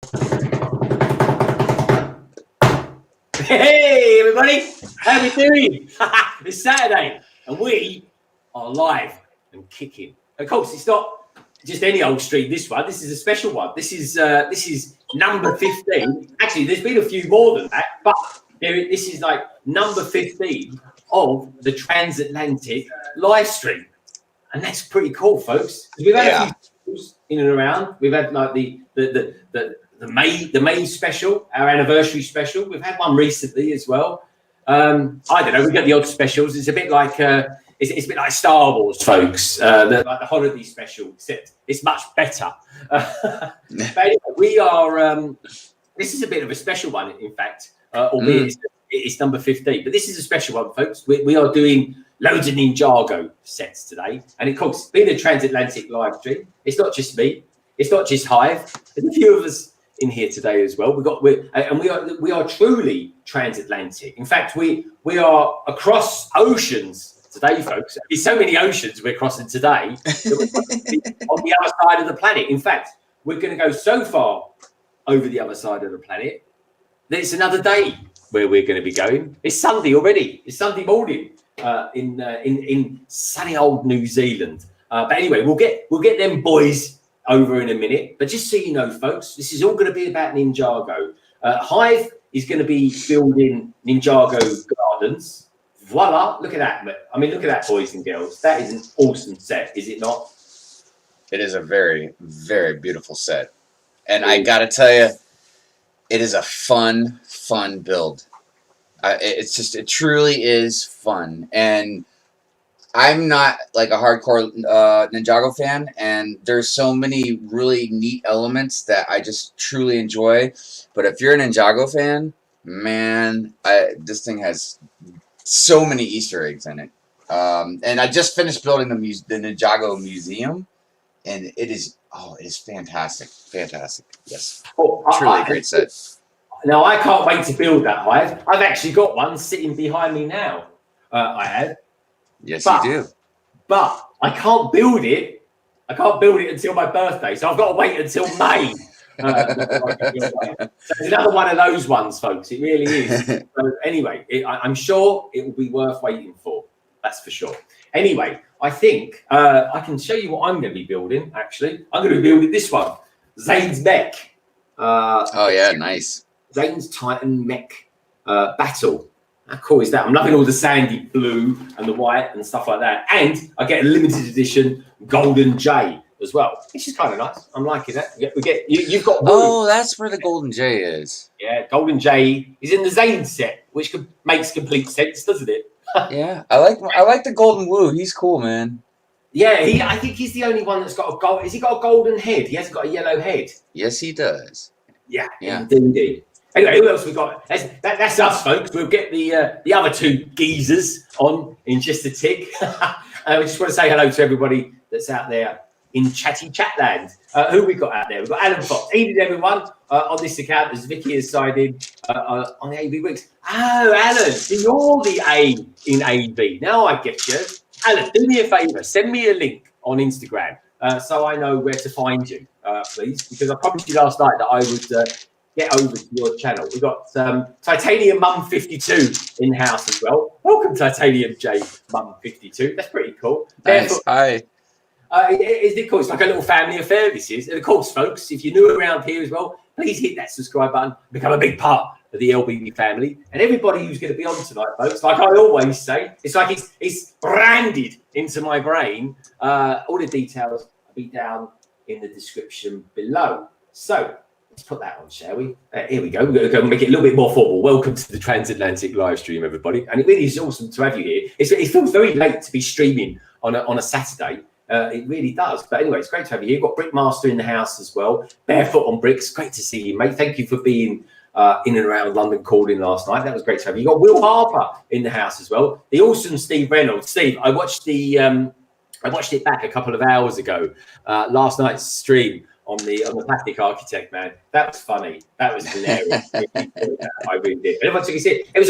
Hey everybody, how we doing? It's Saturday and we are live and kicking. Of course, it's not just any old stream. This one, this is a special one. This is number 15. Actually, there's been a few more than that, but this is like number 15 of the Transatlantic live stream, and that's pretty cool, folks. We've had a few shows in and around. We've had like the May special, our anniversary special. We've had one recently as well. I don't know. We get the odd specials. It's a bit like it's a bit like Star Wars, folks. Like the holiday special, except it's much better. But anyway, we are. This is a bit of a special one, in fact, albeit it's number 15. But this is a special one, folks. We are doing loads of Ninjago sets today, and of course, being a transatlantic live stream, it's not just me. It's not just Hive. There's a few of us in here today as well. We are truly transatlantic. In fact, we are across oceans today, folks. There's so many oceans we're crossing today that we're on the other side of the planet. In fact, we're going to go so far over the other side of the planet that it's another day where we're going to be going. It's Sunday already. It's Sunday morning in sunny old New Zealand. But anyway, we'll get them boys over in a minute, but just so you know, folks, this is all going to be about Ninjago. Hive is going to be building Ninjago Gardens. Voila! Look at that. I mean, look at that, boys and girls. That is an awesome set, is it not? It is a very, very beautiful set, and I got to tell you, it is a fun build. It truly is fun, and I'm not like a hardcore Ninjago fan, and there's so many really neat elements that I just truly enjoy. But if you're a Ninjago fan, man, this thing has so many Easter eggs in it. And I just finished building the Ninjago Museum, and it is fantastic, Yes, truly a great set. Now I can't wait to build that Hive. I've actually got one sitting behind me now. I have. Yes, you do. But I can't build it. I can't build it until my birthday, so I've got to wait until May. So it's another one of those ones, folks. It really is. So anyway, I'm sure it will be worth waiting for. That's for sure. Anyway, I think I can show you what I'm going to be building. Actually, I'm going to be building this one, Zane's Mech. Oh yeah, nice. Zane's Titan Mech Battle. How cool is that? I'm loving all the sandy blue and the white and stuff like that. And I get a limited edition Golden J as well, which is kind of nice. I'm liking that. You've got. Oh, that's where the Golden J is. Yeah, Golden J is in the Zane set, which makes complete sense, doesn't it? Yeah, I like the Golden Woo. He's cool, man. Yeah, I think he's the only one that's got a gold. Has he got a golden head? He hasn't got a yellow head. Yes, he does. Yeah. Indeed. Anyway, who else we got? That's us, folks. We'll get the other two geezers on in just a tick. I just want to say hello to everybody that's out there in chatty chatland. Who we got out there? We've got Alan Fox. Evening, everyone. On this account, as Vicky has sided on the AV Weeks. Oh, Alan, you're the A in AV. Now I get you. Alan, do me a favour. Send me a link on Instagram so I know where to find you, please. Because I promised you last night that I would... get over to your channel. We've got Titanium Mum 52 in house as well. Welcome, Titanium J Mum 52. That's pretty cool. Nice. Hi. Isn't it cool? It's like a little family affair, this is. And of course, folks, if you're new around here as well, please hit that subscribe button, become a big part of the LBB family. And everybody who's going to be on tonight, folks, like I always say, it's like it's branded into my brain. All the details will be down in the description below. So, let's put that on, shall we? Here we go. We're going to go and make it a little bit more formal. Welcome to the Transatlantic live stream, everybody. And it really is awesome to have you here. It feels very late to be streaming on a Saturday. It really does. But anyway, it's great to have you here. You've got Brickmaster in the house as well. Barefoot on Bricks. Great to see you, mate. Thank you for being in and around London calling last night. That was great to have you. You've got Will Harper in the house as well. The awesome Steve Reynolds. Steve, I watched it back a couple of hours ago. Last night's stream on the Plastic Architect, man. That was funny. That was hilarious. I really did. And everyone took his seat. It was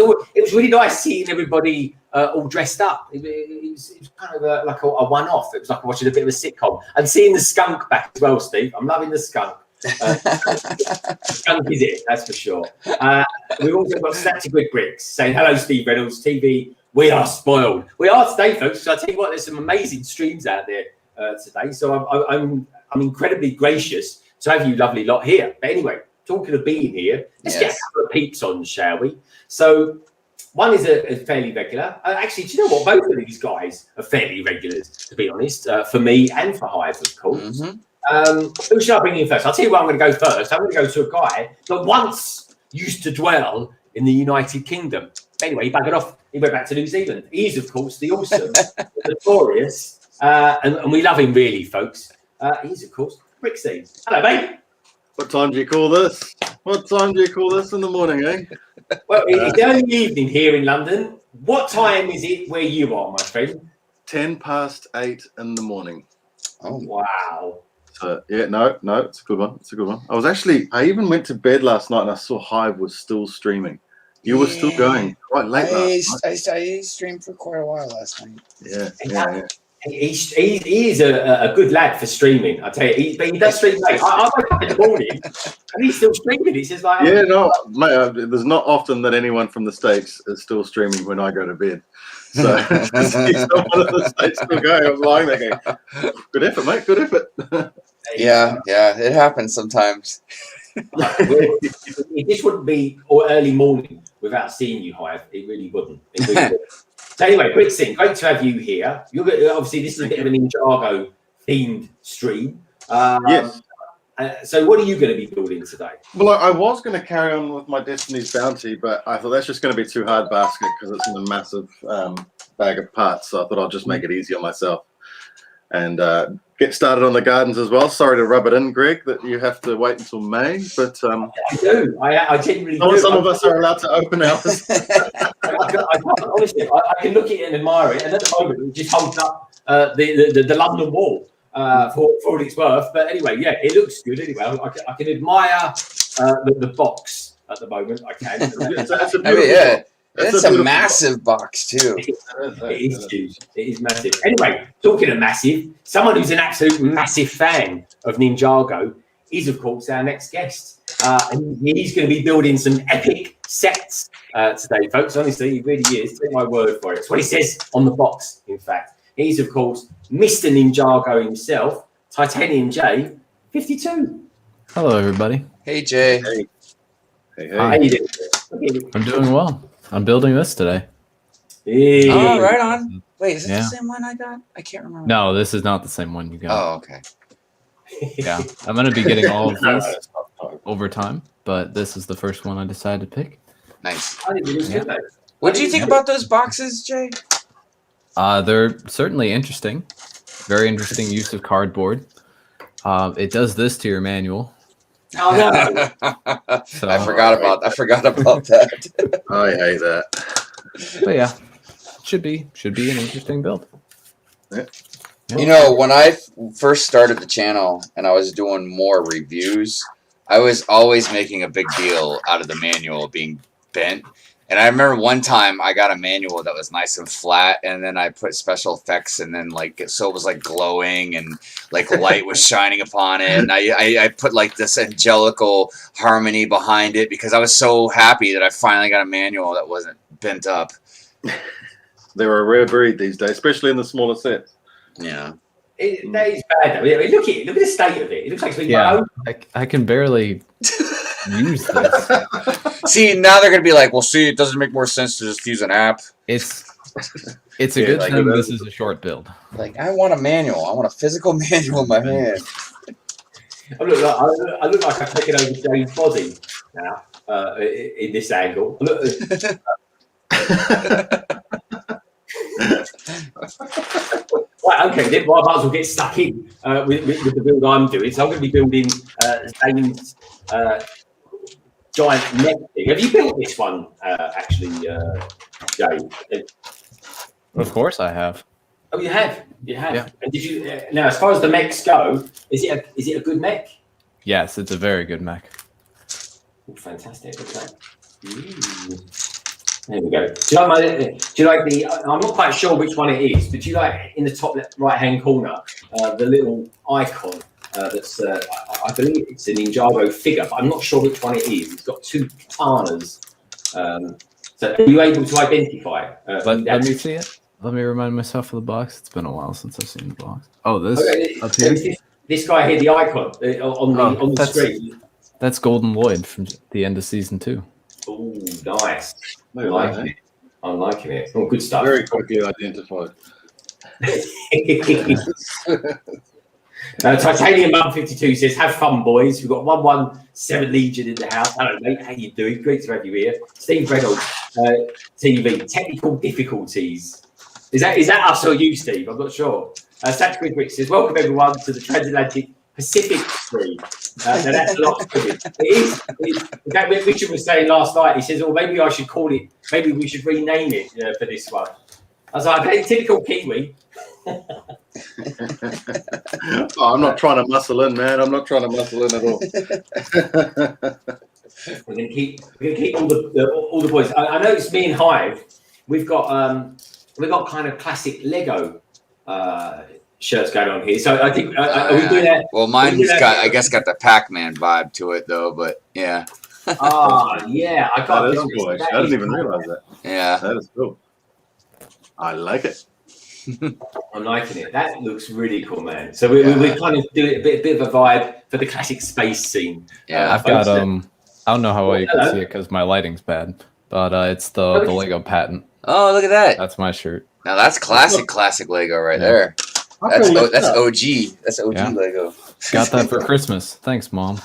really nice seeing everybody all dressed up. It was kind of like a one-off. It was like watching a bit of a sitcom. And seeing the skunk back as well, Steve. I'm loving the skunk. Chunk is it, that's for sure. We've also got Snatchy Good Bricks saying, hello, Steve Reynolds, TV. We are spoiled. We are today, folks. So I tell you what, there's some amazing streams out there today. So I'm incredibly gracious to have you lovely lot here. But anyway, talking of being here, let's get a couple of peeps on, shall we? So one is a fairly regular. Actually, do you know what? Both of these guys are fairly regulars, to be honest, for me and for Hive, of course. Who should I bring in first? I'll tell you where I'm going to go first. I'm going to go to a guy that once used to dwell in the United Kingdom. Anyway, he buggered off. He went back to New Zealand. He's, of course, the awesome, the notorious, and we love him really, folks. He's, of course, BrickScene. Hello, mate. What time do you call this? What time do you call this in the morning, eh? Well, it's early evening here in London. What time is it where you are, my friend? 8:10 in the morning. Oh, wow. So, yeah, no, it's a good one. It's a good one. I even went to bed last night and I saw Hive was still streaming. You were still going quite late last night. I streamed for quite a while last night. Yeah. He is a good lad for streaming, I tell you. But he does stream late. I wake up in the morning and he's still streaming. He says, like, yeah, no, mate, there's not often that anyone from the States is still streaming when I go to bed. So he's someone of the States still going. I'm lying there going, good effort, mate, good effort. Yeah, it happens sometimes. It just wouldn't be early morning without seeing you, Hive. It really wouldn't. So anyway, BrickScene, great to have you here. Obviously, this is a bit of an Ninjago themed stream. Yes. So what are you going to be building today? Well, I was going to carry on with my Destiny's Bounty, but I thought that's just going to be too hard basket because it's in a massive bag of parts. So I thought I'll just make it easy on myself and get started on the gardens as well. Sorry to rub it in, Greg, that you have to wait until May, but I do. I genuinely do. Some of us are allowed to open ours. Honestly, I can look at it and admire it, and at the moment, it just holds up the London Wall for all it's worth. But anyway, yeah, it looks good. Anyway, I can admire the box at the moment. I can. It's a massive box too. It is huge. It is massive. Anyway, talking of massive, someone who's an absolute massive fan of Ninjago is, of course, our next guest. And he's going to be building some epic sets today, folks. Honestly, he really is. Take my word for it. It's what he says on the box, in fact. He's, of course, Mr. Ninjago himself, Titanium J, 52. Hello, everybody. Hey, Jay. Hey. How you doing? I'm doing well. I'm building this today. Hey. Oh, right on. Wait, is it the same one I got? I can't remember. No, this is not the same one you got. Oh, okay. Yeah, I'm going to be getting all of this over time, but this is the first one I decided to pick. Nice. What do you think about those boxes, Jay? They're certainly interesting. Very interesting use of cardboard. It does this to your manual. Oh, no. So, I forgot about that. I hate that. But yeah, should be an interesting build. Yeah. You know, when I first started the channel and I was doing more reviews, I was always making a big deal out of the manual being bent. And I remember one time I got a manual that was nice and flat, and then I put special effects, and then so it was like glowing and like light was shining upon it. And I put like this angelical harmony behind it because I was so happy that I finally got a manual that wasn't bent up. They're a rare breed these days, especially in the smaller sets. Yeah. That is bad, though. Look at the state of it. It looks like it's been I can barely use this. See, now they're going to be like, well, see, it doesn't make more sense to just use an app. It's a good thing this is a short build. Like, I want a manual. I want a physical manual in my hand. I look like I've taken over James' body now in this angle. Right, okay, then I might as well get stuck in with the build I'm doing. So I'm going to be building Zane's giant Mech thing. Have you built this one, actually, Jay? Of course I have. Oh, you have? You have? Yeah. And did you, now, as far as the mechs go, is it a good mech? Yes, it's a very good mech. Oh, fantastic. Okay. There we go. Do you like the? I'm not quite sure which one it is, but do you like in the top right-hand corner the little icon That's I believe it's a Ninjago figure, but I'm not sure which one it is. It's got two katanas. So are you able to identify? Let me see it. Let me remind myself of the box. It's been a while since I've seen the box. Oh, this up here. This guy here, the icon on the screen. That's Golden Lloyd from the end of season 2. Oh, nice. I'm liking it. Oh, good stuff. Very quickly identified. Titanium 152 says, "Have fun, boys. We've got 117 Legion in the house. Hello, mate. How you doing? Great to have you here." Steve Reynolds, TV. Technical difficulties. Is that us or you, Steve? I'm not sure. Sat Quick says, "Welcome everyone to the Transatlantic Pacific stream." Now that's a lot. It is. In fact, Richard was saying last night. He says, "Oh, maybe I should call it. Maybe we should rename it for this one." I was like, "Okay, typical Kiwi." Oh, I'm not trying to muscle in, man. I'm not trying to muscle in at all. We're gonna keep all the boys. I know it's me and Hive. We've got kind of classic Lego shirts going on here. So I think are we doing that? Well, mine's got the Pac-Man vibe to it though, but yeah. Yeah, I got this. I didn't even realize that. Yeah, that is cool. I like it. I'm liking it. That looks really cool, man. So we kind of do it a bit of a vibe for the classic space scene. Yeah, I've got I don't know how well you can see it because my lighting's bad, but it's the Lego patent. Oh, look at that. That's my shirt. Now that's classic Lego right there. That's OG. That's OG Lego. Got that for Christmas. Thanks, Mom.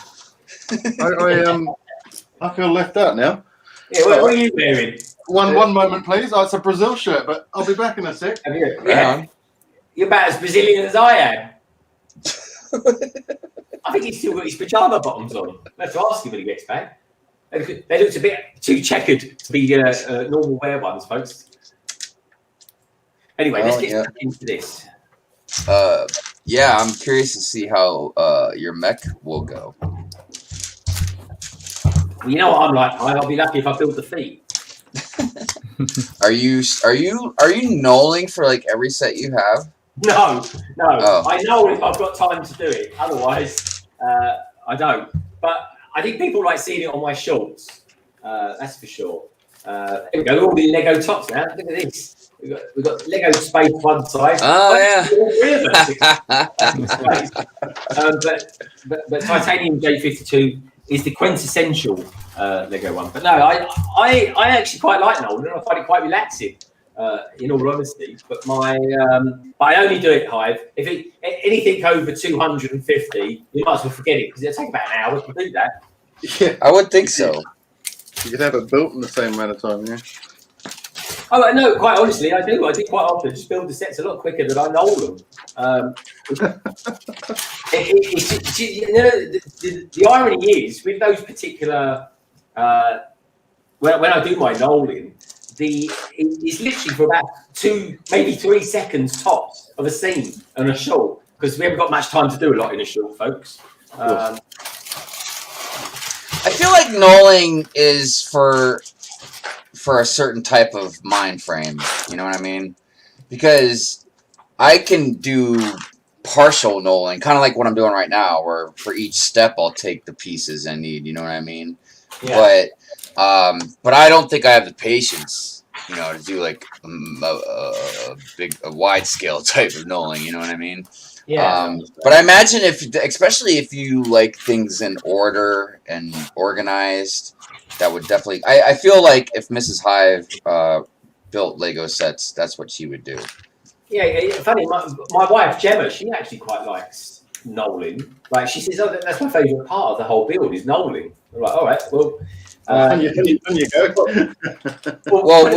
I feel left out now. Yeah, what are you wearing? One moment, please. Oh, it's a Brazil shirt, but I'll be back in a sec. Yeah. You're about as Brazilian as I am. I think he's still got his pajama bottoms on. I have to ask him when he gets back. They looked a bit too checkered to be normal wear ones, folks. Anyway, let's get back into this. Yeah, I'm curious to see how your mech will go. Well, you know what I'm like. I'll be lucky if I build the feet. Are you knolling for like every set you have? No. Oh. I know if I've got time to do it. Otherwise, I don't. But I think people like seeing it on my shorts. That's for sure. There we go. We're all in Lego tops now. Look at this. We've got Lego space one side. Oh yeah. But Titanium J52 is the quintessential Lego one. But no, I actually quite like Nolan, and I find it quite relaxing. In all honesty, but I only do it, Hive. If anything over 250, you might as well forget it because it'll take about an hour to do that. Yeah, I would think so. You could have it built in the same amount of time, yeah. Oh no, quite honestly, I do. I do quite often. Just build the sets a lot quicker than I know them. The irony is with those particular when I do my knolling, it's literally for about 2, maybe 3 seconds tops of a scene and a short because we haven't got much time to do a lot in a short, folks. I feel like knolling is for a certain type of mind frame. You know what I mean? Because I can do partial knolling, kind of like what I'm doing right now, where for each step I'll take the pieces I need. You know what I mean? Yeah. But I don't think I have the patience, you know, to do like a wide scale type of knolling. You know what I mean? Yeah. But I imagine especially if you like things in order and organized, that would definitely. I feel like if Mrs. Hive built Lego sets, that's what she would do. Yeah, funny. My wife Gemma, she actually quite likes knolling. Like she says, "Oh, that's my favourite part of the whole build is knolling." I'm like, all right, well. On you go. Well,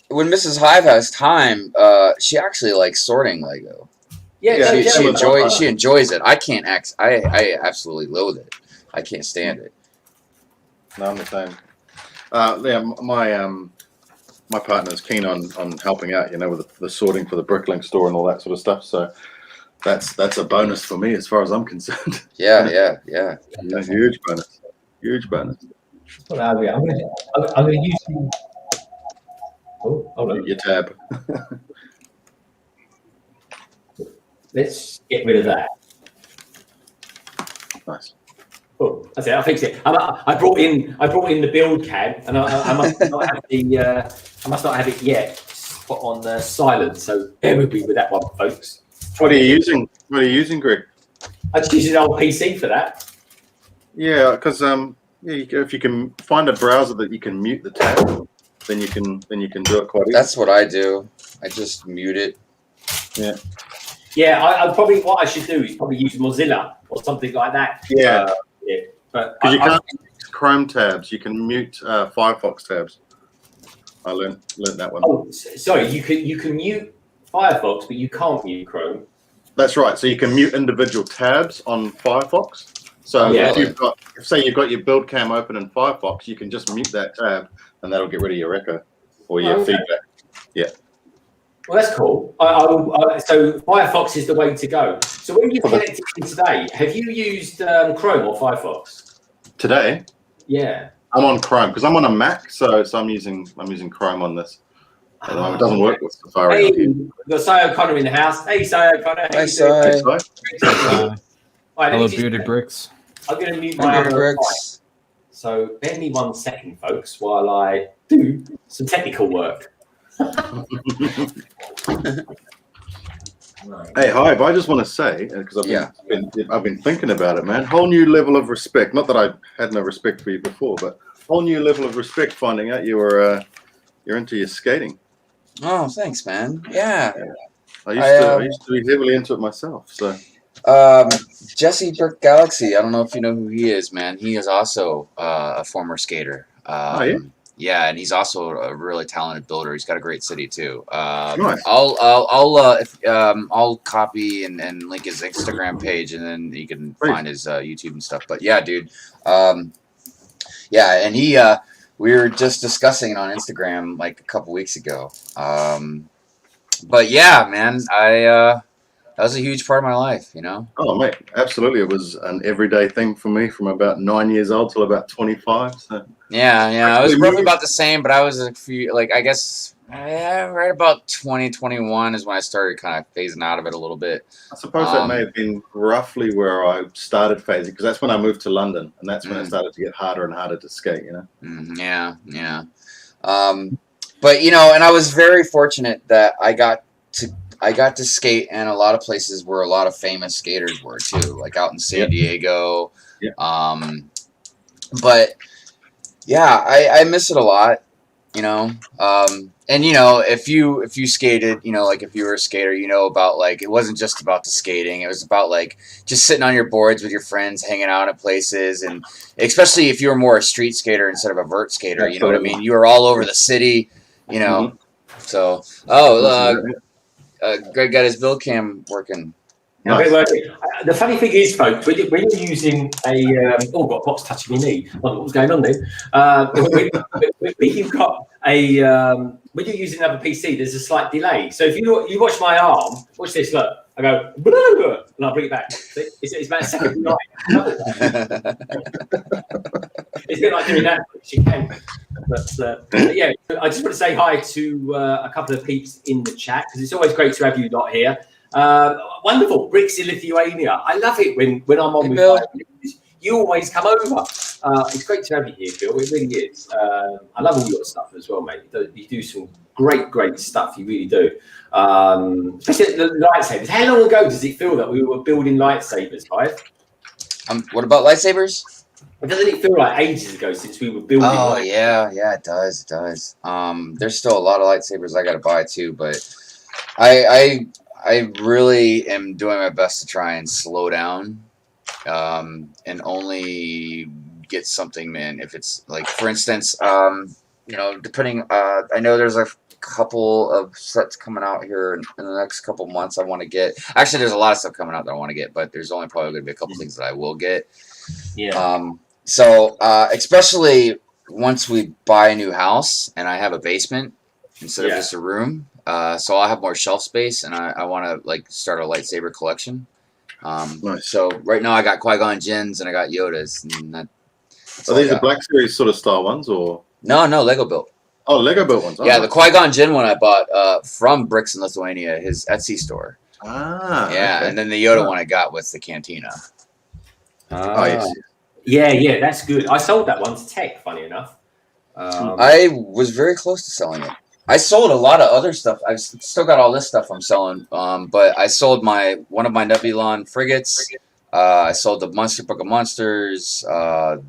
when Mrs. Hive has time, she actually likes sorting Lego. Yeah, she enjoys it. I can't I absolutely loathe it. I can't stand it. No, I'm the same. Yeah, my partner's keen on helping out, you know, with the sorting for the Bricklink store and all that sort of stuff. So that's a bonus for me as far as I'm concerned. Yeah. A huge bonus. Well, I'm going to use the... Oh, hold on. Your tab. Let's get rid of that. Nice. Oh, that's it. I fixed it. I brought in the build cab, and I must not have I must not have it yet. Just put on silent, so bear with me with that one, folks. What are you using? What are you using, Greg? I just use an old PC for that. Yeah, because if you can find a browser that you can mute the tab, then you can do it quite easily. That's what I do. I just mute it. Yeah. Yeah, I probably what I should do is probably use Mozilla or something like that. Yeah. Yeah, but Because you can't use Chrome tabs, you can mute Firefox tabs. I learned that one. Oh, sorry, you can mute Firefox, but you can't mute Chrome. That's right. So you can mute individual tabs on Firefox. So Yeah. if you've got, say you've got your build cam open in Firefox, you can just mute that tab, and that'll get rid of your echo or your feedback. Yeah. Well, that's cool. So Firefox is the way to go. So when you connected in today, have you used Chrome or Firefox? Today, Yeah. I'm on Chrome because I'm on a Mac, so I'm using Chrome on this. At the moment. It doesn't work with Safari. Hey, we've got Si O'Connor in the house. Hey, Si O'Connor. Hi, Si. Right, Hello, Bearded Bricks. I'm going to mute my other Bricks. mic. So bear me 1 second, folks, while I do some technical work. Hey, Hive, I just want to say, because I've been thinking about it, man. Whole new level of respect. Not that I had no respect for you before, but whole new level of respect finding out you're into your skating. Oh, thanks, man. Yeah. I used to be heavily into it myself. So Jesse Brick Galaxy. I don't know if you know who he is, man. He is also a former skater. Yeah, and he's also a really talented builder. He's got a great city too. Nice. I'll copy and link his Instagram page, and then you can find his YouTube and stuff. But yeah, dude. Yeah, and he we were just discussing it on Instagram like a couple weeks ago. But yeah, man, that was a huge part of my life, you know. Oh, mate, absolutely. It was an everyday thing for me from about 9 years old till about 25. So. Yeah, I was roughly about the same, but I was a few, like, I guess, right about 2021 is when I started kind of phasing out of it a little bit. I suppose that may have been roughly where I started phasing, because that's when I moved to London, and that's when it started to get harder and harder to skate, you know? Yeah. But, you know, and I was very fortunate that I got to skate in a lot of places where a lot of famous skaters were too, like out in San Diego. Yeah. But yeah, I miss it a lot, you know. And you know, if you skated, you know, like if you were a skater, you know about like it wasn't just about the skating. It was about like just sitting on your boards with your friends, hanging out at places, and especially if you were more a street skater instead of a vert skater. You know what I mean? You were all over the city, you know. So Greg got his build cam working. Nice. The funny thing is, folks, when you're using a got a box touching my knee. What was going on there? When you've got a when you're using another PC, there's a slight delay. So if you watch my arm, watch this. Look, I go and I'll bring it back. It's about a second delay. It's a bit like doing that. You can. But yeah, I just want to say hi to a couple of peeps in the chat because it's always great to have you lot here. Wonderful, Bricks in Lithuania. I love it when I'm on with you. You always come over. It's great to have you here, Bill. It really is. I love all your stuff as well, mate. You do some great stuff. You really do. Especially the lightsabers. How long ago does it feel that we were building lightsabers, Hive? What about lightsabers? Doesn't it feel like ages ago since we were building? Oh yeah, it does. There's still a lot of lightsabers I got to buy too, but I really am doing my best to try and slow down, and only get something, man. If it's like, for instance, you know, depending, I know there's a couple of sets coming out here in the next couple months. I want to get. Actually, there's a lot of stuff coming out that I want to get, but there's only probably going to be a couple things that I will get. Yeah. So especially once we buy a new house and I have a basement instead of just a room. So I'll have more shelf space, and I want to like start a lightsaber collection. Nice. So right now I got Qui-Gon Jinns and I got Yodas. And are these the Black Series sort of style ones, or no, Lego built? Oh, Lego built ones. Oh, yeah, the Qui-Gon Jinn one I bought from Bricks in Lithuania, his Etsy store. Ah. Yeah, okay. and then the Yoda one I got with the Cantina. Oh, yes. Yeah, that's good. I sold that one to Tech, funny enough. I was very close to selling it. I sold a lot of other stuff. I've still got all this stuff I'm selling. But I sold one of my Nebulon frigates. I sold the Monster Book of Monsters. What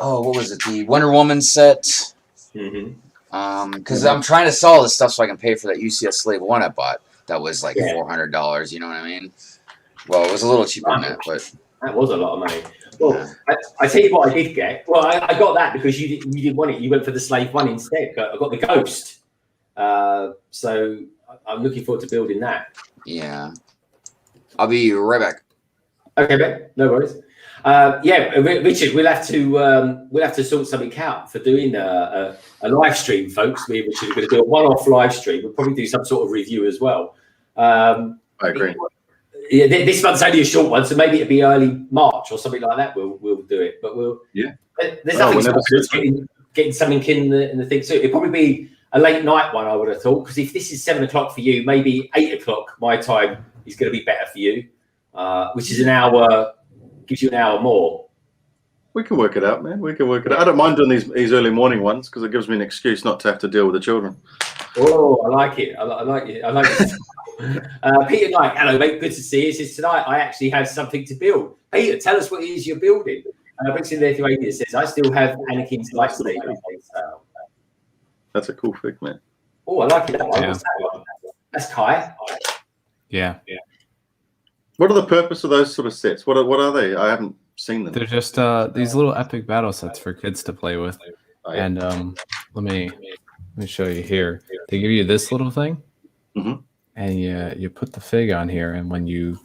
was it? The Wonder Woman set. Because I'm trying to sell all this stuff so I can pay for that UCS Slave 1 I bought. That was like $400. You know what I mean? Well, it was a little cheaper than that, but that was a lot of money. Well, I tell you what I did get. Well, I got that because you didn't want it. You went for the Slave 1 instead. But I got the Ghost. So I'm looking forward to building that. yeah. I'll be right back. Okay, Ben. No worries. Richard, we'll have to sort something out for doing a live stream, folks. Me and Richard are going to do a one-off live stream. We'll probably do some sort of review as well. I agree. Yeah, this month's only a short one, so maybe it'll be early March or something like that. We'll do it, but there's nothing getting something in the thing. So it'll probably be a late night one, I would have thought, because if this is 7 o'clock for you, maybe 8 o'clock my time is going to be better for you, which is an hour, gives you an hour more. We can work it out, man. We can work it out. I don't mind doing these early morning ones because it gives me an excuse not to have to deal with the children. Oh, I like it. I like it. I like it. Peter Knight, hello, mate. Good to see you. Says tonight I actually have something to build. Peter, tell us what it is you're building. BrickScene there through 80 says I still have Anakin's lightsaber. That's a cool fig, man. Oh, I like it. That one. What's that one? That's Kai. Yeah. What are the purpose of those sort of sets? What are they? I haven't seen them. They're just these little epic battle sets for kids to play with. Oh, yeah. And let me show you here. They give you this little thing, and you put the fig on here, and when you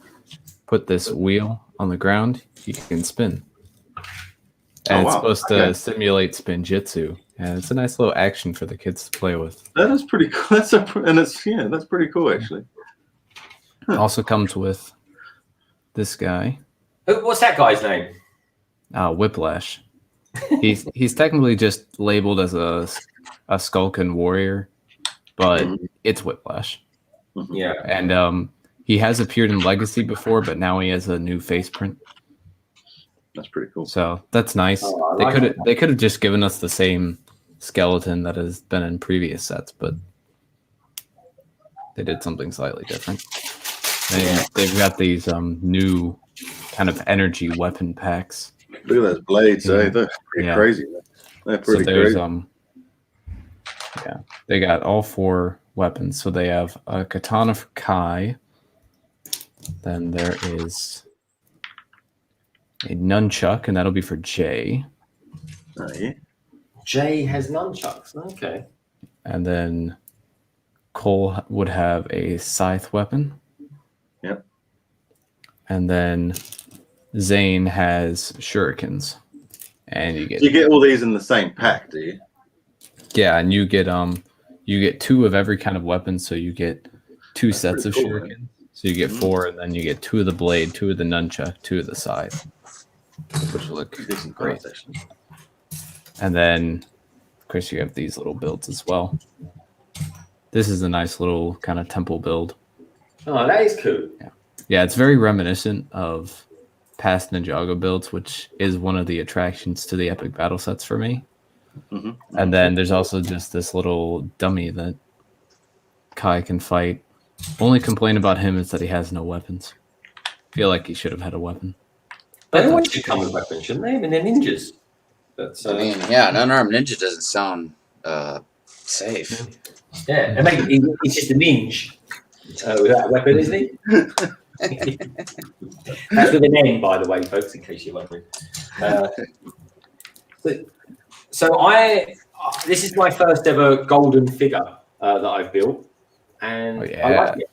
put this wheel on the ground, you can spin. And it's supposed to simulate spin jitsu, and it's a nice little action for the kids to play with. That is pretty cool. That's pretty cool actually. It also comes with this guy. What's that guy's name? Whiplash. He's technically just labeled as a Skulkin warrior, but it's Whiplash. Yeah, and he has appeared in Legacy before, but now he has a new face print. That's pretty cool. So that's nice. Oh, they could have just given us the same skeleton that has been in previous sets, but they did something slightly different. They've got these new kind of energy weapon packs. Look at those blades, They're pretty crazy. They're pretty crazy. They got all 4 weapons. So they have a katana for Kai. Then there is a nunchuck, and that'll be for Jay. Oh, yeah. Jay has nunchucks. Okay. And then Cole would have a scythe weapon. Yep. And then Zane has shurikens. And you get all these in the same pack, do you? Yeah, and you get 2 of every kind of weapon, so you get 2 sets of shurikens. So you get 4, and then you get 2 of the blade, 2 of the nunchuck, 2 of the scythe, which look great. And then, of course, you have these little builds as well. This is a nice little kind of temple build. Oh, that is cool. Yeah, it's very reminiscent of past Ninjago builds, which is one of the attractions to the epic battle sets for me. And then there's also just this little dummy that Kai can fight. Only complaint about him is that he has no weapons. Feel like he should have had a weapon. But they always should come with weapons, shouldn't they? I mean, they're ninjas. That's, I mean, an unarmed ninja doesn't sound safe. Yeah, and maybe he's just a ninja without a weapon, isn't he? That's with an N, by the way, folks, in case you're wondering. So this is my first ever golden figure that I've built, and I like it.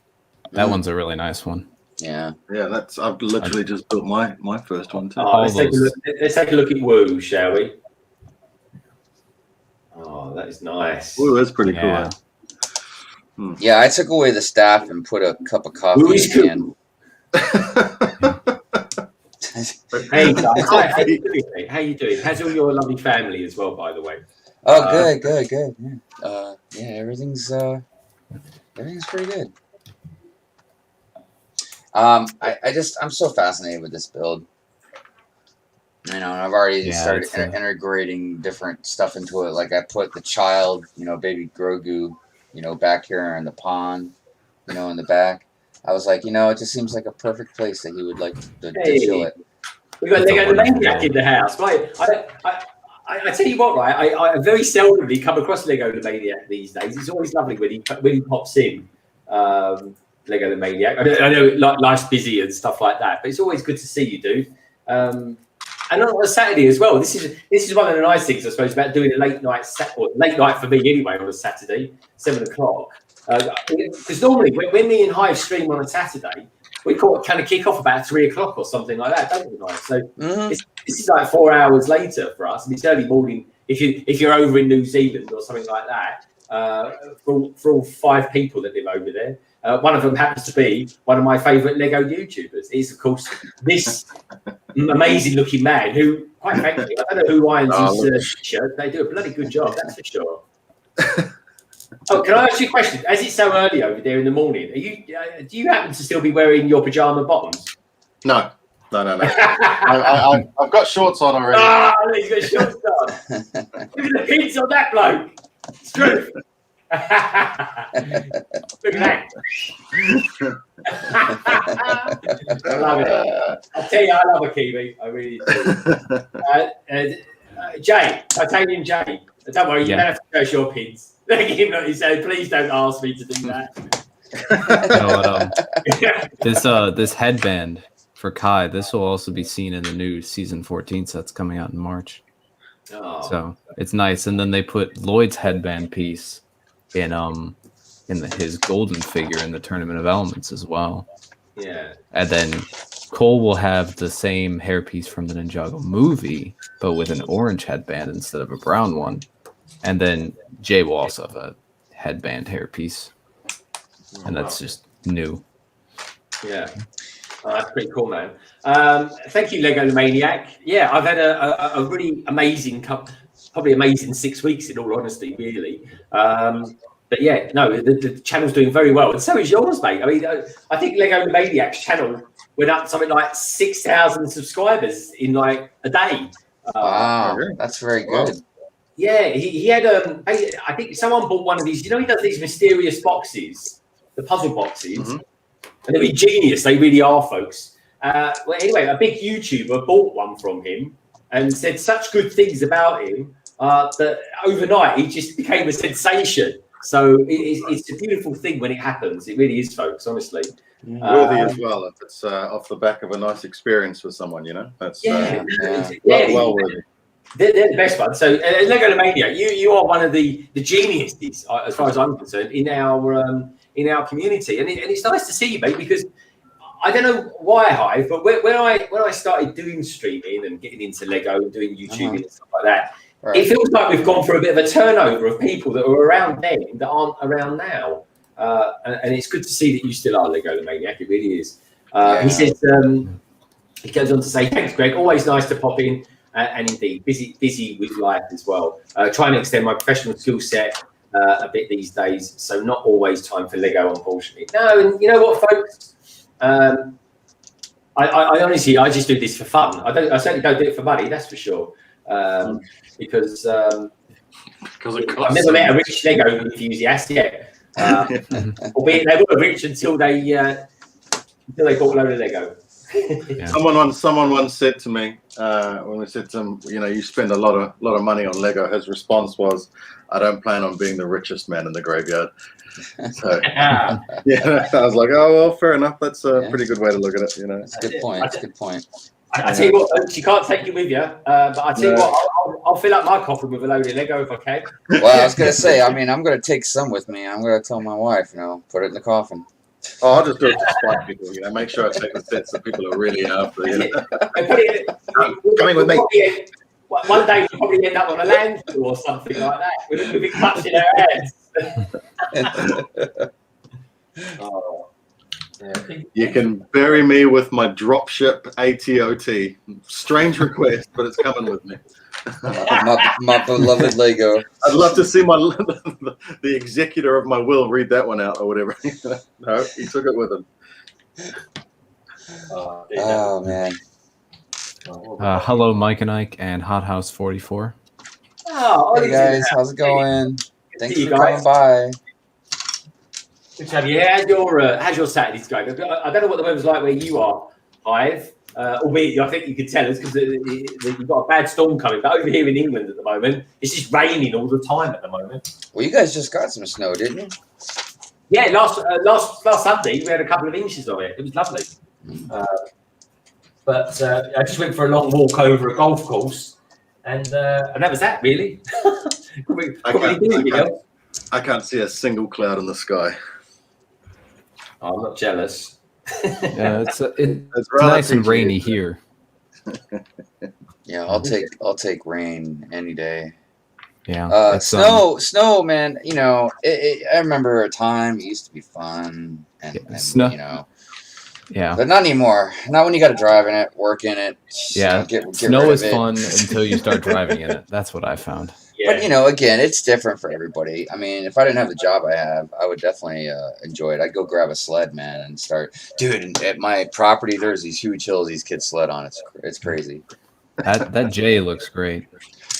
That one's a really nice one. Yeah. I've literally just built my first one too. Let's take a look at Woo, shall we? Oh, that is nice. Woo, that's pretty cool. Yeah, I took away the staff and put a cup of coffee in the can. Hey, guys, how you doing? How's all your lovely family as well, by the way? Oh, good. Yeah, everything's pretty good. I'm so fascinated with this build. You know, and I've already started integrating different stuff into it. Like I put the child, you know, baby Grogu, you know, back here in the pond, you know, in the back. I was like, you know, it just seems like a perfect place that he would like to chill it. We've got Lego the Maniac in the house, right? I tell you what, right? I very seldomly come across Lego the Maniac these days. It's always lovely when he pops in. Lego the Maniac. I know life's busy and stuff like that, but it's always good to see you, dude. And on a Saturday as well. This is one of the nice things, I suppose, about doing a late night for me anyway on a Saturday, 7 o'clock. Because normally when me and Hive stream on a Saturday, we kind of kick off about 3 o'clock or something like that, don't we, Hive? So this is like 4 hours later for us, and it's early morning if you're over in New Zealand or something like that. For all 5 people that live over there. One of them happens to be one of my favourite Lego YouTubers. He's, of course, this amazing-looking man who, quite frankly, I don't know who irons his shirt. They do a bloody good job, that's for sure. Oh, can I ask you a question? As it's so early over there in the morning, do you happen to still be wearing your pyjama bottoms? No. I've got shorts on already. Ah, he's got shorts on. Look at the pins on that bloke. It's true. Look at that. I love it. I tell you, I love a Kiwi. I really do. Jay, Titanium Jay. Don't worry, you don't have to show your pins. He said, please don't ask me to do that. This headband for Kai, this will also be seen in the new season 14 sets coming out in March. Oh. So it's nice. And then they put Lloyd's headband piece in his golden figure in the Tournament of Elements as well. Yeah. And then Cole will have the same hairpiece from the Ninjago movie, but with an orange headband instead of a brown one. And then Jay will also have a headband hairpiece. And that's just new. Yeah. Oh, that's pretty cool, man. Thank you, Lego the Maniac. Yeah, I've had a really amazing probably amazing 6 weeks, in all honesty, really. But yeah, no, the channel's doing very well, and so is yours, mate. I mean, I think Lego the Maniac's channel went up something like 6,000 subscribers in like a day. Wow, that's very good. Yeah, he had I think someone bought one of these. You know, he does these mysterious boxes, the puzzle boxes, and they're really genius. They really are, folks. Well, anyway, a big YouTuber bought one from him and said such good things about him that overnight he just became a sensation. So it's a beautiful thing when it happens. It really is, folks. Honestly, worthy as well. If it's off the back of a nice experience with someone, you know, that's well worthy. They're the best ones. So, Lego the Maniac, you are one of the geniuses, as far as I'm concerned, in our community, and it's nice to see you, mate. Because I don't know why, Hive, but when I started doing streaming and getting into Lego and doing YouTube and stuff like that, it feels like we've gone through a bit of a turnover of people that were around then that aren't around now, and it's good to see that you still are Lego the Maniac. It really is. He says he goes on to say, "Thanks, Greg. Always nice to pop in." And indeed, busy with life as well. Trying to extend my professional skill set a bit these days, so not always time for Lego, unfortunately. No, and you know what, folks? I honestly, I just do this for fun. I certainly don't do it for money, that's for sure. Because I've never met a rich Lego enthusiast yet. Albeit they were rich until they bought a load of Lego. Yeah. Someone once said to me when we said to him, you know, you spend a lot of money on Lego. His response was, "I don't plan on being the richest man in the graveyard." So yeah, I was like, oh well, fair enough. That's a pretty good way to look at it. You know, it's a good point. It's a good point. I tell you what, she can't take you with you, but I tell you what, I'll fill up my coffin with a load of Lego if I can. Well, I was gonna say, I mean, I'm gonna take some with me. I'm gonna tell my wife, you know, put it in the coffin. Oh, I'll just do it to spite people, you know, make sure I take the sets that people are really after, you know. Coming with me. One day we'll probably end up on a landfill or something like that, with it clutching our hands. You can bury me with my dropship ATOT. Strange request, but it's coming with me. my beloved Lego. I'd love to see the executor of my will read that one out or whatever. No, he took it with him. Oh man. Hello, Mike and Ike and Hot House 44. Oh, Hey guys, how's it going? Thanks you for guys. coming by. Good to have you. How's your Saturday going? I don't know what the weather's like where you are, Hive. Albeit, I think you could tell us because you've got a bad storm coming. But over here in England at the moment, it's just raining all the time at the moment. Well, you guys just got some snow, didn't you? Yeah, last Sunday we had a couple of inches of it. It was lovely. But I just went for a long walk over a golf course, and that was that really. I can't see a single cloud in the sky. Oh, I'm not jealous. Yeah, it's nice and rainy here. Yeah, I'll take rain any day. Yeah, snow, man. You know, I remember a time it used to be fun, and snow. You know, yeah, but not anymore. Not when you got to drive in it, work in it. Yeah, get snow rid is of it. fun until you start driving in it. That's what I found. Yeah. But you know, again, it's different for everybody. I mean, if I didn't have the job I have, I would definitely enjoy it. I'd go grab a sled, man, and start. Dude, at my property, there's these huge hills these kids sled on. It's crazy. That J looks great.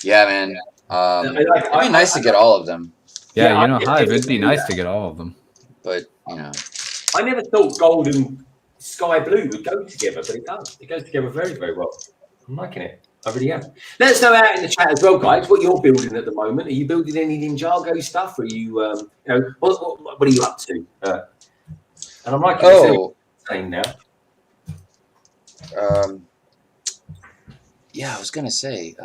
Yeah, man. It'd be nice to get all of them. Yeah, you know, Hive. It'd be nice to get all of them. But you know, I never thought gold and sky blue would go together, but it does. It goes together very, very well. I'm liking it. I really am. Let us know out in the chat as well, guys, what you're building at the moment. Are you building any Ninjago stuff? Or are you, you know, what are you up to? And I'm liking saying now. Yeah, I was gonna say,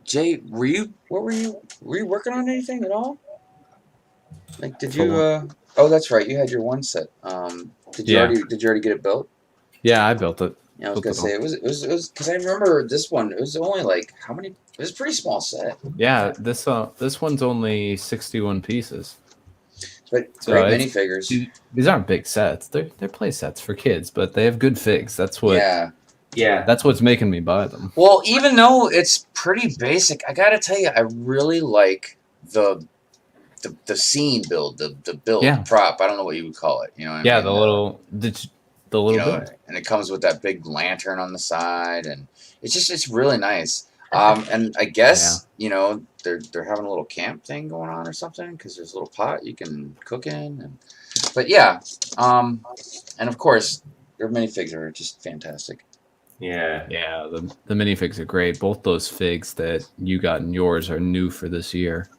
Jay, were you working on anything at all? Like, did you? Oh, that's right. You had your one set. Did you already get it built? Yeah, I built it. Yeah, I was gonna say it was because I remember this one. It was only like how many? It was a pretty small set. Yeah, this one's only 61 pieces. But great minifigures. These aren't big sets. They're play sets for kids, but they have good figs. That's what. Yeah. That's what's making me buy them. Well, even though it's pretty basic, I gotta tell you, I really like the scene build, the build prop. I don't know what you would call it. You know what I mean? The little build. And it comes with that big lantern on the side, and it's really nice. And I guess you know they're having a little camp thing going on or something because there's a little pot you can cook in. But yeah, and of course their minifigs are just fantastic. Yeah, the minifigs are great. Both those figs that you got in yours are new for this year.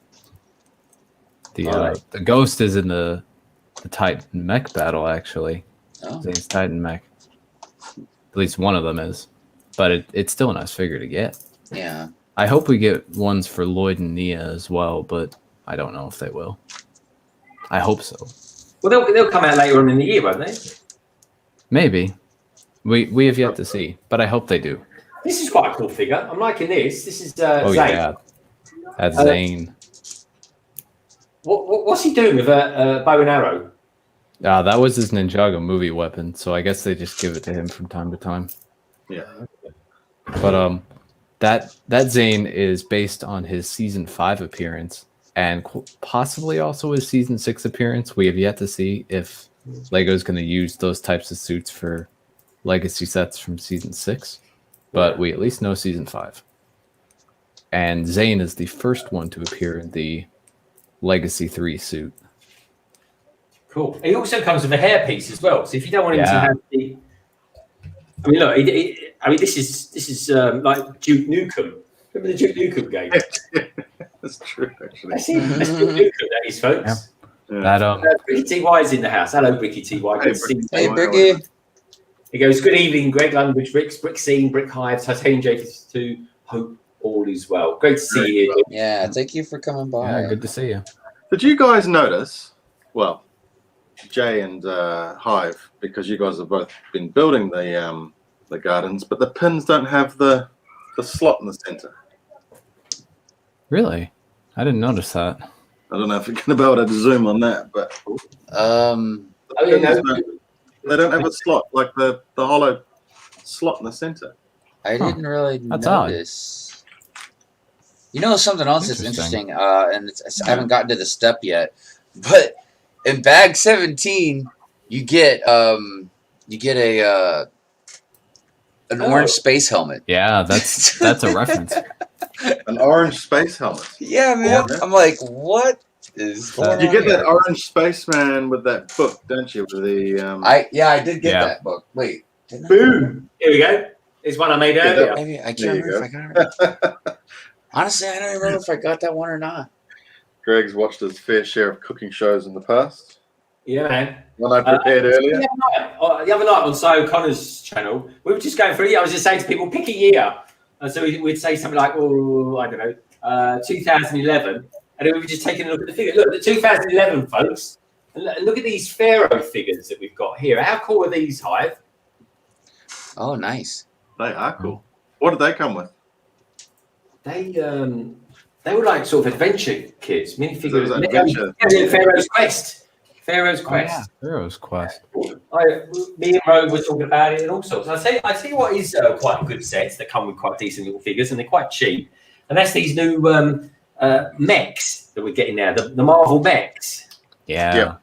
The ghost is in the Titan Mech battle actually. Zane's Titan Mech. At least one of them is, but it's still a nice figure to get. Yeah. I hope we get ones for Lloyd and Nia as well, but I don't know if they will. I hope so. Well, they'll come out later on in the year, won't they? Maybe. We have yet to see, but I hope they do. This is quite a cool figure. I'm liking this. This is Zane. Yeah, that's Zane. What's he doing with a bow and arrow? That was his Ninjago movie weapon, so I guess they just give it to him from time to time. Yeah. But that Zane is based on his season 5 appearance and possibly also his season 6 appearance. We have yet to see if Lego's going to use those types of suits for legacy sets from season 6, but we at least know season 5. And Zane is the first one to appear in the Legacy 3 suit. Cool. He also comes with a hairpiece as well. So if you don't want him to have the, I mean, look. I mean, this is like Duke Nukem. Remember the Duke Nukem game? That's true, actually. That's Duke Nukem, that is, folks. Yeah. Bricky TY is in the house. Hello, Bricky TY. Hey, Bricky. He goes, good evening, Greg Lundbridge, BrickScene, Brick Hive, Titanium J52. Hope all is well. Great to see you here. Yeah, thank you for coming by. Yeah, good to see you. Did you guys notice, well, Jay and Hive, because you guys have both been building the gardens, but the pins don't have the slot in the center. Really? I didn't notice that. I don't know if you're going to be able to zoom on that, but they don't have a slot, like the hollow slot in the center. I didn't really That's notice. You know something else that's interesting, and I haven't gotten to the step yet, but in bag 17 you get You get an orange space helmet. Yeah, that's a reference. An orange space helmet. Yeah, man. Yeah. I'm like, what is going You on get here? that orange spaceman with that book, don't you? With the I did get Yeah. that book. Wait, didn't I? Boom. Here we go. It's one I made Yeah, that earlier. Maybe I There can't you remember if I got it. Honestly, I don't even remember if I got that one or not. Greg's watched his fair share of cooking shows in the past. Yeah, man. One I prepared earlier. The other night on Si O'Connor's channel, we were just going through. I was just saying to people, pick a year. And so we'd say something like, oh, I don't know, 2011. And then we were just taking a look at the figure. Look, the 2011, folks. And look at these Pharaoh figures that we've got here. How cool are these, Hive? Oh, nice. They are cool. What did they come with? They were like sort of adventure kits, minifigures. There was adventure. Yeah, Pharaoh's Quest. Pharaoh's Quest. Oh, yeah. Hero's Quest. Me and Rogue were talking about it and all sorts. I see what is quite good sets that come with quite decent little figures and they're quite cheap. And that's these new mechs that we're getting now, the Marvel mechs. Yeah.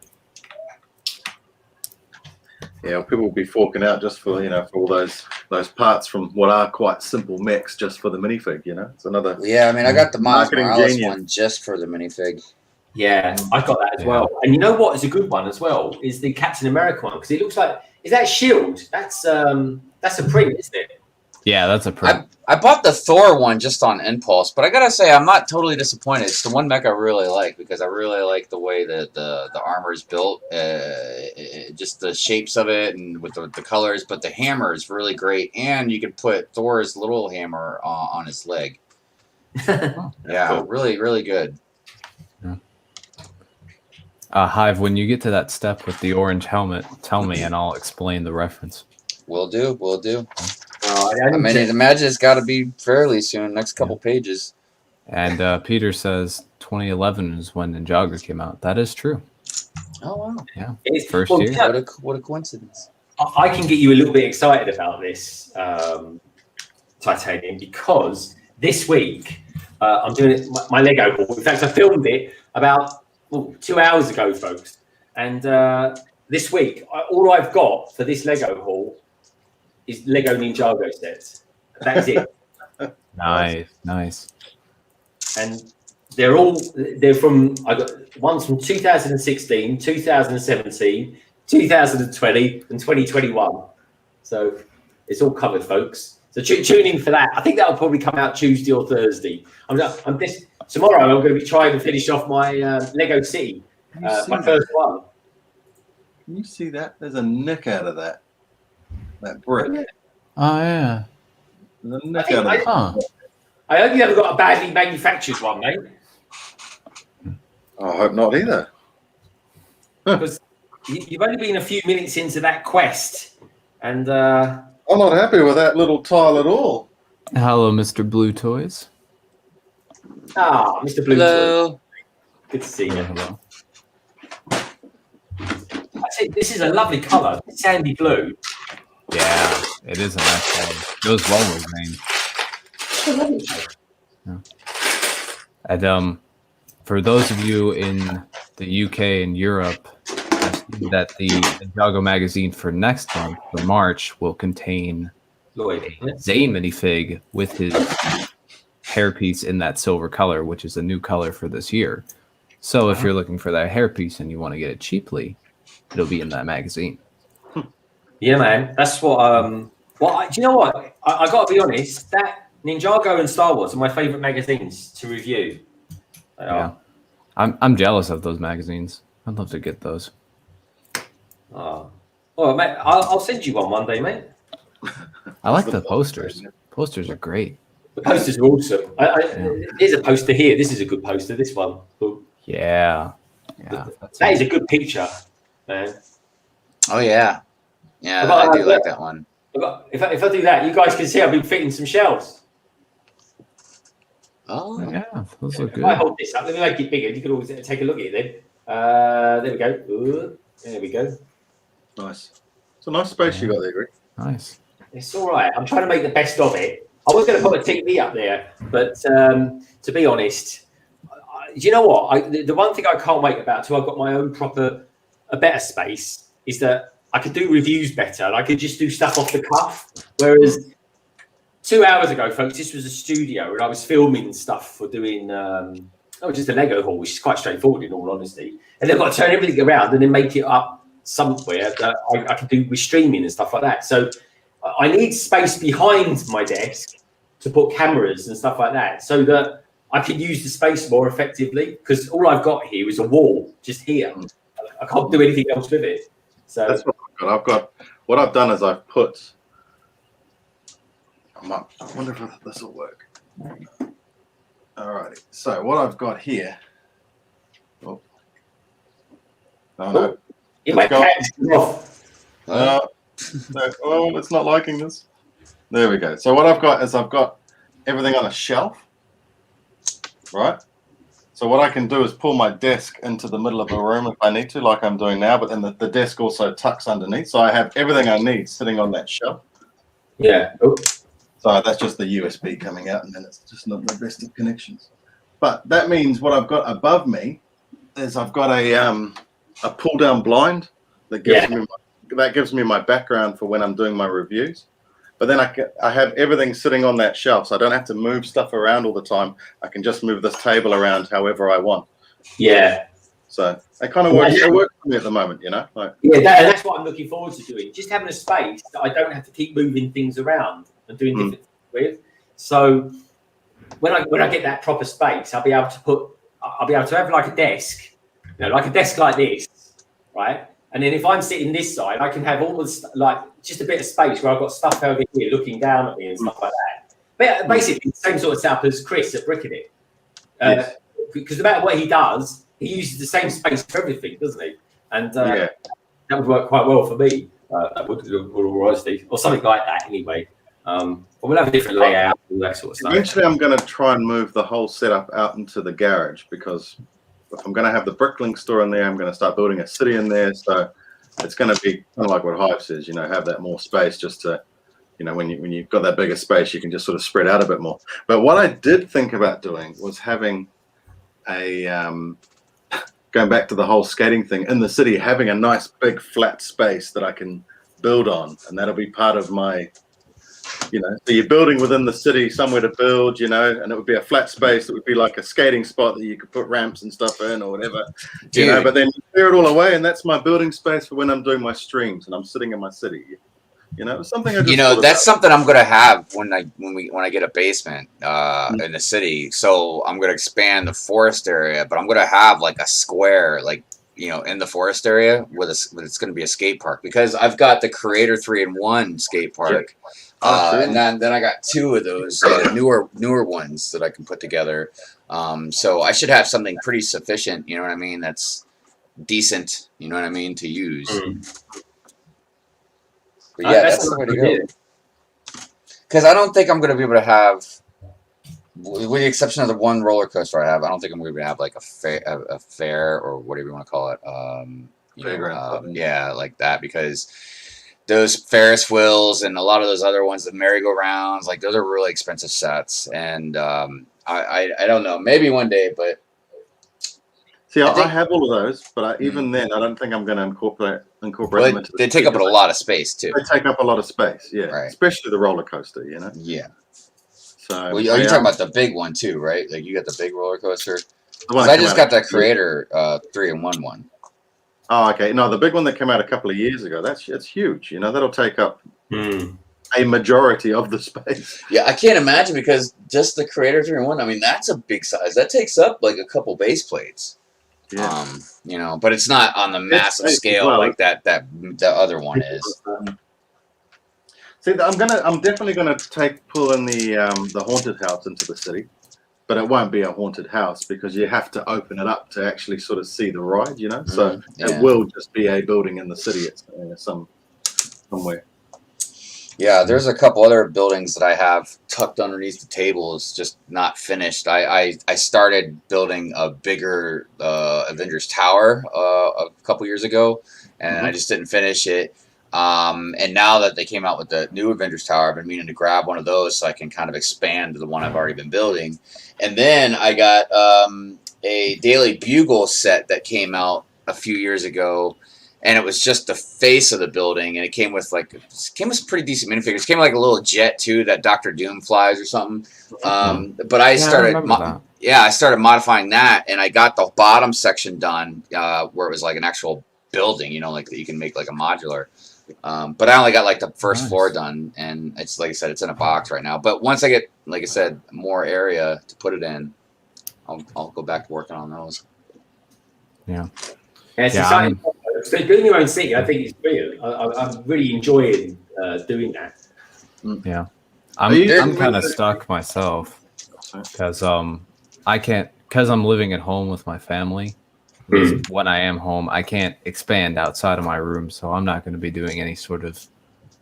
Yeah, people will be forking out just for for all those parts from what are quite simple mechs just for the minifig. It's another. Yeah, I mean, I got the Miles Marketing Morales genius. one just for the minifig. Yeah, I got that as well. And you know what is a good one as well is the Captain America one because it looks like is that Shield? That's a print, isn't it? Yeah, that's a print. I bought the Thor one just on impulse, but I gotta say I'm not totally disappointed. It's the one mech I really like because I really like the way that the armor is built, just the shapes of it and with the colors. But the hammer is really great, and you can put Thor's little hammer on his leg. Yeah, Cool. really, really good. Hive, when you get to that step with the orange helmet, tell me and I'll explain the reference. Will do. I Imagine it's got to be fairly soon. Next couple pages. And Peter says 2011 is when Ninjago came out. That is true. Oh wow! Yeah, It's first well, year. yeah, What a coincidence. I can get you a little bit excited about this titanium because this week I'm doing it, my Lego haul. In fact, I filmed it about 2 hours ago, folks. And this week, all I've got for this Lego haul is Lego Ninjago sets. That's it. Nice. And they're from, I got ones from 2016, 2017, 2020, and 2021. So it's all covered, folks. So tune in for that. I think that'll probably come out Tuesday or Thursday. Tomorrow I'm going to be trying to finish off my Lego City, my first one. Can you see that? There's a nick out of that brick. Oh yeah. There's a nick out of it. Huh. I hope you haven't got a badly manufactured one, mate. I hope not either. Because you've only been a few minutes into that quest, and I'm not happy with that little tile at all. Hello, Mr. Blue Toys. Mr. Blue. Hello. Good to see you. Hello. I say this is a lovely colour, sandy blue. Yeah, it is a nice color. Goes well with Zane. Yeah. And for those of you in the UK and Europe, that the Ninjago magazine for next month, for March, will contain Lloyd. Zane minifig with his hairpiece in that silver color, which is a new color for this year. So if you're looking for that hairpiece and you want to get it cheaply, it'll be in that magazine. Yeah, man. That's what. Do you know what? I got to be honest. That Ninjago and Star Wars are my favourite magazines to review. They are. I'm jealous of those magazines. I'd love to get those. Oh, well, mate. I'll send you one day, mate. I like the posters. Posters are great. The posters are awesome. Here's a poster here. This is a good poster. This one. Yeah. That is a good picture, man. Oh yeah. Yeah, I do like that one. If I do that, you guys can see I've been fitting some shelves. Oh yeah, those look If good. I hold this up, let me make it bigger. You can always take a look at it then. There we go. Ooh, there we go. Nice. It's a nice space you got there, Greg. Nice. It's all right. I'm trying to make the best of it. I was going to put a TV up there, but to be honest, do you know what? The one thing I can't wait about till I've got my own a better space is that I could do reviews better, and I could just do stuff off the cuff. Whereas 2 hours ago, folks, this was a studio, and I was filming stuff for doing just a Lego haul, which is quite straightforward in all honesty. And they've got to turn everything around and then make it up somewhere that I can do with streaming and stuff like that. So I need space behind my desk to put cameras and stuff like that, so that I can use the space more effectively. Because all I've got here is a wall, just here. I can't do anything else with it. So that's what I've got. What I've done is I've put. I wonder if this will work. Alrighty. So what I've got here. Oh no! it might catch off. Oh, it's not liking this. There we go. So what I've got is I've got everything on a shelf, right? So what I can do is pull my desk into the middle of a room if I need to, like I'm doing now, but then the desk also tucks underneath. So I have everything I need sitting on that shelf. Yeah. Oh. So that's just the USB coming out, and then it's just not the best of connections. But that means what I've got above me is I've got a pull-down blind that gives me my background for when I'm doing my reviews. But then I have everything sitting on that shelf, so I don't have to move stuff around all the time. I can just move this table around however I want. Yeah. So it kind of works. It works for me at the moment, you know. Like, that's what I'm looking forward to doing. Just having a space that I don't have to keep moving things around and doing different things with. So when I get that proper space, I'll be able to have like a desk, like a desk like this, right? And then if I'm sitting this side, I can have almost like just a bit of space where I've got stuff over here looking down at me and stuff like that. But basically, the same sort of setup as Chris at BrickScene. Because no matter what he does, he uses the same space for everything, doesn't he? And that would work quite well for me. That would, or something like that, anyway. But we'll have a different layout, all that sort of stuff. Eventually, I'm going to try and move the whole setup out into the garage, because if I'm going to have the Bricklink store in there, I'm going to start building a city in there. So it's going to be kind of like what Hive says, have that more space just to, when you've got that bigger space, you can just sort of spread out a bit more. But what I did think about doing was having a, going back to the whole skating thing, in the city, having a nice big flat space that I can build on. And that'll be part of my, so you're building within the city, somewhere to build, and it would be a flat space. It would be like a skating spot that you could put ramps and stuff in or whatever, but then you clear it all away, and that's my building space for when I'm doing my streams and I'm sitting in my city. Something I just that's something I'm gonna have when I get a basement in the city. So I'm gonna expand the forest area, but I'm gonna have like a square, like in the forest area where it's gonna be a skate park, because I've got the Creator 3-in-1 skate park. And then I got 2 of those newer ones that I can put together. So I should have something pretty sufficient, you know what I mean? That's decent, you know what I mean, to use. But yeah, that's the way to go. Because I don't think I'm going to be able to have, with the exception of the one roller coaster I have, I don't think I'm going to be able to have like a fair or whatever you want to call it. Yeah, like that, because those Ferris wheels and a lot of those other ones, the merry-go-rounds, like those are really expensive sets. And I don't know, maybe one day, but see, I have all of those, but even then, I don't think I'm going to incorporate them into they take up a lot of space too. They take up a lot of space, yeah, right. Especially the roller coaster, Yeah. So, are you talking about the big one too, right? Like you got the big roller coaster. I just got that Creator 3-in-1 one. Oh, okay. No, the big one that came out a couple of years ago. It's huge. That'll take up a majority of the space. Yeah, I can't imagine, because just the Creator 3-in-1. I mean, that's a big size. That takes up like a couple base plates. Yeah. But it's not on the massive scale like that the other one is. See, I'm definitely gonna pull in the haunted house into the city, but it won't be a haunted house because you have to open it up to actually sort of see the ride, So it will just be a building in the city somewhere. Yeah, there's a couple other buildings that I have tucked underneath the tables, just not finished. I started building a bigger Avengers Tower a couple years ago, and I just didn't finish it. And now that they came out with the new Avengers Tower, I've been meaning to grab one of those so I can kind of expand the one I've already been building. And then I got a Daily Bugle set that came out a few years ago, and it was just the face of the building, and it came with with pretty decent minifigures. It came with like a little jet too that Dr. Doom flies or something. But I started I started modifying that, and I got the bottom section done where it was like an actual building, you know, like that you can make like a modular. But I only got like the first floor done, and it's like I said, it's in a box right now. But once I get, like I said, more area to put it in, I'll go back to working on those. Yeah, it's exciting. So doing your own city, I think it's brilliant. I'm really enjoying doing that. Yeah, I'm kind of stuck myself because I can't, because I'm living at home with my family. When I am home, I can't expand outside of my room, so I'm not going to be doing any sort of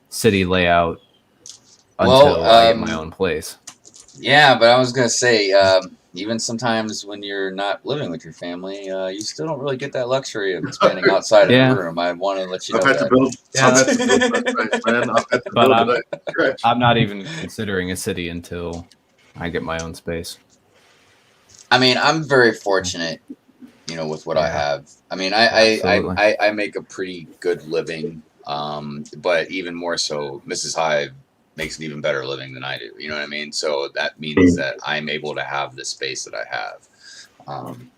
city layout until I get my own place. Yeah, but I was going to say, even sometimes when you're not living with your family, you still don't really get that luxury of expanding outside of the room. I want to let you know that. I'm not even considering a city until I get my own space. I mean, I'm very fortunate, you know, with what I have. I mean, I make a pretty good living, but even more so, Mrs. Hive makes an even better living than I do. You know what I mean? So that means that I'm able to have the space that I have. And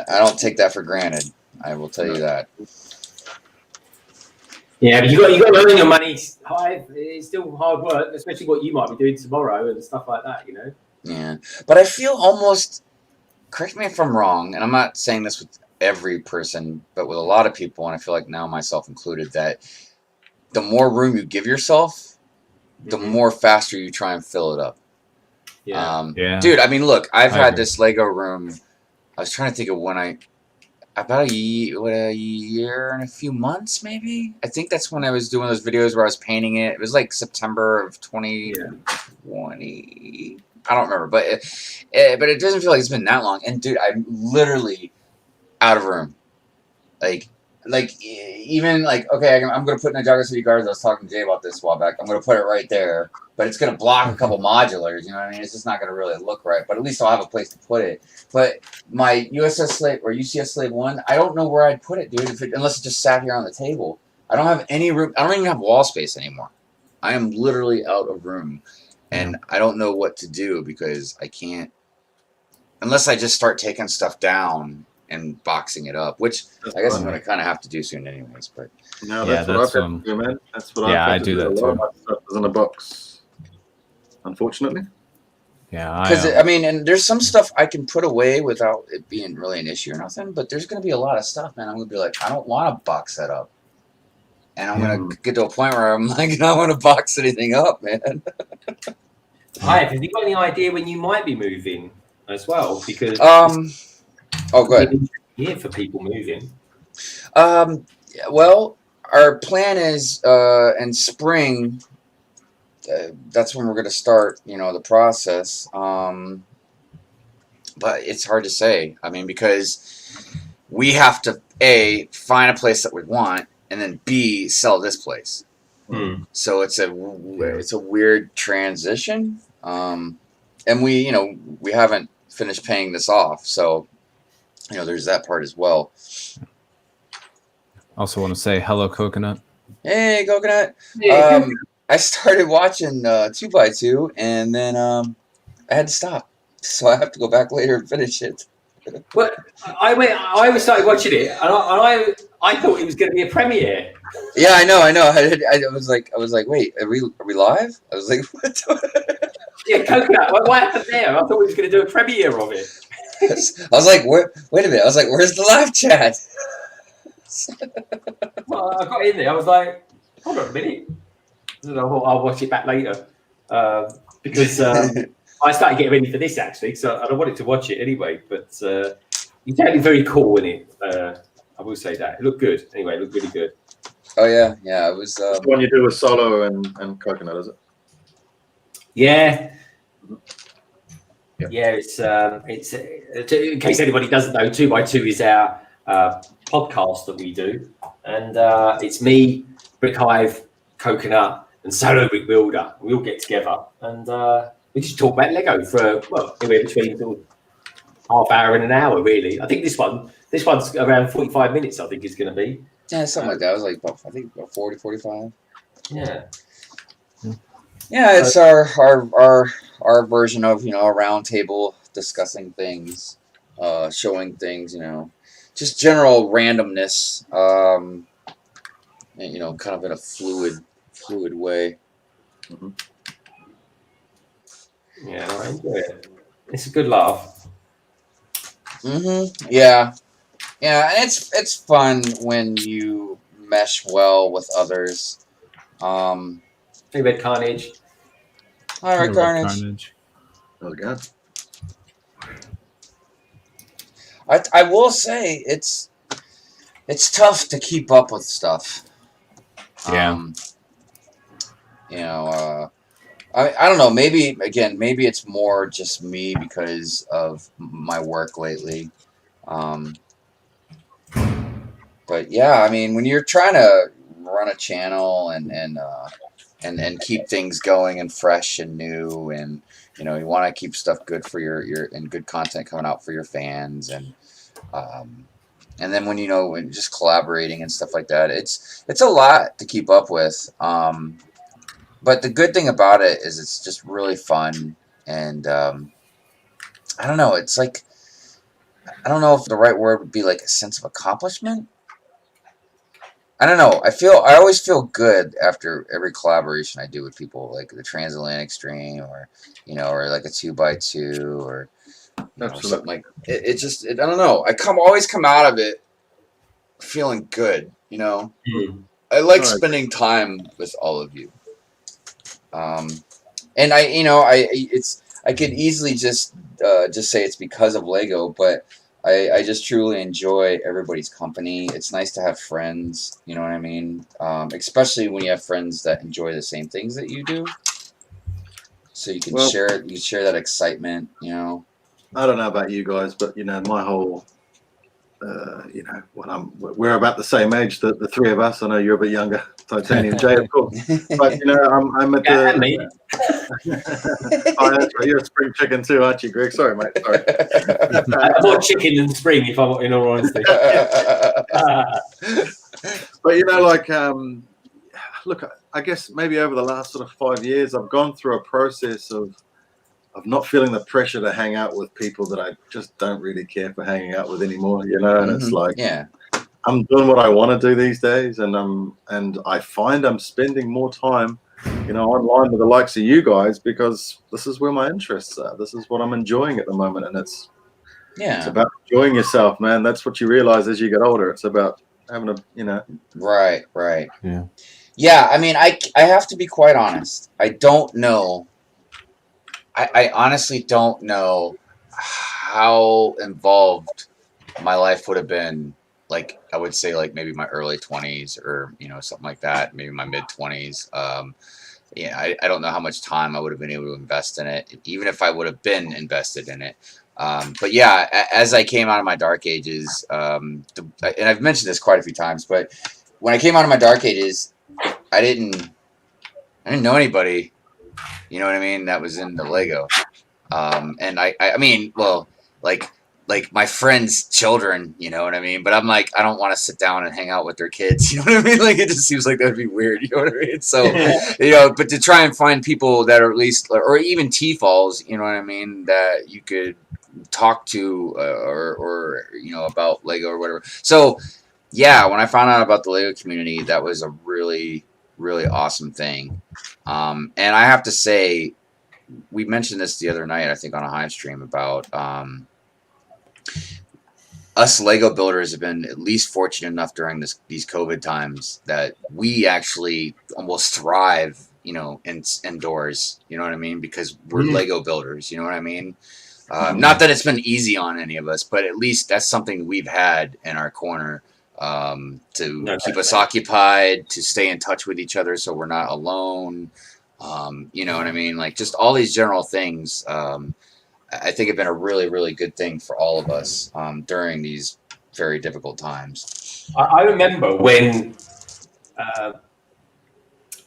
I don't take that for granted. I will tell you that. Yeah, but you got to earn your money. Hive, it's still hard work, especially what you might be doing tomorrow and stuff like that. You know. Yeah, but I feel almost. Correct me if I'm wrong, and I'm not saying this with every person, but with a lot of people, and I feel like now myself included, that the more room you give yourself, the more faster you try and fill it up. Dude, I mean, look, I've had this Lego room. I was trying to think of when about a year and a few months, maybe. I think that's when I was doing those videos where I was painting it. It was like September of 2020. I don't remember, but it doesn't feel like it's been that long. And dude, I'm literally out of room. Like even like, okay, I'm gonna put Ninjago City Gardens. I was talking to Jay about this a while back. I'm gonna put it right there, but it's gonna block a couple modulars. You know what I mean? It's just not gonna really look right. But at least I'll have a place to put it. But my USS Slave or UCS Slave 1, I don't know where I'd put it, dude. Unless it just sat here on the table. I don't have any room. I don't even have wall space anymore. I am literally out of room. And I don't know what to do because I can't, unless I just start taking stuff down and boxing it up, which I guess I'm going to kind of have to do soon anyways. But no, that's what I've got to do, man. That's what I do that too. A lot of my stuff is in a box, unfortunately. Yeah, because I mean, and there's some stuff I can put away without it being really an issue or nothing, but there's going to be a lot of stuff, man. I'm going to be like, I don't want to box that up. And I'm going to get to a point where I'm like, I don't want to box anything up, man. Hive, have you got any idea when you might be moving as well? Because go ahead. Yeah, for people moving. Well, our plan is in spring. That's when we're going to start, you know, the process. But it's hard to say. I mean, because we have to A, find a place that we want, and then B, sell this place. So it's a weird transition. And we haven't finished paying this off. So, you know, there's that part as well. Also want to say hello, Coconut. Hey, Coconut. I started watching 2x2, and then I had to stop. So I have to go back later and finish it. Well, I started watching it, and I thought it was going to be a premiere. Yeah, I know. I was like, wait, are we live? I was like, what? Yeah, Coconut. What happened there? I thought we was going to do a premiere of it. I was like, wait a minute. I was like, where's the live chat? Well, I got in there. I was like, hold on a minute. And I thought I'll watch it back later because I started getting ready for this actually, so I wanted to watch it anyway. But it's actually very cool in it. I will say that it looked good. Anyway, it looked really good. Oh yeah. It was. That's the one you do with Solo and Coconut, is it? Yeah. Yeah, it's in case anybody doesn't know, 2x2 is our podcast that we do, and it's me, Brick Hive, Coconut, and Solo Brick Builder. We all get together and we just talk about Lego for anywhere between half hour and an hour, really. I think this one's around 45 minutes. I think it's going to be. Yeah, something like that. It was like I think about 40, 45. Yeah. Yeah, it's our version of a round table discussing things, showing things, just general randomness, and, kind of in a fluid way. Mhm. Yeah, I enjoy it. It's a good laugh. Yeah, and it's fun when you mesh well with others. Hey, Red Carnage. All right, Red Carnage. There we go. I will say it's tough to keep up with stuff. Yeah. I don't know. Maybe it's more just me because of my work lately. But yeah, I mean, when you're trying to run a channel and keep things going and fresh and new, and you want to keep stuff good for your and good content coming out for your fans, and then when just collaborating and stuff like that, it's a lot to keep up with. But the good thing about it is it's just really fun, and I don't know. It's like, I don't know if the right word would be like a sense of accomplishment. I don't know. I always feel good after every collaboration I do with people, like the Transatlantic Stream, or or like a 2x2, or something like it. I don't know. I always come out of it feeling good. I like spending time with all of you. And I could easily just say it's because of Lego, but I just truly enjoy everybody's company. It's nice to have friends, you know what I mean? Especially when you have friends that enjoy the same things that you do. So you can share that excitement, I don't know about you guys, but my whole we're about the same age, the three of us. I know you're a bit younger, Titanium J, of course. But I'm at the. Me. Oh, that's right. You're a spring chicken too, aren't you, Greg? Sorry, mate. Sorry. I'm more chicken than spring, if I'm in all honesty. But look, I guess maybe over the last sort of 5 years, I've gone through a process of not feeling the pressure to hang out with people that I just don't really care for hanging out with anymore, and it's like, I'm doing what I want to do these days, and I find I'm spending more time, online with the likes of you guys, because this is where my interests are. This is what I'm enjoying at the moment, and it's about enjoying yourself, man. That's what you realize as you get older. It's about having Right. Yeah. I mean, I have to be quite honest. I don't know. I honestly don't know how involved my life would have been. Like, I would say, like, maybe my early 20s, or something like that, maybe my mid 20s. I don't know how much time I would have been able to invest in it, even if I would have been invested in it. But yeah, as I came out of my dark ages, and I've mentioned this quite a few times, but when I came out of my dark ages, I didn't know anybody, you know what I mean, that was into Lego. And I mean, well, like my friends' children, you know what I mean? But I'm like, I don't want to sit down and hang out with their kids, you know what I mean? Like, it just seems like that'd be weird, you know what I mean? So, but to try and find people that are at least, or even T-falls, you know what I mean, that you could talk to, or about Lego or whatever. So, yeah, when I found out about the Lego community, that was a really, really awesome thing. And I have to say, we mentioned this the other night, I think, on a Hive stream about us Lego builders have been at least fortunate enough during these COVID times that we actually almost thrive, indoors. You know what I mean? Because we're Lego builders. You know what I mean? Not that it's been easy on any of us, but at least that's something we've had in our corner to keep us occupied, to stay in touch with each other so we're not alone. You know what I mean? Like, just all these general things, I think have been a really, really good thing for all of us during these very difficult times. I remember when I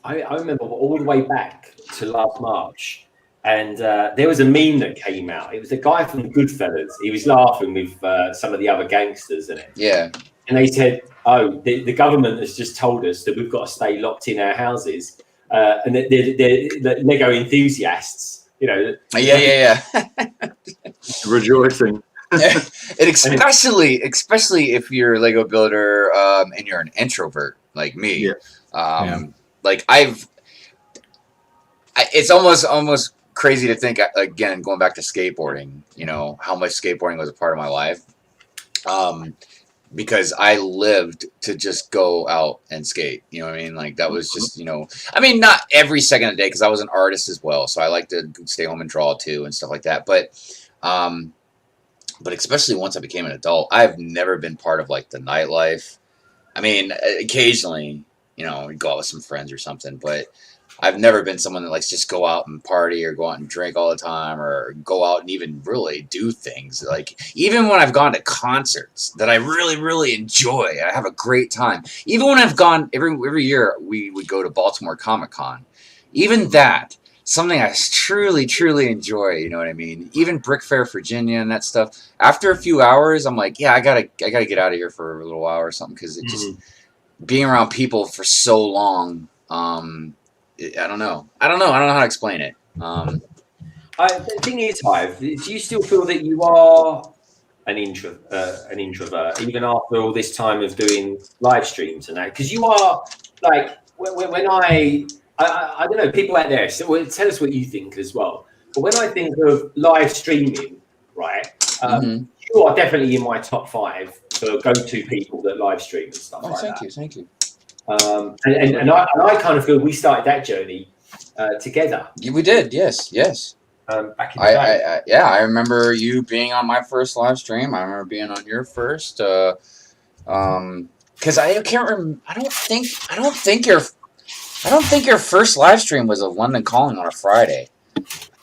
remember all the way back to last March, and there was a meme that came out. It was a guy from Goodfellas. He was laughing with some of the other gangsters in it. Yeah. And they said, oh, the government has just told us that we've got to stay locked in our houses, and the Lego enthusiasts, you know. Yeah. Rejoicing. And especially if you're a Lego builder and you're an introvert like me. Yeah. Like it's almost crazy to think, again, going back to skateboarding, you know, how much skateboarding was a part of my life. Because I lived to just go out and skate, you know what I mean? Like that was just, you know, I mean, not every second of the day, because I was an artist as well, so I like to stay home and draw too and stuff like that. But especially once I became an adult, I've never been part of like the nightlife. I mean, occasionally, you know, we go out with some friends or something, but I've never been someone that likes just go out and party or go out and drink all the time or go out and even really do things. Like even when I've gone to concerts that I really, really enjoy, I have a great time. Even when I've gone every year, we would go to Baltimore Comic-Con. Even that, something I truly, truly enjoy. You know what I mean? Even Brick Fair, Virginia, and that stuff. After a few hours, I'm like, yeah, I gotta get out of here for a little while or something, because it just being around people for so long. I don't know. I don't know how to explain it. The thing is, Hive, do you still feel that you are an introvert, even after all this time of doing live streams and that? Because you are, like, when I don't know, people out there, so tell us what you think as well. But when I think of live streaming, right, you are definitely in my top 5 for go-to people that live stream and stuff like that. Thank you. And I kind of feel we started that journey together. Yeah, we did, yes. Back in the day. I remember you being on my first live stream. I remember being on your first. Because I can't remember. I don't think your first live stream was a London Calling on a Friday.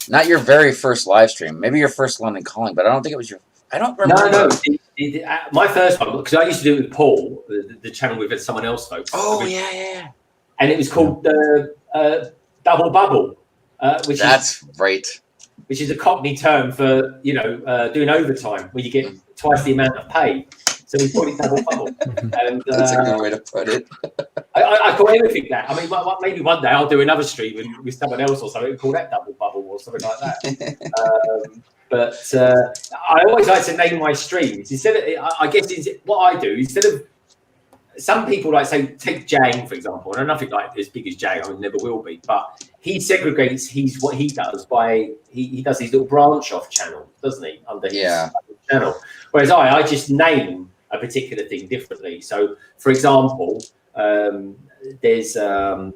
Not your very first live stream. Maybe your first London Calling, but I don't think it was your. I don't remember. No. My first one, because I used to do it with Paul, the channel with someone else, folks. Oh, yeah. And it was called Double Bubble, which is a Cockney term for, you know, doing overtime, where you get twice the amount of pay. So we called it Double Bubble. And that's a good way to put it. I call everything that. I mean, maybe one day I'll do another stream with someone else or something and call that Double Bubble or something like that. But I always like to name my streams. Instead of, I guess what I do, instead of, some people like say, take Jang, for example, and I'm nothing like as big as Jang, I never will be, but he segregates what he does by, he does his little branch off channel, doesn't he, under his channel. Whereas I just name a particular thing differently. So, for example, there's a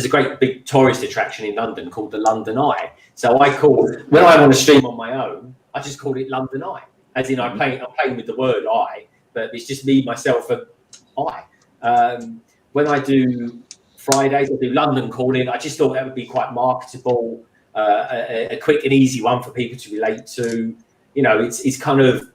great big tourist attraction in London called the London Eye. So when I want to stream on my own, I just call it London Eye. As in I'm playing with the word I, but it's just me, myself, and I. When I do Fridays, I do London Calling. I just thought that would be quite marketable, a quick and easy one for people to relate to. You know, it's kind of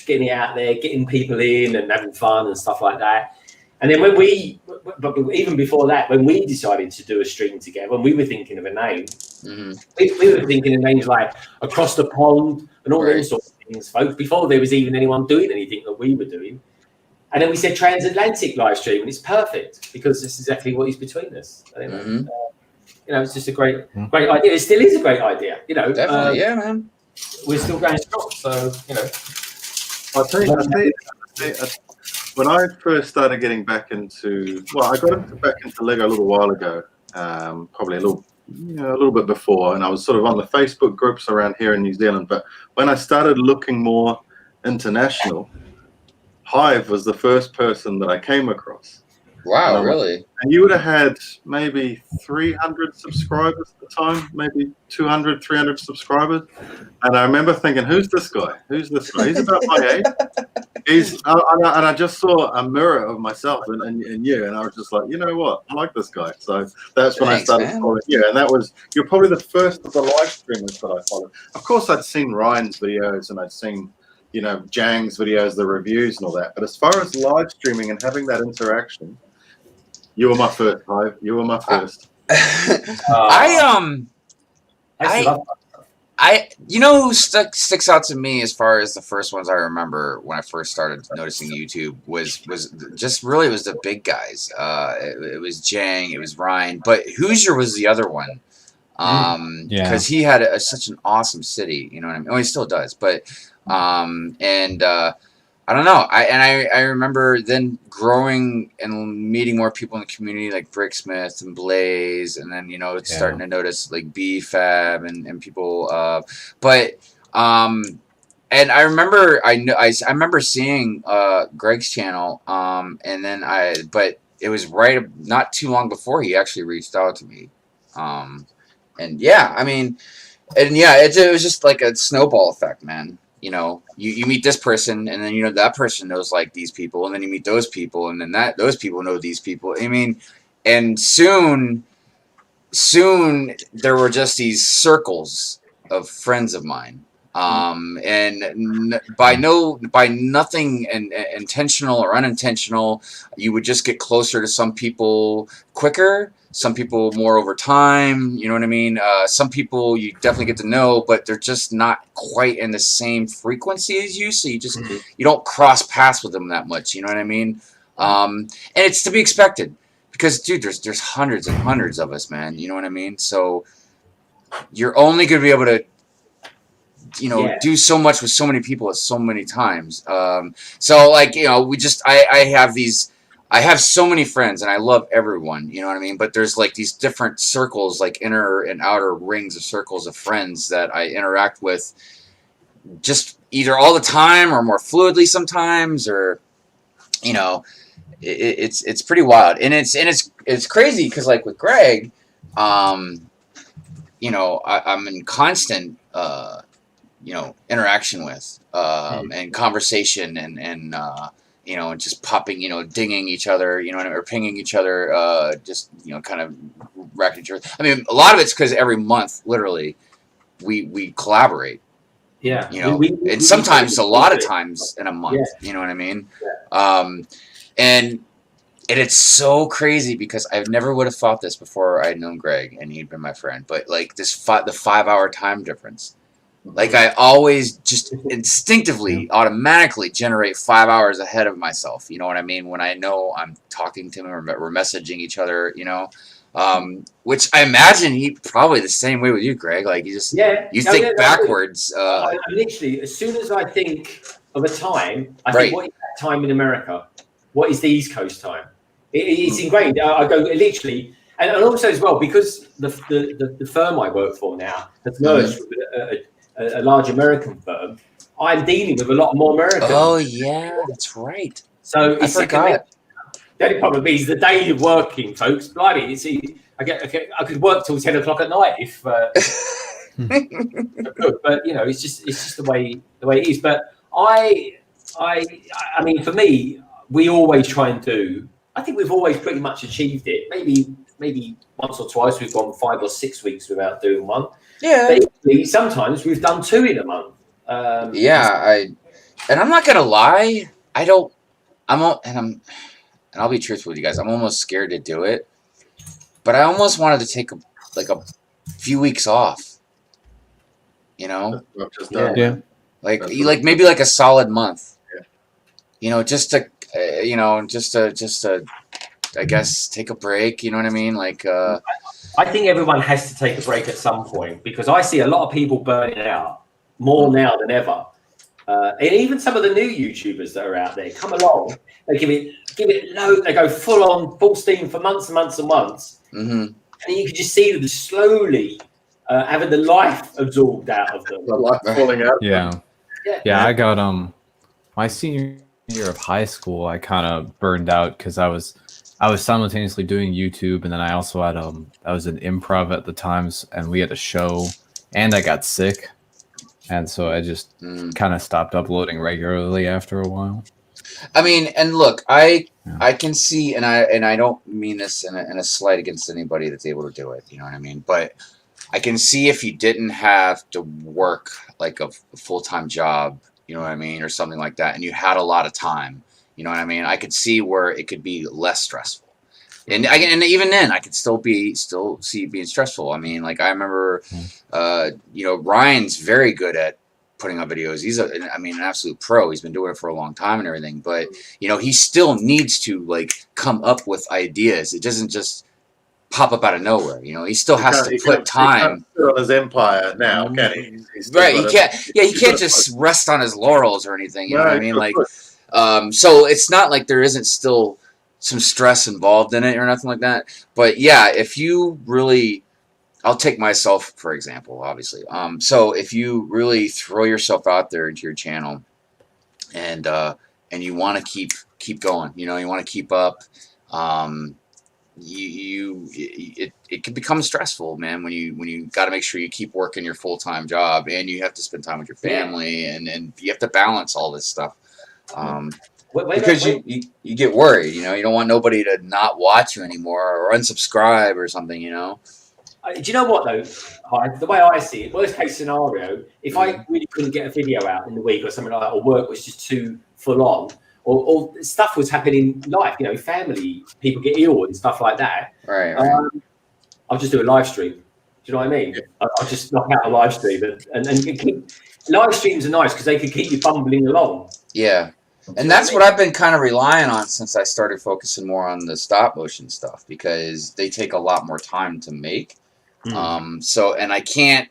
getting it out there, getting people in and having fun and stuff like that. And then but even before that, when we decided to do a stream together, when we were thinking of a name, we were thinking of names like Across the Pond and all those sorts of things, folks, before there was even anyone doing anything that we were doing. And then we said Transatlantic live stream, and it's perfect because it's exactly what is between us. You know, it's just a great idea. It still is a great idea. You know, definitely, yeah, man. We're still going strong, so you know. I'll tell you, when I first started getting back into, I got back into Lego a little while ago, probably a little bit before, and I was sort of on the Facebook groups around here in New Zealand. But when I started looking more international, Hive was the first person that I came across. Wow, really? And you would have had maybe 300 subscribers at the time, maybe 200, 300 subscribers. And I remember thinking, who's this guy? He's about my age. And I just saw a mirror of myself and you. And I was just like, you know what? I like this guy. So that's when I started following you. And you're probably the first of the live streamers that I followed. Of course, I'd seen Ryan's videos and I'd seen, you know, Jang's videos, the reviews and all that. But as far as live streaming and having that interaction, you were my first, Hive. You were my first. I you know who sticks out to me as far as the first ones I remember when I first started noticing YouTube was just really it was the big guys. It was Jang, it was Ryan, but Hoosier was the other one. Because he had such an awesome city, you know what I mean? Oh, he still does, but I don't know. I remember then growing and meeting more people in the community like Bricksmith and Blaze, and then starting to notice like BFab and people. And I remember I remember seeing Greg's channel, and then but it was not too long before he actually reached out to me, and yeah, I mean, and yeah, it was just like a snowball effect, man. You meet this person, and then that person knows like these people, and then you meet those people, and then those people know these people. I mean, and soon there were just these circles of friends of mine, and by nothing intentional or unintentional, you would just get closer to some people quicker. Some people more over time, you know what I mean? Some people you definitely get to know, but they're just not quite in the same frequency as you, so you just you don't cross paths with them that much, you know what I mean? And it's to be expected because, dude, there's hundreds and hundreds of us, man. You know what I mean? So you're only gonna be able to, do so much with so many people at so many times. So like I have so many friends, and I love everyone, you know what I mean? But there's like these different circles, like inner and outer rings of circles of friends that I interact with just either all the time or more fluidly sometimes, or it's pretty wild, and it's crazy because like with Greg, I'm in constant interaction with and conversation and just popping, dinging each other, or pinging each other, just, kind of racking each other. I mean, a lot of it's because every month, literally, we collaborate. Yeah. And sometimes a lot of times in a month, you know what I mean? Yeah. And it's so crazy because I never would have thought this before I'd known Greg and he'd been my friend, but like the 5-hour time difference. Like I always just instinctively, automatically generate 5 hours ahead of myself. You know what I mean? When I know I'm talking to him or we're messaging each other, which I imagine he probably the same way with you, Greg. Like you just think backwards. I literally, as soon as I think of a time, I think, what is that time in America? What is the East Coast time? It's ingrained. I go literally, and also as well because the firm I work for now has merged with a large American firm. I'm dealing with a lot more Americans. Oh yeah, that's right. So it's like the only problem is the day you're working, folks. Blimey, I could work till 10 o'clock at night if. But it's just the way it is. But I mean, for me, we always try and do. I think we've always pretty much achieved it. Maybe once or twice we've gone 5 or 6 weeks without doing one. Yeah. But equally, sometimes we've done 2 in a month. And I'm not gonna lie, and I'll be truthful with you guys. I'm almost scared to do it, but I almost wanted to take a few weeks off. Like maybe like a solid month. Yeah. Just to I guess take a break. You know what I mean? Like. I think everyone has to take a break at some point because I see a lot of people burning out more now than ever. And even some of the new YouTubers that are out there come along, they give it low, they go full steam for months and months and months. And you can just see them slowly having the life absorbed out of them. The life falling out. Yeah. I got my senior year of high school, I kind of burned out because I was simultaneously doing YouTube, and then I also had I was in improv at the times, and we had a show, and I got sick, and so I just kind of stopped uploading regularly after a while. I mean, and look, I can see, and I don't mean this in a slight against anybody that's able to do it. You know what I mean? But I can see if you didn't have to work like a full-time job, you know what I mean, or something like that, and you had a lot of time. You know what I mean? I could see where it could be less stressful. And even then, I could still see it being stressful. I mean, like I remember, you know, Ryan's very good at putting up videos. He's an absolute pro. He's been doing it for a long time and everything. But you know, he still needs to like come up with ideas. It doesn't just pop up out of nowhere. You know, he still has to put time. He can't sit on his empire now, can he? Right. He can't. Yeah, he can't just rest on his laurels or anything. You know what I mean? Like, so it's not like there isn't still some stress involved in it or nothing like that. But yeah, if you really, I'll take myself for example, obviously. So if you really throw yourself out there into your channel, and you want to keep going, you know, you want to keep up, it can become stressful, man, when you got to make sure you keep working your full-time job and you have to spend time with your family, and you have to balance all this stuff. Because you get worried, you know, you don't want nobody to not watch you anymore or unsubscribe or something, you know. Do you know what though? The way I see it, worst case scenario, if I really couldn't get a video out in the week or something like that, or work was just too full on, or stuff was happening in life, you know, family, people get ill and stuff like that. Right. I'll just do a live stream. Do you know what I mean? I'll just knock out a live stream and keep, live streams are nice because they can keep you bumbling along. Yeah. And that's what I've been kind of relying on since I started focusing more on the stop motion stuff, because they take a lot more time to make. So, and I can't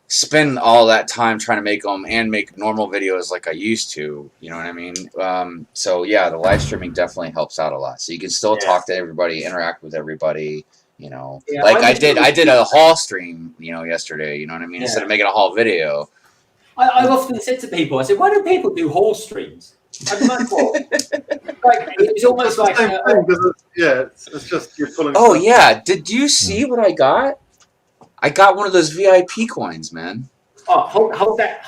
spend all that time trying to make them and make normal videos like I used to, you know what I mean? So yeah, the live streaming definitely helps out a lot. So you can still talk to everybody, interact with everybody, you know, like I did a haul stream, you know, yesterday, you know what I mean? Instead of making a haul video. I've often said to people, I said, why do people do haul streams? Like, it's almost like it's just you're pulling. Oh yeah, did you see what I got? I got one of those VIP coins, man. Oh, hold that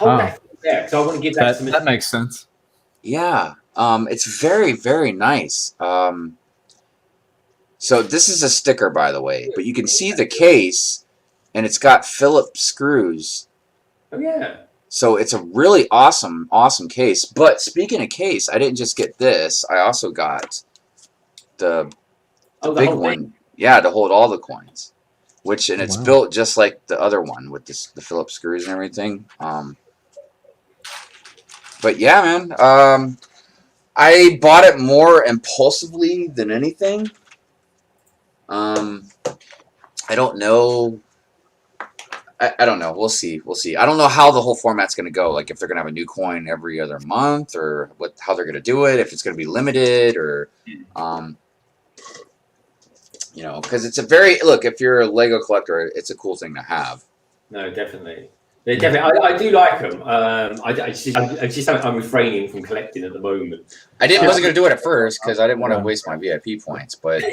there, because I want to give that. That makes sense. Yeah, it's very, very nice. So this is a sticker, by the way, but you can see the case, and it's got Phillips screws. Oh yeah. So it's a really awesome case. But speaking of case, I didn't just get this. I also got the big one. Yeah, to hold all the coins. And it's built just like the other one with the Phillips screws and everything. But yeah, man. I bought it more impulsively than anything. I don't know. I don't know. We'll see. I don't know how the whole format's going to go. Like if they're going to have a new coin every other month, or how they're going to do it. If it's going to be limited, or you know, because it's a look. If you're a Lego collector, it's a cool thing to have. No, definitely. I do like them. I'm refraining from collecting at the moment. Wasn't going to do it at first because I didn't want to waste my VIP points. But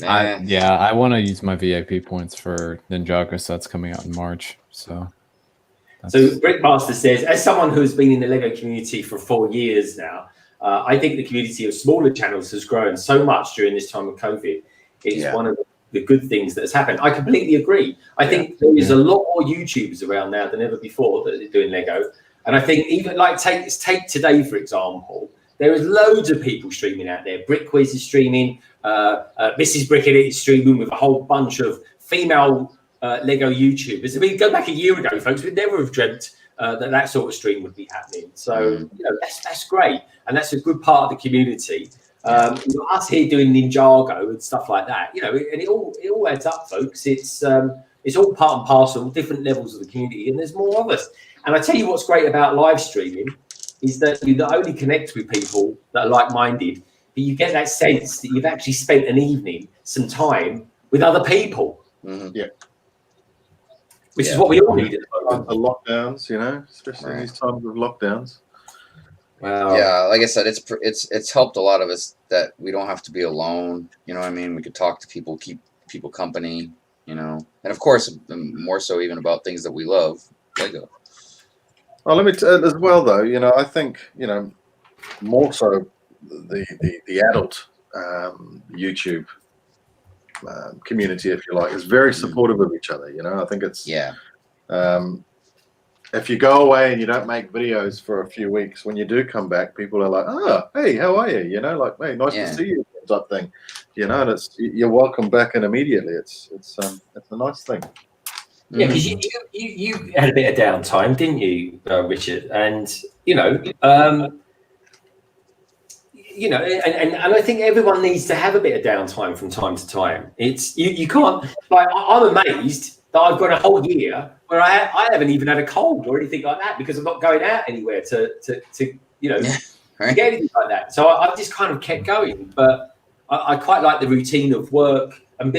I want to use my VIP points for Ninjago sets coming out in March. So Brickmaster says, as someone who's been in the Lego community for 4 years now, I think the community of smaller channels has grown so much during this time of COVID. It's one of the good things that has happened. I completely agree. I think there is a lot more YouTubers around now than ever before that are doing Lego. And I think even like take today, for example, there is loads of people streaming out there. Brickquiz is streaming. Mrs. Brickett is streaming with a whole bunch of female Lego YouTubers. I mean, go back a year ago, folks, we'd never have dreamt that sort of stream would be happening. So, you know, that's great. And that's a good part of the community. Us here doing Ninjago and stuff like that, you know, and it all adds up, folks. It's all part and parcel, different levels of the community, and there's more of us. And I tell you what's great about live streaming is that you not only connect with people that are like-minded, but you get that sense that you've actually spent an evening, some time with other people. Yeah. Which is what we all need at the moment. The lockdowns, you know, especially in these times of lockdowns. Wow. Yeah, like I said, it's helped a lot of us that we don't have to be alone. You know what I mean? We could talk to people, keep people company, you know. And of course, more so even about things that we love, Lego. Well, let me as well, though. You know, I think, you know, more so the adult YouTube community, if you like, is very supportive of each other. You know, I think it's if you go away and you don't make videos for a few weeks, when you do come back, people are like, "Oh, hey, how are you?" You know, like, "Hey, nice to see you," type thing. You know, and you're welcome back and immediately. It's a nice thing. Yeah, because you had a bit of downtime, didn't you, Richard? And and I think everyone needs to have a bit of downtime from time to time. It's you can't, like, I'm amazed that I've got a whole year where I haven't even had a cold or anything like that because I'm not going out anywhere to Right. get anything like that. So I've just kind of kept going. But I quite like the routine of work, and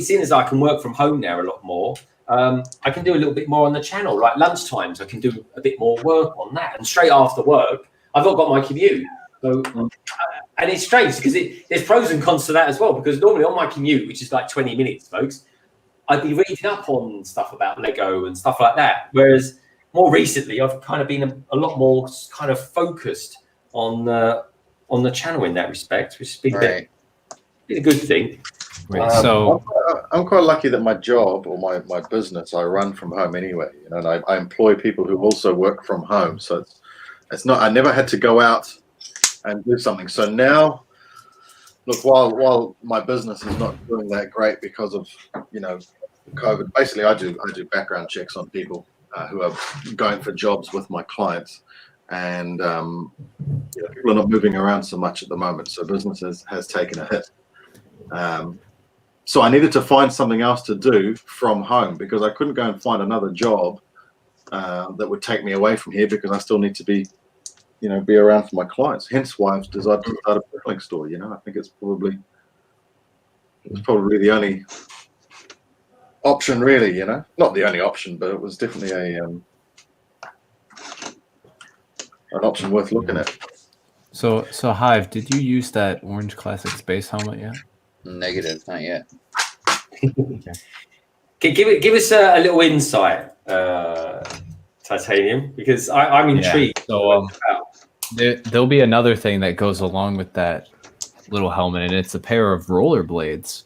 seeing as I can work from home now a lot more, I can do a little bit more on the channel. Like lunchtimes, I can do a bit more work on that. And straight after work, I've not got my commute. So, and it's strange because there's pros and cons to that as well. Because normally on my commute, which is like 20 minutes, folks, I'd be reading up on stuff about Lego and stuff like that. Whereas more recently, I've kind of been a lot more kind of focused on the channel in that respect, which has been a good thing. Right. So I'm quite lucky that my job or my business I run from home anyway, and I employ people who also work from home. So it's not, I never had to go out and do something. So now, look, while my business is not doing that great because of COVID, basically I do background checks on people who are going for jobs with my clients, and people are not moving around so much at the moment, so business has taken a hit. So I needed to find something else to do from home because I couldn't go and find another job that would take me away from here because I still need to be around for my clients. Hence why I've decided to start a brickling store. I think it was probably the only option, really. Not the only option, but it was definitely an option worth looking at. So Hive, did you use that orange classic space helmet yet? Negative, not yet. Give us a little insight, Titanium, because I'm intrigued. So there'll be another thing that goes along with that little helmet, and it's a pair of rollerblades.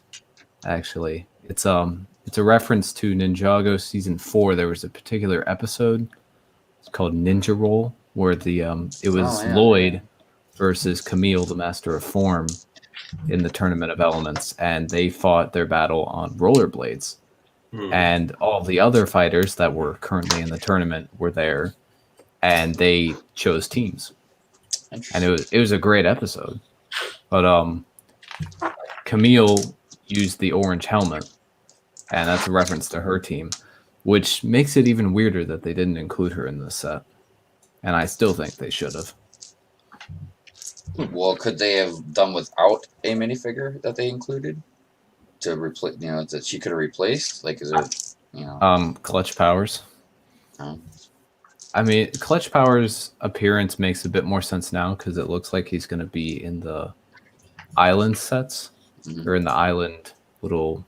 Actually, it's a reference to Ninjago season 4. There was a particular episode. It's called Ninja Roll, where it was Lloyd versus Camille, the Master of Form, in the Tournament of Elements, and they fought their battle on rollerblades. And all the other fighters that were currently in the tournament were there, and they chose teams. And it was a great episode. But Camille used the orange helmet, and that's a reference to her team, which makes it even weirder that they didn't include her in this set. And I still think they should have. Well, could they have done without a minifigure that they included to replace? That she could have replaced. Like, is it Clutch Powers? Oh. I mean, Clutch Powers' appearance makes a bit more sense now because it looks like he's going to be in the island sets or in the island little.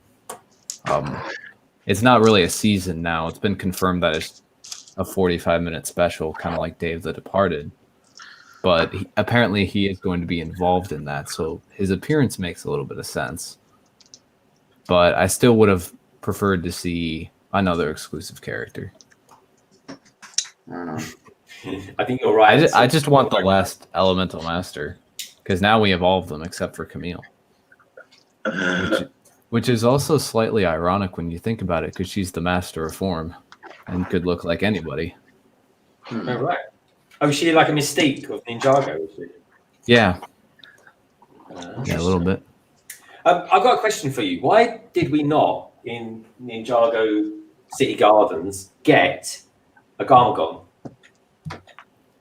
It's not really a season now. It's been confirmed that it's a 45-minute special, kind of like Dave the Departed. But apparently he is going to be involved in that, so his appearance makes a little bit of sense. But I still would have preferred to see another exclusive character. I don't know. I think you're right. I just want the last Elemental Master, because now we evolve them except for Camille. Which is also slightly ironic when you think about it, because she's the Master of Form and could look like anybody. Oh, right. Oh, is she like a Mystique of Ninjago? Is she? Yeah. Yeah, a little bit. I've got a question for you. Why did we not, in Ninjago City Gardens, get a Garmagon?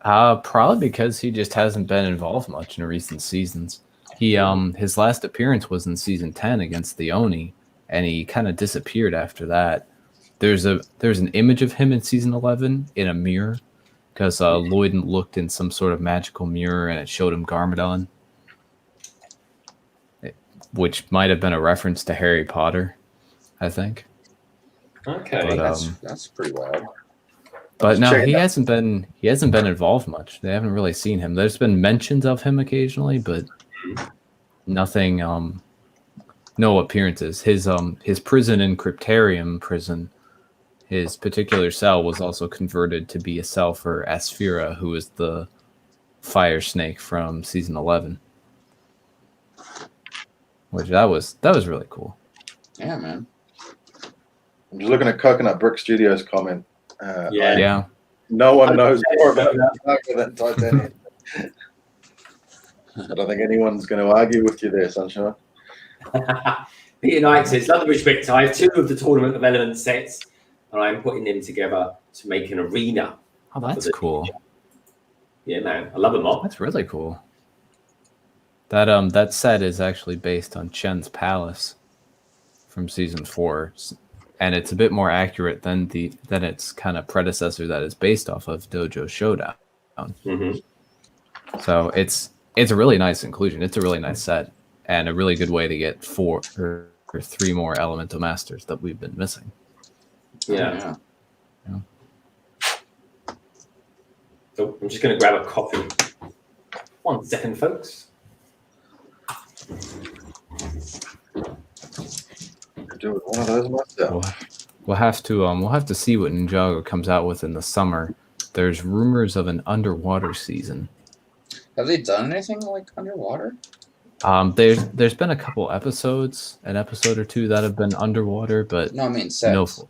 Probably because he just hasn't been involved much in recent seasons. He his last appearance was in season 10 against the Oni, and he kind of disappeared after that. There's an image of him in season 11 in a mirror, because Lloyd looked in some sort of magical mirror and it showed him Garmadon, which might have been a reference to Harry Potter, I think. Okay, but, that's pretty wild. But no, he hasn't been involved much. They haven't really seen him. There's been mentions of him occasionally, but nothing. No appearances. His prison in Cryptarium prison. his particular cell was also converted to be a cell for Asphira, who is the fire snake from season 11. Which that was really cool. Yeah, man. I'm just looking at Coconut Brick Studios comment. Yeah. No one knows more about Ninjago than Titanium. I don't think anyone's going to argue with you there, Sunshine. Peter Knight says, London Bridge Bricks. I have 2 of the Tournament of Elements sets, and I'm putting them together to make an arena. Oh, that's cool. Yeah, man. I love them all. That's really cool. That set is actually based on Chen's Palace from season 4. And it's a bit more accurate than its kind of predecessor that is based off of Dojo Showdown. Mm-hmm. So it's a really nice inclusion. It's a really nice set and a really good way to get 4 or 3 more Elemental Masters that we've been missing. Yeah. So I'm just going to grab a coffee. 1 second, folks. Do one of those myself. We'll have to see what Ninjago comes out with in the summer. There's rumors of an underwater season. Have they done anything like underwater? There's been a couple episodes, an episode or 2 that have been underwater, but No, I mean sets.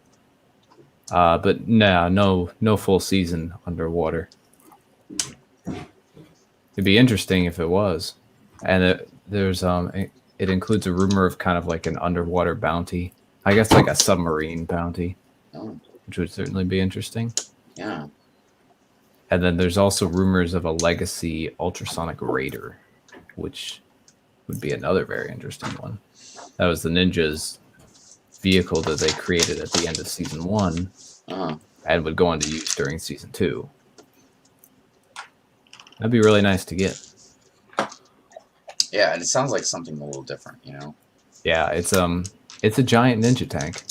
No full season underwater. It'd be interesting if it was, and it includes a rumor of kind of like an underwater bounty. I guess like a submarine bounty, which would certainly be interesting. Yeah. And then there's also rumors of a legacy ultrasonic raider, which would be another very interesting one. That was the ninja's vehicle that they created at the end of season 1 and would go into use during season 2. That'd be really nice to get. Yeah, and it sounds like something a little different, you know? Yeah, it's a giant ninja tank.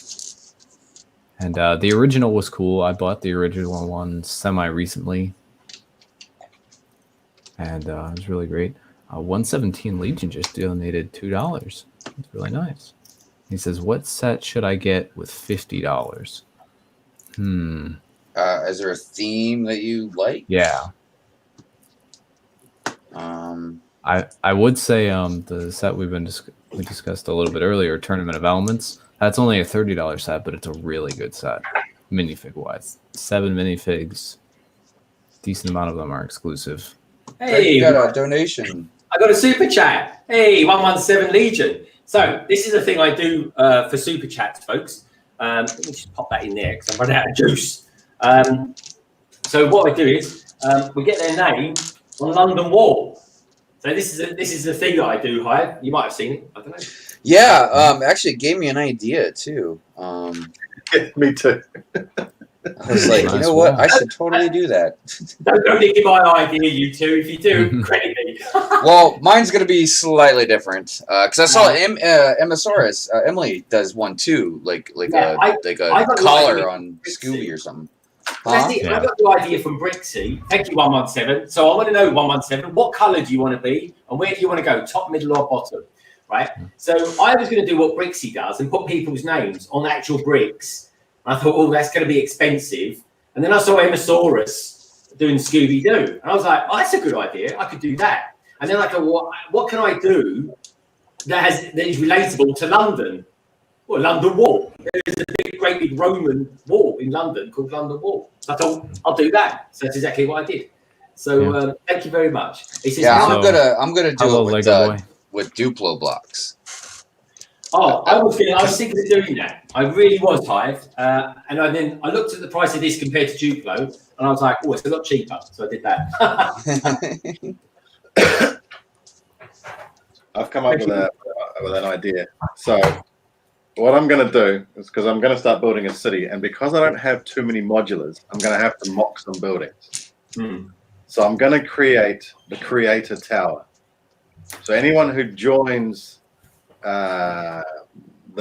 And the original was cool. I bought the original one semi-recently. And it was really great. 117 Legion just donated $2. It's really nice. He says, what set should I get with $50? Is there a theme that you like? Yeah. I would say the set we discussed a little bit earlier, Tournament of Elements. That's only a $30 set, but it's a really good set, minifig wise. 7 minifigs. Decent amount of them are exclusive. Hey, you got a donation. I got a super chat. Hey, 117 Legion. So this is a thing I do for super chats, folks. Let me just pop that in there because I'm running out of juice. So what I do is we get their name on London Wall. So this is the thing that I do, Hive. You might have seen it. I don't know. Yeah, actually it gave me an idea too. Me too. I was like, you know what? I should totally do that. Don't give my idea, you two. If you do, credit me. Well, mine's going to be slightly different because I saw Emmasaurus. Emily does one too, like a collar on Scooby or something. I got the idea from BrickScene. Thank you, 117. So I want to know, 117, what colour do you want to be and where do you want to go, top, middle or bottom, right? So I was going to do what BrickScene does and put people's names on actual bricks. I thought, oh, that's going to be expensive. And then I saw Emmasaurus doing Scooby-Doo. And I was like, oh, that's a good idea. I could do that. And then I thought, what can I do that is relatable to London? Well, London Wall. There's a great big Roman wall in London called London Wall. So I thought, I'll do that. So that's exactly what I did. So thank you very much. He says, I'm gonna do it with Duplo blocks. Oh, I was thinking of doing that. I really was, Hive. And then I looked at the price of this compared to Duplo, and I was like, oh, it's a lot cheaper. So I did that. I've come up with an idea. So what I'm going to do is, because I'm going to start building a city, and because I don't have too many modulars, I'm going to have to mock some buildings. So I'm going to create the Creator Tower. So anyone who joins the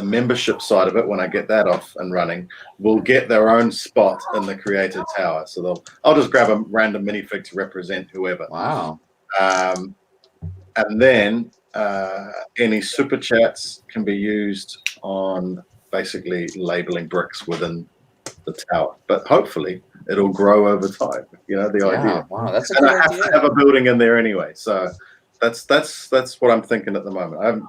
membership side of it, when I get that off and running, will get their own spot in the Creator Tower. So I'll just grab a random minifig to represent whoever. Wow. And then any super chats can be used on basically labeling bricks within the tower. But hopefully it'll grow over time. You know, the idea. Wow, that's a And good I have idea. to have a building in there anyway. So that's what I'm thinking at the moment. I haven't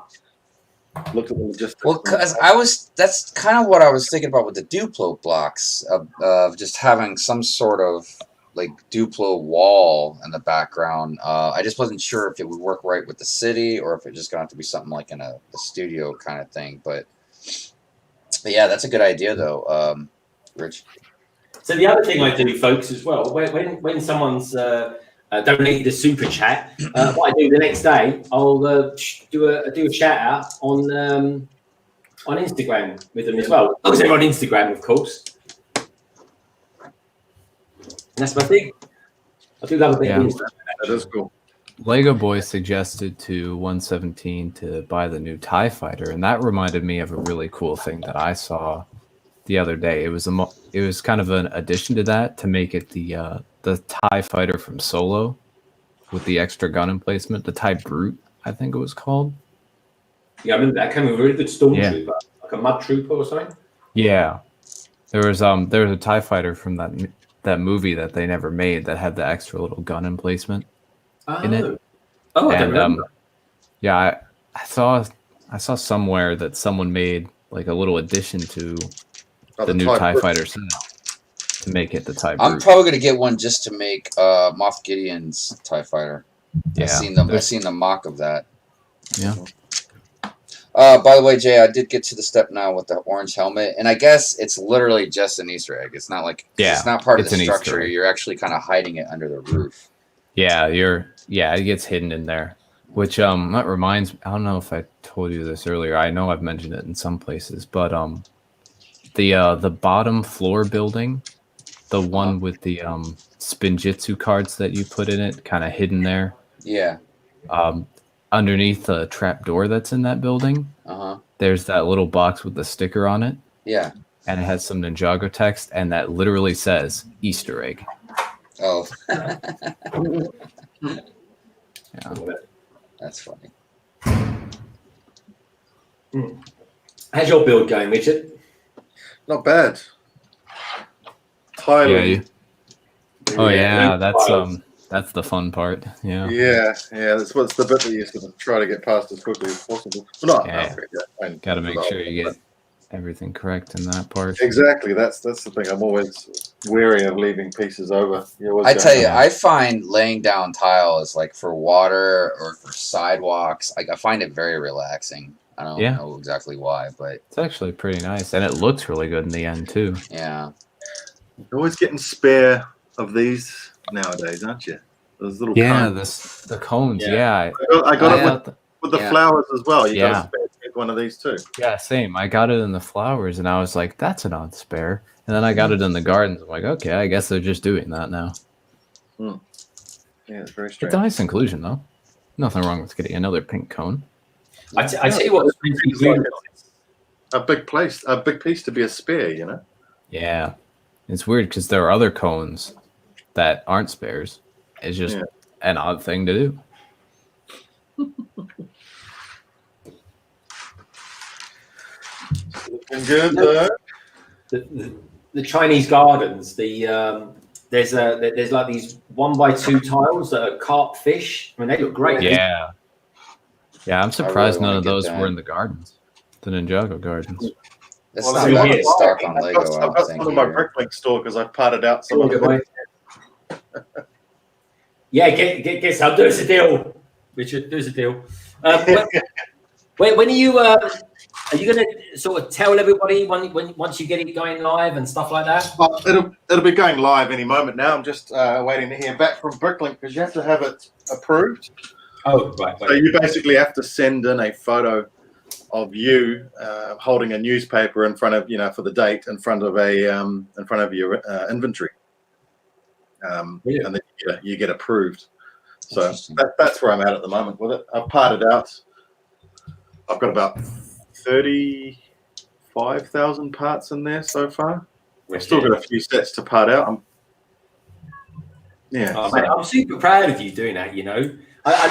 looked at the logistics. Well, because that's kind of what I was thinking about with the Duplo blocks of just having some sort of like Duplo wall in the background. I just wasn't sure if it would work right with the city or if it just going to have to be something like in a studio kind of thing. But yeah, that's a good idea though, Rich. So the other thing I do, folks, as well, when someone's donated a super chat, what I do the next day, I'll do a shout out on Instagram with them as well. As long as they're on Instagram, of course. And that's my thing. I do love a bit of Instagram. That is cool. Lego Boy suggested to 117 to buy the new TIE Fighter, and that reminded me of a really cool thing that I saw the other day. It was kind of an addition to that to make it the TIE Fighter from Solo with the extra gun emplacement, the TIE Brute, I think it was called. Yeah, I remember that came with a really good stormtrooper, like a mud trooper or something. Yeah, there was a TIE Fighter from that movie that they never made that had the extra little gun emplacement in it. Oh, I don't remember. Yeah, I saw somewhere that someone made like a little addition to the new TIE Fighter set to make it the TIE Brute. I'm probably gonna get one just to make Moff Gideon's TIE Fighter. Yeah, I've seen the mock of that. Yeah. By the way, Jay, I did get to the step now with the orange helmet, and I guess it's literally just an Easter egg. It's not like it's not part of the structure. You're actually kind of hiding it under the roof. Yeah, it gets hidden in there. Which that reminds me, I don't know if I told you this earlier. I know I've mentioned it in some places, but the bottom floor building, the one with the Spinjitzu cards that you put in it, kind of hidden there. Yeah. Underneath the trap door that's in that building, there's that little box with the sticker on it. Yeah. And it has some Ninjago text, and that literally says Easter egg. Oh. Yeah. That's funny. How's your build going, Richard? Not bad. Thailand. That's the fun part. Yeah. Yeah. That's what's the bit that you sort of try to get past as quickly as possible. Well, Got to make sure you get everything correct in that part. Exactly. That's the thing. I'm always wary of leaving pieces over. I tell you, I find laying down tile is like for water or for sidewalks. I find it very relaxing. I don't know exactly why, but it's actually pretty nice, and it looks really good in the end too. Yeah. You're always getting spare of these nowadays, aren't you? Those little cones. the cones. Yeah, I got it with the flowers as well. You got a spare one of these too. Yeah, same. I got it in the flowers, and I was like, "That's an odd spare." And then I got it in the gardens. I'm like, "Okay, I guess they're just doing that now." Yeah, it's very strange. It's a nice inclusion, though. Nothing wrong with getting another pink cone. I tell you what, a big piece to be a spare, you know. Yeah, it's weird because there are other cones that aren't spares. It's just an odd thing to do. Looking good though. The Chinese gardens. There's like these 1x2 tiles that are carp fish. I mean, they look great. Yeah. Yeah, I'm surprised none of those were in the gardens, the Ninjago Gardens. That's not bad stock on Lego. I've got some in my BrickLink store because I've parted out some of them. Yeah, get some. There's a deal, Richard. There's a deal. When are you going to sort of tell everybody once you get it going live and stuff like that? It'll be going live any moment now. I'm just waiting to hear back from BrickLink because you have to have it approved. Oh, right. So you basically have to send in a photo of you holding a newspaper in front of, for the date in front of your inventory, and then you get approved. So that's where I'm at the moment with it. I've parted out. I've got about 35,000 parts in there so far. We've still got a few sets to part out. I'm super proud of you doing that. I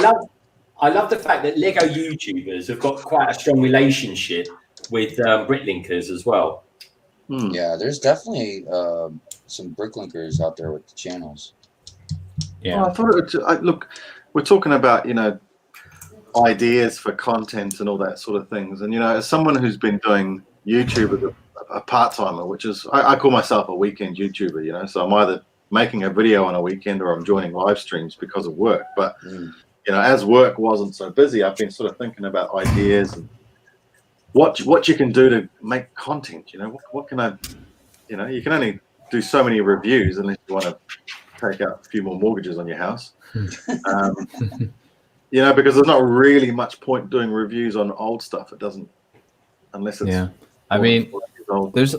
love the fact that Lego YouTubers have got quite a strong relationship with BrickLinkers as well. Yeah, there's definitely some bricklinkers out there with the channels. Yeah. Oh, I thought it would, look, we're talking about, ideas for content and all that sort of things. And, as someone who's been doing YouTube as a part-timer, which is, I call myself a weekend YouTuber, so I'm either making a video on a weekend or I'm joining live streams because of work. But, as work wasn't so busy, I've been sort of thinking about ideas and what you can do to make content. What can I, you can only do so many reviews unless you want to take out a few more mortgages on your house. Because there's not really much point doing reviews on old stuff. It doesn't, unless it's. Yeah, I mean, there's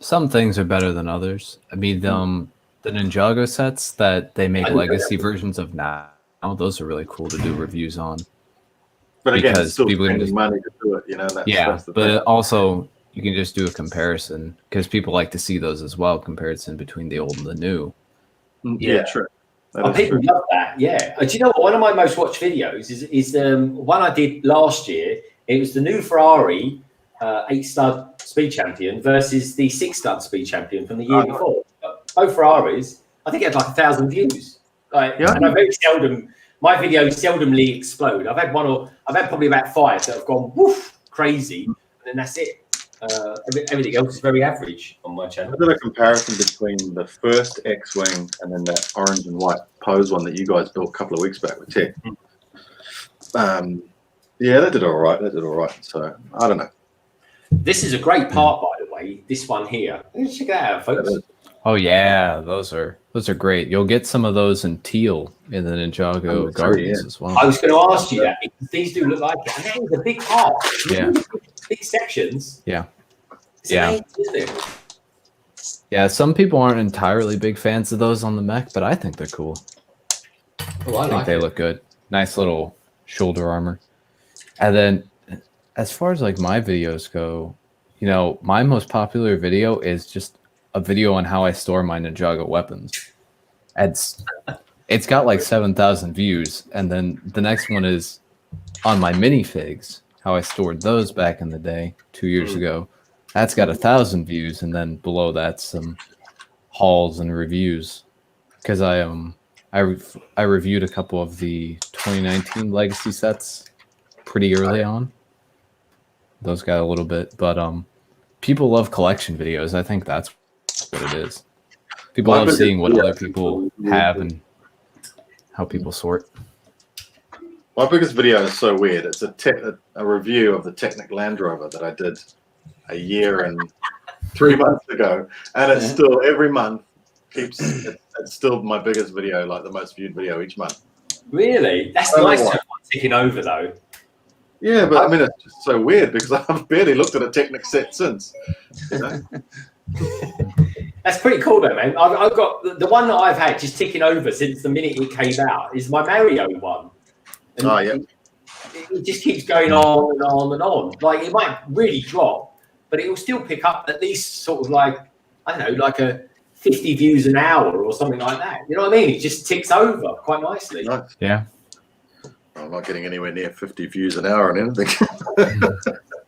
some things are better than others. I mean, the Ninjago sets that they make legacy versions of now, those are really cool to do reviews on. But again, because it's still people spending money to do it. That's the thing. Also you can just do a comparison because people like to see those as well. Comparison between the old and the new. Yeah, true. People love that. Yeah. Do you know what? One of my most watched videos is one I did last year. It was the new Ferrari 8-stud speed champion versus the 6-stud speed champion from the year before. Both Ferraris. I think it had like 1,000 views. And I very seldom. My videos seldomly explode. I've had probably about 5 that have gone woof crazy, and then that's it. Everything else is very average on my channel. I did a comparison between the first X-Wing and then that orange and white pose one that you guys built a couple of weeks back with Tech. Yeah, they did all right. So I don't know. This is a great part, by the way. This one here. Check that out, folks. Oh yeah, those are great. You'll get some of those in teal in the Ninjago Gardens as well. I was going to ask you that because these do look like it. And that is a big part. Yeah. Big sections. Yeah. It's amazing, isn't it? Yeah, some people aren't entirely big fans of those on the Mech, but I think they're cool. Oh, I think they look good. Nice little shoulder armor. And then as far as like my videos go, my most popular video is just a video on how I store my Ninjago weapons. It's got like 7,000 views, and then the next one is on my minifigs, how I stored those back in the day 2 years ago. That's got 1,000 views, and then below that some hauls and reviews because I reviewed a couple of the 2019 legacy sets pretty early on. Those got a little bit, but people love collection videos. I think that's what it is. People love seeing what other people have and how people sort. My biggest video is so weird. It's a review of the Technic Land Rover that I did a year and 3 months ago, and it's still every month it's still my biggest video, like the most viewed video each month. Really? That's nice to have one ticking over though. Yeah, but I mean it's just so weird because I've barely looked at a Technic set since. That's pretty cool though, man. I've got the one that I've had just ticking over since the minute it came out is my Mario one. And it just keeps going on and on and on. Like it might really drop, but it will still pick up at least sort of like, I don't know, like a 50 views an hour or something like that. You know what I mean? It just ticks over quite nicely. Nice. Yeah. I'm not getting anywhere near 50 views an hour on anything.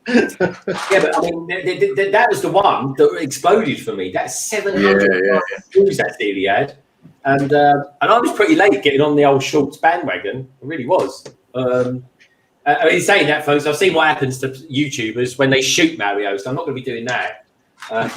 Yeah, but I mean, that was the one that exploded for me. That's 700 views that daily had. And I was pretty late getting on the old Shorts bandwagon. It really was. I mean, saying that, folks, I've seen what happens to YouTubers when they shoot Mario, so I'm not going to be doing that. That's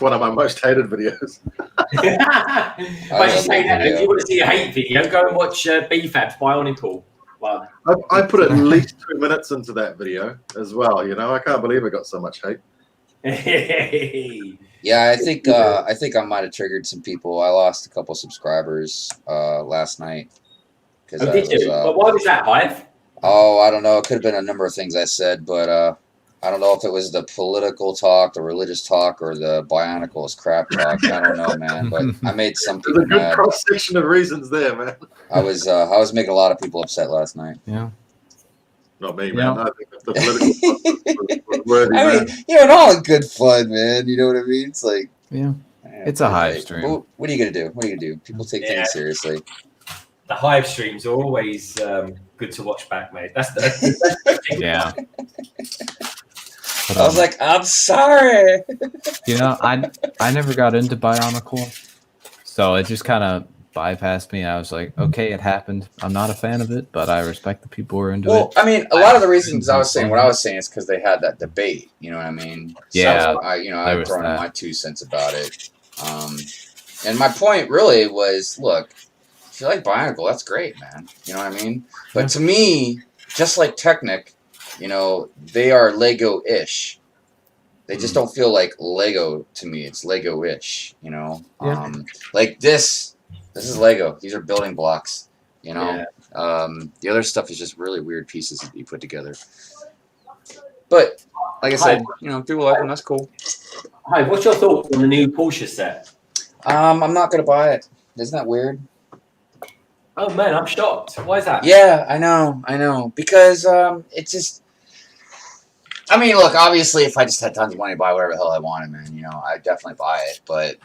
one of my most hated videos. I just say that if you want to see a hate video, go and watch BFAB's Bionicle one. I put at least 2 minutes into that video as well. I can't believe it got so much hate. Yeah, I think I might have triggered some people. I lost a couple subscribers last night. Did you? But why was that, Hive? Oh, I don't know. It could have been a number of things I said, but I don't know if it was the political talk, the religious talk, or the Bionicle is crap talk. I don't know, man. But I made some people There's a good mad. cross section of reasons there, man. I was making a lot of people upset last night. Yeah. Not me, man. I think the political was worthy, I mean, man. all in good fun, man. You know what I mean? It's like, It's a Hive stream. What are you gonna do? People take things seriously. The Hive streams are always good to watch back, mate. That's the But, I was like, I'm sorry. you know, I never got into Bionicle, so it just kind of bypassed me. I was like, okay, it happened. I'm not a fan of it, but I respect the people who are into Well, it. I mean, a lot of the reasons I was saying what I was saying is because they had that debate. You know what I mean? Yeah, So I there was thrown in that. my 2 cents about it. And my point really was, look, if you like Bionicle, that's great, man. You know what I mean? But Yeah. to me, just like Technic, you know, they are Lego-ish. They just don't feel like Lego to me. It's Lego-ish, you know? Yeah. Like this is Lego. These are building blocks, you know? Yeah. The other stuff is just really weird pieces that you put together. But, like I said, you know, people like them. That's cool. Hi, what's your thoughts on the new Porsche set? I'm not going to buy it. Isn't that weird? Oh, man, I'm shocked. Why is that? Yeah, I know. Because it's just... I mean, look, obviously, if I just had tons of money to buy whatever the hell I wanted, man, you know, I'd definitely buy it. But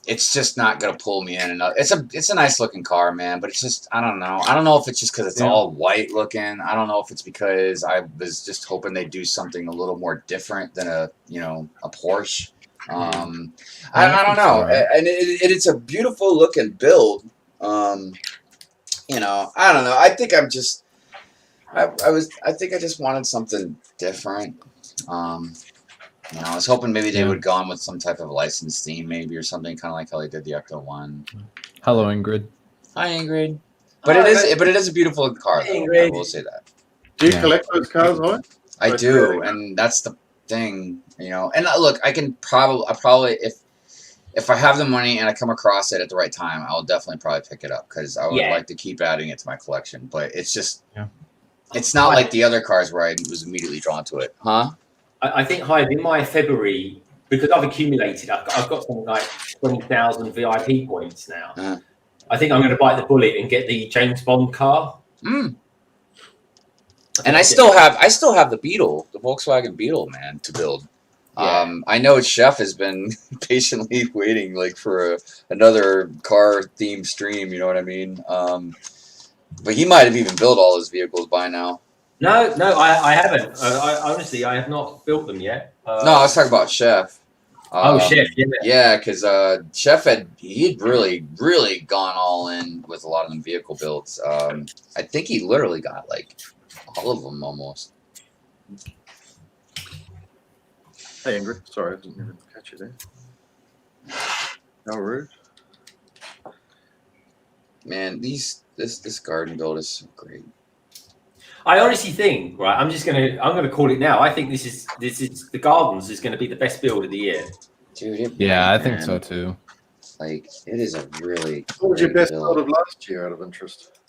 it's just not going to pull me in enough. It's a nice-looking car, man, but it's just, I don't know. I don't know if it's just because it's all white looking. I don't know if it's because I was just hoping they'd do something a little more different than a Porsche. I don't know. Right. And it's a beautiful-looking build. You know, I don't know. I think I'm just... I think I just wanted something different. You know, I was hoping maybe they would have gone with some type of licensed theme, maybe, or something, kind of like how they did the Ecto one. Hello, Ingrid. Hi, Ingrid. But it is a beautiful car, though. I will say that. Do you collect those cars, Hoy? I do, and that's the thing, you know. And look, I probably if I have the money and I come across it at the right time, I'll definitely probably pick it up because I would like to keep adding it to my collection. But it's just, it's not like the other cars where I was immediately drawn to it, huh? I think, Hive, in my February, because I've accumulated, I've got something like 20,000 VIP points now. I think I'm going to bite the bullet and get the James Bond car. And I still have the Beetle, the Volkswagen Beetle, man, to build. I know Chef has been patiently waiting like for another car themed stream. You know what I mean? But he might have even built all his vehicles by now. No, I haven't. Honestly, I have not built them yet. No, I was talking about Chef. Chef, yeah, because Chef had really gone all in with a lot of them vehicle builds. I think he literally got like all of them almost. Hey, Ingrid. Sorry, I didn't even catch you there. How rude. Man, this garden build is so great. I honestly think, right, I'm gonna call it now. I think this is the Gardens is gonna be the best build of the year. Dude, I think so too. Like, it is a really What was your best build of last year out of interest?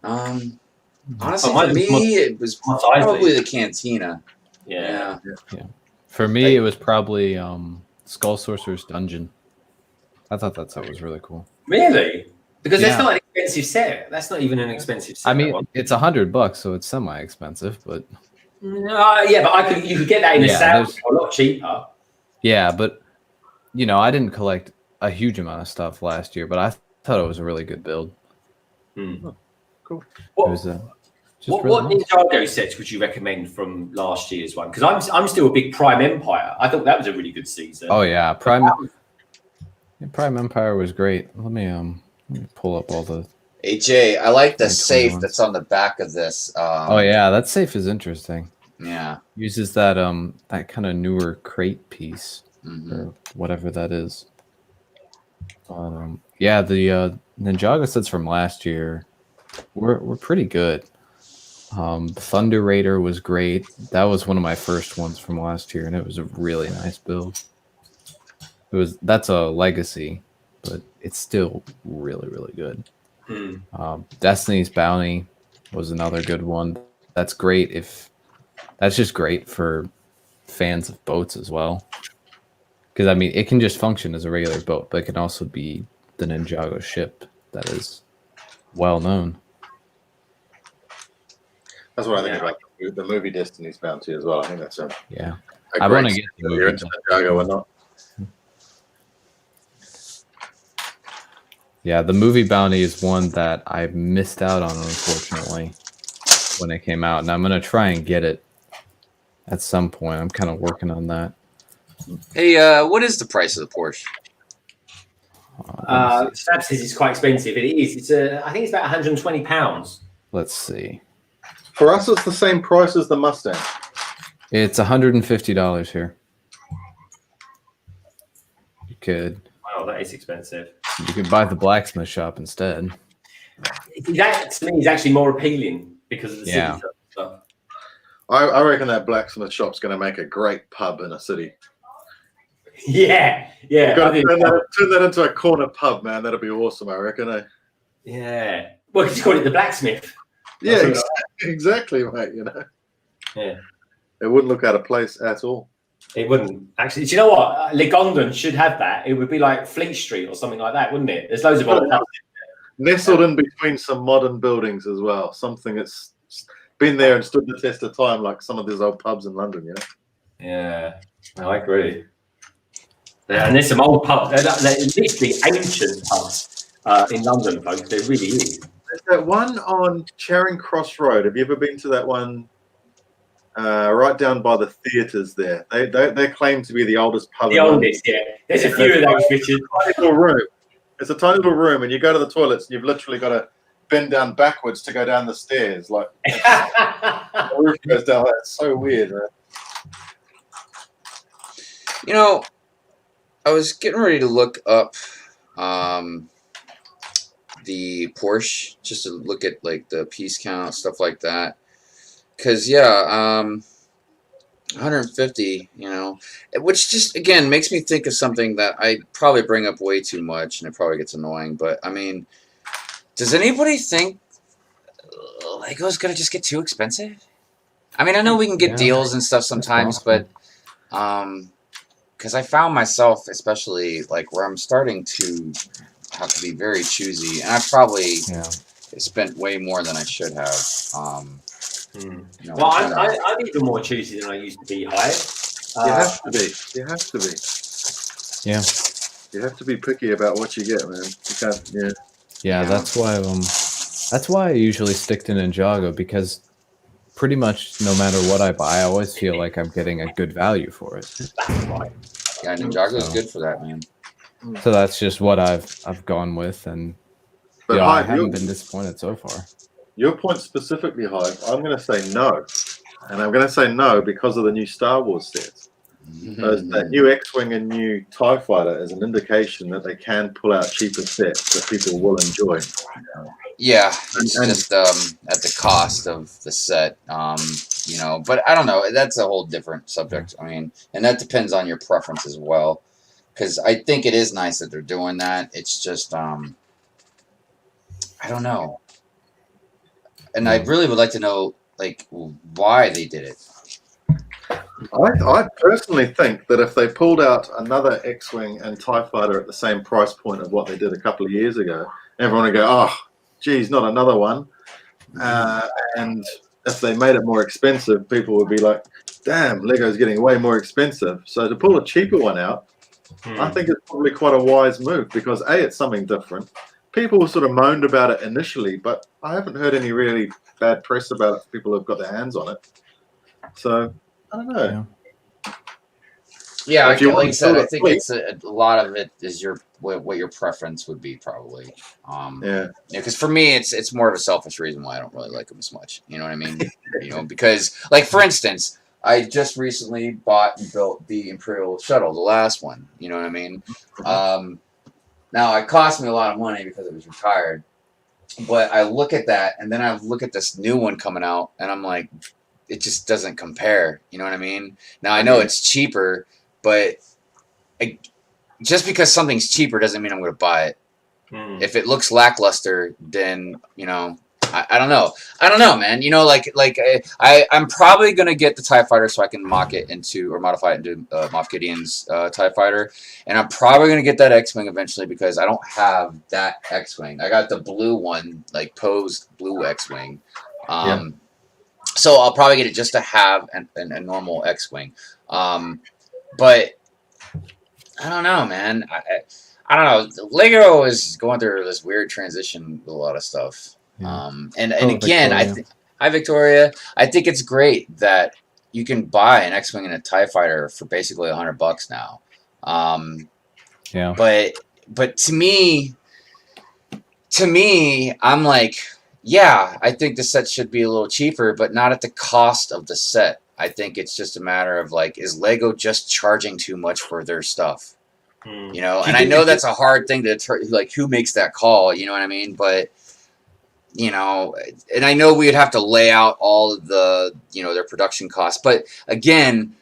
Honestly, for me, it was probably the Cantina. Yeah. For me, it was probably Skull Sorcerer's Dungeon. I thought that set was really cool. Really? Because that's not an expensive set. That's not even an expensive set. I mean, it's $100, so it's semi-expensive, but but you could get that in a sale for a lot cheaper. Yeah, but you know, I didn't collect a huge amount of stuff last year, but I thought it was a really good build. Oh, cool. What really nice. Ninjago sets would you recommend from last year's one? Because I'm still a big Prime Empire. I thought that was a really good season. Oh yeah, Prime Empire was great. Let me pull up all the. Hey Jay, I like the safe that's on the back of this. Oh yeah, that safe is interesting. Yeah, uses that that kind of newer crate piece or whatever that is. But yeah, the Ninjago sets from last year were pretty good. Thunder Raider was great. That was one of my first ones from last year, and it was a really nice build. That's a legacy, but it's still really, really good. Destiny's Bounty was another good one. That's just great for fans of boats as well. Because I mean, it can just function as a regular boat, but it can also be the Ninjago ship that is well known. That's what I think about the movie Destiny's Bounty as well. I think that's I want to get the movie. You're into Ninjago or not? Yeah, the movie Bounty is one that I missed out on, unfortunately, when it came out, and I'm gonna try and get it at some point. I'm kind of working on that. Hey, what is the price of the Porsche? Stab says it's quite expensive. It is. It's I think it's about £120. Let's see. For us, it's the same price as the Mustang. It's $150 here. You could Wow, that is expensive. buy the blacksmith shop instead. That to me is actually more appealing because of the Yeah. city stuff. I reckon that blacksmith shop's going to make a great pub in a city. Yeah, yeah. You've got I to think- turn that into a corner pub, man. That'll be awesome, I reckon. Eh? Yeah. Well, you call it the blacksmith. Yeah, That's exactly, mate. You know, Yeah. it wouldn't look out of place at all. It wouldn't actually. Do you know what? Legondon should have that. It would be like Fleet Street or something like that, wouldn't it? There's loads of old pubs. Nestled in between some modern buildings as well. Something that's been there and stood the test of time, like some of these old pubs in London. You know. Yeah, I agree. Yeah, and there's some old pubs. They're literally ancient pubs in London, folks. There really is. There's that one on Charing Cross Road. Have you ever been to that one? Right down by the theatres there. They claim to be the oldest pub. The oldest, yeah. There's a few of those, Richard. Tiny little room. It's a tiny little room, and you go to the toilets, and you've literally got to bend down backwards to go down the stairs. Like the roof goes down. That's so weird, man. You know, I was getting ready to look up the Porsche just to look at like the piece count, stuff like that. Cause yeah, 150, you know, which just again makes me think of something that I probably bring up way too much, and it probably gets annoying. But I mean, does anybody think Lego's gonna just get too expensive? I mean, I know we can get deals and stuff sometimes, but because I found myself, especially like where I'm starting to have to be very choosy, and I've probably spent way more than I should have. You know, Well, I'm even more choosy than I used to be, Hive. You have to be. You have to be. Yeah. You have to be picky about what you get, man. You can't. Yeah. Yeah, that's why I usually stick to Ninjago, because pretty much no matter what I buy, I always feel like I'm getting a good value for it. That's right. Yeah, Ninjago's good for that, man. So that's just what I've gone with, and But I Hive, haven't been disappointed so far. your point specifically, Hive, I'm going to say no. And I'm going to say no because of the new Star Wars sets. That new X-Wing and new TIE Fighter is an indication that they can pull out cheaper sets that people will enjoy. Yeah, it's just at the cost of the set, you know. But I don't know. That's a whole different subject. I mean, and that depends on your preference as well. Because I think it is nice that they're doing that. It's just, I don't know. And I really would like to know, like, why they did it. I personally think that if they pulled out another X-Wing and TIE Fighter at the same price point of what they did a couple of years ago, everyone would go, oh, geez, not another one. And if they made it more expensive, people would be like, damn, Lego's getting way more expensive. So to pull a cheaper one out, I think it's probably quite a wise move because A, it's something different. People sort of moaned about it initially, but I haven't heard any really bad press about it for people who've got their hands on it. So, I don't know. Yeah, If you like want I to said, do I it, think please. it's a lot of it is what your preference would be probably. Yeah. Because for me, it's more of a selfish reason why I don't really like them as much. You know what I mean? You know, because like for instance, I just recently bought and built the Imperial Shuttle, the last one. You know what I mean? Now it cost me a lot of money because it was retired, but I look at that and then I look at this new one coming out, and I'm like, it just doesn't compare. You know what I mean? Now I know it's cheaper, but just because something's cheaper doesn't mean I'm going to buy it. If it looks lackluster, then you know. I don't know. I don't know, man. You know, I'm probably gonna get the TIE Fighter so I can modify it into Moff Gideon's TIE Fighter, and I'm probably gonna get that X-Wing eventually because I don't have that X-Wing. I got the blue one, like posed blue X-Wing. So I'll probably get it just to have a normal X-Wing. But I don't know, man. I don't know. Lego is going through this weird transition with a lot of stuff. And again, Victoria. I think it's great that you can buy an X-Wing and a TIE Fighter for basically $100 now. Yeah. But to me, I'm like, yeah, I think the set should be a little cheaper, but not at the cost of the set. I think it's just a matter of like, is Lego just charging too much for their stuff? You know, and I know that's a hard thing to like, who makes that call? You know what I mean? But you know, and I know we'd have to lay out all of the, you know, their production costs. But again,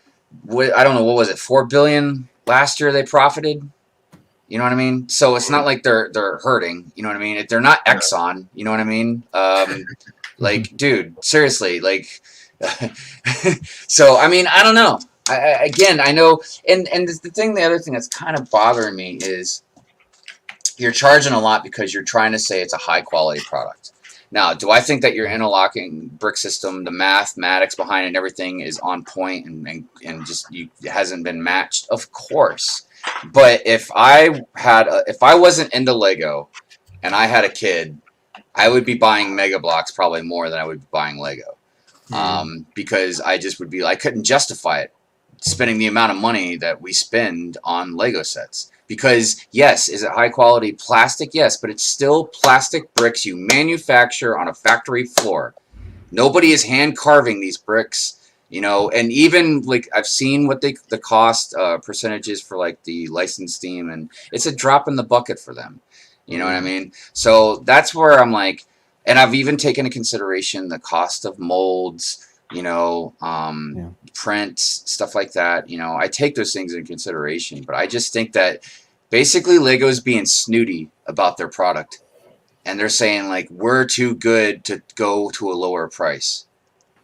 I don't know, what was it, 4 billion last year they profited? You know what I mean? So it's not like they're hurting. You know what I mean? They're not Exxon. You know what I mean? Like, dude, seriously, like. So I mean, I don't know. I know, and the other thing that's kind of bothering me is you're charging a lot because you're trying to say it's a high quality product. Now, do I think that your interlocking brick system, the mathematics behind it, and everything is on point and just it hasn't been matched? Of course. But if I wasn't into Lego and I had a kid, I would be buying Mega Bloks probably more than I would be buying Lego. Because I just would be, I couldn't justify it, spending the amount of money that we spend on Lego sets. Because, yes, is it high quality plastic? Yes, but it's still plastic bricks you manufacture on a factory floor. Nobody is hand carving these bricks. You know, and even like I've seen what the cost percentages for like the licensed team, and it's a drop in the bucket for them. You know what I mean? So that's where I'm like, and I've even taken into consideration the cost of molds, you know, prints, stuff like that. You know, I take those things into consideration, but I just think that basically Lego's being snooty about their product, and they're saying like, we're too good to go to a lower price.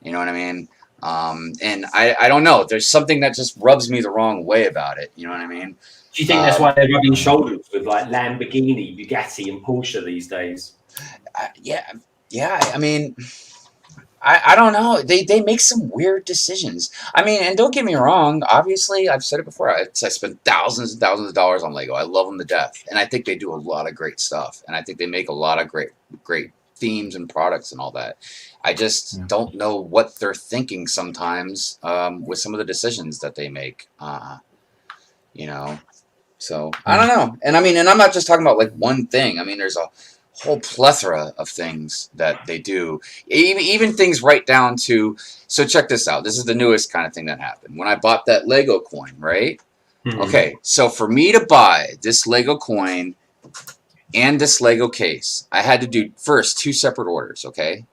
You know what I mean? And I don't know. There's something that just rubs me the wrong way about it. You know what I mean? Do you think that's why they're rubbing shoulders with like Lamborghini, Bugatti, and Porsche these days? Yeah. I mean, I don't know. They make some weird decisions. I mean, and don't get me wrong. Obviously, I've said it before. I spend thousands and thousands of dollars on Lego. I love them to death, and I think they do a lot of great stuff. And I think they make a lot of great themes and products and all that. I just don't know what they're thinking sometimes with some of the decisions that they make. You know, so I don't know. And I mean, and I'm not just talking about like one thing. I mean, there's a whole plethora of things that they do, even things right down to, so check this out. This is the newest kind of thing that happened when I bought that Lego coin, right? Okay, so for me to buy this Lego coin and this Lego case, I had to do first 2 separate orders, okay?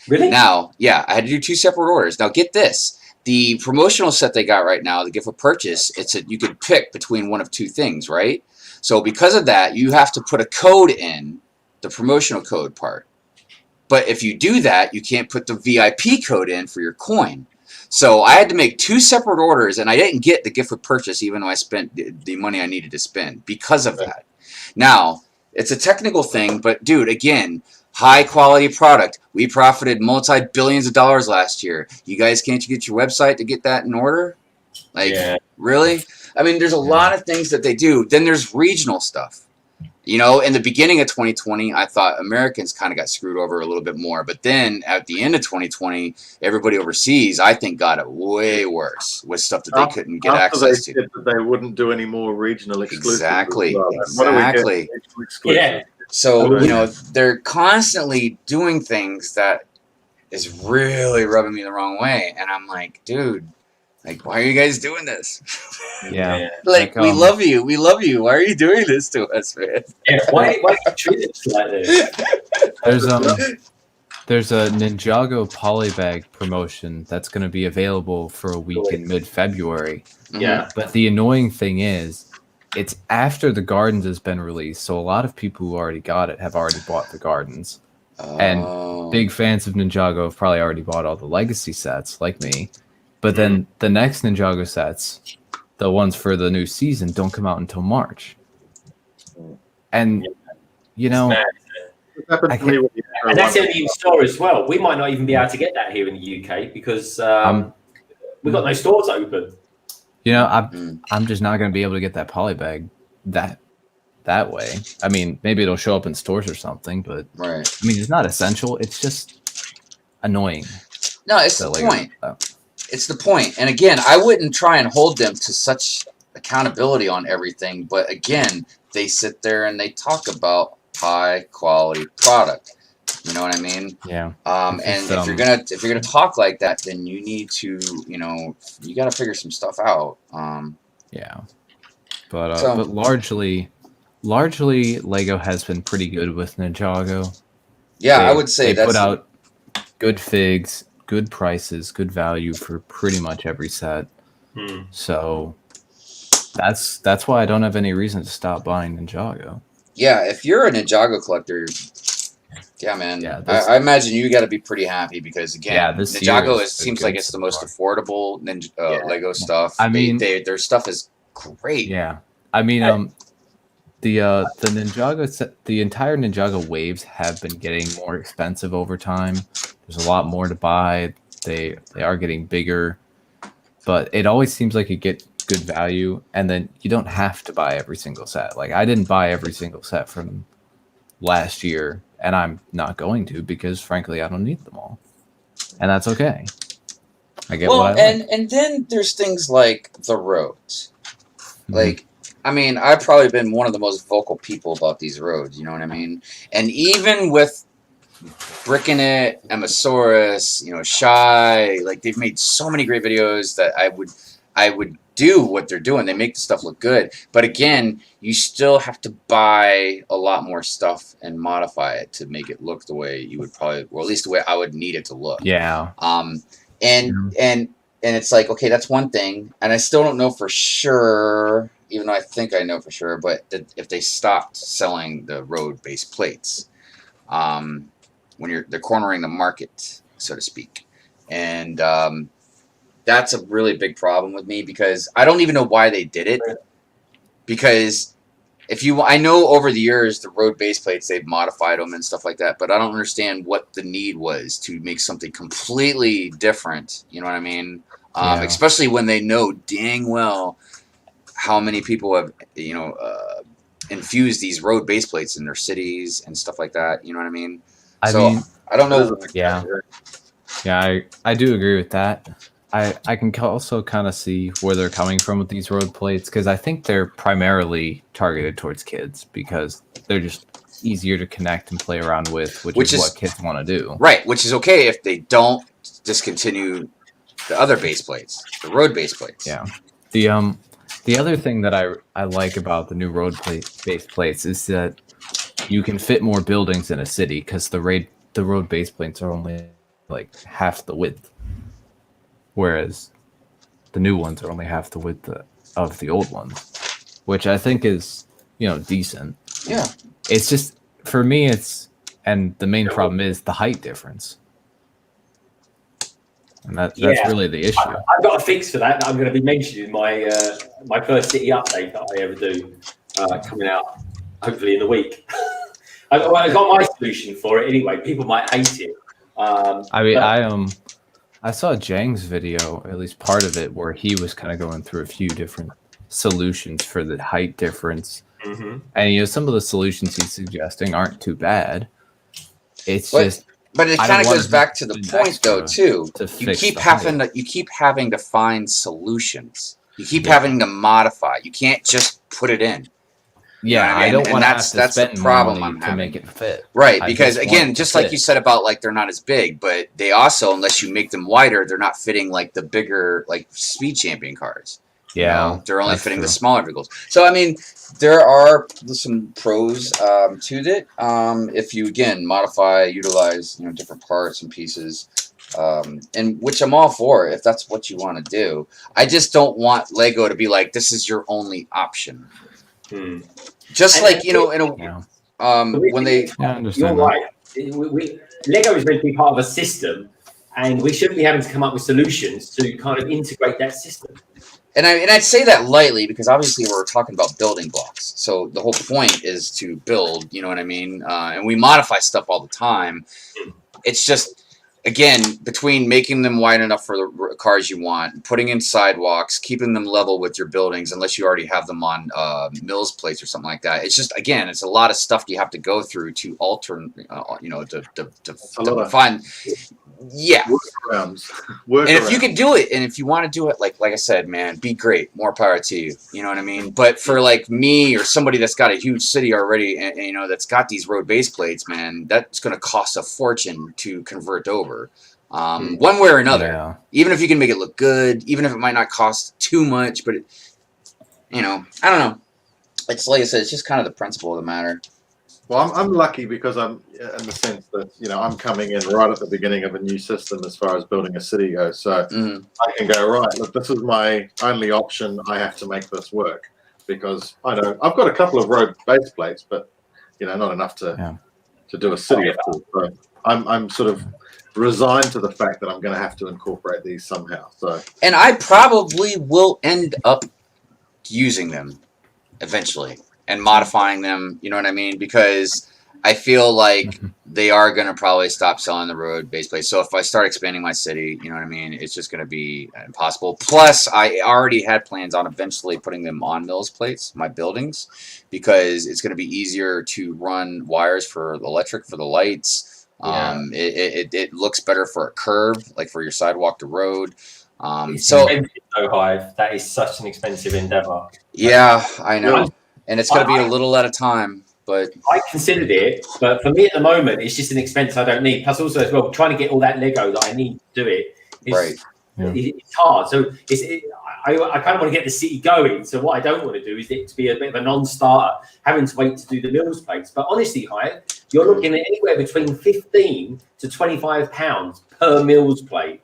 Really? Now, yeah, I had to do 2 separate orders. Now get this, the promotional set they got right now, the gift of purchase, you could pick between one of 2 things, right? So because of that, you have to put a code in, the promotional code part. But if you do that, you can't put the VIP code in for your coin. So I had to make 2 separate orders, and I didn't get the gift with purchase even though I spent the money I needed to spend because of that. Now, it's a technical thing, but dude, again, high quality product. We profited multi-billions of dollars last year. You guys can't you get your website to get that in order? Like, really? I mean, there's a lot of things that they do. Then there's regional stuff. You know, in the beginning of 2020, I thought Americans kind of got screwed over a little bit more. But then at the end of 2020, everybody overseas, I think, got it way worse with stuff that they couldn't get access to. That they wouldn't do any more regional exclusives. Exactly. Well. Exactly. Yeah. So, you know, they're constantly doing things that is really rubbing me the wrong way. And I'm like, dude, like, why are you guys doing this? Yeah. Like, we love you. We love you. Why are you doing this to us, man? Yeah, why you treat us like this? There's a Ninjago polybag promotion that's going to be available for a week in mid-February. Yeah. But the annoying thing is, it's after the Gardens has been released, so a lot of people who already got it have already bought the Gardens. And big fans of Ninjago have probably already bought all the legacy sets, like me. But then the next Ninjago sets, the ones for the new season, don't come out until March. And, you know... And that's only in store as well. We might not even be able to get that here in the UK because we've got no stores open. You know, I'm just not going to be able to get that polybag that way. I mean, maybe it'll show up in stores or something, but right. I mean, it's not essential. It's just annoying. No, it's the point. it's the point. And again, I wouldn't try and hold them to such accountability on everything, but again, they sit there and they talk about high quality product. You know what I mean? Yeah. And if you're gonna talk like that, then you need to, you got to figure some stuff out. Yeah. But largely Lego has been pretty good with Ninjago. Yeah, I would say they put out good figs, good prices, good value for pretty much every set. So that's why I don't have any reason to stop buying Ninjago. Yeah, if you're a Ninjago collector, yeah, man, I imagine you got to be pretty happy because again, Ninjago seems like it's the most affordable Lego stuff. I mean, their stuff is great. Yeah, I mean, the Ninjago set, the entire Ninjago waves have been getting more expensive over time. There's a lot more to buy. They are getting bigger, but it always seems like you get good value, and then you don't have to buy every single set. Like I didn't buy every single set from last year, and I'm not going to because frankly I don't need them all, and that's okay. I get what I like. And then there's things like the roads, like. I mean, I've probably been one of the most vocal people about these roads, you know what I mean? And even with Brickin' It, Emasaurus, Shy, like they've made so many great videos that I would do what they're doing. They make the stuff look good. But again, you still have to buy a lot more stuff and modify it to make it look the way you would probably, or at least the way I would need it to look. Yeah. And it's like, okay, that's one thing. And I still don't know for sure, even though I think I know for sure, but if they stopped selling the road-based plates, when they're cornering the market, so to speak. And that's a really big problem with me because I don't even know why they did it. Because I know over the years the road-based plates, they've modified them and stuff like that, but I don't understand what the need was to make something completely different. You know what I mean? Especially when they know dang well how many people have, infused these road base plates in their cities and stuff like that. You know what I mean? I don't know. Yeah, I do agree with that. I can also kind of see where they're coming from with these road plates because I think they're primarily targeted towards kids because they're just easier to connect and play around with, which is what kids want to do. Right, which is okay if they don't discontinue the other base plates, the road base plates. Yeah. The other thing that I like about the new road base plates is that you can fit more buildings in a city because the road base plates are only like half the width, whereas the new ones are only half the width of the old ones, which I think is decent. Yeah. It's just for me and the main problem is the height difference. And that's really the issue. I've got a fix for that I'm going to be mentioning in my first city update that I ever do, coming out hopefully in the week. I've got my solution for it anyway. People might hate it. I saw Jang's video, at least part of it, where he was kind of going through a few different solutions for the height difference. And some of the solutions he's suggesting aren't too bad. But it kind of goes back to the point, though, too. You keep having to find solutions. You keep having to modify. You can't just put it in. Yeah, I don't want to spend the problem I'm having to make it fit. Right, because again, just like you said about like they're not as big, but they also, unless you make them wider, they're not fitting like the bigger like Speed Champion cars. Yeah, they're only fitting the smaller vehicles. So I mean, there are some pros to it. If you again modify, utilize different parts and pieces, and which I'm all for if that's what you want to do. I just don't want Lego to be like this is your only option. Just like when they. Yeah, I understand. You're right. Lego is meant to be part of a system, and we shouldn't be having to come up with solutions to kind of integrate that system. And I'd say that lightly because obviously we're talking about building blocks. So the whole point is to build, you know what I mean? And we modify stuff all the time. It's just, again, between making them wide enough for the cars you want, putting in sidewalks, keeping them level with your buildings, unless you already have them on mills plates or something like that. It's just, again, it's a lot of stuff you have to go through to alter, you know, to find. Yeah. Workarounds. And if you could do it, and if you want to do it, like I said, man, be great. More power to you. You know what I mean? But for like me or somebody that's got a huge city already, and you know, that's got these road base plates, man, that's going to cost a fortune to convert over. One way or another. Yeah. Even if you can make it look good, even if it might not cost too much, but you know, I don't know. It's like I said, it's just kind of the principle of the matter. Well, I'm lucky because I'm in the sense that, you know, I'm coming in right at the beginning of a new system as far as building a city goes. So I can go, right, look, this is my only option. I have to make this work because I know I've got a couple of road base plates, but, you know, not enough to do a city. So I'm sort of resigned to the fact that I'm going to have to incorporate these somehow. So, and I probably will end up using them eventually and modifying them, you know what I mean? Because I feel like they are going to probably stop selling the road base plates. So if I start expanding my city, you know what I mean? It's just going to be impossible. Plus, I already had plans on eventually putting them on mills plates, my buildings, because it's going to be easier to run wires for the electric, for the lights. It looks better for a curve, like for your sidewalk to road. So Hive, that is such an expensive endeavor. Yeah, I know. And it's going to be a little at a time, but I considered it, but for me at the moment, it's just an expense I don't need. Plus, also as well, trying to get all that Lego that I need to do it is it's hard. So I kind of want to get the city going. So what I don't want to do is it to be a bit of a non-starter, having to wait to do the mills plates. But honestly, Hive, you're looking at anywhere between £15 to £25 per mills plate,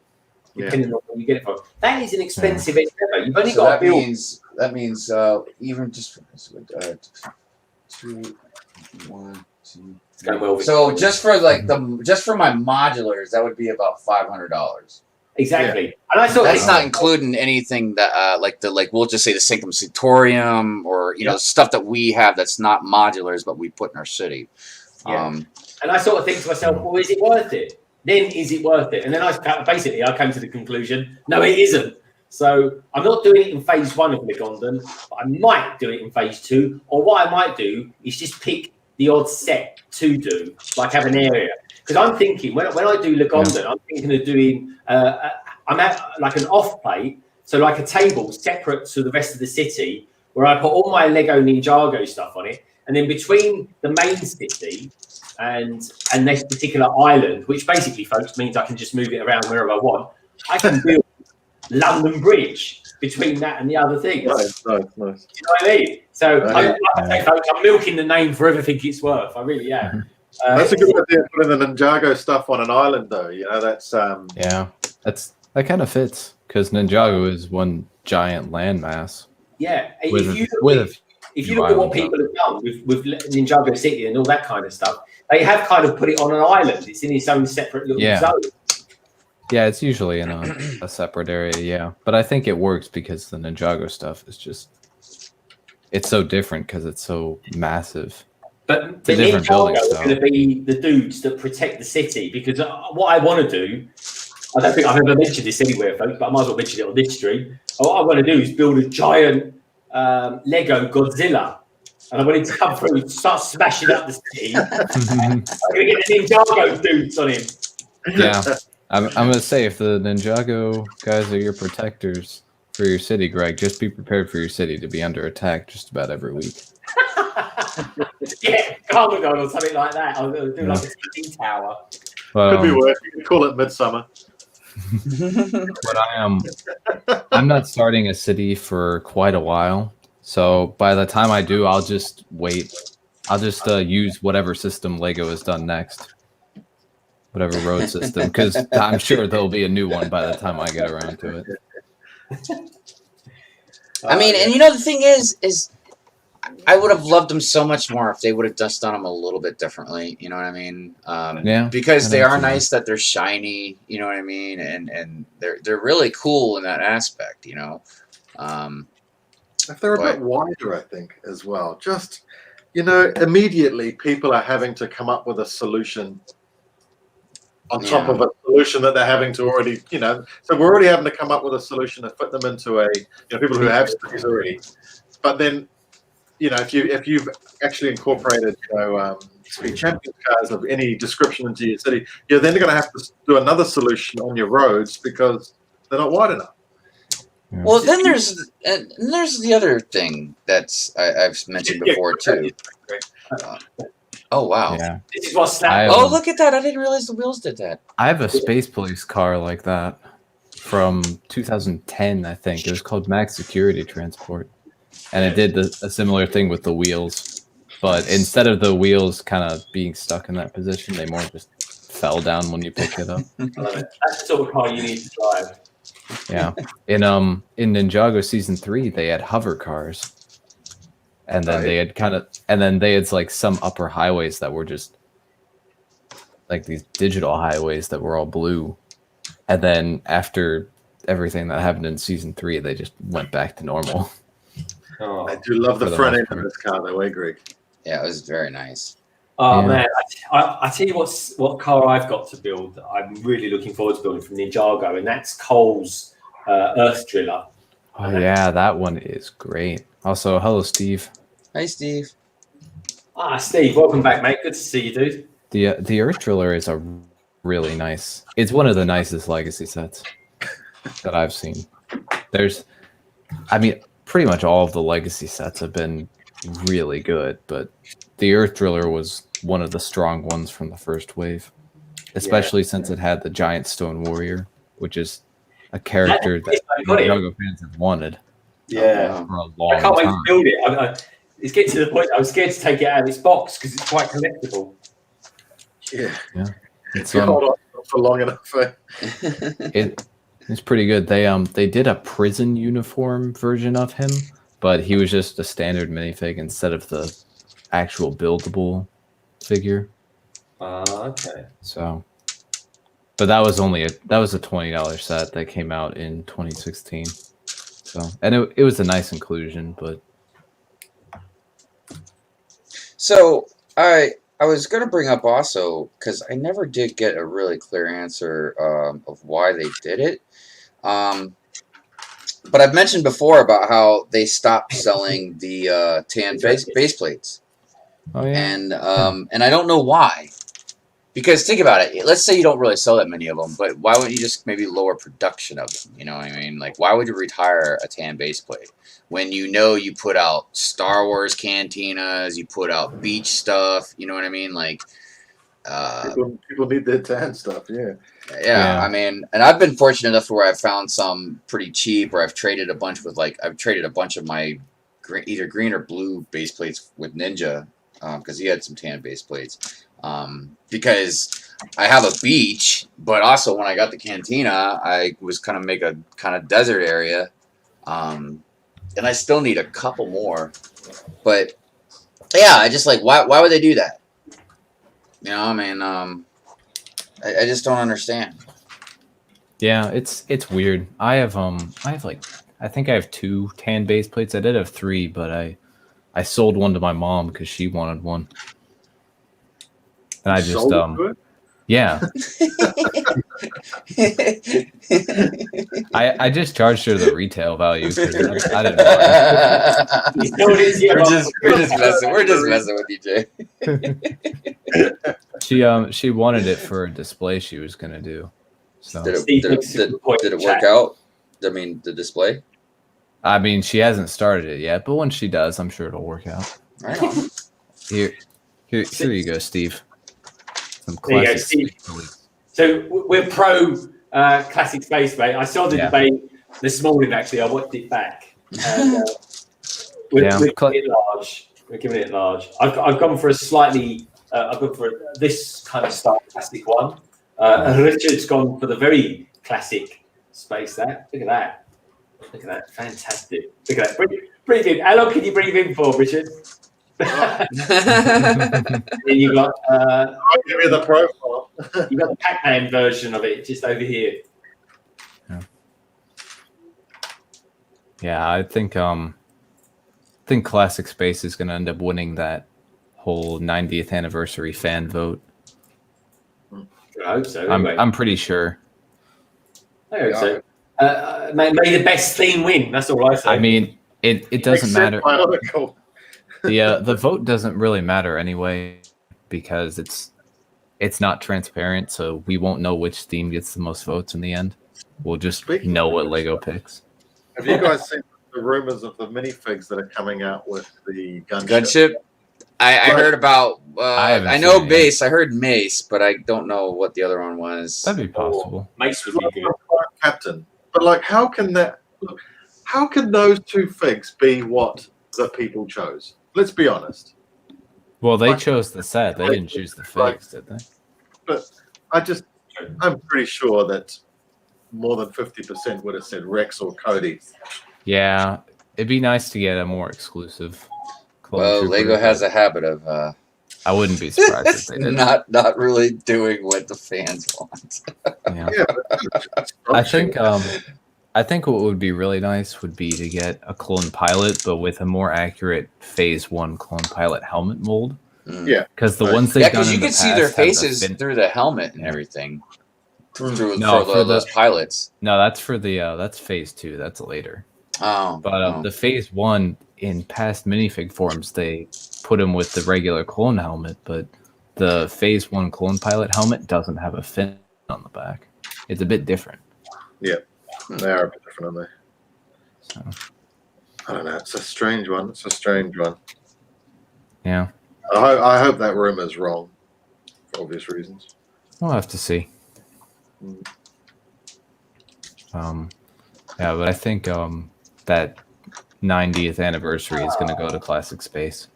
depending on where you get it from. That is an expensive endeavor. You've only got to build. That means even just 2, 1, 2. So just for like just for my modulars, that would be about $500. Exactly, and I thought that's not including anything that we'll just say the Sanctum Sanctorum or you know stuff that we have that's not modulars, but we put in our city. And I sort of think to myself, well, is it worth it? Then is it worth it? And then I came to the conclusion, no, it isn't. So I'm not doing it in phase 1 of Legondon, but I might do it in phase 2. Or what I might do is just pick the odd set to do, like have an area. Because I'm thinking, when I do Legondon, I'm thinking of doing, I'm at like an off plate, so like a table separate to the rest of the city, where I put all my Lego Ninjago stuff on it. And then between the main city and this particular island, which basically, folks, means I can just move it around wherever I want, I can build London Bridge between that and the other things. Nice. You know what I mean? So I'm milking the name for everything it's worth. I really am. That's a good idea, putting the Ninjago stuff on an island, though. You know, that's that kind of fits because Ninjago is one giant landmass. Yeah, if you look at what people have done with Ninjago City and all that kind of stuff, they have kind of put it on an island. It's in its own separate little zone. Yeah, it's usually in a separate area, but I think it works because the Ninjago stuff is just, it's so different because it's so massive. But the Ninjago are going to be the dudes that protect the city because what I want to do, I don't think I've ever mentioned this anywhere, folks, but I might as well mention it on this stream. What I want to do is build a giant Lego Godzilla. And I wanted to come through and start smashing up the city. I'm going to get the Ninjago dudes on him. Yeah. I'm gonna say if the Ninjago guys are your protectors for your city, Greg, just be prepared for your city to be under attack just about every week. Carmagon or something like that. I'll do like a TV tower. Could be worse. You could call it Midsummer. But I'm not starting a city for quite a while. So by the time I do, I'll just wait. I'll just use whatever system Lego has done next. Whatever road system, because I'm sure there'll be a new one by the time I get around to it. I mean, and you know, the thing is I would have loved them so much more if they would have just done them a little bit differently. You know what I mean? Because they are nice that they're shiny. You know what I mean? And they're really cool in that aspect. You know, if they're a bit wider, I think as well. Just you know, immediately people are having to come up with a solution on top of a solution that they're having to already, so we're already having to come up with a solution to fit them into people who have cities already. But then, if you've actually incorporated, speed champions cars of any description into your city, you're then going to have to do another solution on your roads because they're not wide enough. Well, then there's the other thing I've mentioned before too. Oh wow! Yeah. This is what Snap. Oh, look at that! I didn't realize the wheels did that. I have a Space Police car like that from 2010, I think. It was called Max Security Transport, and it did a similar thing with the wheels, but instead of the wheels kind of being stuck in that position, they more just fell down when you picked it up. I love it. That's the sort of car you need to drive. Yeah. In Ninjago Season 3, they had hover cars. And then they had like some upper highways that were just like these digital highways that were all blue. And then after everything that happened in Season 3, they just went back to normal. Oh. I do love the front end of this car, though, Greg. Yeah, it was very nice. Oh Yeah. man, I tell you what car I've got to build that I'm really looking forward to building from Ninjago, and that's Cole's Earth Driller. Oh yeah, that one is great. Also, hello Steve. Hi, Steve. Steve, welcome back, mate. Good to see you, dude. The Earth Driller is a really nice. It's one of the nicest legacy sets that I've seen. Pretty much all of the legacy sets have been really good, but the Earth Driller was one of the strong ones from the first wave, especially since it had the giant stone warrior, which is a character that Ninjago fans have wanted Yeah, for a long I can't wait time. to build it. It's getting to the point I was scared to take it out of its box because it's quite collectible. Yeah. It's Hold on for long enough. it's pretty good. They did a prison uniform version of him, but he was just a standard minifig instead of the actual buildable figure. Okay. So, but that was a $20 set that came out in 2016. So, and it was a nice inclusion, but So I was going to bring up also, because I never did get a really clear answer of why they did it. But I've mentioned before about how they stopped selling the tan base plates. oh yeah, And I don't know why. Because think about it. Let's say you don't really sell that many of them, but why wouldn't you just maybe lower production of them? You know what I mean? Like, why would you retire a tan base plate when you put out Star Wars cantinas, you put out beach stuff? You know what I mean? Like, people need their tan stuff. yeah. I mean, and I've been fortunate enough where I've found some pretty cheap, or I've traded a bunch with I've traded a bunch of my either green or blue base plates with Ninja because he had some tan base plates. Because I have a beach, but also when I got the cantina, I was kind of make a kind of desert area, and I still need a couple more. But yeah, I just why would they do that? You know, I mean, I just don't understand. yeah, it's weird. I have I think I have 2 tan base plates. I did have 3, but I sold one to my mom because she wanted one. And I just yeah. I just charged her the retail value because I didn't want it. We're just messing with you, Jay. She wanted it for a display she was gonna do. So Did it work out? I mean, the display. I mean, she hasn't started it yet, but when she does, I'm sure it'll work out. Right on. Here you go, Steve. Some There you go, classic Steve. So we're pro classic space, mate. I saw the debate this morning. Actually, I watched it back. And, we're giving it large. We're giving it large. I've gone for a slightly. I've gone for this kind of style classic one. And Richard's gone for the very classic space. Look at that. Look at that. Fantastic. Look at that. Breathe in. How long can you breathe in for, Richard? Then you got I'll give you the profile. you got the Pac-Man version of it just over here. Yeah, I think Classic Space is going to end up winning that whole 90th anniversary fan vote. I hope so. I'm pretty sure. I hope so. May the best theme win. That's all I say. I mean, it doesn't Except matter. Bionicle. The vote doesn't really matter anyway because it's not transparent, so we won't know which theme gets the most votes in the end. We'll just Speaking know of what which, Lego picks. Have you guys seen the rumors of the minifigs that are coming out with the gunship? Gunship. I heard about. haven't I seen know it yet. Mace. I heard Mace, but I don't know what the other one was. That'd be possible. Mace would be good. Captain. But like, how can those two figs be what the people chose? Let's be honest. Well, they Like- chose the set. They didn't choose the Like- figs, did they? But I'm pretty sure that more than 50% would have said Rex or Cody. Yeah, it'd be nice to get a more exclusive. Clone Well, Trooper, Lego has a habit of I wouldn't be surprised if they did. not really doing what the fans want. Yeah. Yeah, but I think what would be really nice would be to get a clone pilot, but with a more accurate Phase 1 clone pilot helmet mold. Mm. Yeah. Because the Right. ones they've Yeah, done because you in the can see their past have the faces fin- through the helmet and everything. Through No, for those pilots. No, that's for the that's Phase 2. That's later. Oh, But the Phase 1 in past minifig forms, they put him with the regular clone helmet, but the Phase 1 clone pilot helmet doesn't have a fin on the back. It's a bit different. they are a bit different, aren't they? So, I don't know. It's a strange one. yeah, I hope that rumor's wrong for obvious reasons. we'll have to see. Yeah, but I think that 90th anniversary is going to go to Classic Space.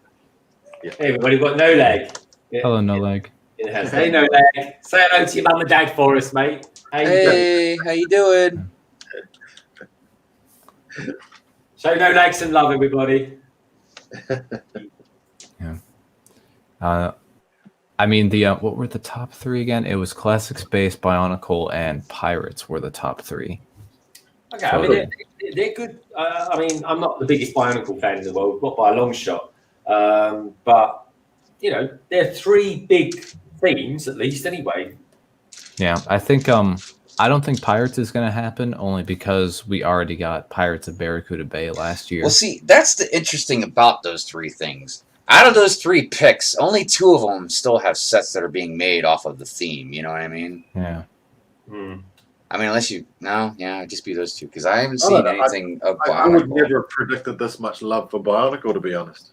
Hey, everybody, we've got No Leg. Yeah. Hello, No Leg. It has. Hey, No Leg. Say hello to your mum and dad for us, mate. How you doing? hey, how you doing? Show No Leg some love, everybody. I mean, the what were the top three again? It was Classic Space, Bionicle, and Pirates were the top three. Okay, I mean, they're good. I mean, I'm not the biggest Bionicle fan in the world, not by a long shot. But, you know, they're three big themes, at least, anyway. Yeah, I think I don't think Pirates is going to happen only because we already got Pirates of Barracuda Bay last year. Well, see, that's the interesting about those three things. Out of those three picks, only two of them still have sets that are being made off of the theme. You know what I mean? Yeah. I mean, unless you it'd just be those two because I haven't I seen don't know. anything of I would Bionicle. never have predicted this much love for Bionicle, to be honest.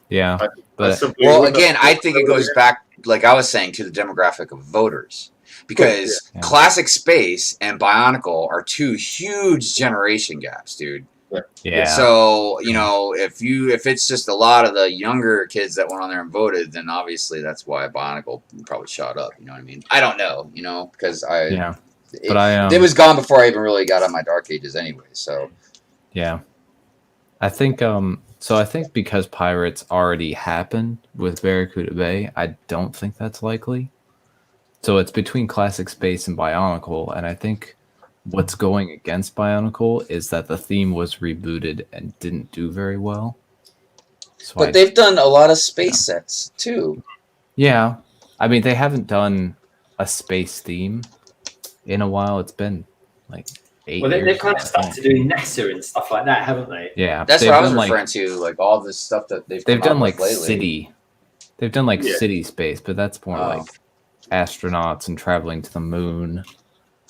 Yeah. I But simply Well, wouldn't again, have- I think it goes back, like I was saying, to the demographic of voters. Because Yeah. Classic Space and Bionicle are two huge generation gaps, dude. yeah. So, you know, if it's just a lot of the younger kids that went on there and voted, then obviously that's why Bionicle probably shot up. You know what I mean? I don't know, you know, because yeah. But it was gone before I even really got on my Dark Ages anyway. So, yeah. I think so I think because Pirates already happened with Barracuda Bay, I don't think that's likely. So it's between Classic Space and Bionicle, and I think what's going against Bionicle is that the theme was rebooted and didn't do very well. So but they've done a lot of space sets too. yeah, I mean they haven't done a space theme in a while. It's been like 8 Well, years. they've kind of I started think. doing NASA and stuff like that, haven't they? Yeah, That's they've what I was done, like- referring to, like all this stuff that they've They've come done out like with lately. city. They've done like Yeah. city space, but that's more Oh. like astronauts and traveling to the moon.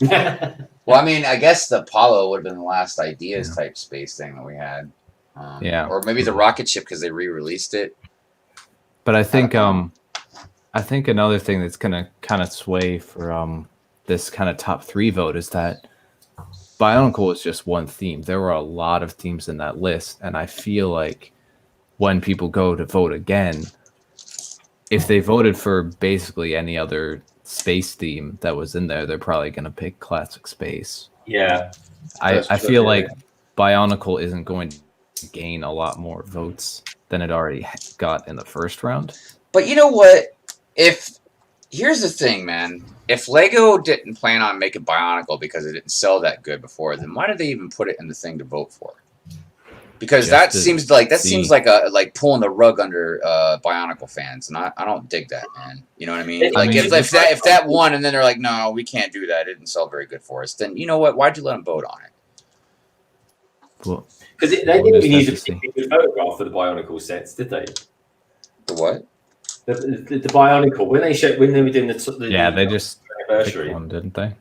Well, I mean, I guess the Apollo would have been the last ideas Yeah. type space thing that we had. Yeah. Or maybe the rocket ship because they re-released it. But I think I think another thing that's gonna kind of sway for this kind of top three vote is that Bionicle is just one theme. There were a lot of themes in that list, and I feel like when people go to vote again, if they voted for basically any other space theme that was in there, they're probably gonna pick Classic Space. Yeah. That's I true, feel yeah. like Bionicle isn't going to gain a lot more votes than it already got in the first round. But you know what? Here's the thing, man. If Lego didn't plan on making Bionicle because it didn't sell that good before, then why did they even put it in the thing to vote for? because Just that to seems like see. like pulling the rug under Bionicle fans, and I don't dig that, man. You know what I mean? I Like mean, if that won, and then they're like, no, we can't do that. It didn't sell very good for us. Then you know what? Why'd you let them vote on it? Well, Because they we'll didn't just even use have a to see. particularly good photograph for the Bionicle sets, did they? The what? The Bionicle when they were doing the Yeah, they just picked anniversary. one, didn't they?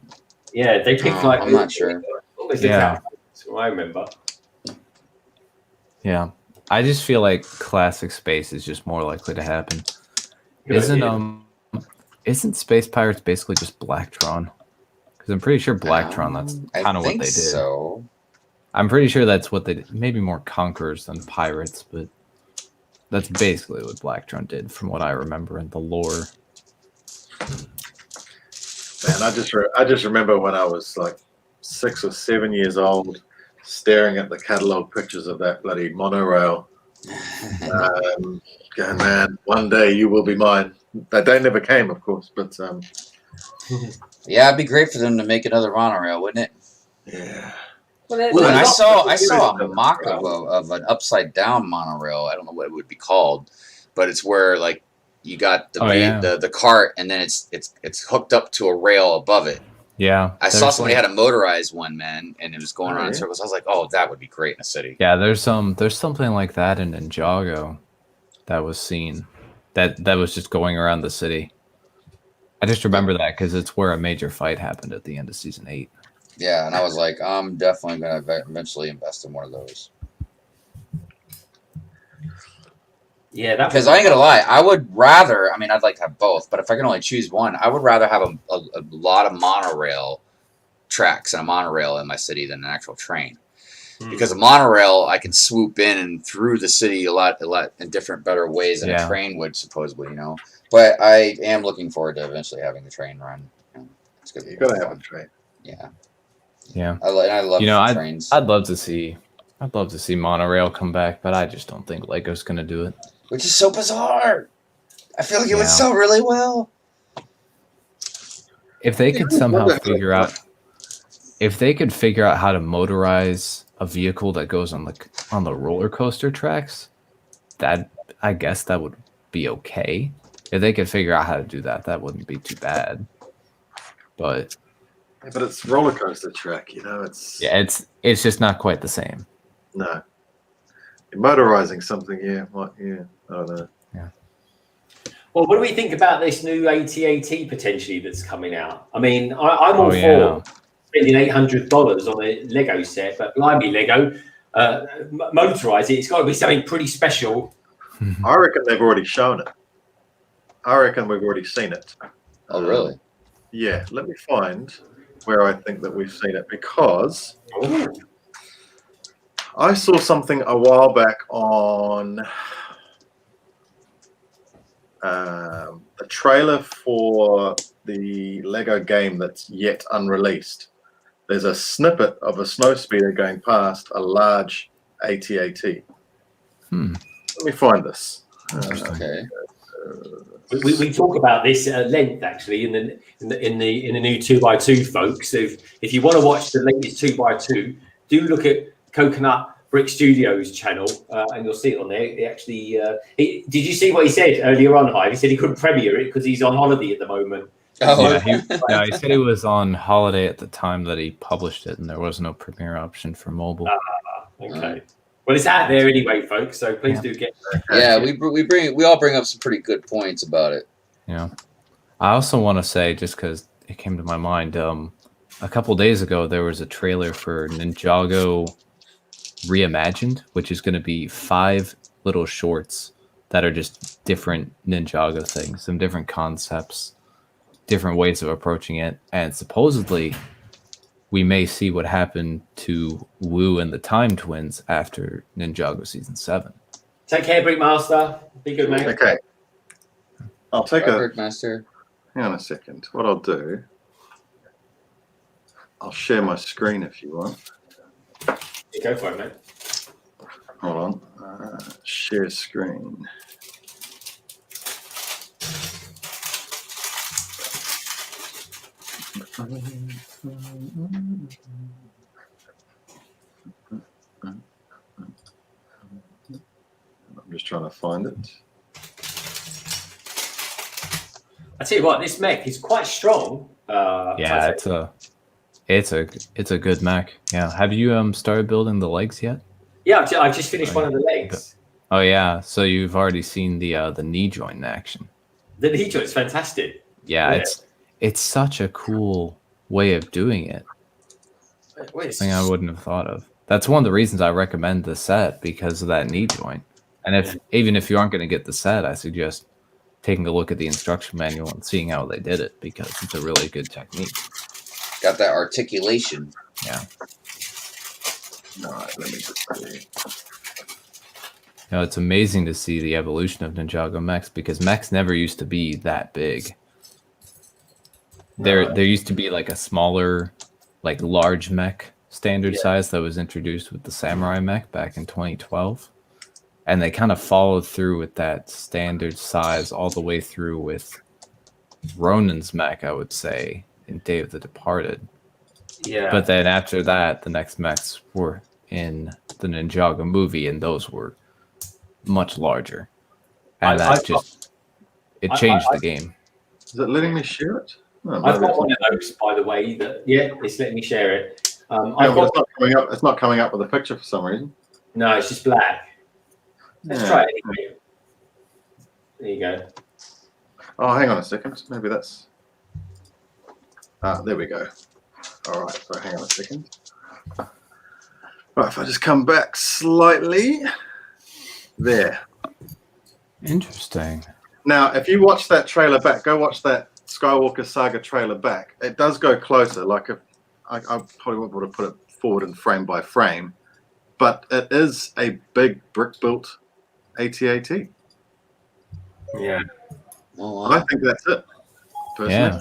Yeah, they picked Oh, like I'm not sure. almost Yeah. exactly. That's what I remember. Yeah. I just feel like classic space is just more likely to happen. Good idea. Isn't Space Pirates basically just Blacktron? Because I'm pretty sure Blacktron, that's kind I of what think they did. so. I'm pretty sure that's what they did. Maybe more Conquerors than Pirates, but that's basically what Blacktron did from what I remember in the lore. Man, I just remember when I was like 6 or 7 years old, staring at the catalog pictures of that bloody monorail. Going, man, one day you will be mine. That day never came, of course, but Yeah, it'd be great for them to make another monorail, wouldn't it? yeah. Well, Ooh, and I saw a mock well. of an upside down monorail. I don't know what it would be called, but it's where like you got the cart, and then it's hooked up to a rail above it. Yeah. I saw somebody had a motorized one, man, and it was going around in circles. I was like, oh, that would be great in a city. Yeah, there's something like that in Ninjago that was seen. That was just going around the city. I just remember that because it's where a major fight happened at the end of season 8. Yeah, and I was like, I'm definitely gonna eventually invest in one of those. Yeah, that Because I ain't gonna lie, I would rather. I mean, I'd like to have both, but if I can only choose one, I would rather have a lot of monorail tracks and a monorail in my city than an actual train. Because a monorail, I can swoop in and through the city a lot in different, better ways than a train would supposedly, you know. But I am looking forward to eventually having the train run. It's gonna be You gotta have a train. Yeah. Yeah. I love trains. I'd love to see monorail come back, but I just don't think Lego's gonna do it. Which is so bizarre. I feel like it would sell really well. If they could somehow figure out how to motorize a vehicle that goes on the roller coaster tracks, that I guess that would be okay. If they could figure out how to do that, that wouldn't be too bad. But it's roller coaster track, you know. It's just not quite the same. No, you're motorizing something, yeah. What? Yeah, I don't know. Yeah. Well, what do we think about this new AT-AT potentially that's coming out? I mean, I'm all for spending $800 on a Lego set, but blimey, Lego, motorize it. It's got to be something pretty special. I reckon they've already shown it. I reckon we've already seen it. Oh, really? Yeah. Let me find where I think that we've seen it, because I saw something a while back on a trailer for the Lego game that's yet unreleased. There's a snippet of a snowspeeder going past a large AT-AT. Let me find this. Okay. We talk about this at length actually in the new 2x2, folks. So if you want to watch the latest 2x2, do look at Coconut Brick Studios channel, and you'll see it on there. It actually, did you see what he said earlier on, Hive? He said he couldn't premiere it because he's on holiday at the moment. Oh, yeah, he said he was on holiday at the time that he published it, and there was no premiere option for mobile. Okay. Well, it's out there anyway, folks. So please do get there. Yeah, we all bring up some pretty good points about it. Yeah. I also want to say, just because it came to my mind, a couple days ago there was a trailer for Ninjago Reimagined, which is going to be 5 little shorts that are just different Ninjago things, some different concepts, different ways of approaching it, and supposedly we may see what happened to Wu and the Time Twins after Ninjago Season 7. Take care, Brickmaster. Be good, mate. Okay. I'll take Brickmaster. Hang on a second. What I'll do, I'll share my screen if you want. Yeah, go for it, mate. Hold on. Share screen. just trying to find it. I tell you what, this mech is quite strong. Yeah, it's a good mech. Yeah. Have you started building the legs yet? Yeah, I've just finished one of the legs. Oh yeah, so you've already seen the knee joint in action. The knee joint's fantastic. Yeah, it's such a cool way of doing it. Something I wouldn't have thought of. That's one of the reasons I recommend the set, because of that knee joint. And even if you aren't going to get the set, I suggest taking a look at the instruction manual and seeing how they did it, because it's a really good technique. Got that articulation. Yeah. All right, let me just see. You know, it's amazing to see the evolution of Ninjago mechs, because mechs never used to be that big. There used to be like a smaller, like large mech standard size that was introduced with the Samurai mech back in 2012. And they kind of followed through with that standard size all the way through with Ronin's mech, I would say, in Day of the Departed. Yeah. But then after that, the next mechs were in the Ninjago movie, and those were much larger. And it changed the game. Is it letting me share it? No, I've got one of those, by the way. It's letting me share it. It's not coming up with a picture for some reason. No, it's just black. Let's try it anyway. There you go. Oh, hang on a second. Maybe that's... there we go. All right, so hang on a second. Right, if I just come back slightly. There. Interesting. Now, if you watch that trailer back, go watch that Skywalker Saga trailer back. It does go closer. Like, I probably won't be able to put it forward in frame by frame, but it is a big brick-built AT-AT. Yeah. Oh, I think that's it, personally. Yeah.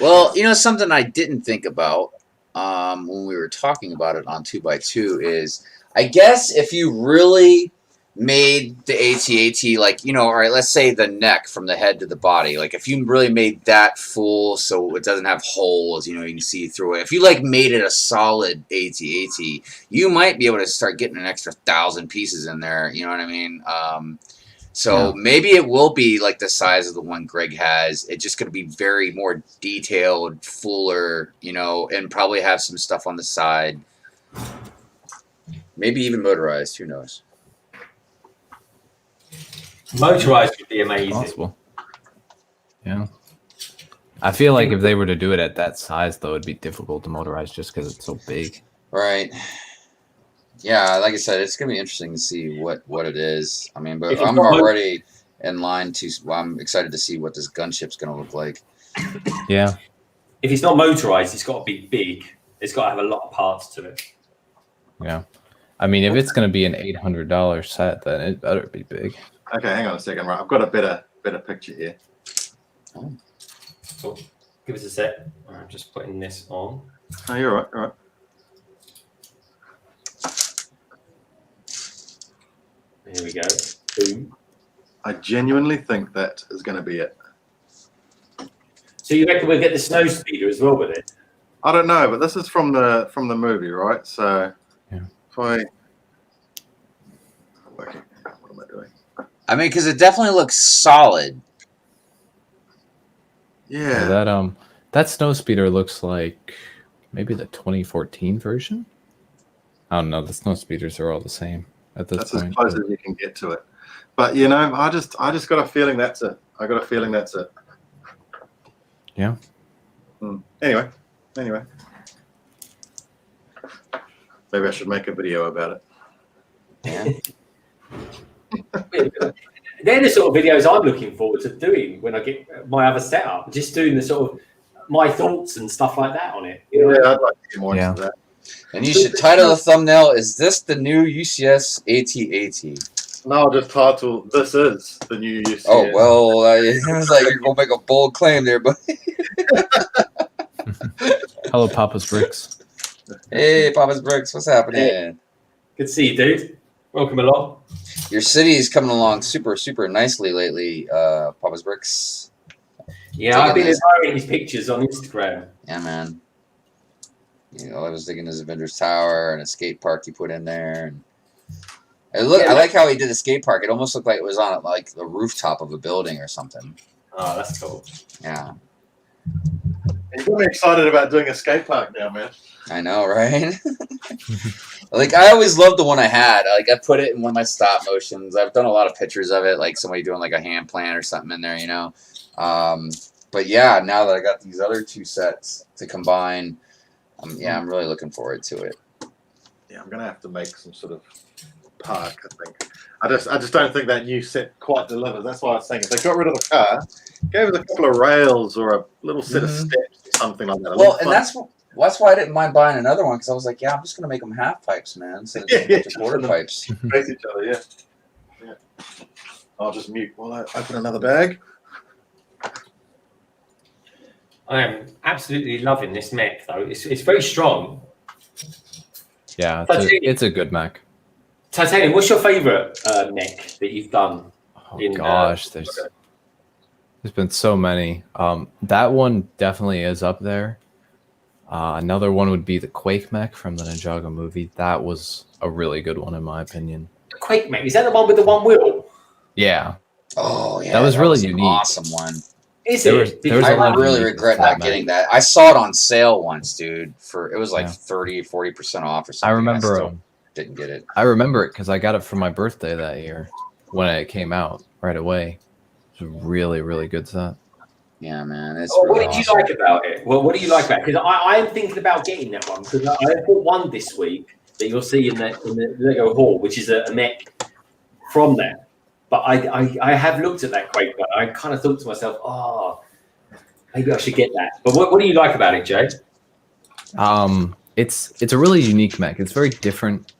well, you know, something I didn't think about when we were talking about it on 2x2 is, I guess if you really made the AT-AT, like, you know, all right, let's say the neck from the head to the body, like if you really made that full so it doesn't have holes, you know, you can see through it. If you like made it a solid AT-AT, you might be able to start getting an extra 1,000 pieces in there, you know what I mean? So maybe it will be like the size of the one Greg has. It's just going to be very more detailed, fuller, you know, and probably have some stuff on the side. Maybe even motorized, who knows? Motorized would be amazing. Possible. Yeah. I feel like if they were to do it at that size, though, it'd be difficult to motorize just because it's so big. Right. Yeah, like I said, it's going to be interesting to see what it is. I mean, but I'm already in line to... Well, I'm excited to see what this gunship's going to look like. Yeah. If it's not motorized, it's got to be big. It's got to have a lot of parts to it. Yeah. I mean, if it's going to be an $800 set, then it better be big. Okay, hang on a second. Right, I've got a better picture here. Oh. Cool. Give us a sec. I'm just putting this on. Oh, you're all right. All right. Here we go. Boom. I genuinely think that is going to be it. So you reckon we'll get the snow speeder as well with it? I don't know, but this is from the movie, right? So if I... Okay, what am I doing? I mean, because it definitely looks solid. Yeah. That snow speeder looks like maybe the 2014 version. I don't know. The snow speeders are all the same at this point. That's as close as you can get to it. But you know, I just got a feeling that's it. I got a feeling that's it. Yeah. Anyway. Maybe I should make a video about it. Yeah. They're the sort of videos I'm looking forward to doing when I get my other setup. Just doing the sort of my thoughts and stuff like that on it. You know? Yeah, I'd like to get more into that. And you should title the thumbnail, "Is this the new UCS AT-AT?" No, I'll just title, "This is the new UCS." Oh, well, it was like you're going to make a bold claim there, but... Hello, Papa's Bricks. Hey, Papa's Bricks, what's happening? Good to see you, dude. Welcome along. Your city is coming along super, super nicely lately, Papa's Bricks. Yeah, I've been admiring his pictures on Instagram. Yeah, man. You know, I was thinking his Avengers Tower and a skate park you put in there. And I like how he did the skate park. It almost looked like it was on like the rooftop of a building or something. Oh, that's cool. Yeah. You got me excited about doing a skate park now, man. I know, right? Like, I always loved the one I had. Like, I put it in one of my stop motions. I've done a lot of pictures of it, like somebody doing like a hand plant or something in there, you know. But yeah, now that I got these other 2 sets to combine, yeah, I'm really looking forward to it. Yeah, I'm gonna have to make some sort of park. I think. I just don't think that new set quite delivers. That's why I was saying if they got rid of the car, gave us a couple of rails or a little set of steps, or something like that. Well, and that's why I didn't mind buying another one, because I was like, yeah, I'm just gonna make them half pipes, man, instead of just a bunch of quarter pipes. Face each other, yeah. I'll just mute while I open another bag. I am absolutely loving this mech, though. It's very strong. Yeah, it's a good mech. Titanium, what's your favourite mech that you've done? Oh gosh, there's been so many. That one definitely is up there. Another one would be the Quake mech from the Ninjago movie. That was a really good one in my opinion. The Quake mech, is that the one with the one wheel? Yeah. Oh yeah, that was really an unique. Awesome one. Is it? I really regret not getting that. I saw it on sale once, dude. It was like 30-40% off or something. I remember. I didn't get it. I remember it because I got it for my birthday that year when it came out right away. It was a really, really good set. Yeah, man. It's what did you like about it? Well, what do you like about it? Because I'm thinking about getting that one because I bought one this week that you'll see in the Lego Hall, which is a mech from there. But I have looked at that Quake one. I kind of thought to myself, oh, maybe I should get that. But what do you like about it, Jay? It's a really unique mech. It's very different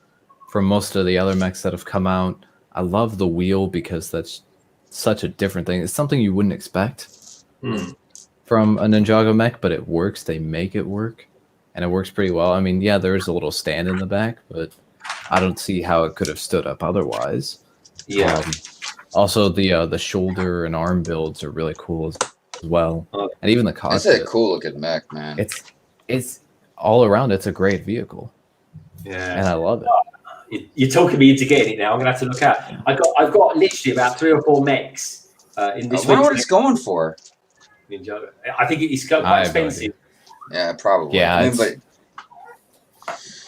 from most of the other mechs that have come out. I love the wheel because that's such a different thing. It's something you wouldn't expect from a Ninjago mech, but it works. They make it work, and it works pretty well. I mean, yeah, there is a little stand in the back, but I don't see how it could have stood up otherwise. Yeah. Also, the shoulder and arm builds are really cool as well, and even the cockpit. It's a cool looking mech, man. It's all around. It's a great vehicle. Yeah, and I love it. You're talking me into getting it now. I'm gonna have to look out. I've got literally about 3 or 4 mechs in this. I wonder what it's going for. Ninjago. I think it's quite expensive. Yeah, probably. Yeah,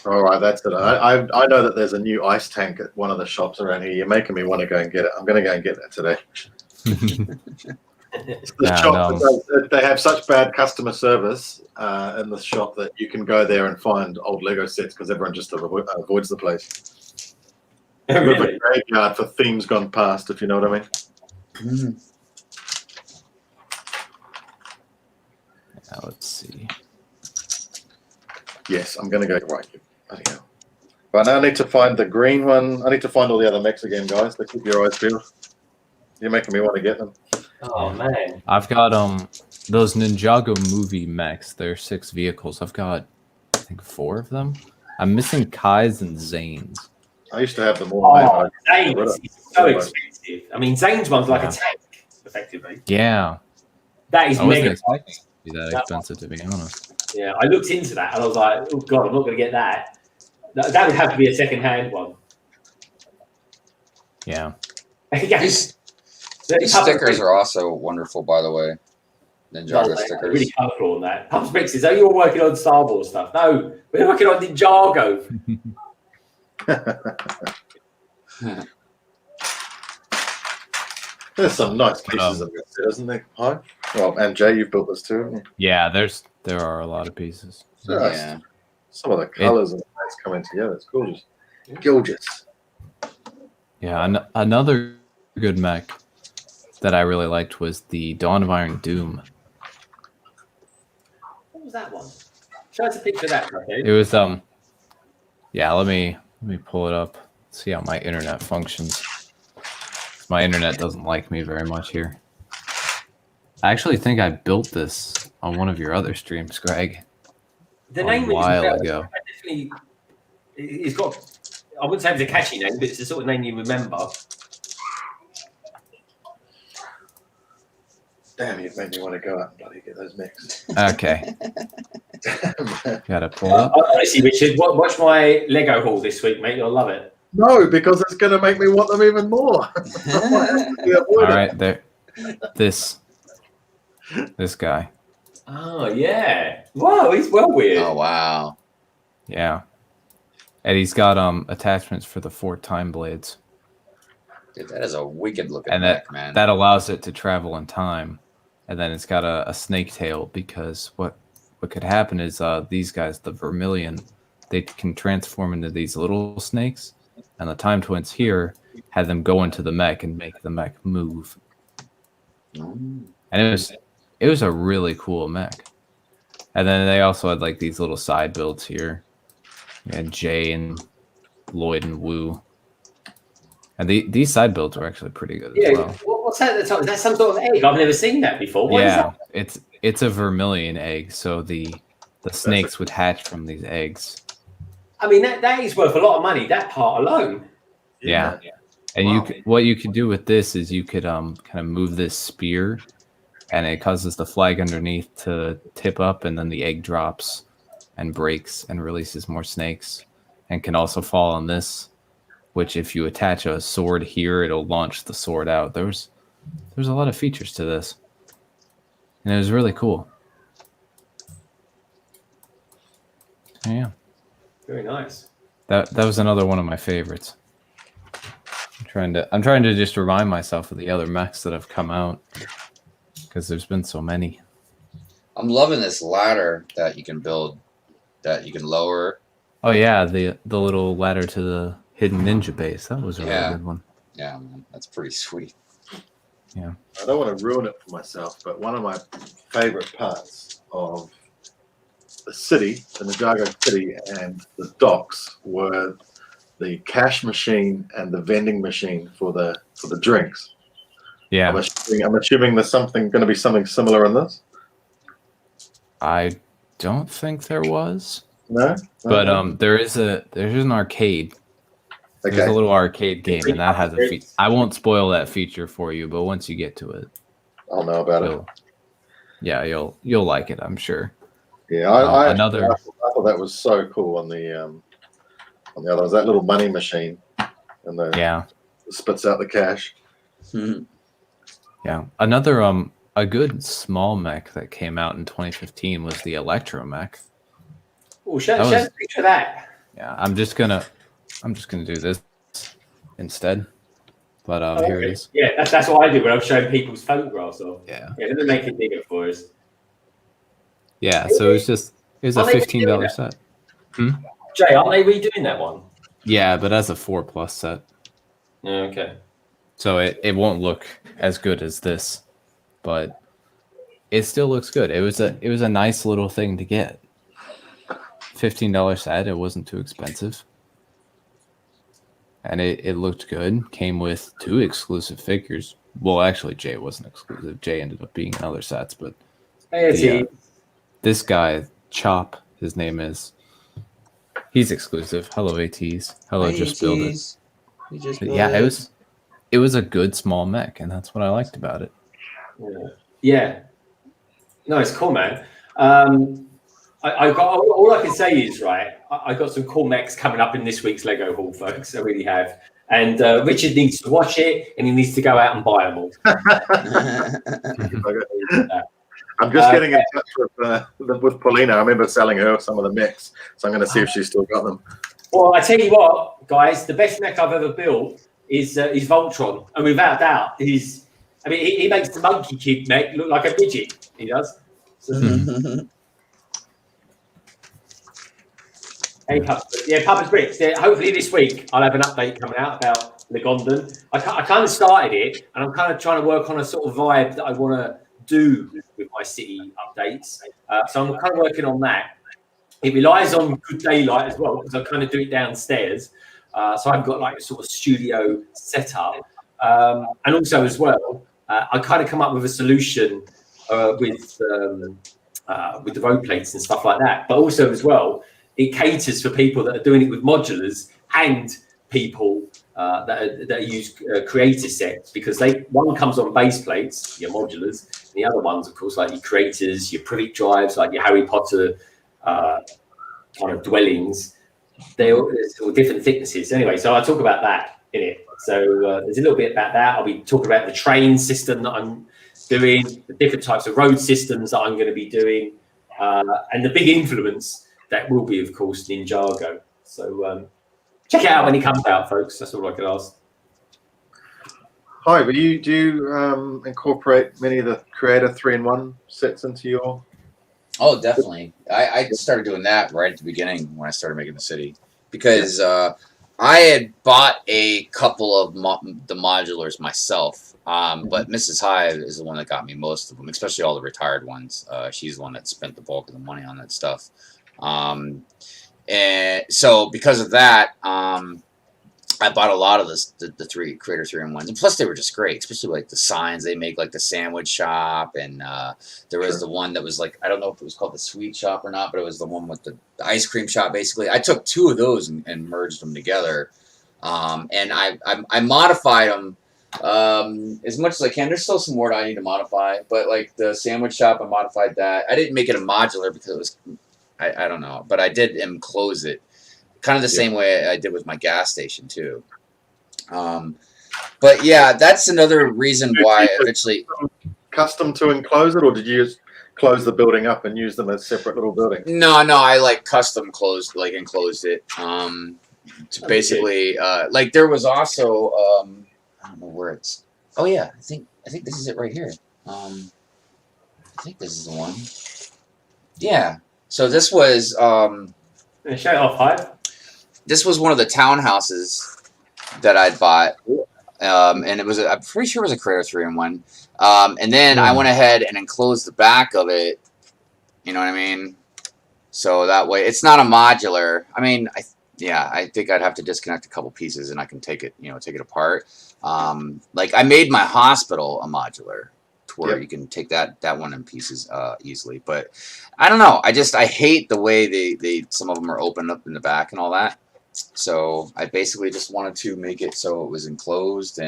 all right, that's it. I know that there's a new ice tank at one of the shops around here. You're making me want to go and get it. I'm going to go and get that today. They have such bad customer service in the shop that you can go there and find old Lego sets because everyone just avoids the place. Really? A graveyard for themes gone past, if you know what I mean. Now let's see. Yes, I'm going to go right. Bloody hell. But now I need to find the green one. I need to find all the other mechs again, guys. To keep your eyes peeled. You're making me want to get them. Oh man, I've got those Ninjago movie mechs. There are 6 vehicles. I've got I think 4 of them. I'm missing Kai's and Zane's. I used to have them all. Zane's is so expensive. I mean, Zane's one's like a tank, effectively. Yeah, that is I wasn't mega. expecting it to be that expensive, to be honest. Yeah, I looked into that and I was like, oh god, I'm not going to get that. That would have to be a second-hand one. Yeah. These stickers are also wonderful, by the way. Ninjago stickers. Really colourful on that. Pumps Bricks is, oh, you're working on Star Wars stuff. No, we're working on Ninjago. There's some nice pieces of this, isn't there? Hi. Well, and Jay, you've built this too, haven't you? Yeah, there are a lot of pieces. Yeah. Some of the colours and things coming together. It's gorgeous. Gorgeous. Yeah, another good mech that I really liked was the Dawn of Iron Doom. What was that one? Show us a picture of that, okay? It was yeah, let me pull it up. See how my internet functions. My internet doesn't like me very much here. I actually think I built this on one of your other streams, Greg. The name a while ago. Definitely, it's got. I wouldn't say it's a catchy name, but it's the sort of name you remember. Damn, you've made me want to go out and bloody get those mechs. Okay. Gotta pull up. Honestly, Richard, watch my Lego haul this week, mate. You'll love it. No, because it's going to make me want them even more. All right, there. This guy. Oh yeah. Wow, he's well weird. Oh wow. Yeah. And he's got attachments for the 4 time blades. Dude, that is a wicked looking And mech, man. that allows it to travel in time. And then it's got a snake tail, because what could happen is these guys, the Vermilion, they can transform into these little snakes, and the Time Twins here had them go into the mech and make the mech move. Mm. And it was a really cool mech. And then they also had like these little side builds here. You had Jay and Lloyd and Wu. And these side builds were actually pretty good as well. What's that at the top? Is that some sort of egg? I've never seen that before. What is Yeah, that? it's a Vermilion egg, so the snakes would hatch from these eggs. I mean, that is worth a lot of money. That part alone. Yeah. And what you could do with this is you could kind of move this spear, and it causes the flag underneath to tip up, and then the egg drops and breaks and releases more snakes, and can also fall on this, which if you attach a sword here, it'll launch the sword out. There's a lot of features to this, and it was really cool. Yeah. Very nice. That was another one of my favorites. I'm trying to just remind myself of the other mechs that have come out, because there's been so many. I'm loving this ladder that you can build, that you can lower. Oh yeah, the little ladder to the hidden ninja base. That was a really good one. Yeah, man, that's pretty sweet. Yeah. I don't want to ruin it for myself, but one of my favorite parts of the city, the Ninjago City and the docks, were the cash machine and the vending machine for the drinks. Yeah. I'm assuming there's going to be something similar in this. I don't think there was. No, But there's an arcade. Okay. There's a little arcade game, and that has a feature. I won't spoil that feature for you, but once you get to it, I'll know about it. Yeah, you'll like it, I'm sure. Yeah, I I thought that was so cool on the other. Was that little money machine, and it spits out the cash. Yeah. Another a good small mech that came out in 2015 was the Electro Mech. Oh, show a picture of that. Yeah, I'm just gonna do this instead. But here it is. Yeah, that's what I do when I'm showing people's photographs of. Yeah. Yeah, let me make it bigger for us. Yeah, so it was a $15 set. Jay, aren't they redoing that one? Yeah, but as a 4+ set. Okay. So it won't look as good as this, but it still looks good. It was a nice little thing to get. $15 set. It wasn't too expensive, and it looked good. Came with 2 exclusive figures. Well, actually, Jay wasn't exclusive. Jay ended up being in other sets, but this guy Chop, his name is. He's exclusive. Hello, ATs. Hello, Just Build It. Yeah, it was a good small mech, and that's what I liked about it. Yeah. No, it's cool, man. I got all I can say is I got some cool mechs coming up in this week's Lego haul, folks. I really have. And Richard needs to watch it, and he needs to go out and buy them all. I'm just getting in touch with Paulina. I remember selling her some of the mechs, so I'm going to see if she's still got them. Well, I tell you what, guys, the best mech I've ever built is Voltron, and without doubt, he makes the Monkey Kid mech look like a midget. He does. Hey, Papa's Bricks. Hopefully this week I'll have an update coming out about Legondon. I kind of started it, and I'm kind of trying to work on a sort of vibe that I want to do with my city updates. So I'm kind of working on that. It relies on good daylight as well, because I kind of do it downstairs. So I've got like a sort of studio setup. And also as well, I kind of come up with a solution with the road plates and stuff like that. But also as well, it caters for people that are doing it with modulars and people that use creator sets, because one comes on base plates, your modulars, and the other ones, of course, like your creators, your privy drives, like your Harry Potter kind of dwellings. there's all different thicknesses. Anyway, so I'll talk about that in it. So there's a little bit about that. I'll be talking about the train system that I'm doing, the different types of road systems that I'm going to be doing, and the big influence that will be, of course, Ninjago. So check it out when it comes out, folks. That's all I can ask. Hi, do you incorporate many of the Creator 3-in-1 sets into your? Oh, definitely. I started doing that right at the beginning when I started making the city, because I had bought a couple of the modulars myself, but Mrs. Hive is the one that got me most of them, especially all the retired ones. She's the one that spent the bulk of the money on that stuff. And so because of that, I bought a lot of the three Creator 3-in-1s, and plus they were just great, especially like the signs they make, like the sandwich shop, and there was the one that was like, I don't know if it was called the sweet shop or not, but it was the one with the ice cream shop. Basically, I took two of those and merged them together, and I modified them as much as I can. There's still some more that I need to modify, but like the sandwich shop, I modified that. I didn't make it a modular because it was, I don't know, but I did enclose it. Kind of the same way I did with my gas station too. But yeah, that's another reason why eventually. Custom to enclose it, or did you just close the building up and use them as separate little buildings? No, I like custom enclosed it. To basically, like there was also, I don't know where it's. Oh yeah, I think this is it right here. I think this is the one. Yeah. So this was. Show it off, Hive. This was one of the townhouses that I'd bought, and it was I'm pretty sure it was a Creator 3-in-1. And then I went ahead and enclosed the back of it. You know what I mean? So that way, it's not a modular. I mean, I think I'd have to disconnect a couple pieces, and I can take it apart. Like I made my hospital a modular, to where you can take that one in pieces easily. But I don't know. I hate the way they some of them are open up in the back and all that. So I basically just wanted to make it so it was enclosed.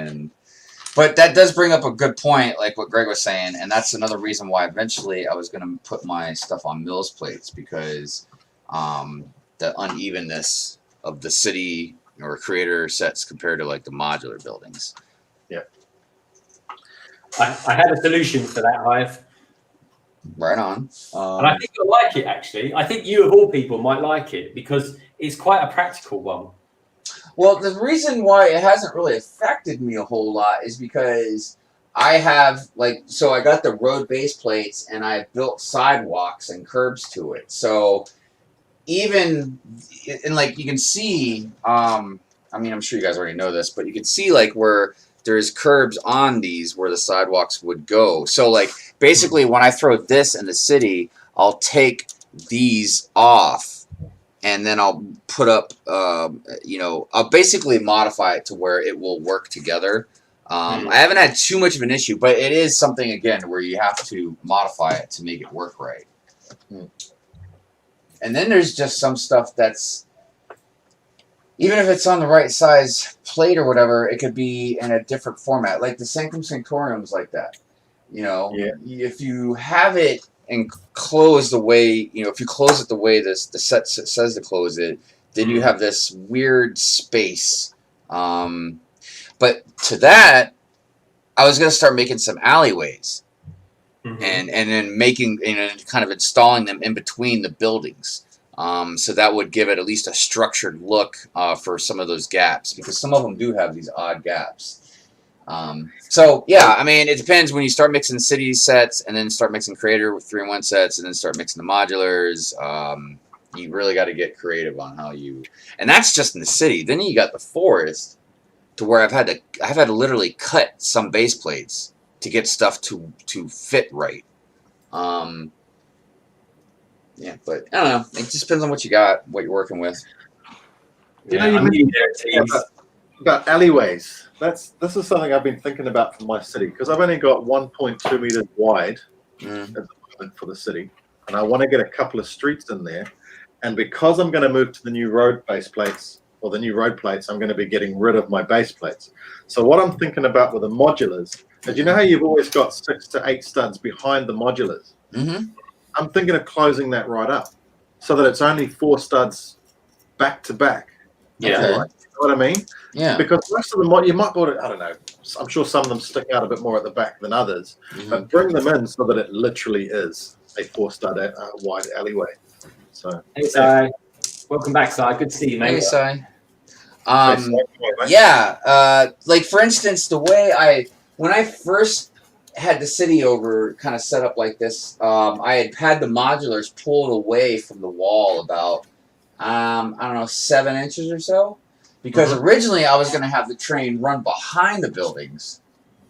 But that does bring up a good point, like what Greg was saying, and that's another reason why eventually I was going to put my stuff on Mills plates, because the unevenness of the city or Creator sets compared to like the modular buildings. Yeah. I had a solution for that, Hive. Right on. And I think you'll like it, actually. I think you, of all people, might like it because it's quite a practical one. Well, the reason why it hasn't really affected me a whole lot is because I have, so I got the road base plates and I built sidewalks and curbs to it. So even, and like you can see, I mean, I'm sure you guys already know this, but you can see like where there's curbs on these where the sidewalks would go. So like basically when I throw this in the city, I'll take these off and then I'll put up, I'll basically modify it to where it will work together. I haven't had too much of an issue, but it is something, again, where you have to modify it to make it work right. And then there's just some stuff that's, even if it's on the right size plate or whatever, it could be in a different format. Like the Sanctum Sanctorium's like that. If you have it enclosed the way, if you close it the way the set says to close it, then you have this weird space. But to that, I was going to start making some alleyways. And then making, kind of installing them in between the buildings. So that would give it at least a structured look for some of those gaps, because some of them do have these odd gaps. So yeah, I mean, it depends when you start mixing city sets and then start mixing Creator with 3-in-1 sets and then start mixing the modulars. You really got to get creative on how you, and that's just in the city. Then you got the forest, to where I've had to literally cut some base plates to get stuff to fit right. Yeah, but I don't know. It just depends on what you got, what you're working with. About alleyways. This is something I've been thinking about for my city, because I've only got 1.2 meters wide at the moment for the city, and I want to get a couple of streets in there. And because I'm going to move to the new road base plates, or the new road plates, I'm going to be getting rid of my base plates. So what I'm thinking about with the modulars is, you know how you've always got 6 to 8 studs behind the modulars? I'm thinking of closing that right up so that it's only 4 studs back to back. Yeah. You know what I mean? Yeah. Because most of them, you might build it, I don't know. I'm sure some of them stick out a bit more at the back than others, but bring them in so that it literally is a 4-star wide alleyway. So, Hey, Si. Welcome back, Si. Good to see you, mate. Hey, Si. Yeah. Like for instance, the way when I first had the city over kind of set up like this, I had the modulars pulled away from the wall about I don't know, 7 inches or so, because originally I was going to have the train run behind the buildings,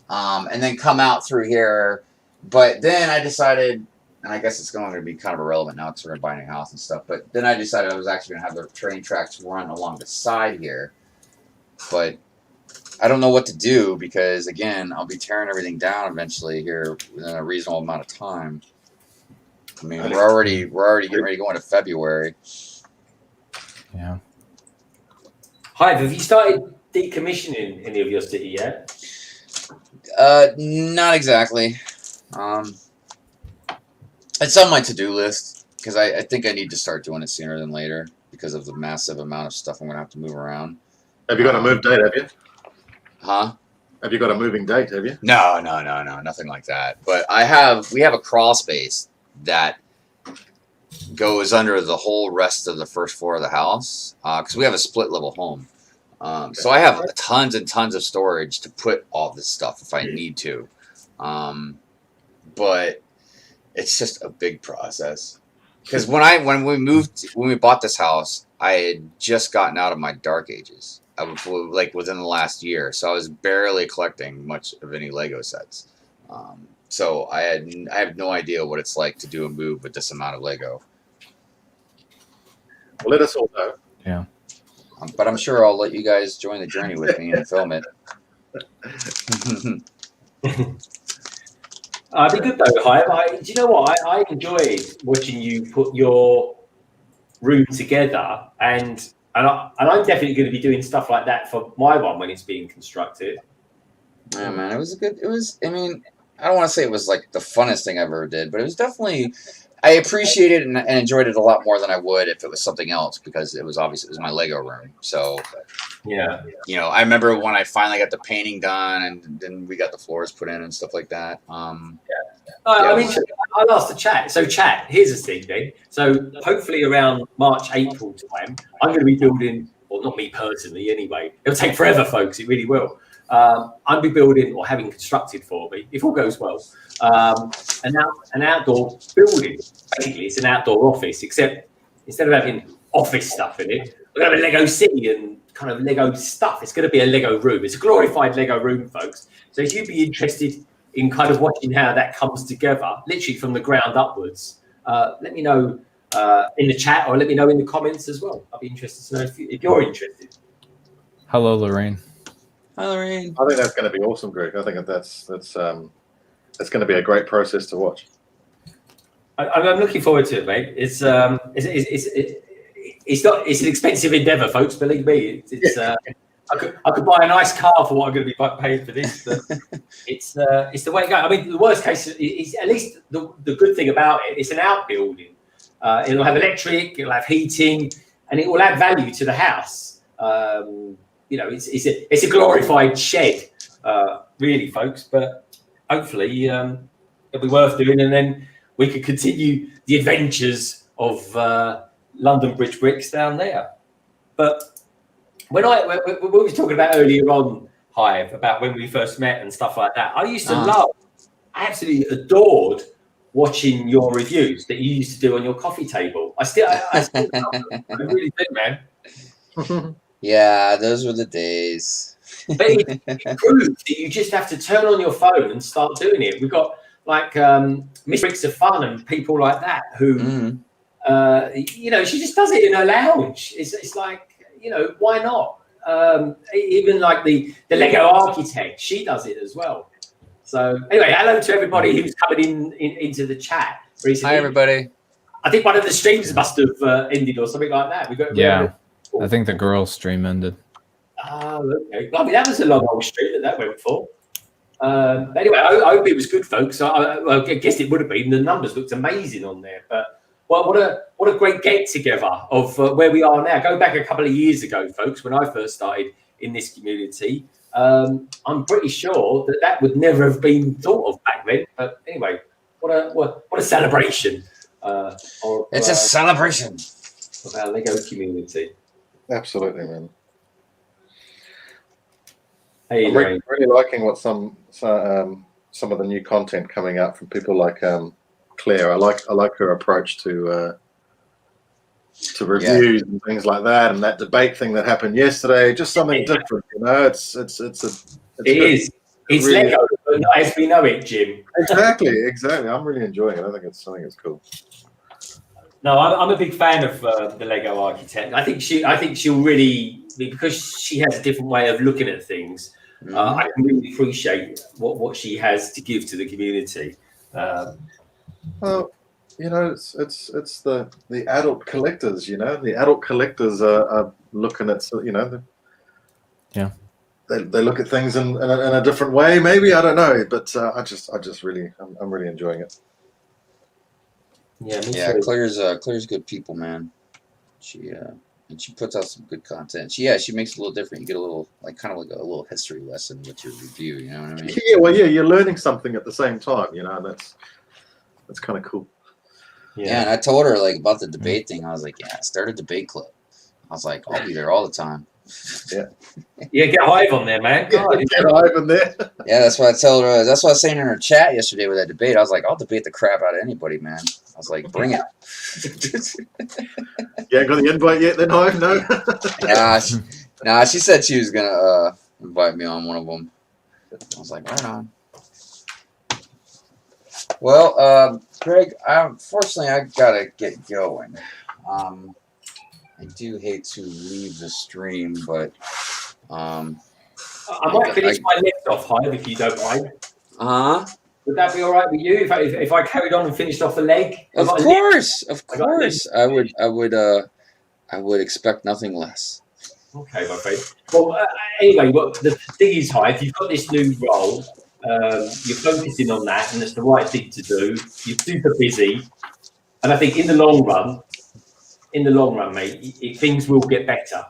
and then come out through here. But then I decided, and I guess it's going to be kind of irrelevant now because we're buying a house and stuff. But then I decided I was actually going to have the train tracks run along the side here. But I don't know what to do because again, I'll be tearing everything down eventually here within a reasonable amount of time. I mean, we're already getting ready to go into February. Yeah. Hive, have you started decommissioning any of your city yet? Not exactly. It's on my to-do list because I think I need to start doing it sooner than later because of the massive amount of stuff I'm gonna have to move around. have you got a move date? Have you? Huh? Have you got a moving date? Have you? No, nothing like that. But we have a crawl space that goes under the whole rest of the first floor of the house because we have a split level home. So I have tons and tons of storage to put all this stuff if I need to. But it's just a big process. Because when we bought this house, I had just gotten out of my dark ages. I was like within the last year, so I was barely collecting much of any Lego sets. So I have no idea what it's like to do a move with this amount of Lego. Well, let us all know. Yeah. But I'm sure I'll let you guys join the journey with me and film it. It'd be good though, Hive. Do you know what? I enjoyed watching you put your room together, and I'm definitely going to be doing stuff like that for my one when it's being constructed. Yeah, man, it was I mean, I don't want to say it was like the funnest thing I ever did, but it was definitely. I appreciated it and enjoyed it a lot more than I would if it was something else because it was my Lego room. So, yeah, you know, I remember when I finally got the painting done and then we got the floors put in and stuff like that. I mean, I'll ask the chat. So, chat, here's the thing, then. So, hopefully, around March, April time, I'm going to be building, well, not me personally, anyway. It'll take forever, folks. It really will. I'll be building or having constructed for me, if all goes well, an outdoor building. Basically, it's an outdoor office, except instead of having office stuff in it, we're going to have a Lego City and kind of Lego stuff. It's going to be a Lego room. It's a glorified Lego room, folks. So if you'd be interested in kind of watching how that comes together, literally from the ground upwards, let me know in the chat or let me know in the comments as well. I'd be interested to know if you're interested. Hello, Lorraine. Hi, Lorraine. I think that's going to be awesome, Greg. I think that's going to be a great process to watch. I'm looking forward to it, mate. It's an expensive endeavour, folks. Believe me. I could buy a nice car for what I'm going to be paying for this, but it's the way to go. I mean, the worst case is at least the good thing about it. It's an outbuilding. It'll have electric. It'll have heating, and it will add value to the house. You know, it's a glorified shed, really, folks. But hopefully, it'll be worth doing, and then we could continue the adventures of London Bridge Bricks down there. But when we were talking about earlier on, Hive, about when we first met and stuff like that, I used to I absolutely adored watching your reviews that you used to do on your coffee table. I still love them. I really do, man. Yeah, those were the days. But it proves that you just have to turn on your phone and start doing it. We've got like Miss Bricks of Fun and people like that who, you know, she just does it in her lounge. It's like, you know, why not? Even like the Lego Architect, she does it as well. So anyway, hello to everybody who's coming into the chat recently. Hi, everybody. I think one of the streams must have ended or something like that. I think the girls' stream ended. Oh, okay. I mean, that was a long old stream that went for. Anyway, I hope it was good, folks. I guess it would have been. The numbers looked amazing on there. But what a great get together of where we are now. Go back a couple of years ago, folks, when I first started in this community. I'm pretty sure that would never have been thought of back then. But anyway, what a celebration! It's a celebration of our Lego community. Absolutely, man. Hey, I'm really liking what some of the new content coming out from people like Claire. I like her approach to reviews and things like that, and that debate thing that happened yesterday. Just something different, you know. It's It's really, Lego, but not as we know it, Jim. Exactly. I'm really enjoying it. I think it's cool. No, I'm a big fan of the Lego architect. I think she'll really, because she has a different way of looking at things. I can really appreciate what she has to give to the community. Well, you know, it's the adult collectors. You know, the adult collectors are looking at, you know, they look at things in a different way. Maybe, I don't know, but I'm really enjoying it. Yeah, Claire's good people, man. And she puts out some good content. She makes it a little different. You get a little kind of like a little history lesson with your review. You know what I mean? Yeah, well, you're learning something at the same time. You know, and that's kind of cool. Yeah, and I told her about the debate thing. I was like, start a debate club. I was like, I'll be there all the time. Yeah, get Hive on there, man. Get Hive in there. Yeah, that's what I told her. That's what I was saying in her chat yesterday with that debate. I was like, I'll debate the crap out of anybody, man. I was like, bring it. Yeah, got the invite yet? Then Hive? No. Nah, she said she was gonna invite me on one of them. I was like, right on. Well, Greg, unfortunately, I gotta get going. I do hate to leave the stream, but I might finish my list off, Hive, if you don't mind. Would that be all right with you if I carried on and finished off a leg? Of course. I would expect nothing less. Okay, my friend. Well, anyway, the thing is, Hive, you've got this new role. You're focusing on that, and it's the right thing to do. You're super busy, and I think in the long run, mate, things will get better.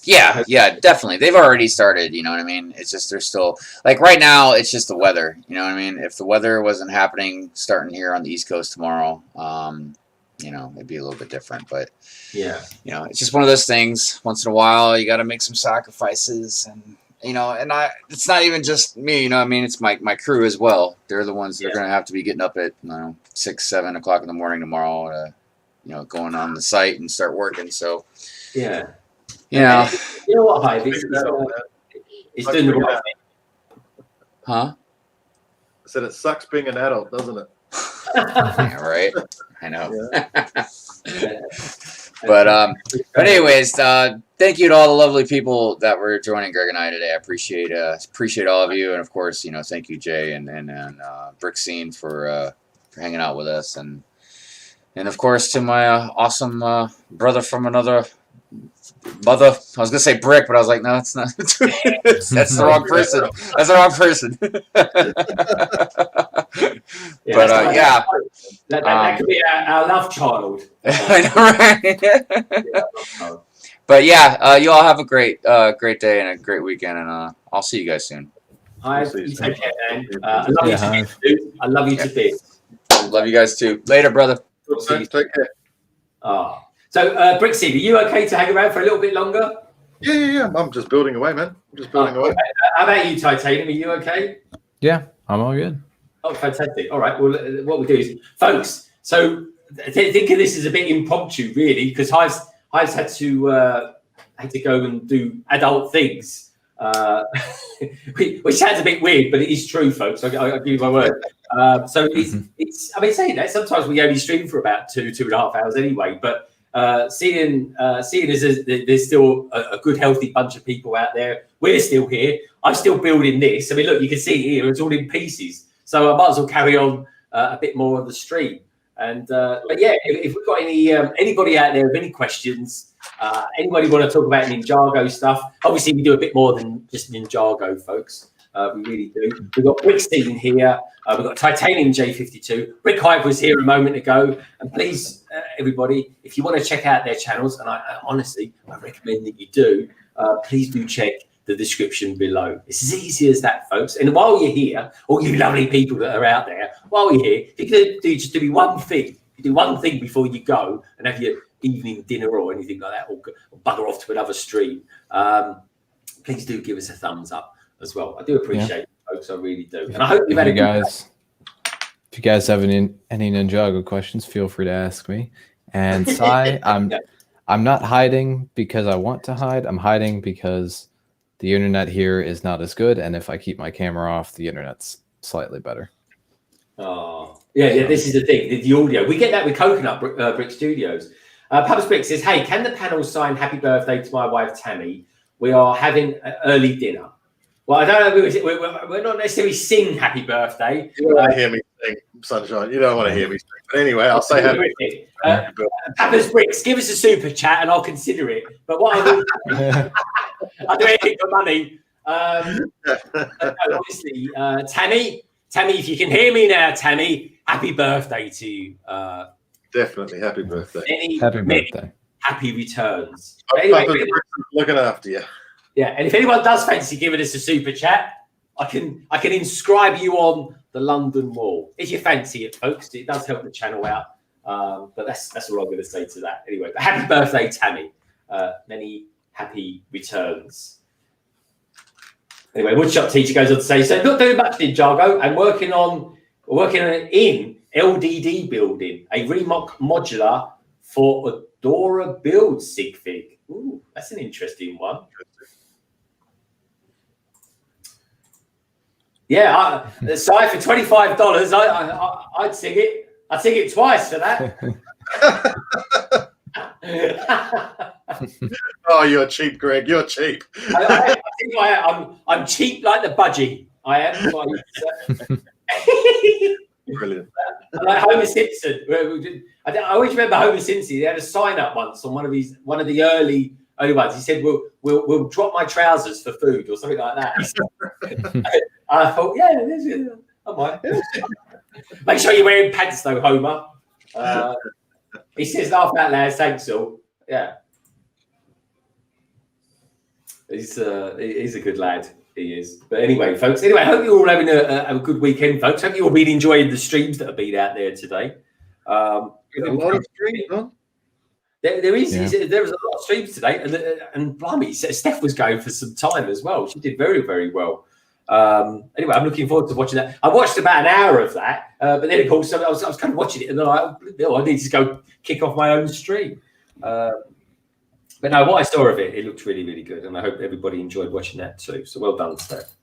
Yeah, definitely. They've already started, you know what I mean? It's just they're still right now it's just the weather, you know what I mean? If the weather wasn't happening starting here on the East Coast tomorrow, you know, it'd be a little bit different, but yeah. You know, it's just one of those things. Once in a while you got to make some sacrifices, and you know, and it's not even just me, you know what I mean? It's my crew as well. They're the ones that are going to have to be getting up at 6, 7 o'clock in the morning tomorrow to, you know, going on the site and start working. So yeah. Yeah. You know what, Hive? It's doing the right thing. Huh? I said it sucks being an adult, doesn't it? Yeah, right. I know. Yeah. But anyways, thank you to all the lovely people that were joining Greg and I today. I appreciate all of you, and of course, you know, thank you, Jay and BrickScene for hanging out with us, and of course to my awesome brother from another mother. I was gonna say Brick, but I was like, no, it's not. That's the wrong person. That's the wrong person. Yeah, that could be our love child. I know, right? But yeah, you all have a great day and a great weekend, and I'll see you guys soon. You take care, man. I love you to bits. I love you to bits. Love you guys too. Later, brother. Take care. So, BrickScene, are you okay to hang around for a little bit longer? Yeah. I'm just building away, man. I'm just building away. How about you, Titanium? Are you okay? Yeah, I'm all good. Oh, fantastic. All right. Well, what we'll do is, folks, so think of this as a bit impromptu, really, because Hive's had to go and do adult things, which sounds a bit weird, but it is true, folks. I'll give you my word. So it's. I mean, saying that sometimes we only stream for about 2.5 hours anyway. But seeing as there's still a good, healthy bunch of people out there, we're still here. I'm still building this. I mean, look, you can see here it's all in pieces. So I might as well carry on a bit more on the stream. And but yeah, if we've got anybody out there with any questions, anybody want to talk about Ninjago stuff? Obviously, we do a bit more than just Ninjago, folks. We really do. We've got BrickScene here. We've got Titanium J52. Rick Hive was here a moment ago. And please, everybody, if you want to check out their channels, and I honestly, I recommend that you do, please do check the description below. It's as easy as that, folks. And while you're here, all you lovely people that are out there, while you're here, if you could do one thing, you do one thing before you go and have your evening dinner or anything like that, or bugger off to another stream, please do give us a thumbs up as well. I do appreciate it, folks. I really do. And I hope you've had a good day. If you guys have any Ninjago questions, feel free to ask me. And Sai, I'm not hiding because I want to hide. I'm hiding because the internet here is not as good, and if I keep my camera off, the internet's slightly better. Oh, yeah. This is the thing. The audio. We get that with Coconut Brick Studios. Pubs Brick says, "Hey, can the panel sign happy birthday to my wife Tammy? We are having an early dinner." Well, I don't know. We're not necessarily sing happy birthday. You don't want to hear me sing, Sunshine. You don't want to hear me sing. But anyway, I'll say happy birthday. Pubs Bricks, give us a super chat and I'll consider it. But what I'll do, I'll do anything for money. Obviously, Tammy, if you can hear me now, Tammy, happy birthday to you. Definitely happy birthday. Happy Happy returns. Anyway, looking after you. Yeah, and if anyone does fancy giving us a super chat, I can inscribe you on the London Wall if you fancy it, folks. It does help the channel out. But that's all I'm going to say to that. Anyway, but happy birthday, Tammy. Many happy returns. Anyway, Woodshop teacher goes on to say, so not doing much Ninjago and working in LDD building, a remodel modular for Adora Build Sig Fig. Ooh, that's an interesting one. Yeah, Sai, for $25, I'd sing it. I'd sing it twice for that. Oh, you're cheap, Greg. You're cheap. I think I'm cheap like the budgie. I am. Brilliant. Like Homer Simpson. I always remember Homer Simpson. He had a sign up once on one of the early ones. He said, "We'll drop my trousers for food" or something like that. I thought, I might. Make sure you're wearing pants though, Homer. He says, "Laugh out loud, thanks all." Yeah, he's a good lad. He is. But anyway, folks. Anyway, I hope you're all having a good weekend, folks. Hope you've all been enjoying the streams that have been out there today. A lot of streams, huh? There was a lot of streams today, and blimey, Steph was going for some time as well. She did very, very well. Anyway, I'm looking forward to watching that. I watched about an hour of that, but then of course I was kind of watching it, and then I need to go kick off my own stream. But no, what I saw of it looked really, really good, and I hope everybody enjoyed watching that too. So well done, Steph.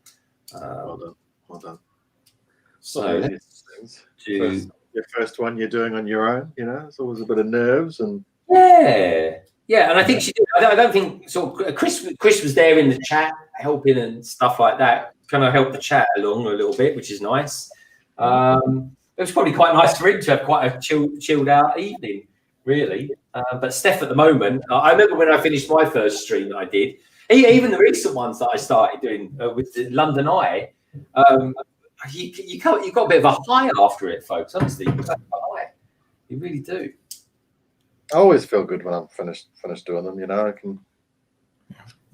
Well done. So your first one you're doing on your own, it's always a bit of nerves and. Yeah, and I think she did. I don't think Chris was there in the chat helping and stuff like that, kind of help the chat along a little bit, which is nice. It was probably quite nice for him to have quite a chilled out evening, really. But Steph, at the moment, I remember when I finished my first stream that I did, even the recent ones that I started doing with the London Eye, you got a bit of a high after it, folks. Honestly, you got a high. You really do. I always feel good when I'm finished doing them. I can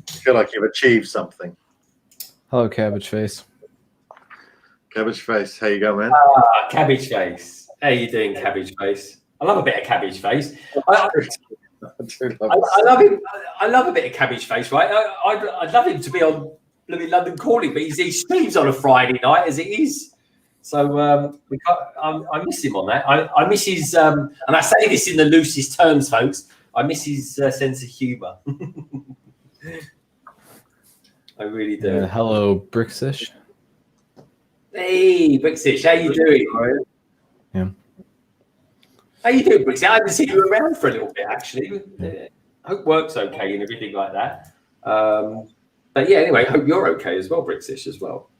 feel like you've achieved something. Hello, Cabbage Face. Cabbage Face, how you go, man? Cabbage Face. How you doing, Cabbage Face? I love a bit of Cabbage Face. I love him. I love a bit of Cabbage Face, right? I'd love him to be on blooming London Calling, but he streams on a Friday night as it is. So I miss him on that. I miss his, and I say this in the loosest terms, folks. I miss his sense of humour. I really do. Hello, Brixish. Hey, Brixish, how you doing? Yeah. How you doing, Brixish? I haven't seen you around for a little bit, actually. I hope work's okay and everything like that. But yeah, anyway, I hope you're okay as well, Brixish, as well.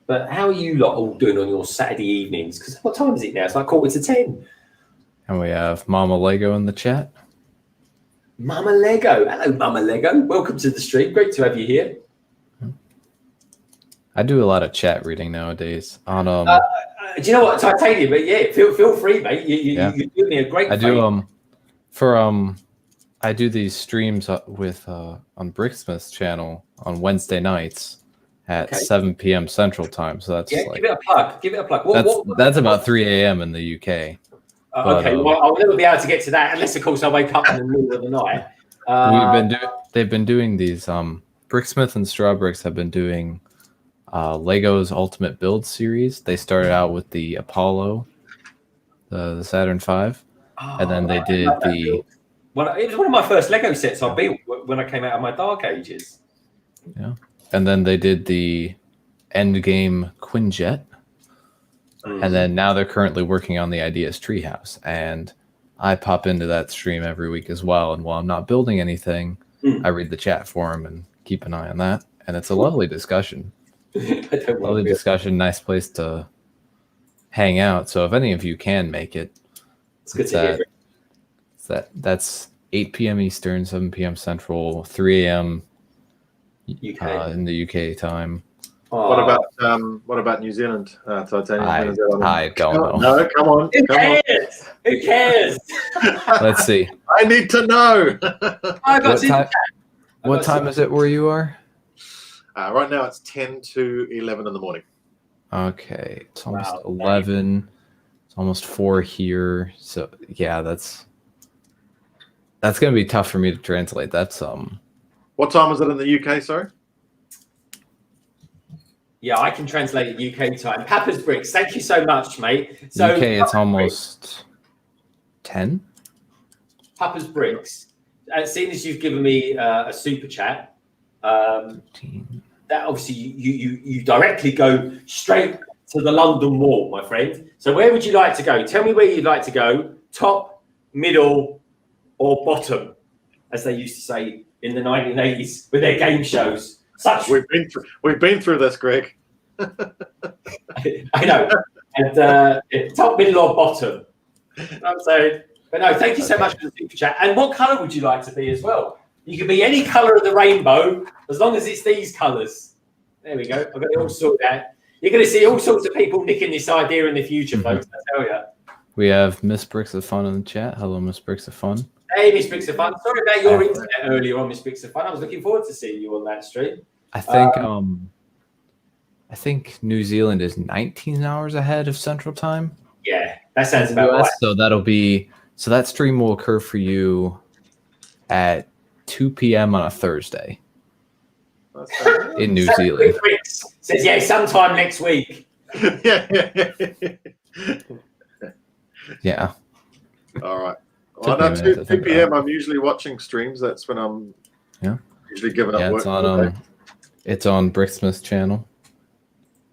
But how are you lot all doing on your Saturday evenings? Because what time is it now? It's like 9:45. And we have Mama Lego in the chat. Mama Lego. Hello, Mama Lego. Welcome to the stream. Great to have you here. I do a lot of chat reading nowadays on do you know what, Titanium? But yeah, feel free, mate. You do me a great I favor. do for I do these streams with on BrickSmith's channel on Wednesday nights at 7 p.m. Central Time. So that's Yeah, like give it a plug. Give it a plug. that's about 3 a.m. in the UK. Okay, well, I'll never be able to get to that unless, of course, I wake up in the middle of the night. They've been doing these. BrickSmith and Strawbricks have been doing Lego's Ultimate Build series. They started out with the Apollo, the Saturn V, and then they did the. Well, it was one of my first Lego sets I built when I came out of my dark ages. Yeah, and then they did the Endgame Quinjet, and then now they're currently working on the Ideas Treehouse. And I pop into that stream every week as well. And while I'm not building anything, I read the chat forum and keep an eye on that. And it's a lovely discussion. Lovely discussion, nice place to hang out. So if any of you can make it, it's good to hear. That's 8 p.m. Eastern, 7 p.m. Central, 3 a.m. UK. In the UK time. What about New Zealand? Titanium. I don't know. No, come on. Who cares? Who cares? Let's see. I need to know. What time is it where you are? Right now it's 10 to 11 in the morning. Okay, it's almost 11. It's almost 4 here. So yeah, that's gonna be tough for me to translate. That's What time is it in the UK? Sorry. Yeah, I can translate it UK time. Papa's Bricks, thank you so much, mate. So UK, it's almost 10. Papa's Bricks. Seeing as you've given me a super chat, that obviously you directly go straight to the London Wall, my friend. So where would you like to go? Tell me where you'd like to go. Top, middle, or bottom, as they used to say in the 1980s with their game shows. We've been through this, Greg. I know. And top, middle, or bottom. I'm saying. But no, thank you so much for the super chat. And what colour would you like to be as well? You can be any colour of the rainbow, as long as it's these colours. There we go. I've got it all sorted out. You're going to see all sorts of people nicking this idea in the future, folks, I tell you. We have Miss Bricks of Fun in the chat. Hello, Miss Bricks of Fun. Hey, Miss Bricks of Fun. Sorry about your internet earlier on, Miss Bricks of Fun. I was looking forward to seeing you on that stream. I think New Zealand is 19 hours ahead of Central Time. Yeah, that sounds about right. So that stream will occur for you at 2 p.m. on a Thursday in New Zealand. Says, yeah, sometime next week. Yeah. All right. Well, no, 2 p.m. I'm usually watching streams. That's when I'm usually giving up work. It's on BrickSmith's channel.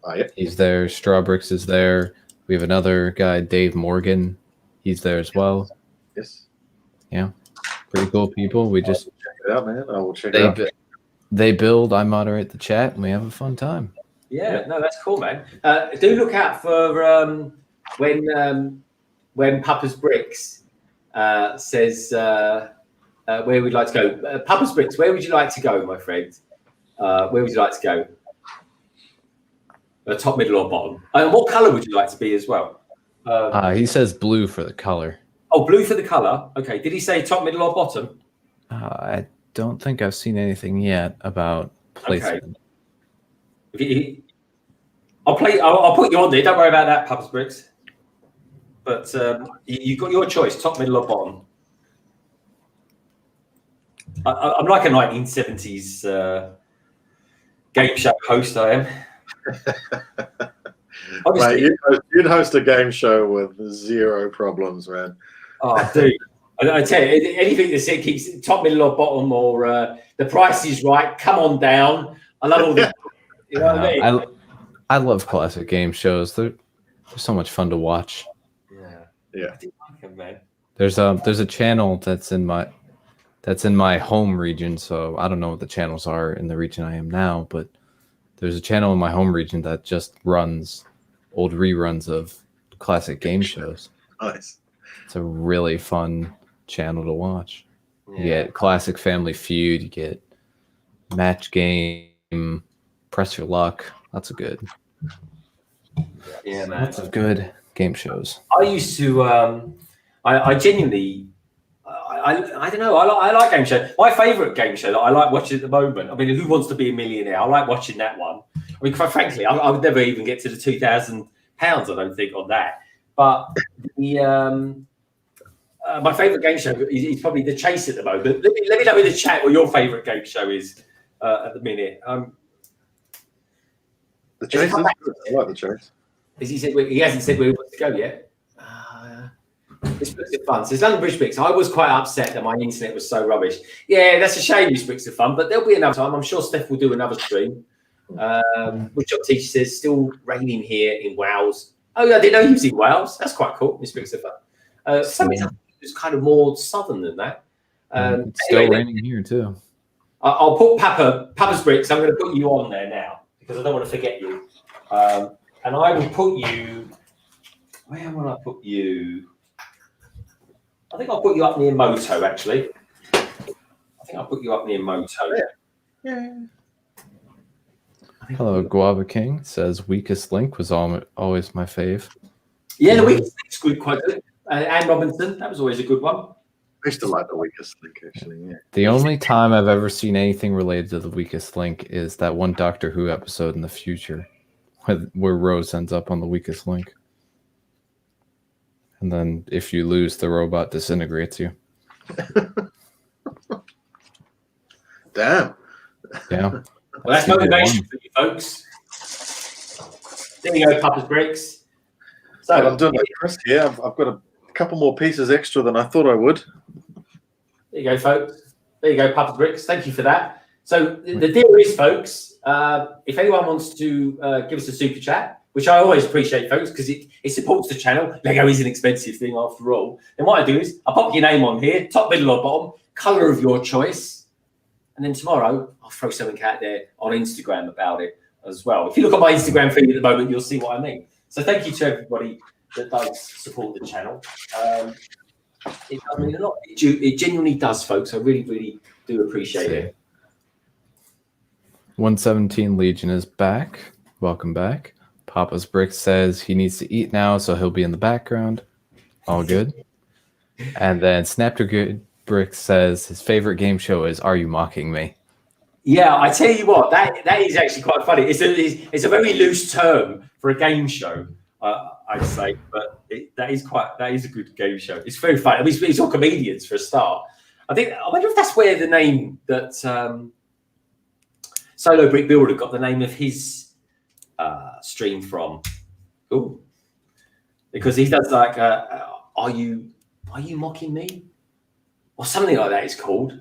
Oh, yeah. He's there. Strawbricks is there. We have another guy, Dave Morgan. He's there as well. Yes. Yeah. Pretty cool people. We just check it out, man. I will check it out. They build, I moderate the chat, and we have a fun time. Yeah, no, that's cool, man. Do look out for when Papa's Bricks says where we'd like to go. Papa's Bricks, where would you like to go, my friend? Where would you like to go? Top, middle, or bottom? And what colour would you like to be as well? He says blue for the color. Oh, blue for the colour. Okay. Did he say top, middle, or bottom? I don't think I've seen anything yet about placement. Okay. I'll put you on there. Don't worry about that, Papa's Bricks. But you've got your choice: top, middle, or bottom. I'm like a 1970s game show host. I am. Mate, you'd host a game show with zero problems, man. Oh, dude. I tell you, anything that said keeps top, middle, or bottom, or the price is right, come on down. I love all this. You know what I mean? I love classic game shows. They're so much fun to watch. Yeah. I think I like them, man. There's a channel that's in my home region, so I don't know what the channels are in the region I am now, but there's a channel in my home region that just runs old reruns of classic game shows. Nice. It's a really fun channel to watch. You get classic Family Feud, you get Match Game, Press Your Luck, Lots of good. Yeah, man. Lots of good game shows. I used to. I genuinely. I don't know. I like game shows. My favourite game show that I like watching at the moment. I mean, Who Wants to Be a Millionaire? I like watching that one. I mean, quite frankly, I would never even get to the £2,000. I don't think on that. But the my favourite game show is probably The Chase at the moment. Let me know in the chat what your favourite game show is at the minute. The Chase is good. I like The Chase. He hasn't said where he wants to go yet. This Bricks of Fun. Says London Bridge Bricks. I was quite upset that my internet was so rubbish. Yeah, that's a shame, this Bricks of Fun, but there'll be another time. I'm sure Steph will do another stream. Woodshop Teacher says, still raining here in Wales. Oh, yeah, I didn't know he was in Wales. That's quite cool, Miss Bricks of Fun. Something it's kind of more southern than that. It's still raining here, too. I'll put Papa's Bricks. I'm going to put you on there now because I don't want to forget you. And I will put you. Where will I put you? I think I'll put you up near Moto, actually. I think I'll put you up near Moto. Yeah. Hello, Guava King says Weakest Link was always my fave. Yeah, the Weakest Link's good, quite good. Anne Robinson, that was always a good one. I used to like The Weakest Link, actually, yeah. The only time I've ever seen anything related to The Weakest Link is that one Doctor Who episode in the future where Rose ends up on The Weakest Link. And then if you lose, the robot disintegrates you. Damn. Yeah. Well, that's motivation for you folks. There you go, Papa's Bricks. So I'm doing like Chris here. I've got a couple more pieces extra than I thought I would. There you go, folks. There you go, Papa's Bricks. Thank you for that. So the deal is, folks, if anyone wants to give us a super chat, which I always appreciate, folks, because it supports the channel. Lego is an expensive thing after all. Then what I do is I pop your name on here, top, middle, or bottom, colour of your choice. And then tomorrow I'll throw something out there on Instagram about it as well. If you look at my Instagram feed at the moment, you'll see what I mean. So thank you to everybody that does support the channel. It does mean a lot. It genuinely does, folks. I really, really do appreciate it. 117 Legion is back. Welcome back. Papa's Brick says he needs to eat now, so he'll be in the background. All good. And then Snapdragon Brick says his favorite game show is Are You Mocking Me? Yeah, I tell you what, that is actually quite funny. It's a very loose term for a game show, I'd say, but that is a good game show. It's very funny. I mean, it's all comedians for a start. I wonder if that's where the name that Solo Brick Builder got the name of his stream from. Ooh, because he does like are you mocking me or something like that. It's called.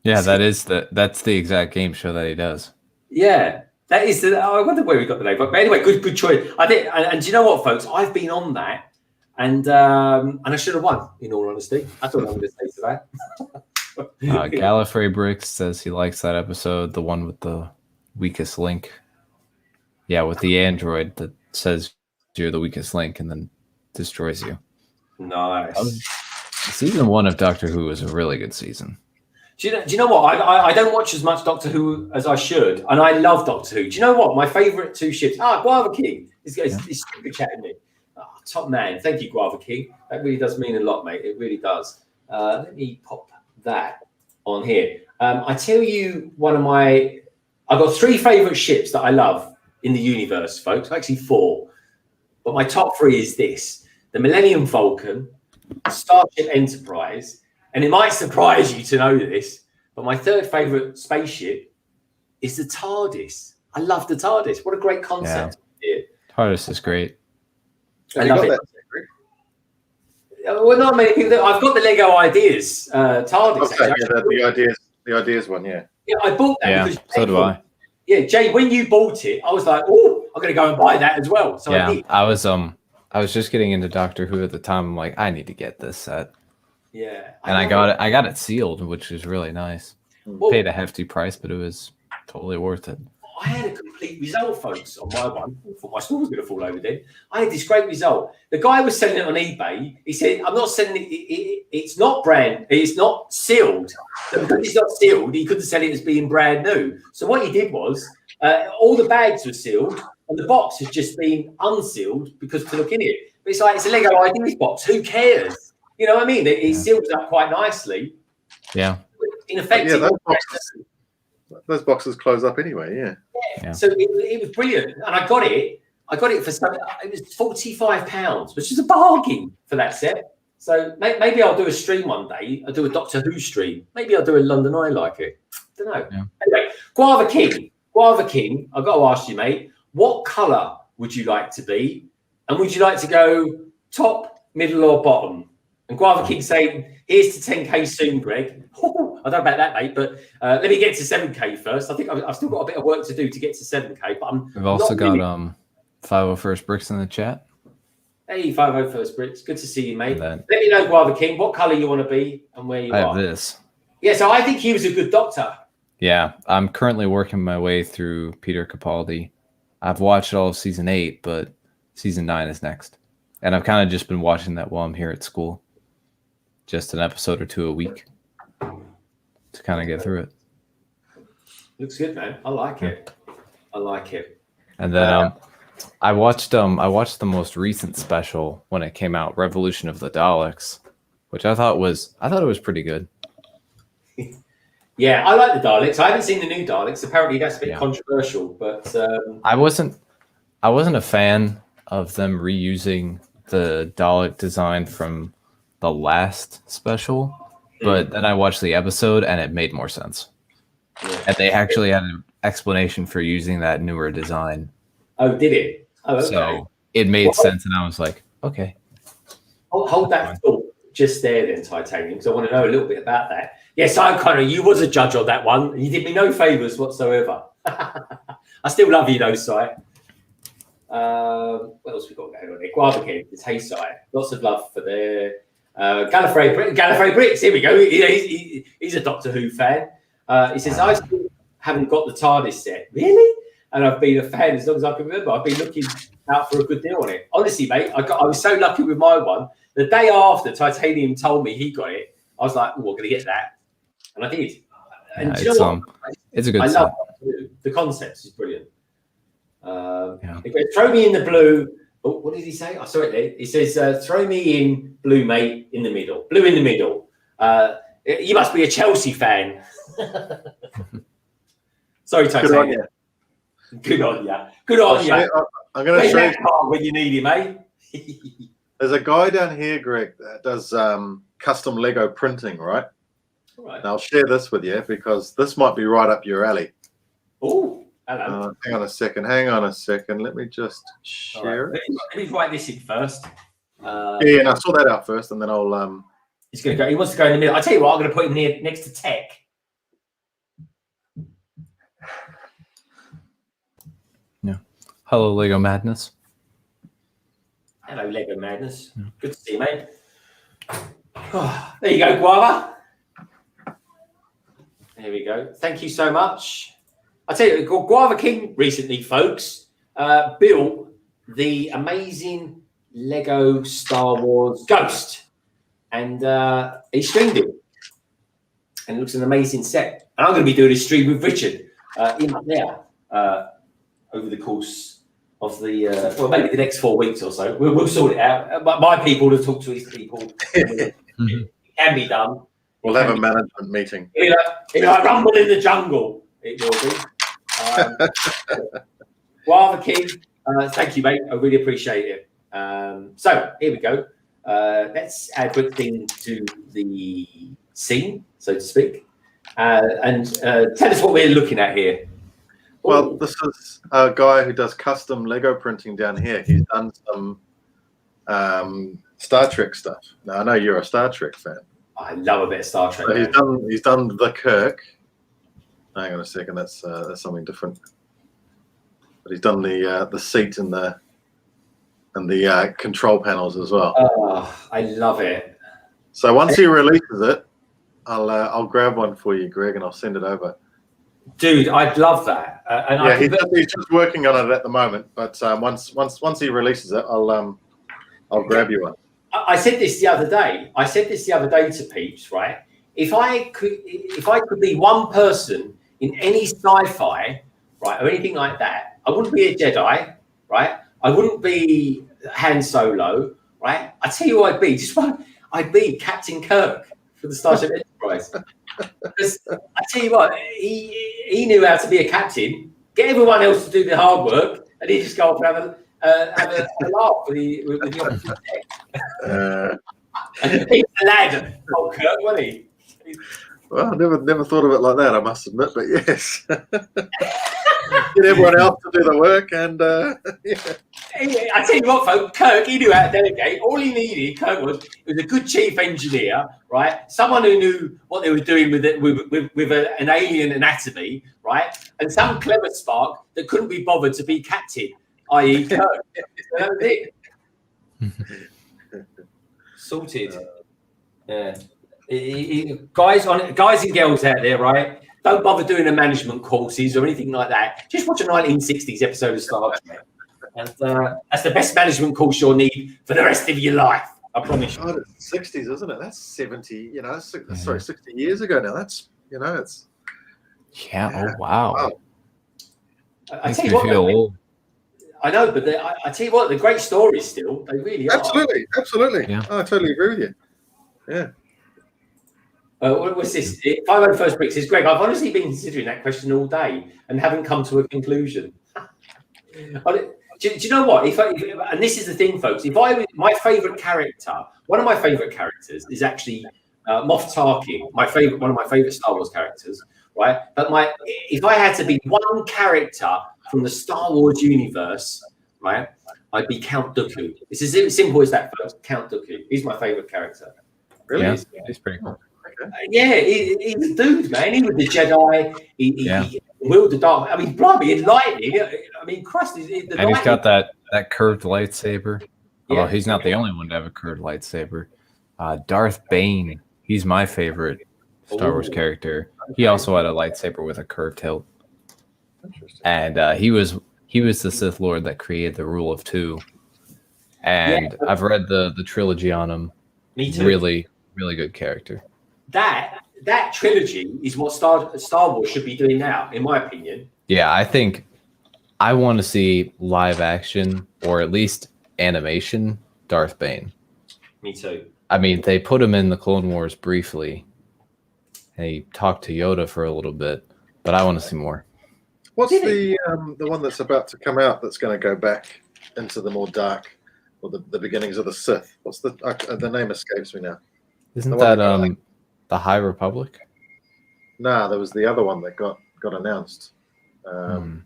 Yeah, that's the exact game show that he does. Yeah, that is. I wonder where we got the name. But anyway, good choice. I think, and do you know what, folks? I've been on that, and I should have won. In all honesty, that's what I'm going to say to that. Gallifrey Bricks says he likes that episode, the one with the weakest link. Yeah, with the android that says you're the weakest link and then destroys you. Nice. Season 1 of Doctor Who is a really good season. Do you know what? I don't watch as much Doctor Who as I should, and I love Doctor Who. Do you know what? My favourite two ships. Guava King. He's super chatting me. Top man. Thank you, Guava King. That really does mean a lot, mate. It really does. Let me pop that on here. I tell you, I've got 3 favourite ships that I love in the universe, folks. Actually 4. But my top 3 is this. The Millennium Falcon, Starship Enterprise, and it might surprise you to know this, but my 3rd favourite spaceship is the TARDIS. I love the TARDIS. What a great concept. Yeah. TARDIS is great. I love it. Well, not many people. I've got the Lego Ideas TARDIS. Okay, yeah, the ideas one, yeah. Yeah, I bought that. Yeah, because so do I. Yeah, Jay, when you bought it, I was like, oh, I'm going to go and buy that as well. So yeah, I did. I was just getting into Doctor Who at the time. I'm like, I need to get this set. Yeah. And I got it sealed, which was really nice. Well, Paid a hefty price, but it was totally worth it. I had a complete result, folks, on my one. I thought my store was going to fall over then. I had this great result. The guy was selling it on eBay. He said, I'm not selling it. It's not it's not sealed. So because it's not sealed, he couldn't sell it as being brand new. So what he did was, All the bags were sealed, and the box has just been unsealed because to look in it. But it's like it's a Lego Ideas box. Who cares? You know what I mean? It seals up quite nicely. Yeah. In effect, Yeah, those boxes close up anyway. Yeah. So it was brilliant, and I got it. I got it for some. It was £45, which is a bargain for that set. So maybe I'll do a stream one day. I'll do a Doctor Who stream. Maybe I'll do a London Eye like it. I don't know. Yeah. Anyway, Guava King. I've got to ask you, mate. What colour would you like to be? And would you like to go top, middle, or bottom? And Guava King saying, here's to 10K soon, Greg. I don't know about that, mate, but let me get to 7K first. I think I've still got a bit of work to do to get to 7K. But we've also got 501st Bricks in the chat. Hey, 501st Bricks. Good to see you, mate. Let me know, Guava King, what colour you want to be and where you are. I have this. Yeah, so I think he was a good doctor. Yeah, I'm currently working my way through Peter Capaldi. I've watched all of season 8, but season 9 is next. And I've kind of just been watching that while I'm here at school. Just an episode or 2 a week to kind of get through it. Looks good, man. I like it. I like it. And then I watched the most recent special when it came out, Revolution of the Daleks, which I thought it was pretty good. Yeah, I like the Daleks. I haven't seen the new Daleks. Apparently that's a bit controversial, but I wasn't a fan of them reusing the Dalek design from the last special, but then I watched the episode and it made more sense. Yeah. And they actually had an explanation for using that newer design. Oh, did it? Oh, okay. So it made sense, and I was like, okay. Hold that thought just there then, Titanium, because I want to know a little bit about that. Yes, you was a judge on that one. You did me no favours whatsoever. I still love you though, Si. What else we got going on there? Guava King, it's Hey Si. Lots of love for their Gallifrey Bricks. Here we go. He's a Doctor Who fan. He says, I still haven't got the TARDIS set. Really? And I've been a fan as long as I can remember. I've been looking out for a good deal on it. Honestly, mate, I was so lucky with my one. The day after Titanium told me he got it, I was like, oh, I'm going to get that. And I did. And do you know what? It's a good set. I love it. The concept is brilliant. Throw me in the blue. Oh, what did he say? I saw it there. He says, throw me in blue, mate, in the middle. Blue in the middle. You must be a Chelsea fan. Sorry, Titanium. Good on you. Good on you. I'm going to show you when you need him, mate. There's a guy down here, Greg, that does custom Lego printing, right? All right. And I'll share this with you because this might be right up your alley. Oh, hello. Hang on a second. Let me just share it. Let me write this in first. And I saw that out first, and then I'll. He's going to go. He wants to go in the middle. I tell you what, I'm going to put him near next to Tech. Yeah. Hello, Lego Madness. Hello, Lego Madness. Good to see you, mate. Oh, there you go, Guava. There we go. Thank you so much. I tell you, Guava King recently, folks, built the amazing Lego Star Wars Ghost, and he streamed it, and it looks an amazing set. And I'm going to be doing a stream with Richard in there over the course of the well, maybe the next 4 weeks or so. We'll sort it out. My people will talk to his people. It can be done. We'll have a management meeting. It'll like rumble in the jungle. It will be. Guava King, thank you, mate. I really appreciate it. So here we go. Let's add BrickScene to the scene, so to speak, and tell us what we're looking at here. Well, this is a guy who does custom Lego printing down here. He's done some Star Trek stuff. Now, I know you're a Star Trek fan. I love a bit of Star Trek. So he's done the Kirk. Hang on a second, that's something different. But he's done the seat and the control panels as well. Oh, I love it. So once he releases it, I'll grab one for you, Greg, and I'll send it over. Dude, I'd love that. He's just working on it at the moment. But once he releases it, I'll grab you one. I said this the other day. To Peeps, right? If I could be one person in any sci-fi, right, or anything like that, I wouldn't be a Jedi, right? I wouldn't be Han Solo, right? I tell you who I'd be. I'd be Captain Kirk for the Starship Enterprise. Because I tell you what, he knew how to be a captain, get everyone else to do the hard work, and he just go off and have a laugh with the opposite sex. He's a lad, old Kirk, wasn't he? Well, I never thought of it like that, I must admit, but yes. Get everyone else to do the work, and yeah. I tell you what, folks, Kirk, he knew how to delegate. All he needed, Kirk was a good chief engineer, right? Someone who knew what they were doing with an alien anatomy, right? And some clever spark that couldn't be bothered to be captain, i.e. Kirk. So that was it. Sorted. Yeah. Guys and girls out there, right? Don't bother doing the management courses or anything like that. Just watch a 1960s episode of Star Trek. And that's the best management course you'll need for the rest of your life. I promise you. God, it's 60s, isn't it? That's 70, sorry, 60 years ago now. That's, it's... Yeah, oh, wow. I tell you what, old. I know, but I tell you what, the great stories still, they really are. Absolutely. Yeah. I totally agree with you. Yeah. What's this? 501st Brick says, Greg, I've honestly been considering that question all day and haven't come to a conclusion. Do you know what? And this is the thing, folks. My favourite character, one of my favourite characters is actually Moff Tarkin. One of my favourite Star Wars characters, right? But if I had to be one character from the Star Wars universe, right, I'd be Count Dooku. It's as simple as that, folks. Count Dooku. He's my favourite character. Really? Yeah, he's pretty cool. Yeah, he's a dude, man. He was the Jedi. He wielded the dark. I mean, blimey, it's lightning. I mean, Christ, and he's got that curved lightsaber. Yeah. Although he's not the only one to have a curved lightsaber. Darth Bane, he's my favorite Star Wars character. He also had a lightsaber with a curved hilt. And he was the Sith Lord that created the Rule of Two. And I've read the trilogy on him. Me too. Really, really good character. That trilogy is what Star Wars should be doing now, in my opinion. Yeah, I think I want to see live action or at least animation Darth Bane. Me too. I mean, they put him in the Clone Wars briefly, and he talked to Yoda for a little bit, but I want to see more. What's the one that's about to come out that's going to go back into the more dark, or the beginnings of the Sith? What's the name escapes me now? Isn't that the High Republic? Nah, there was the other one that got announced. The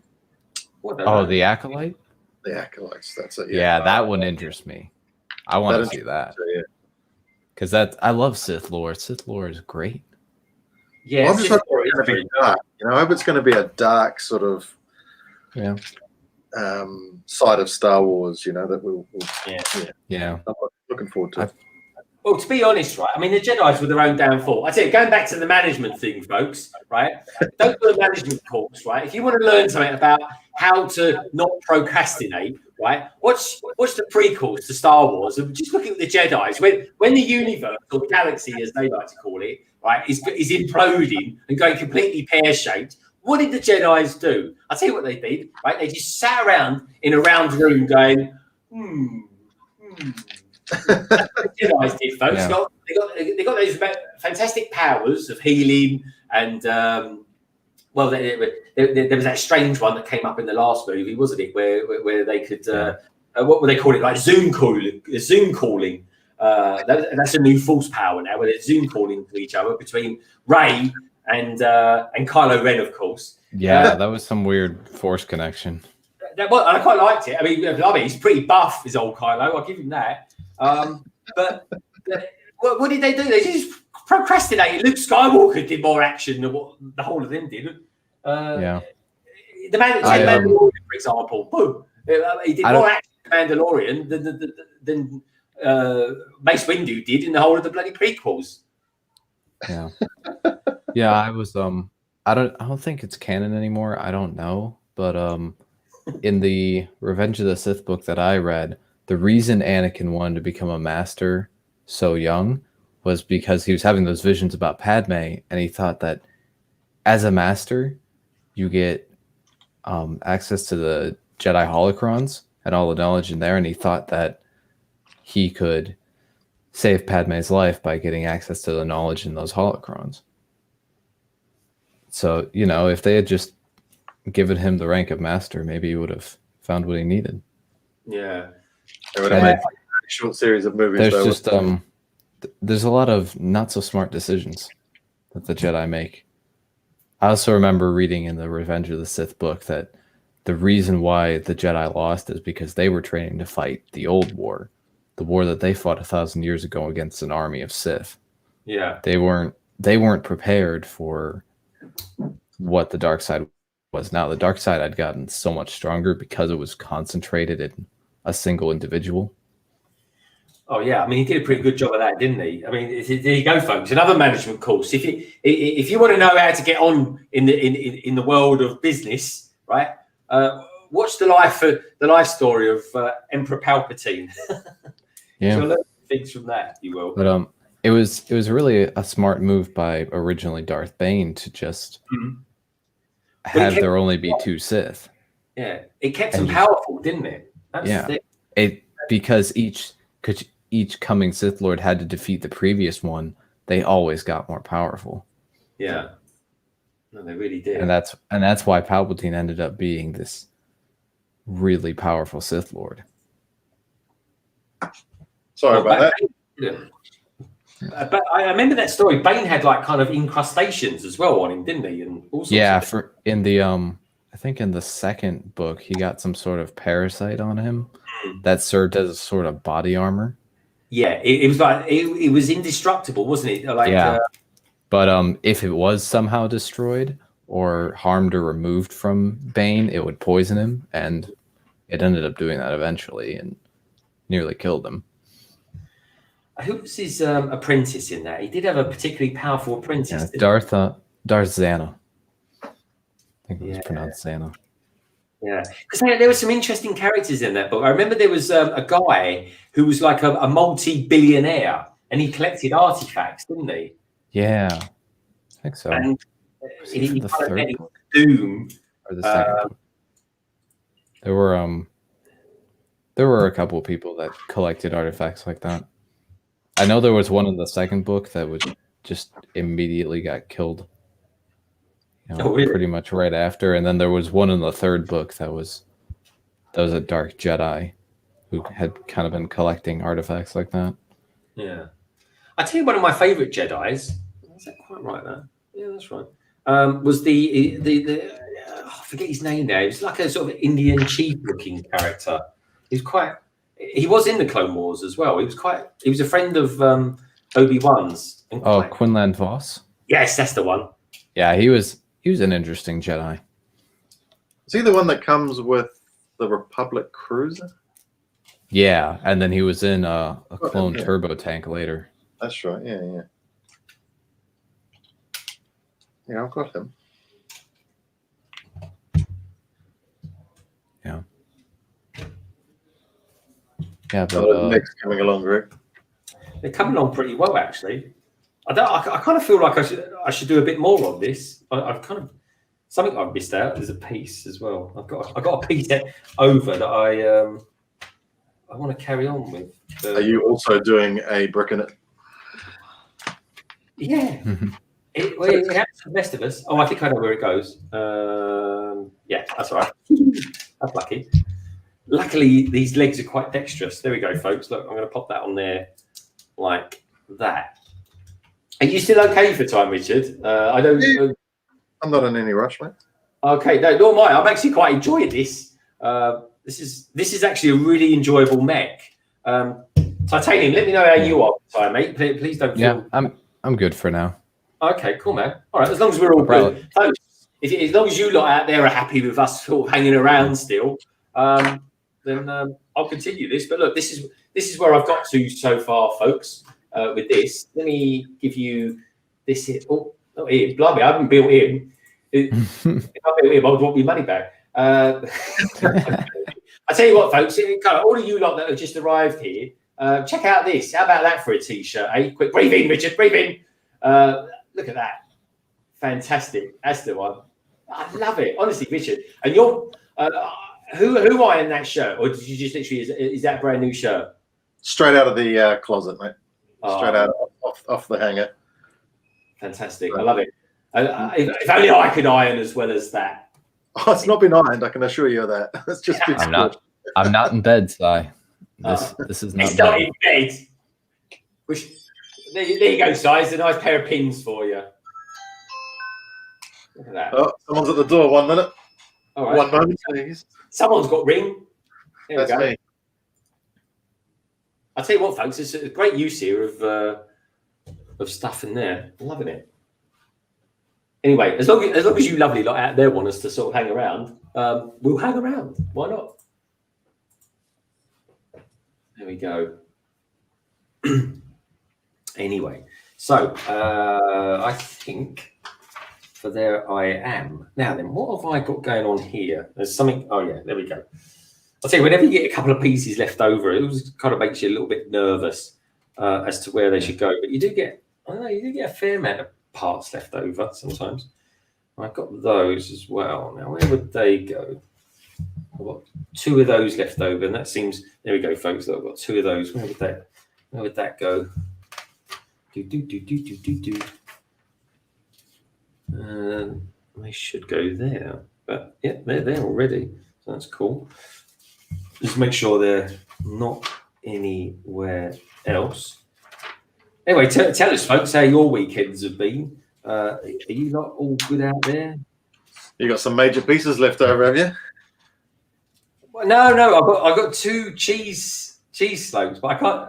Acolyte? The Acolytes, that's it. Yeah, that one interests me. I want to see that. Because I love Sith lore. Sith lore is great. Yeah, well, I'm just hoping it's going to be dark. I hope it's going to be a dark sort of side of Star Wars, that we'll Yeah. I'm looking forward to it. Well, to be honest, right, I mean, the Jedi's were their own downfall. I tell you, going back to the management thing, folks, right, don't do a management course, right? If you want to learn something about how to not procrastinate, right, watch the prequels to Star Wars and just look at the Jedi's. When the universe, or the galaxy, as they like to call it, right, is imploding and going completely pear-shaped, what did the Jedi's do? I'll tell you what they did, right? They just sat around in a round room going, Jedi's did, folks. Yeah. They got those fantastic powers of healing, and there was that strange one that came up in the last movie, wasn't it? Where they could what would they call it? Like Zoom calling. That's a new force power now, where they're Zoom calling to each other between Rey and Kylo Ren, of course. Yeah, that was some weird force connection. I quite liked it. I mean, he's pretty buff, his old Kylo. I'll give him that. But what did they do? They just procrastinated. Luke Skywalker did more action than what the whole of them did. The Mandalorian, for example, boom, he did more action in Mandalorian than Mace Windu did in the whole of the bloody prequels. Yeah, yeah. I was I don't think it's canon anymore. I don't know, but in the Revenge of the Sith book that I read, the reason Anakin wanted to become a master so young was because he was having those visions about Padme, and he thought that as a master, you get access to the Jedi holocrons and all the knowledge in there, and he thought that he could save Padme's life by getting access to the knowledge in those holocrons. So, you know, if they had just given him the rank of master, maybe he would have found what he needed. Yeah. They would have made a short series of movies. There's just there's a lot of not so smart decisions that the Jedi make. I also remember reading in the Revenge of the Sith book that the reason why the Jedi lost is because they were training to fight the old war, the war that they fought 1,000 years ago against an army of Sith. Yeah. They weren't prepared for what the dark side was. Now the dark side had gotten so much stronger because it was concentrated in a single individual. Oh yeah, I mean, he did a pretty good job of that, didn't he? I mean, there you go, folks. Another management course. If you want to know how to get on in the world of business, right? Watch the life story of Emperor Palpatine. Yeah, so learn things from that. You will. But it was really a smart move by originally Darth Bane to just have there only be 2 Sith. Yeah, it kept them powerful, didn't it? That's because each coming Sith Lord had to defeat the previous one. They always got more powerful. Yeah, no, they really did. And that's why Palpatine ended up being this really powerful Sith Lord. Sorry about that. But I remember that story. Bane had like kind of incrustations as well on him, didn't he? And all sorts for in the I think in the second book he got some sort of parasite on him that served as a sort of body armor. Yeah, it was like it was indestructible, wasn't it? Like but if it was somehow destroyed or harmed or removed from Bane, it would poison him, and it ended up doing that eventually and nearly killed him. Who was his apprentice in that? He did have a particularly powerful apprentice. Yeah, Darth Zana. I think it was pronounced Zana. Yeah, because there were some interesting characters in that book. I remember there was a guy who was like a multi-billionaire, and he collected artifacts, didn't he? Yeah, I think so. And he the kind of third met book? Doom. Or the second book. There were a couple of people that collected artifacts like that. I know there was one in the second book that was just immediately got killed. You know, really? Pretty much right after, and then there was one in the third book that was a dark Jedi who had kind of been collecting artifacts like that. Yeah, I tell you, one of my favorite Jedi's. Is that quite right? There, yeah, that's right. Was the I forget his name now. He was like a sort of Indian chief looking character. He was in the Clone Wars as well. He was a friend of Obi-Wan's. Quinlan Vos. Yes, that's the one. Yeah, he was an interesting Jedi. Is he the one that comes with the Republic cruiser? Yeah, and then he was in a clone turbo tank later. That's right. Yeah. Yeah, I've got him. Yeah. Yeah, but Mech's coming along, Rick. They're coming on pretty well, actually. I kind of feel like I should do a bit more on this. I've kind of something I've missed out. There's a piece as well. I've got a piece over that I want to carry on with. Are you also doing a brick in it? Yeah. It happens to the best of us. Oh, I think I know where it goes. Yeah, that's all right. That's lucky. Luckily, these legs are quite dexterous. There we go, folks. Look, I'm going to pop that on there like that. Are you still okay for time, Richard? I don't. I'm not in any rush, mate. Okay, no, nor am I. I'm actually quite enjoying this. This is actually a really enjoyable mech. Titanium, let me know how you are, time, mate. Please don't feel. Yeah, I'm good for now. Okay, cool, man. All right, as long as we're all good. Folks, as long as you lot out there are happy with us sort of hanging around still, then I'll continue this. But look, this is where I've got to so far, folks. With this, let me give you this here. Oh, not here. Blimey, I haven't built in. If I built him, I would want my money back. I tell you what, folks, all of you lot that have just arrived here, check out this. How about that for a t-shirt, eh? Quick, breathe in, Richard, breathe in. Look at that. Fantastic. That's the one. I love it, honestly, Richard. And you're who ironed that shirt, or did you just literally is that a brand new shirt? Straight out of the closet, mate. Oh, Straight out off the hanger. Fantastic, I love it. If only I could iron as well as that. Oh, it's not been ironed. I can assure you of that. It's just been. I'm not in bed, Si. This is not. It's not in bed. There you go, Si. It's a nice pair of pins for you. Look at that. Oh, someone's at the door. 1 minute. All right. 1 moment, please. Someone's got ring. There That's we go. me. I'll tell you what, folks. It's a great use here of stuff in there. I'm loving it. Anyway, as long as you lovely lot out there want us to sort of hang around, we'll hang around. Why not? There we go. Anyway, so I think for there I am. Now then, what have I got going on here? There's something. Oh yeah, there we go. I'll tell you, whenever you get a couple of pieces left over, it always kind of makes you a little bit nervous as to where they should go. But you do get, I don't know, you do get a fair amount of parts left over sometimes. I've got those as well. Now, where would they go? I've got 2 of those left over, and that seems. There we go, folks. I've got 2 of those. Where would that go? They should go there. But yeah, they're there already. So that's cool. Just make sure they're not anywhere else. Anyway, tell us, folks, how your weekends have been. Are you not all good out there? You got some major pieces left over, have you? Well, no. I've got 2 cheese slopes, but I can't.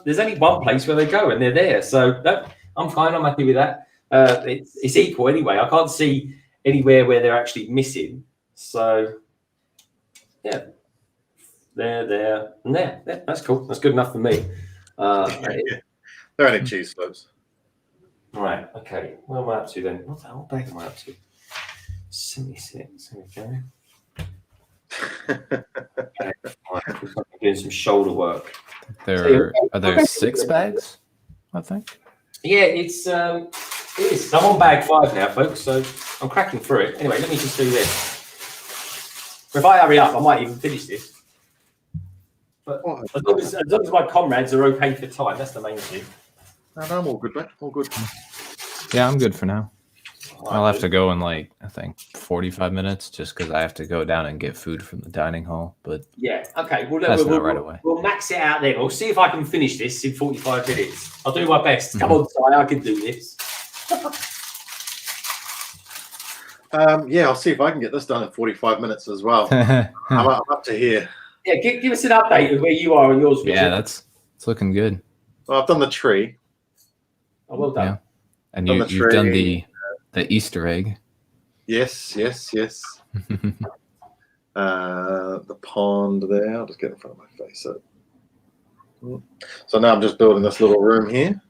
There's only one place where they go, and they're there. So no, I'm fine. I'm happy with that. It's equal anyway. I can't see anywhere where they're actually missing. So yeah, there, and there. Yeah, that's cool. That's good enough for me. They're only cheese slopes. Right. Okay. What am I up to then? What bag am I up to? 76. There we go. Okay, I'm doing some shoulder work. Are there 6 bags? I think. Yeah, it is. I'm on bag 5 now, folks. So I'm cracking through it. Anyway, let me just do this. If I hurry up, I might even finish this. But as long as my comrades are okay for time, that's the main thing. No, I'm all good, mate. All good. Yeah, I'm good for now. I'll have to go in like I think 45 minutes, just because I have to go down and get food from the dining hall. But yeah, okay. Well, that's not right away. We'll max it out then. We'll see if I can finish this in 45 minutes. I'll do my best. Come on, Si, I can do this. Yeah, I'll see if I can get this done in 45 minutes as well. I'm up to here. Yeah, give us an update of where you are and yours. Richard. Yeah, it's looking good. Well, I've done the tree. Oh, well done. Yeah. And you've done the Easter egg. Yes. The pond there. I'll just get in front of my face. So now I'm just building this little room here,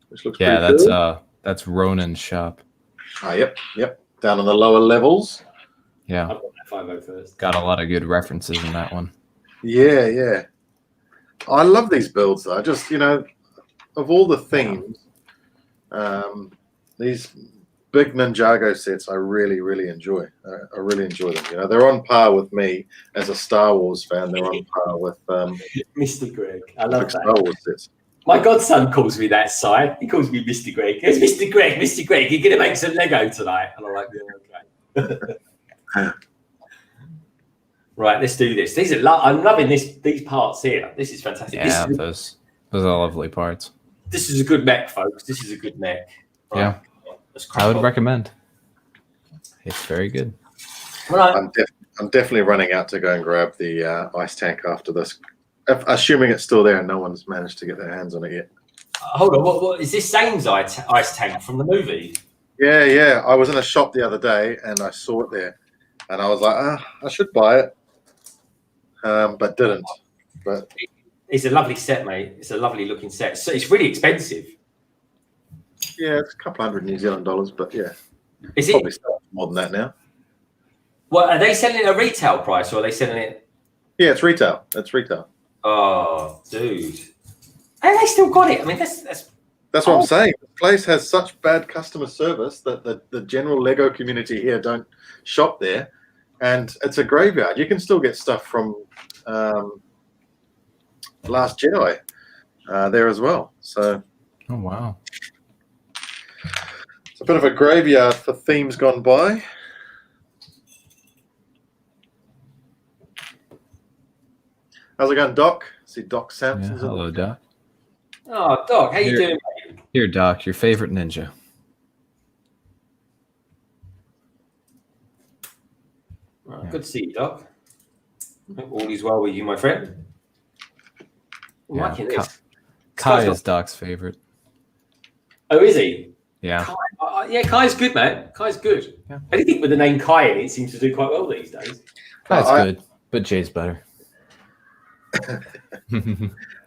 which looks pretty cool. That's Ronan's shop. Yep. Down on the lower levels. Yeah. I've got that 50 first. Got a lot of good references in that one. Yeah. I love these builds though. Just, of all the themes, these big Ninjago sets I really, really enjoy. I really enjoy them. They're on par with me as a Star Wars fan. They're on par with Mr. Greg. I love that. Star Wars sets. My godson calls me that, Si. He calls me Mr. Greg. It's Mr. Greg, you're going to make some Lego tonight. And I'm like, yeah, okay. Right, let's do this. I'm loving these parts here. This is fantastic. Yeah, those are lovely parts. This is a good mech, folks. This is a good mech. Right. Yeah, I would recommend. It's very good. Right. I'm definitely running out to go and grab the ice tank after this. Assuming it's still there and no one's managed to get their hands on it yet. Hold on, what is this Zane's ice tank from the movie? Yeah. I was in a shop the other day and I saw it there, and I was like, I should buy it, but didn't. But it's a lovely set, mate. It's a lovely looking set. So it's really expensive. Yeah, it's a couple $100 New Zealand, but yeah, is it probably more than that now? Well, are they selling it at a retail price or are they selling it? Yeah, it's retail. It's retail. Oh, dude. And they still got it. I mean, that's That's what I'm saying. The place has such bad customer service that the general Lego community here don't shop there, and it's a graveyard. You can still get stuff from Last Jedi there as well. So, Oh wow. it's a bit of a graveyard for themes gone by. How's it going, Doc? See Doc Yeah, Sampson's in hello, Doc. Oh, Doc, how you doing, mate? Here, Doc, your favorite ninja. Oh, good to see you, Doc. Hope all is well with you, my friend. I'm Yeah, liking this. Kai is Doc's favorite. Oh, is he? Yeah. Kai, yeah, Kai's good, man. Kai's good. Yeah. Anything with the name Kai in it seems to do quite well these days. Kai's good, but Jay's better.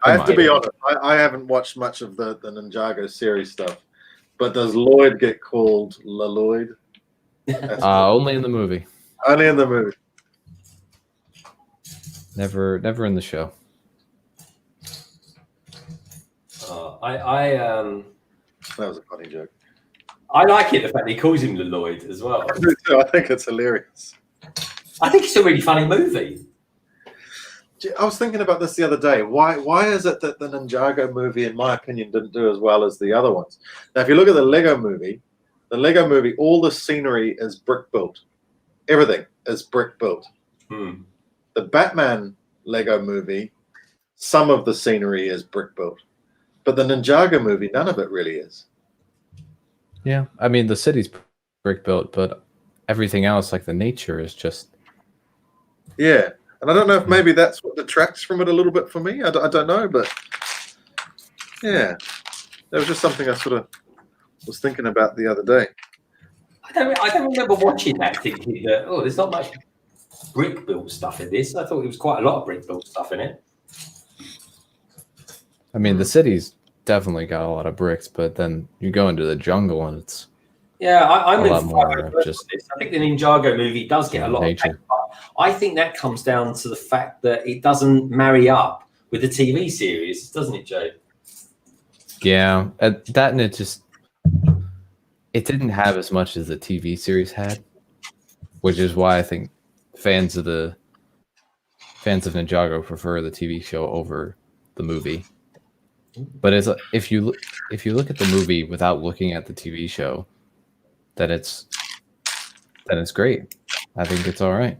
I have to be honest. I haven't watched much of the Ninjago series stuff, but does Lloyd get called La Lloyd? Only in the movie. Only in the movie. Never in the show. That was a funny joke. I like it, the fact that he calls him the Lloyd as well. I do too. I think it's hilarious. I think it's a really funny movie. I was thinking about this the other day. Why is it that the Ninjago movie, in my opinion, didn't do as well as the other ones? Now, if you look at the Lego movie, all the scenery is brick built. Everything is brick built. The Batman Lego movie, some of the scenery is brick built. But the Ninjago movie, none of it really is. Yeah, I mean, the city's brick built, but everything else, like the nature, is just... Yeah. And I don't know if maybe that's what detracts from it a little bit for me. I don't know, but yeah, that was just something I sort of was thinking about the other day. I don't remember watching that thinking that, oh, there's not much brick built stuff in this. I thought there was quite a lot of brick built stuff in it. I mean, the city's definitely got a lot of bricks, but then you go into the jungle and it's I'm a lot in more favour of just this. I think the Ninjago movie does get a lot nature. of. I think that comes down to the fact that it doesn't marry up with the TV series, doesn't it, Jay? Yeah, that and it didn't have as much as the TV series had, which is why I think fans of Ninjago prefer the TV show over the movie. But if you look at the movie without looking at the TV show, then it's great. I think it's all right.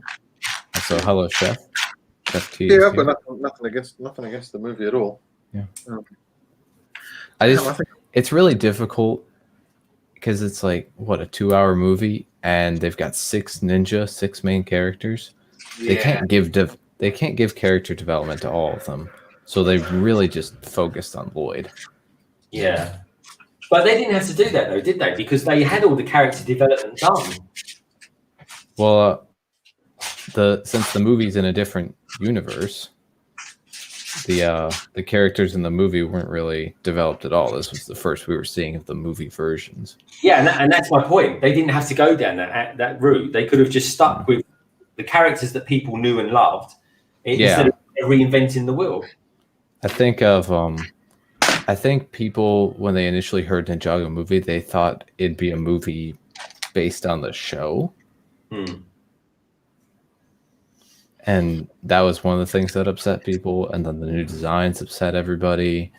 So hello, Chef. Chef T. Yeah, but nothing against the movie at all. Yeah. It's really difficult because it's like what, a 2-hour movie, and they've got 6 main characters. Yeah. They can't give character development to all of them, so they've really just focused on Lloyd. Yeah, but they didn't have to do that though, did they? Because they had all the character development done. Well, since the movie's in a different universe, the characters in the movie weren't really developed at all. This was the first we were seeing of the movie versions. Yeah, and that's my point. They didn't have to go down that route. They could have just stuck with the characters that people knew and loved instead of reinventing the wheel. I think people, when they initially heard Ninjago movie, they thought it'd be a movie based on the show. And that was one of the things that upset people. And then the new designs upset everybody.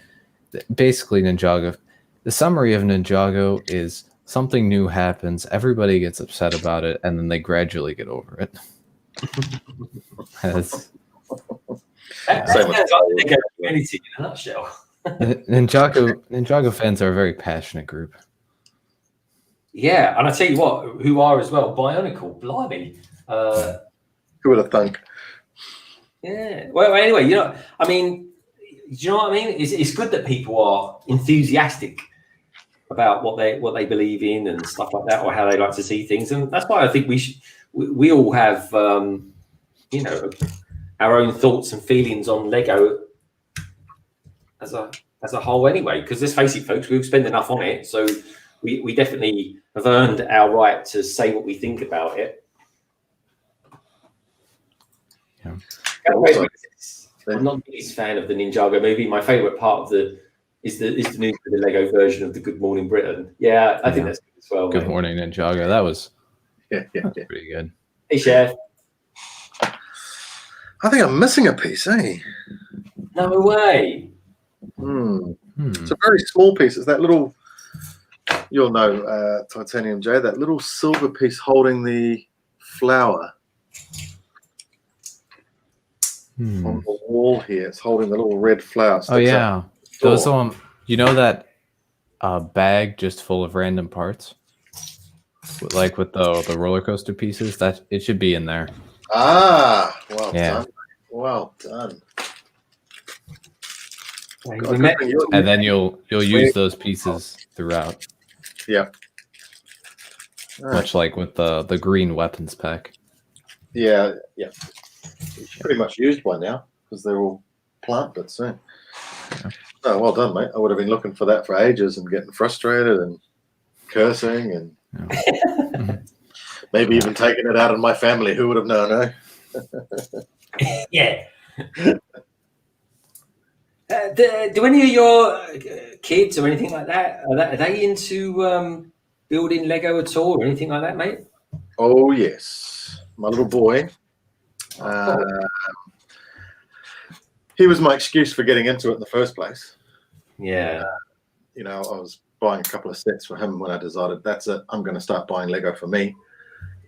Basically, Ninjago, the summary of Ninjago is something new happens, everybody gets upset about it, and then they gradually get over it. That's like the community in a nutshell. Ninjago fans are a very passionate group. Yeah, and I tell you what, who are as well, Bionicle, blimey. Who would have thunk? Yeah. Well, anyway, I mean, do you know what I mean? It's good that people are enthusiastic about what they believe in and stuff like that, or how they like to see things, and that's why I think we all have our own thoughts and feelings on Lego as a whole, anyway. Because let's face it, folks, we've spent enough on it, so we definitely have earned our right to say what we think about it. Yeah. I'm not the biggest fan of the Ninjago movie. My favorite part of the is the news for the Lego version of the Good Morning Britain. Yeah, I think that's good as well. Good mate. morning, Ninjago. That was Yeah. pretty good. Hey, Chef. I think I'm missing a piece, eh? No way. It's a very small piece. It's that little, you'll know, Titanium J, that little silver piece holding the flower on the wall here. It's holding the little red flower. Oh yeah, those you know that bag just full of random parts, like with the roller coaster pieces. That it should be in there. Ah, well done. Well done. And then you'll use those pieces throughout. Yeah. Much like with the green weapons pack. Yeah. It's pretty much used by now because they're all plant bits. Eh? Yeah. Oh, well done, mate. I would have been looking for that for ages and getting frustrated and cursing and maybe even taking it out on my family. Who would have known, eh? Yeah. Do any of your kids or anything like that, are they into building Lego at all or anything like that, mate? Oh, yes. My little boy. He was my excuse for getting into it in the first place. Yeah. You know, I was buying a couple of sets for him when I decided that's it. I'm going to start buying Lego for me.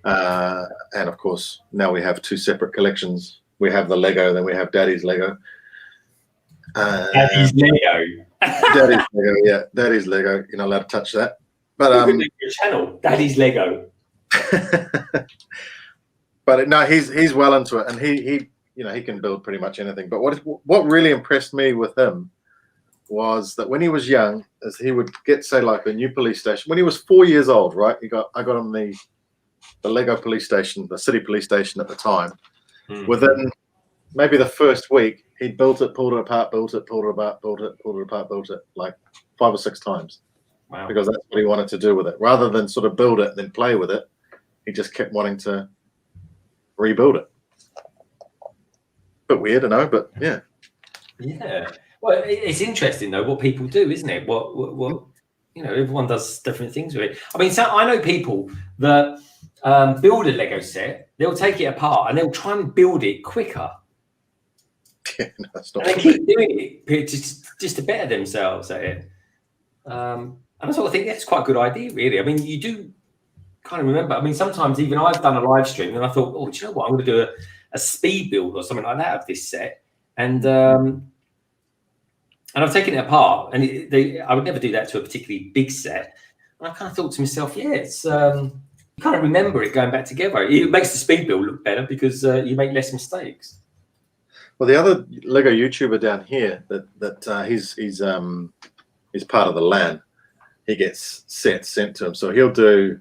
And of course, now we have two separate collections. We have the Lego, then we have Daddy's Lego. Daddy's Lego. Daddy's Lego, yeah. Daddy's Lego. You're not allowed to touch that. But your channel, Daddy's Lego. But no, he's well into it, and he he can build pretty much anything. But what really impressed me with him was that when he was young, as he would get, say, like a new police station. When he was 4 years old, right? I got him the Lego police station, the city police station at the time. Within maybe the first week, he built it, pulled it apart, built it, pulled it apart, built it, pulled it apart, built it, like 5 or 6 times. Wow. Because that's what he wanted to do with it. Rather than sort of build it and then play with it, he just kept wanting to rebuild it. Bit weird, I know, but yeah. Yeah. Well, it's interesting though what people do, isn't it? What everyone does different things with it. I mean, so I know people that build a Lego set, they'll take it apart and they'll try and build it quicker. Yeah, no, that's not. And they keep doing it just to better themselves at it. And I sort of think that's quite a good idea, really. I mean, you do kind of remember. I mean, sometimes even I've done a live stream and I thought, oh, do you know what? I'm going to do a speed build or something like that of this set, and I've taken it apart, and I would never do that to a particularly big set. And I kind of thought to myself, yeah, it's you kind of remember it going back together. It makes the speed build look better because you make less mistakes. Well, the other Lego YouTuber down here that he's part of the LAN. He gets sets sent to him, so he'll do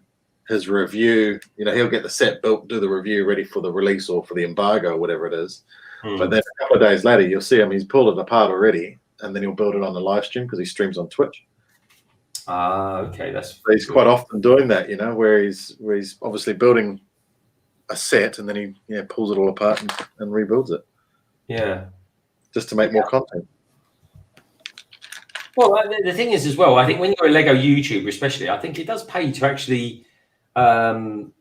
his review. He'll get the set built, do the review ready for the release or for the embargo, or whatever it is. But then a couple of days later, you'll see him. He's pulled it apart already, and then he'll build it on the live stream because he streams on Twitch. Okay, that's. So he's quite often doing that, where he's obviously building a set and then he pulls it all apart and rebuilds it. Yeah. Just to make more content. Well, the thing is as well, I think when you're a Lego YouTuber, especially, I think it does pay to actually you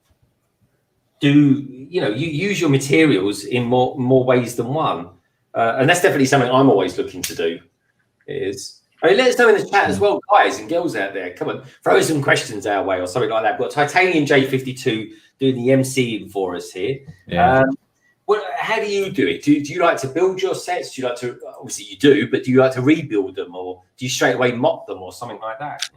use your materials in more ways than one. And that's definitely something I'm always looking to do. Let us know in the chat as well, guys and girls out there. Come on, throw some questions our way or something like that. We've got Titanium J52 doing the MCing for us here. Yeah. How do you do it? Do you like to build your sets? Do you like to, obviously you do, but do you like to rebuild them, or do you straight away mock them or something like that?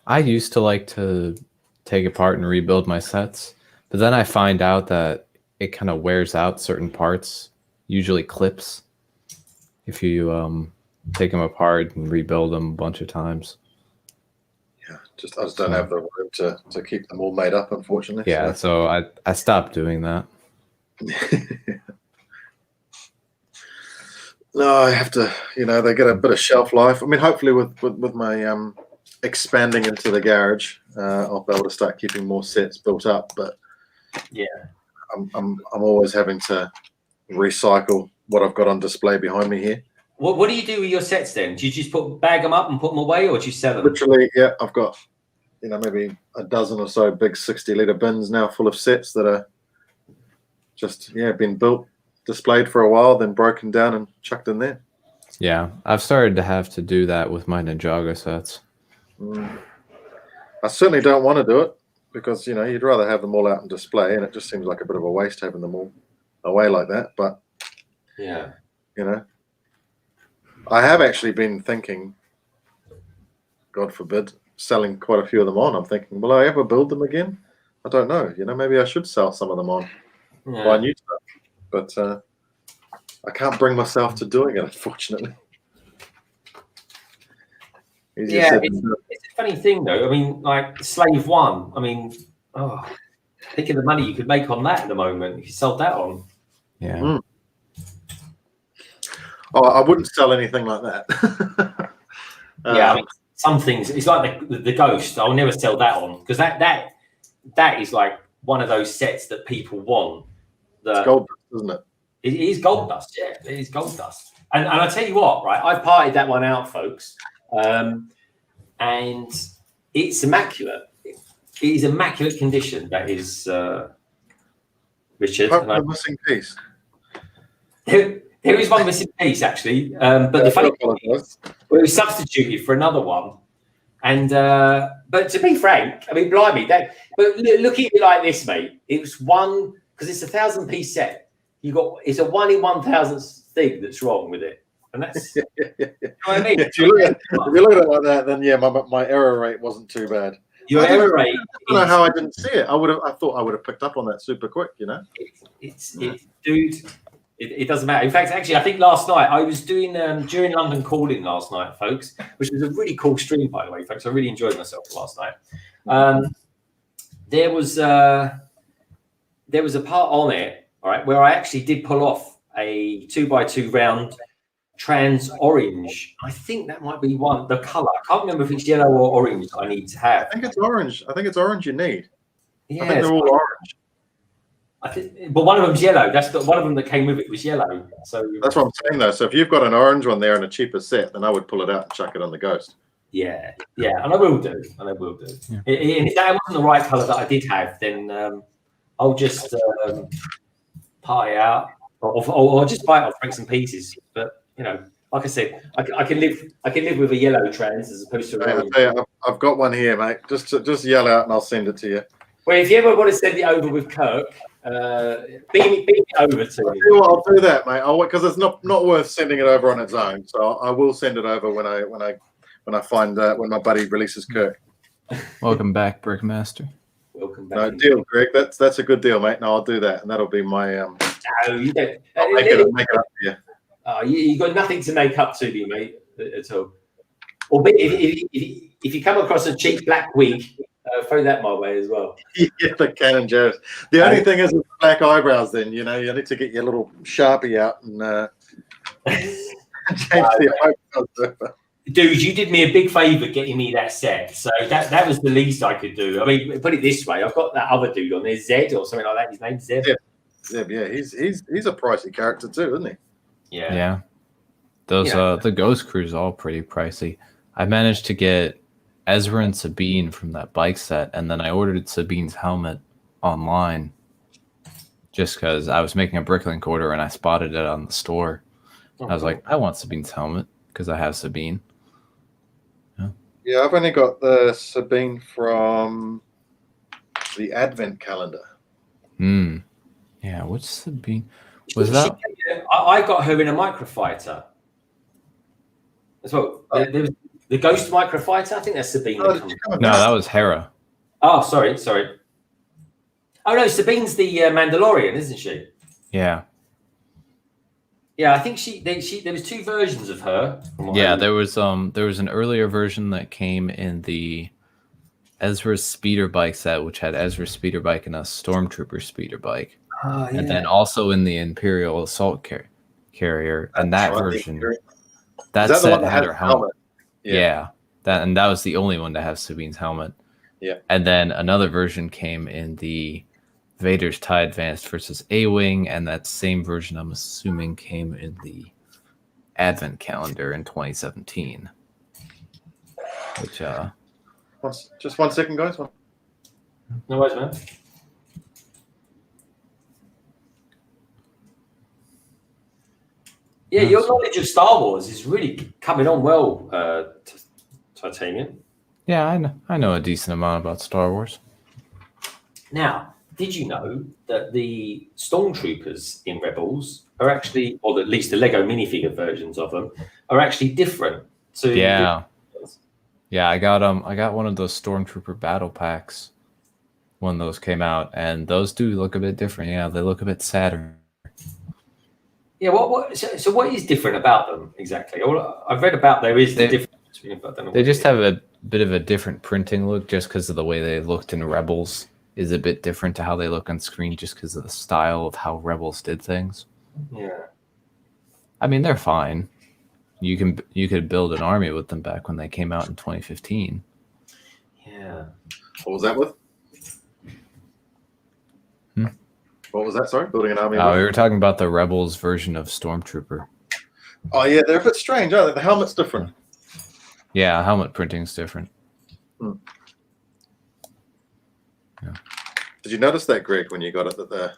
I used to like to take apart and rebuild my sets, but then I find out that it kind of wears out certain parts, usually clips, if you take them apart and rebuild them a bunch of times. Yeah, I just don't have the room to keep them all made up, unfortunately. Yeah, so I stopped doing that. No, I have to. They get a bit of shelf life. I mean, hopefully with my expanding into the garage, I'll be able to start keeping more sets built up. But yeah, I'm always having to recycle what I've got on display behind me here. What do you do with your sets then? Do you just bag them up and put them away, or do you sell them? Literally, yeah. I've got, maybe a dozen or so big 60-liter bins now full of sets that are just been built, displayed for a while, then broken down and chucked in there. Yeah, I've started to have to do that with my Ninjago sets. I certainly don't want to do it because you'd rather have them all out on display, and it just seems like a bit of a waste having them all away like that. But yeah, I have actually been thinking, God forbid, selling quite a few of them on. I'm thinking, will I ever build them again? I don't know. Maybe I should sell some of them on, buy new stuff. But I can't bring myself to doing it, unfortunately. Yeah, it's a funny thing though. I mean, like Slave One. I mean, think of the money you could make on that at the moment if you sold that on. Yeah. Oh, I wouldn't sell anything like that. Yeah, I mean, some things. It's like the Ghost. I'll never sell that on because that is like one of those sets that people want. It's gold dust, isn't it? It is gold dust. Yeah, it is gold dust. And I tell you what, right? I've partied that one out, folks, and it's immaculate. It is immaculate condition. That is, Richard. The missing piece. There is one missing piece actually, but the funny thing is, we substituted for another one. And but to be frank, I mean, blimey, but look at it like this, mate. It was one because it's a 1,000-piece set. It's a 1 in 1,000 thing that's wrong with it, and that's you know what I mean. If you look at it like that, then my error rate wasn't too bad. Your error rate. I don't know how I didn't see it. I thought I would have picked up on that super quick. Dude. It doesn't matter. In fact, actually, I think last night I was doing during London Calling last night, folks, which was a really cool stream, by the way, folks. I really enjoyed myself last night. There was a part on it, all right, where I actually did pull off a 2x2 round trans orange. I think that might be the color. I can't remember if it's yellow or orange I need to have. I think it's orange. I think it's orange you need. Yeah, I think they're all orange. But one of them's yellow. That's one of them that came with it was yellow. So that's what I'm saying though. So if you've got an orange one there and a cheaper set, then I would pull it out and chuck it on the Ghost. Yeah, and I will do. Yeah. And if that wasn't the right color that I did have, then I'll just pie out or just buy it off breaks and pieces. But like I said, I can live with a yellow trans as opposed to an orange. I've got one here, mate. Just yell out and I'll send it to you. Well, if you ever want to send it over with Kirk, beam it over to me. I'll do that, mate. Because it's not worth sending it over on its own. So I will send it over when I find when my buddy releases Kirk. Welcome back, Brickmaster. Welcome back. No deal, Greg. That's a good deal, mate. No, I'll do that, and that'll be my. No, you don't. I'll make it up to you. Oh, you got nothing to make up to me, mate, at all. Or if you come across a cheap black wig. Throw that my way as well. Yeah, the Canon Joe's. The only thing is with black eyebrows. Then you need to get your little Sharpie out and change the eyebrows. Dude, you did me a big favour getting me that set. So that was the least I could do. I mean, put it this way: I've got that other dude on there, Zed or something like that. His name's Zeb. Zeb, yeah, he's a pricey character too, isn't he? Yeah. Those the Ghost Crew's all pretty pricey. I managed to get Ezra and Sabine from that bike set, and then I ordered Sabine's helmet online just because I was making a Bricklink order and I spotted it on the store. I was like, I want Sabine's helmet because I have Sabine. Yeah, I've only got the Sabine from the Advent calendar. Yeah, which Sabine was that? I got her in a microfighter. As well. There was the Ghost Microfighter, I think that's Sabine. No, that was Hera. Oh, sorry. Oh no, Sabine's the Mandalorian, isn't she? Yeah. Yeah, I think there was two versions of her. Yeah, there was an earlier version that came in the Ezra's speeder bike set, which had Ezra's speeder bike and a Stormtrooper speeder bike. Oh, yeah. And then also in the Imperial Assault Carrier, and that version, that set had her helmet. Yeah, that was the only one to have Sabine's helmet. Yeah, and then another version came in the Vader's TIE Advanced versus A-Wing, and that same version, I'm assuming, came in the advent calendar in 2017. Which Just 1 second, guys. No worries, man. Yeah, your knowledge of Star Wars is really coming on well, Titanium. yeah, I know a decent amount about Star Wars. Now, did you know that the Stormtroopers in Rebels are actually, or at least the Lego minifigure versions of them, are actually different to Yeah. Yeah, I got one of those Stormtrooper battle packs when those came out, and those do look a bit different. Yeah, they look a bit sadder. Yeah, so what is different about them exactly? I've read about there is the difference between, but I don't know They what just it is. have a bit of a different printing look just because of the way they looked in Rebels is a bit different to how they look on screen just because of the style of how Rebels did things. Yeah. I mean, they're fine. You could build an army with them back when they came out in 2015. Yeah. What was that with? What was that? Sorry, building an army. We were talking about the Rebels version of Stormtrooper. Oh yeah, they're a bit strange, aren't they? The helmet's different. Yeah, helmet printing's different. Yeah. Did you notice that, Greg, when you got it? That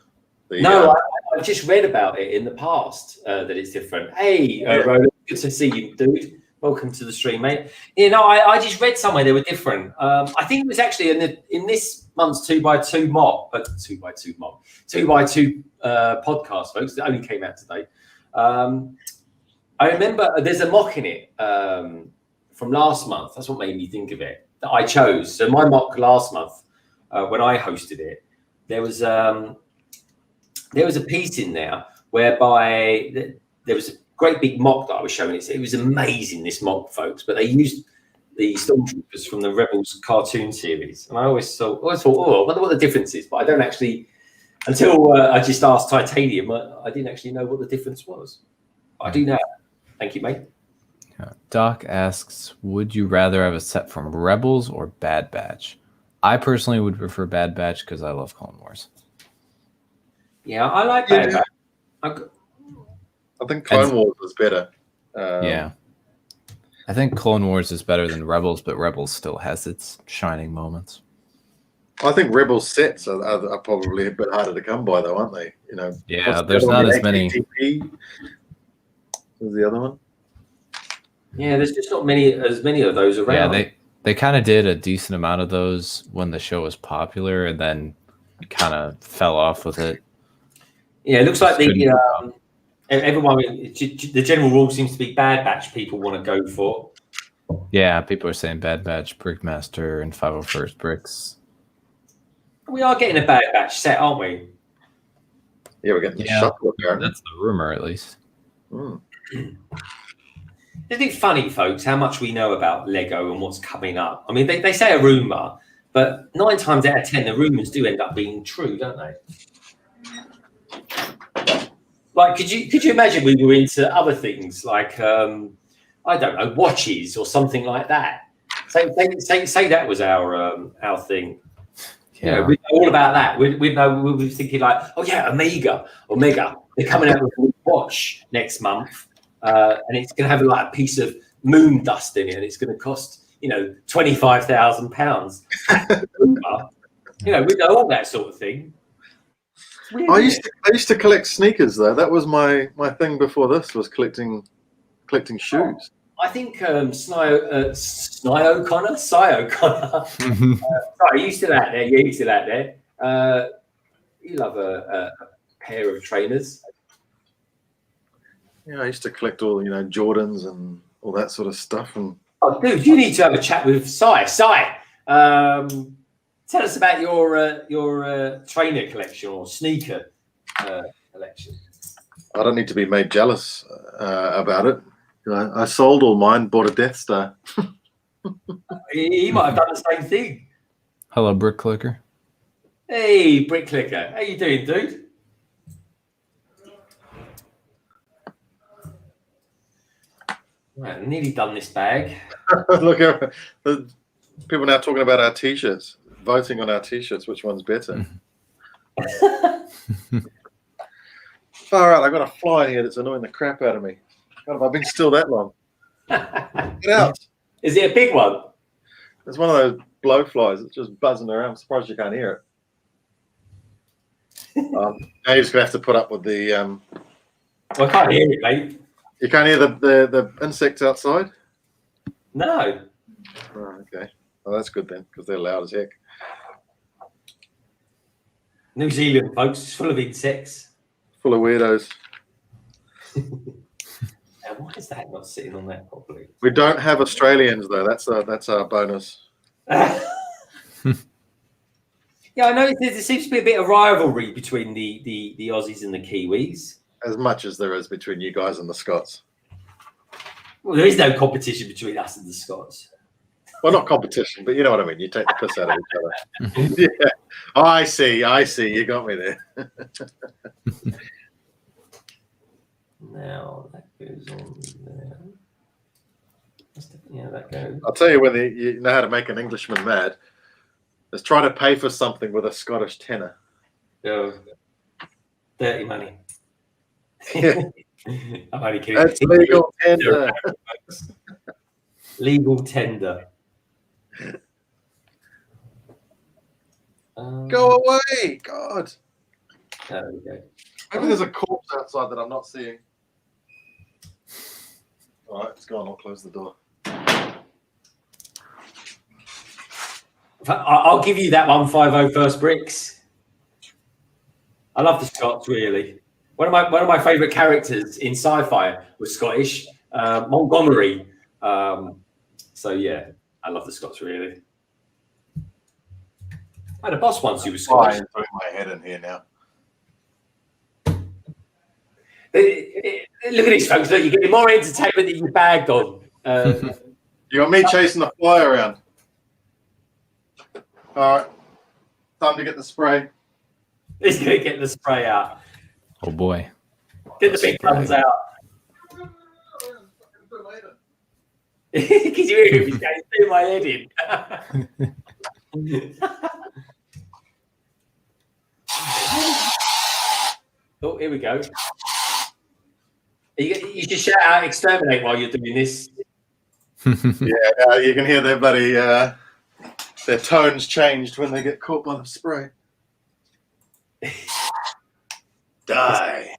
No, I've just read about it in the past that it's different. Hey, Roland, good to see you, dude. Welcome to the stream, mate. You know, I just read somewhere they were different. I think it was actually in this month's 2x2 mock, 2x2 mock, 2x2 podcast, folks. That only came out today. I remember there's a mock in it from last month. That's what made me think of it. That I chose. So my mock last month, when I hosted it, there was a piece in there whereby there was a great big mock that I was showing. It was amazing, this mock, folks. But they used the Stormtroopers from the Rebels cartoon series, and I always thought, oh, I wonder what the difference is. But I don't actually, until I just asked Titanium, I didn't actually know what the difference was. But I do now. Thank you, mate. Doc asks, would you rather have a set from Rebels or Bad Batch? I personally would prefer Bad Batch because I love Clone Wars. Yeah, I like Bad Batch. I think Clone Wars was better. Yeah. I think Clone Wars is better than Rebels, but Rebels still has its shining moments. I think Rebels sets are probably a bit harder to come by, though, aren't they? You know. Yeah, there's not as many. Was the other one? Yeah, there's just not as many of those around. Yeah, they kind of did a decent amount of those when the show was popular, and then kind of fell off with it. Yeah, it looks like everyone, the general rule seems to be Bad Batch people want to go for. Yeah, people are saying Bad Batch, Brickmaster, and 501st Bricks. We are getting a Bad Batch set, aren't we? Yeah, we're getting the shuffle apparently. That's the rumor, at least. Isn't it funny, folks, how much we know about Lego and what's coming up? I mean, they say a rumor, but 9 times out of 10, the rumors do end up being true, don't they? Like, could you imagine we were into other things like I don't know, watches or something like that? Say that was our thing. Yeah, you know, we know all about that. We'd be thinking like, oh yeah, Omega. They're coming out with a watch next month, and it's going to have like a piece of moon dust in it, and it's going to cost £25,000. You know, we know all that sort of thing. I used to collect sneakers though. That was my thing before this was collecting shoes. I think Cy O'Connor. Sorry, you still out there? Yeah, you still out there? You love a pair of trainers. Yeah, I used to collect all Jordans and all that sort of stuff. And oh, dude, you need to have a chat with Cy. Tell us about your trainer collection or sneaker collection. I don't need to be made jealous about it. I sold all mine, bought a Death Star. He might have done the same thing. Hello, Brick Clicker. Hey, Brick Clicker. How you doing, dude? Right, I'm nearly done this bag. Look, people now talking about our T-shirts, voting on our T-shirts. Which one's better? Far out! I got a fly here that's annoying the crap out of me. God, have I been still that long? Get out. Is it a big one? It's one of those blowflies. It's just buzzing around. I'm surprised you can't hear it. Now you're just going to have to put up with the... Well, I can't hear it, mate. You can't hear the insects outside? No. Oh, okay. Well, that's good then, because they're loud as heck. New Zealand, folks, is full of insects. Full of weirdos. Now, why is that not sitting on that properly? We don't have Australians, though. That's our bonus. Yeah, I know there seems to be a bit of rivalry between the Aussies and the Kiwis. As much as there is between you guys and the Scots. Well, there is no competition between us and the Scots. Well, not competition, but you know what I mean. You take the piss out of each other. Yeah. Oh, I see. You got me there. Now that goes on there. Yeah, that goes. I'll tell you whether you know how to make an Englishman mad. Is try to pay for something with a Scottish tenner. Oh, dirty money. Yeah. I'm only kidding. That's legal tender. Legal tender. Go away, God. There we go. Maybe there's a corpse outside that I'm not seeing. All right, it's gone. I'll close the door. I'll give you that 150 first bricks. I love the Scots, really. One of my favourite characters in sci-fi was Scottish, Montgomery. So yeah, I love the Scots, really. I had a boss once who was Scottish. I'm throwing my head in here now. Look at these folks. Look, you're getting more entertainment than you bagged on. You got me chasing the fly around. All right, time to get the spray. He's going to get the spray out. Oh boy. Get the big guns out. Because you hear him, he's going through my head in. Oh, here we go. You should shout out exterminate while you're doing this. Yeah, you can hear their bloody their tones changed when they get caught by the spray. Die.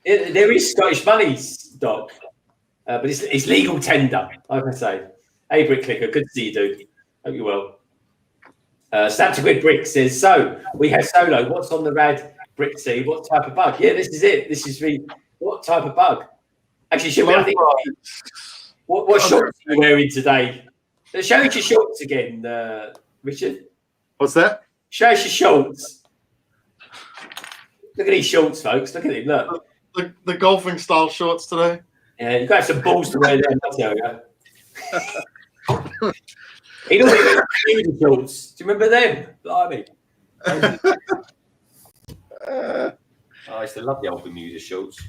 There is Scottish money, Doc, but it's legal tender, like I say. Hey, Brick Clicker, good to see you, dude. Hope you're well. Snap to Quid Brick says, so we have solo. What's on the rad Brick C? What type of bug? Yeah, this is it. This is what type of bug? Actually, should we? I think. What shorts are you wearing today? Show us your shorts again, Richard. What's that? Show us your shorts. Look at these shorts, folks. Look at him. Look. The golfing style shorts today. Yeah, you've got to have some balls to wear them. I'll tell you. He looked at the shorts. Do you remember them? Blimey. I used to love the old Bermuda shorts.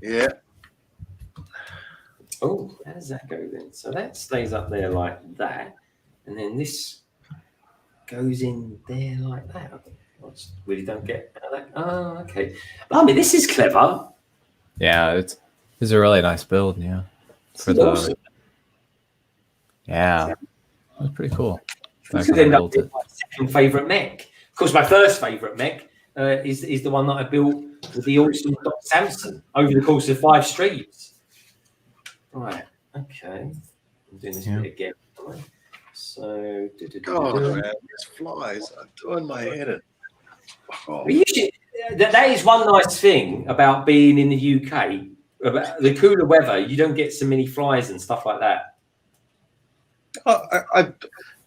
Yeah. Oh, how does that go then? So that stays up there like that, and then this goes in there like that. I just really don't get that. Oh, okay. I mean, this is clever. Yeah, it's a really nice build. Yeah, for the awesome. Yeah, that's pretty cool. This could end up being my second favourite mech. Of course, my first favourite mech is the one that I built with the awesome Dr. Samson over the course of 5 streams. Right. Okay. I'm doing this bit again. So. God, man, these flies are doing my head in. Oh. That is one nice thing about being in the UK. About the cooler weather, you don't get so many flies and stuff like that.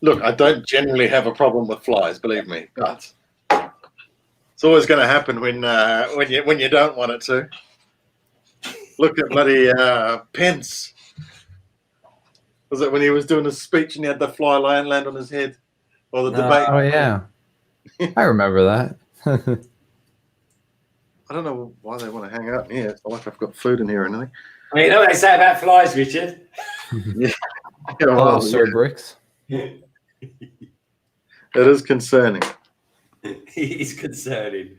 Look, I don't generally have a problem with flies, believe me, but it's always going to happen when you don't want it to. Look at bloody Pence. Was it when he was doing his speech and he had the fly land on his head? Or the debate? Oh yeah, I remember that. I don't know why they want to hang out in here. It's not like I've got food in here or anything. I mean, you know what they say about flies, Richard? Yeah. Well, Sir Bricks. It is concerning. It is concerning.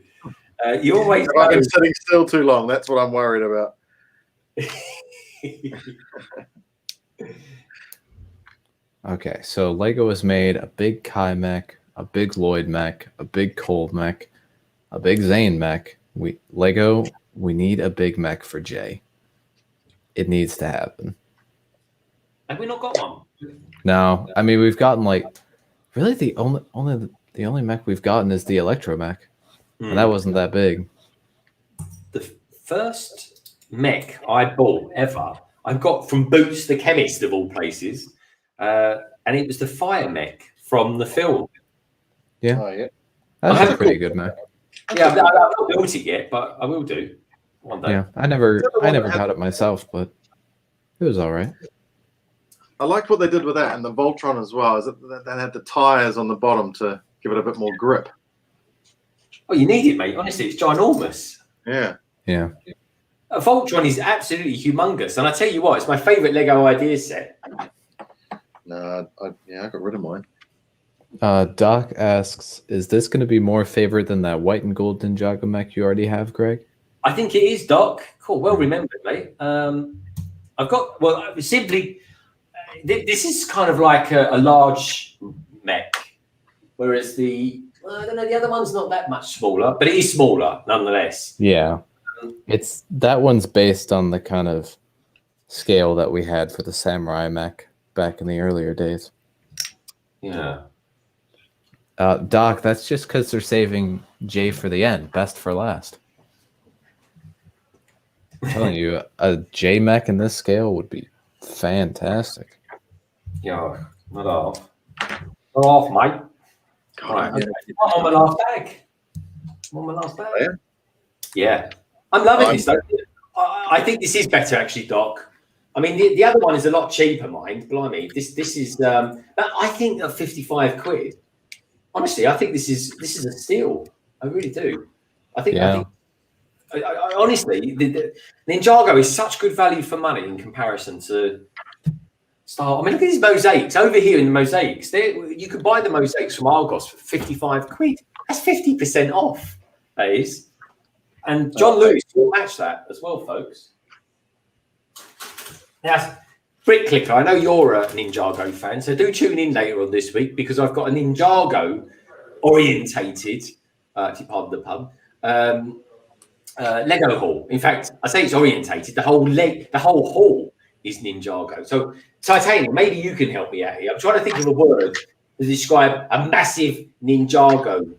You always I've been sitting still too long. That's what I'm worried about. Okay, so Lego has made a big Kai mech, a big Lloyd mech, a big Cole mech, a big Zane mech. We need a big mech for Jay. It needs to happen. Have we not got one? No, I mean we've gotten like really the only mech we've gotten is the Electro mech, and that wasn't that big. The first mech I bought ever, I got from Boots the Chemist of all places, and it was the Fire mech from the film. Yeah, Oh, yeah. that's a pretty good mech. Yeah, I've not built it yet, but I will do one day. Yeah, I never got it myself, but it was all right. I liked what they did with that and the Voltron as well. Is that they had the tires on the bottom to give it a bit more grip. Oh, you need it, mate. Honestly, it's ginormous. Yeah. Yeah. A Voltron is absolutely humongous, and I tell you what, it's my favourite Lego idea set. No, I got rid of mine. Doc asks, "Is this going to be more favored than that white and gold Ninjago mech you already have, Greg?" I think it is, Doc. Cool, well remembered, mate. I've got simply. This is kind of like a large mech, whereas I don't know, the other one's not that much smaller, but it is smaller nonetheless. Yeah, that one's based on the kind of scale that we had for the Samurai mech back in the earlier days. Yeah. Doc, that's just because they're saving Jay for the end, best for last. I'm telling you, a J mech in this scale would be fantastic. Yeah, not off. Not off, mate. God, Right. yeah. I'm on my last bag. Oh, yeah? Yeah. I'm loving this, though. I think this is better, actually, Doc. I mean, the other one is a lot cheaper, mind. Blimey. This is, I think at 55 quid. Honestly, I think this is a steal. I really do. I think honestly, the Ninjago is such good value for money in comparison to Star. I mean, look at these mosaics over here in the mosaics. You could buy the mosaics from Argos for 55 quid. That's 50% off. That is. And John Lewis will match that as well, folks. Now, Brick Clicker, I know you're a Ninjago fan, so do tune in later on this week because I've got a Ninjago orientated, if you pardon the pun, Lego haul. In fact, I say it's orientated. The whole haul is Ninjago. So, Titanium, maybe you can help me out here. I'm trying to think of a word to describe a massive Ninjago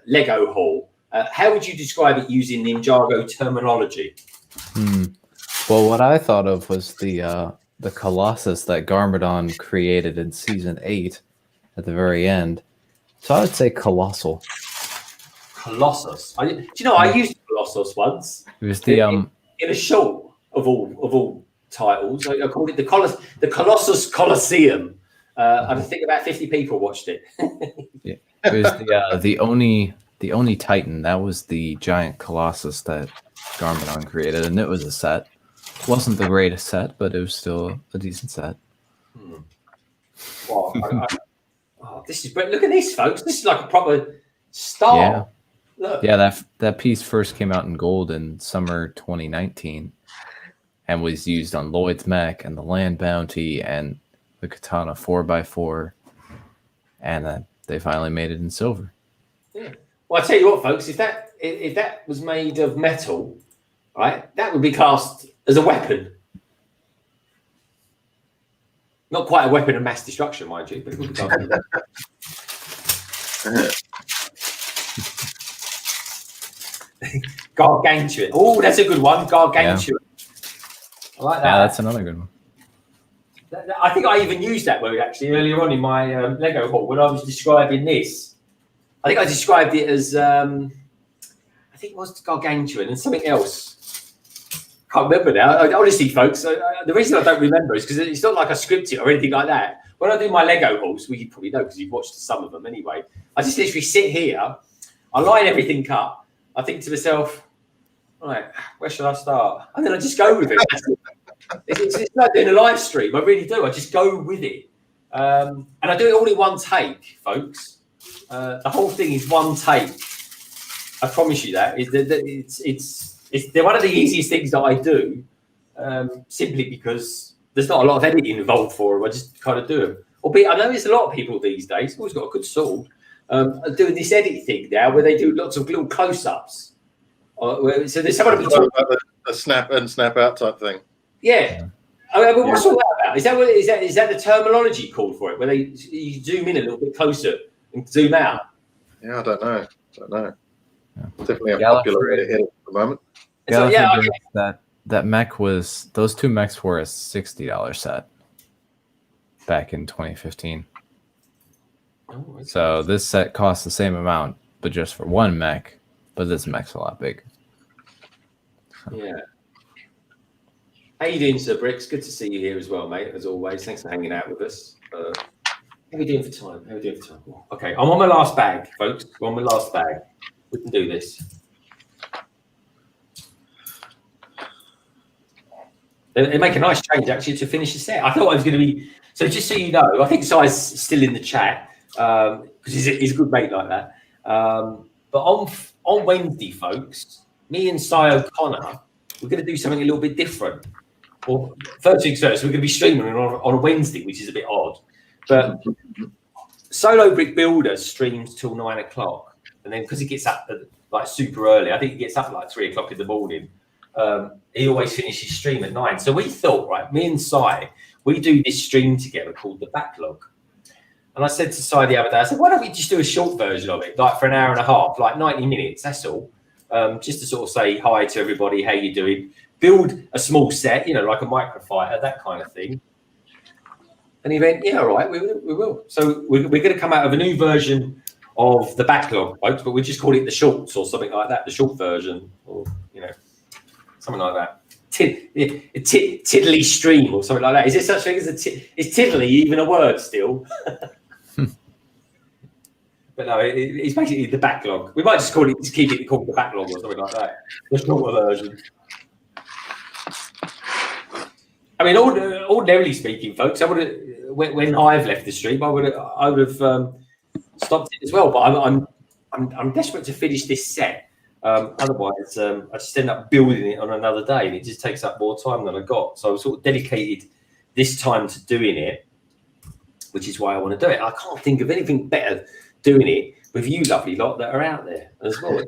Lego haul. How would you describe it using Ninjago terminology? Well, what I thought of was the Colossus that Garmadon created in season 8 at the very end. So I would say colossal. Colossus. Do you know I used Colossus once? It was the in a short of all titles. I called it the Colossus Colosseum. I think about 50 people watched it. yeah, it was the only Titan. That was the giant Colossus that Garmadon created, and it was a set. Wasn't the greatest set, but it was still a decent set. Well, this is great. Look at this, folks. This is like a proper star. Yeah. Look. Yeah, that piece first came out in gold in summer 2019 and was used on Lloyd's mech and the Land Bounty and the Katana 4x4. And they finally made it in silver. Yeah. Well, I tell you what, folks, if that was made of metal, right, that would be classed as a weapon. Not quite a weapon of mass destruction, mind you, but it would be classed as a weapon. Gargantuan. Oh, that's a good one. Gargantuan. Yeah. I like that. Yeah, that's another good one. I think I even used that word actually earlier on in my Lego haul when I was describing this. I think I described it as I think it was gargantuan and something else. Can't remember now. Honestly, folks, the reason I don't remember is because it's not like I script it or anything like that. When I do my Lego hauls, well, you probably know because you've watched some of them anyway. I just literally sit here, I line everything up. I think to myself, right, where should I start? And then I just go with it. It's like doing a live stream. I really do. I just go with it. And I do it all in one take, folks. The whole thing is one take. I promise you that. They're one of the easiest things that I do, simply because there's not a lot of editing involved for them. I just kind of do them. Albeit, I know there's a lot of people these days, always got a good sword, doing this edit thing now where they do lots of little close-ups. So there's someone about the snap in, snap out type thing. Yeah. I mean, what's all that about? Is that the terminology called for it, where you zoom in a little bit closer and zoom out? Yeah, I don't know. Yeah. Definitely a popular edit at the moment. So, yeah, that mech was, those two mechs were a $60 set back in 2015. Oh, So this set costs the same amount, but just for one mech. But this mech's a lot bigger. Yeah. How you doing, Sir Bricks? Good to see you here as well, mate. As always, thanks for hanging out with us. How are we doing for time? Okay, I'm on my last bag, folks. I'm on my last bag. We can do this. They make a nice change actually to finish the set. I thought I was going to be. So just so you know, I think Si's still in the chat because he's a good mate like that. But on Wednesday, folks, me and Si O'Connor, we're going to do something a little bit different. Well, first things first, we're going to be streaming on a Wednesday, which is a bit odd. But Solo Brick Builder streams till 9 o'clock, and then because he gets up like super early, I think he gets up at like 3 o'clock in the morning. He always finishes stream at 9. So we thought, right, me and Si, we do this stream together called The Backlog. And I said to Si the other day, I said, why don't we just do a short version of it, like for an hour and a half, like 90 minutes, that's all. Just to sort of say hi to everybody, how you doing, build a small set, like a microfighter, that kind of thing. And he went, yeah, all right, we will. So we're going to come out of a new version of The Backlog, folks, but we just call it the shorts or something like that, the short version, or, something like that. Tiddly stream or something like that. Is there such thing as is tiddly even a word still? But no, it's basically The Backlog. We might just keep it called The Backlog or something like that. The shorter version. I mean, ordinarily speaking, folks, I would have, when Hive left the stream, I would have stopped it as well. But I'm desperate to finish this set. Otherwise, I just end up building it on another day, and it just takes up more time than I got. So I sort of dedicated this time to doing it, which is why I want to do it. I can't think of anything better doing it with you lovely lot that are out there as well.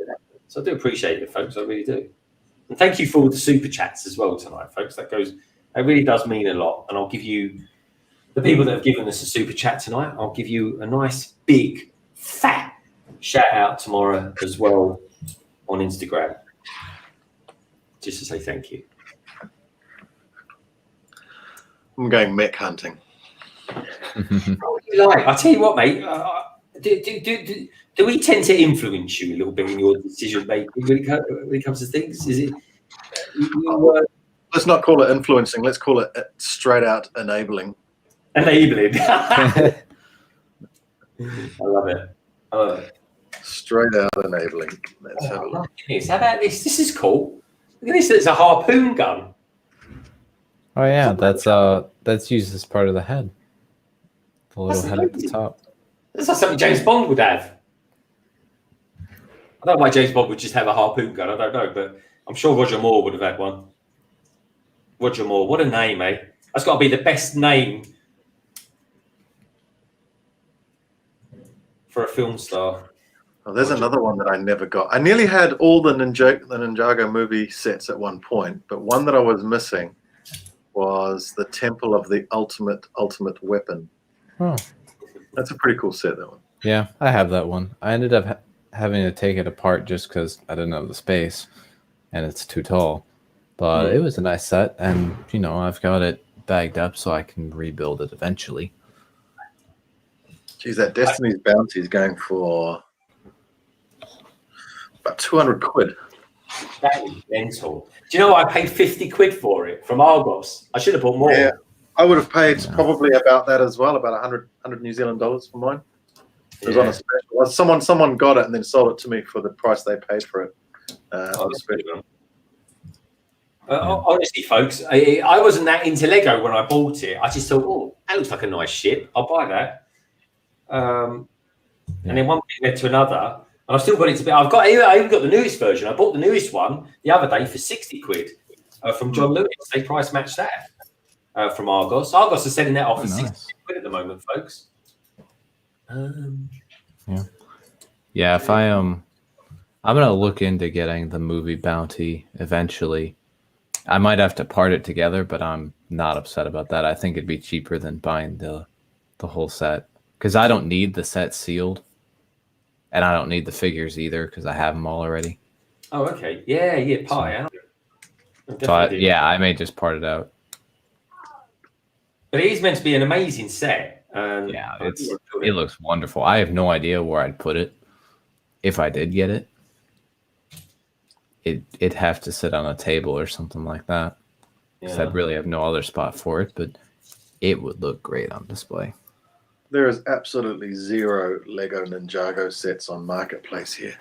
So I do appreciate it, folks. I really do. And thank you for all the super chats as well tonight, folks. That really does mean a lot. And I'll give you, the people that have given us a super chat tonight, I'll give you a nice, big, fat shout out tomorrow as well on Instagram. Just to say thank you. I'm going mech hunting. What do you like? I tell you what, mate. Do we tend to influence you a little bit in your decision making when it comes to things? Is it? Let's not call it influencing. Let's call it straight out enabling. Enabling. I love it. Straight out enabling. Let's have a look. How about this? This is cool. Look at this. It's a harpoon gun. Oh yeah, that's used as part of the head. The little head at the top. That's not something James Bond would have. I don't know why James Bond would just have a harpoon gun. I don't know, but I'm sure Roger Moore would have had one. Roger Moore, what a name, eh? That's got to be the best name for a film star. Oh, there's another one that I never got. I nearly had all the Ninjago movie sets at one point, but one that I was missing was the Temple of the Ultimate Weapon. Oh. That's a pretty cool set, that one. Yeah, I have that one. I ended up having to take it apart just because I didn't have the space, and it's too tall. But it was a nice set, and I've got it bagged up so I can rebuild it eventually. Geez, that Destiny's Bounty is going for about 200 quid. That is mental. Do you know I paid 50 quid for it from Argos? I should have bought more. Yeah, I would have paid probably about that as well, about 100 New Zealand dollars for mine. It was on a special. Someone got it and then sold it to me for the price they paid for it. On a special. Honestly, folks, I wasn't that into Lego when I bought it. I just thought, oh, that looks like a nice ship. I'll buy that. And then one thing led to another. I've still got it to be. I even got the newest version. I bought the newest one the other day for 60 quid from John Lewis. They price matched that from Argos. Argos are selling that off for 60 quid at the moment, folks. Yeah. If I'm gonna look into getting the movie bounty eventually. I might have to part it together, but I'm not upset about that. I think it'd be cheaper than buying the whole set because I don't need the set sealed, and I don't need the figures either because I have them all already. Oh, okay. Yeah, pie. So I may just part it out. But it is meant to be an amazing set. Yeah, it looks wonderful. I have no idea where I'd put it if I did get it. It'd have to sit on a table or something like that. Because I'd really have no other spot for it, but it would look great on display. There is absolutely zero Lego Ninjago sets on Marketplace here.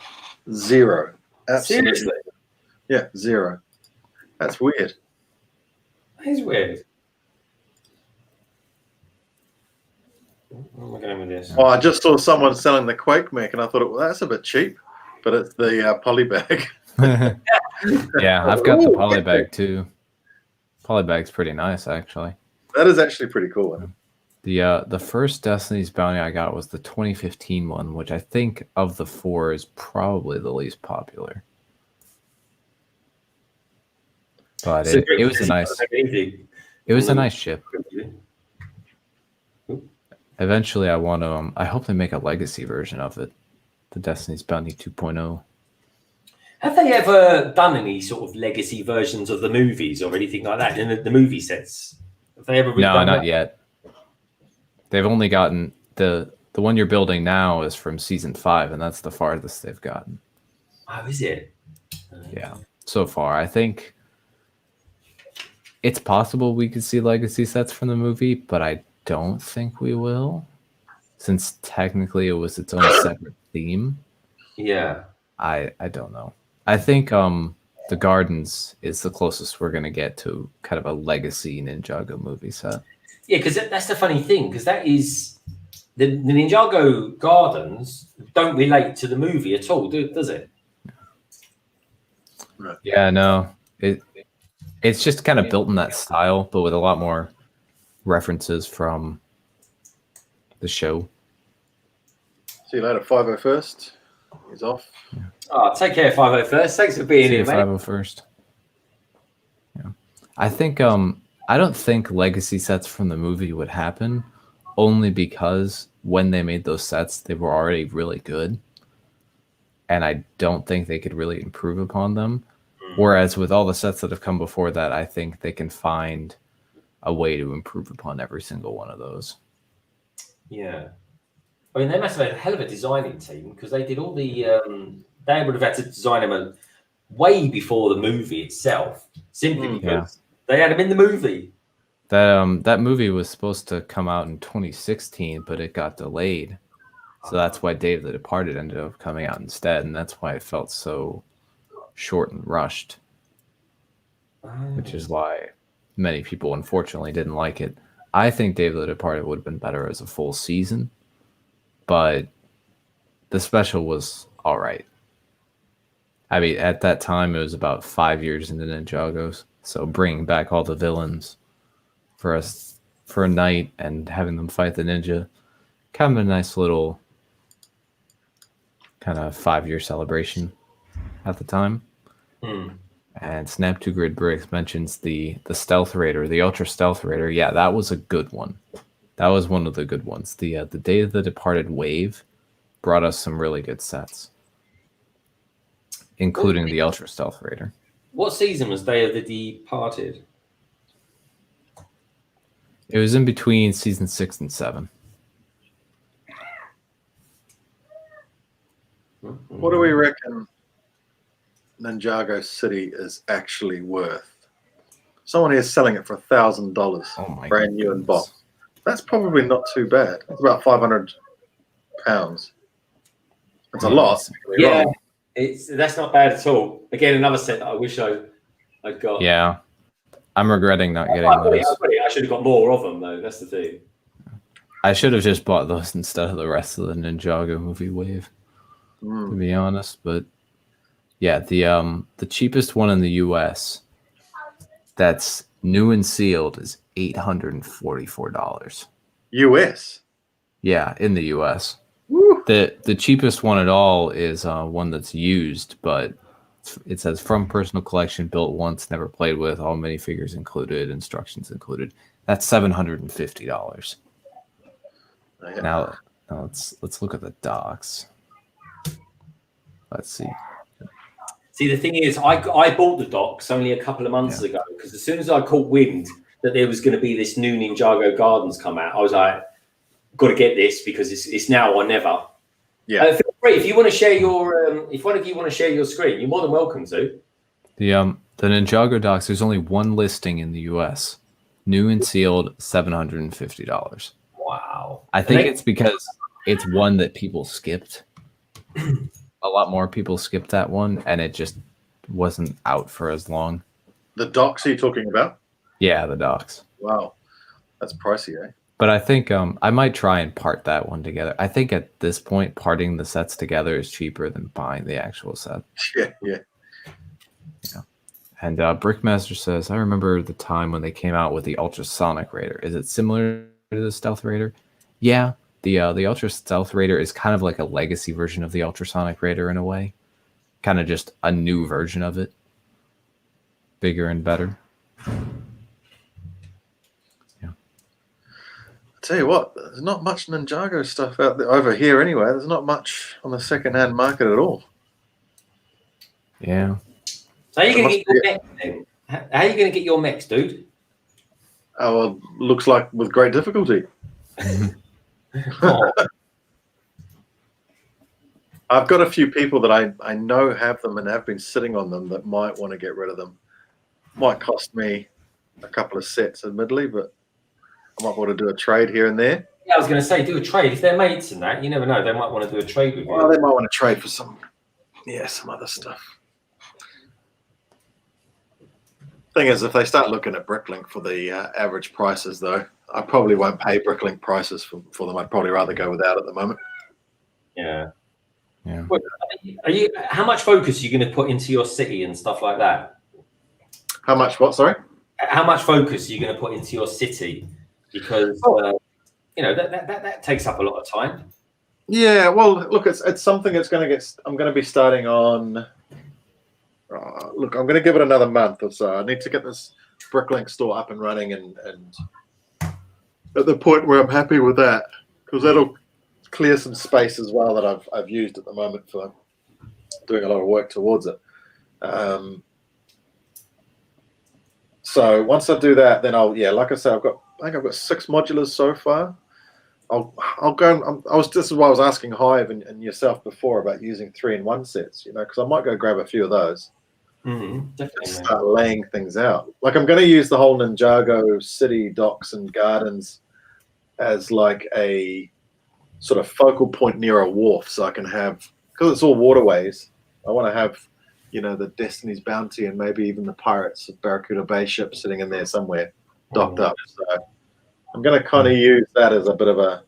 Zero. Absolutely. Seriously? Yeah, zero. That's weird. That is weird. Where am I going with this? Oh, I just saw someone selling the Quake Mech, and I thought, well, that's a bit cheap, but it's the polybag. Yeah, I've got the polybag too. Polybag's pretty nice, actually. That is actually pretty cool. The first Destiny's Bounty I got was the 2015 one, which I think of the four is probably the least popular. But it was a nice ship. Eventually, I want to. I hope they make a legacy version of it, the Destiny's Bounty 2.0. Have they ever done any sort of legacy versions of the movies or anything like that in the movie sets? Have they ever? No, not yet. They've only gotten the one you're building now is from season 5, and that's the farthest they've gotten. Oh, is it? Yeah, so far. I think it's possible we could see legacy sets from the movie, but I don't think we will, since technically it was its own separate theme. Yeah. I don't know. I think the Gardens is the closest we're going to get to kind of a legacy Ninjago movie set. Yeah, because that's the funny thing, because that is the Ninjago Gardens don't relate to the movie at all, does it? Right. Yeah, no. It's just kind of built in that style, but with a lot more references from the show. See you later, 501st. He's off. Yeah. Oh, take care, 501st. Thanks for being here, mate. 501st. Yeah. I think I don't think legacy sets from the movie would happen, only because when they made those sets, they were already really good. And I don't think they could really improve upon them. Whereas with all the sets that have come before that, I think they can find a way to improve upon every single one of those. Yeah. I mean, they must have had a hell of a designing team, because they did all the... they would have had to design them way before the movie itself, simply because they had them in the movie. That movie was supposed to come out in 2016, but it got delayed. So that's why Dave the Departed ended up coming out instead, and that's why it felt so short and rushed. Which is why many people, unfortunately, didn't like it. I think Dave the Departed would have been better as a full season, but the special was all right. I mean, at that time, it was about 5 years into Ninjagos, so bringing back all the villains for a night and having them fight the ninja, kind of a nice little kind of 5-year celebration at the time. And Snap2Grid Bricks mentions the Stealth Raider, the Ultra Stealth Raider. Yeah, that was a good one. That was one of the good ones. The Day of the Departed wave brought us some really good sets, including the Ultra Stealth Raider. What season was Day of the Departed? It was in between season 6 and 7. What do we reckon Ninjago City is actually worth? Someone here is selling it for $1,000, Oh my brand new in box. That's probably not too bad. It's about £500. It's a lot. Yeah, that's not bad at all. Again, another set that I wish I got. Yeah, I'm regretting not getting those. I should have got more of them, though. That's the thing. I should have just bought those instead of the rest of the Ninjago movie wave. to be honest. But yeah, the cheapest one in the U.S. that's new and sealed is $844. US. Yeah, in the U.S. Woo. The cheapest one at all is one that's used, but it says from personal collection, built once, never played with, all minifigures included, instructions included. That's $750. Oh, yeah. Now let's look at the docks. Let's see. See, the thing is, I bought the docks only a couple of months ago because as soon as I caught wind that there was going to be this new Ninjago Gardens come out, I was like, got to get this because it's now or never. Yeah. Feel free if you want to share your if one of you want to share your screen, you're more than welcome to. The Ninjago docks, there's only one listing in the US. New and sealed, $750. Wow. I think it's because it's one that people skipped. A lot more people skipped that one, and it just wasn't out for as long. The docks are you talking about? Yeah, the docks. Wow. That's pricey, eh? But I think I might try and part that one together. I think at this point, parting the sets together is cheaper than buying the actual set. Yeah, yeah. And Brickmaster says, I remember the time when they came out with the Ultrasonic Raider. Is it similar to the Stealth Raider? Yeah, the Ultra Stealth Raider is kind of like a legacy version of the Ultrasonic Raider in a way. Kind of just a new version of it. Bigger and better. Yeah. I'll tell you what, there's not much Ninjago stuff out there over here anyway. There's not much on the second-hand market at all. Yeah. So how are you going to get your mechs then? How are you going to get your mechs, dude? Oh, well, looks like with great difficulty. Oh. I've got a few people that I know have them and have been sitting on them that might want to get rid of them. Might cost me a couple of sets, admittedly, but I might want to do a trade here and there. Yeah, I was going to say, do a trade. If they're mates and that, you never know. They might want to do a trade with you. Well, they might want to trade for some other stuff. Thing is, if they start looking at Bricklink for the average prices, though, I probably won't pay Bricklink prices for them. I'd probably rather go without at the moment. Yeah. Yeah. Well, how much focus are you going to put into your city and stuff like that? How much? What? Sorry. How much focus are you going to put into your city? Because you know that takes up a lot of time. Yeah. Well, look, it's something that's going to get. I'm going to be starting on. Look, I'm going to give it another month or so. I need to get this Bricklink store up and running and at the point where I'm happy with that, because that'll clear some space as well that I've used at the moment for doing a lot of work towards it. So once I do that, then like I said, I think I've got 6 modulars so far. I'll go. This is why I was asking Hive and yourself before about using 3-in-1 sets, because I might go grab a few of those. Definitely. Start laying things out. Like I'm going to use the whole Ninjago City Docks and Gardens as like a sort of focal point near a wharf, so I can have, because it's all waterways, I want to have, the Destiny's Bounty and maybe even the Pirates of Barracuda Bay ship sitting in there somewhere, docked up. So I'm going to kind of use that as a bit of a,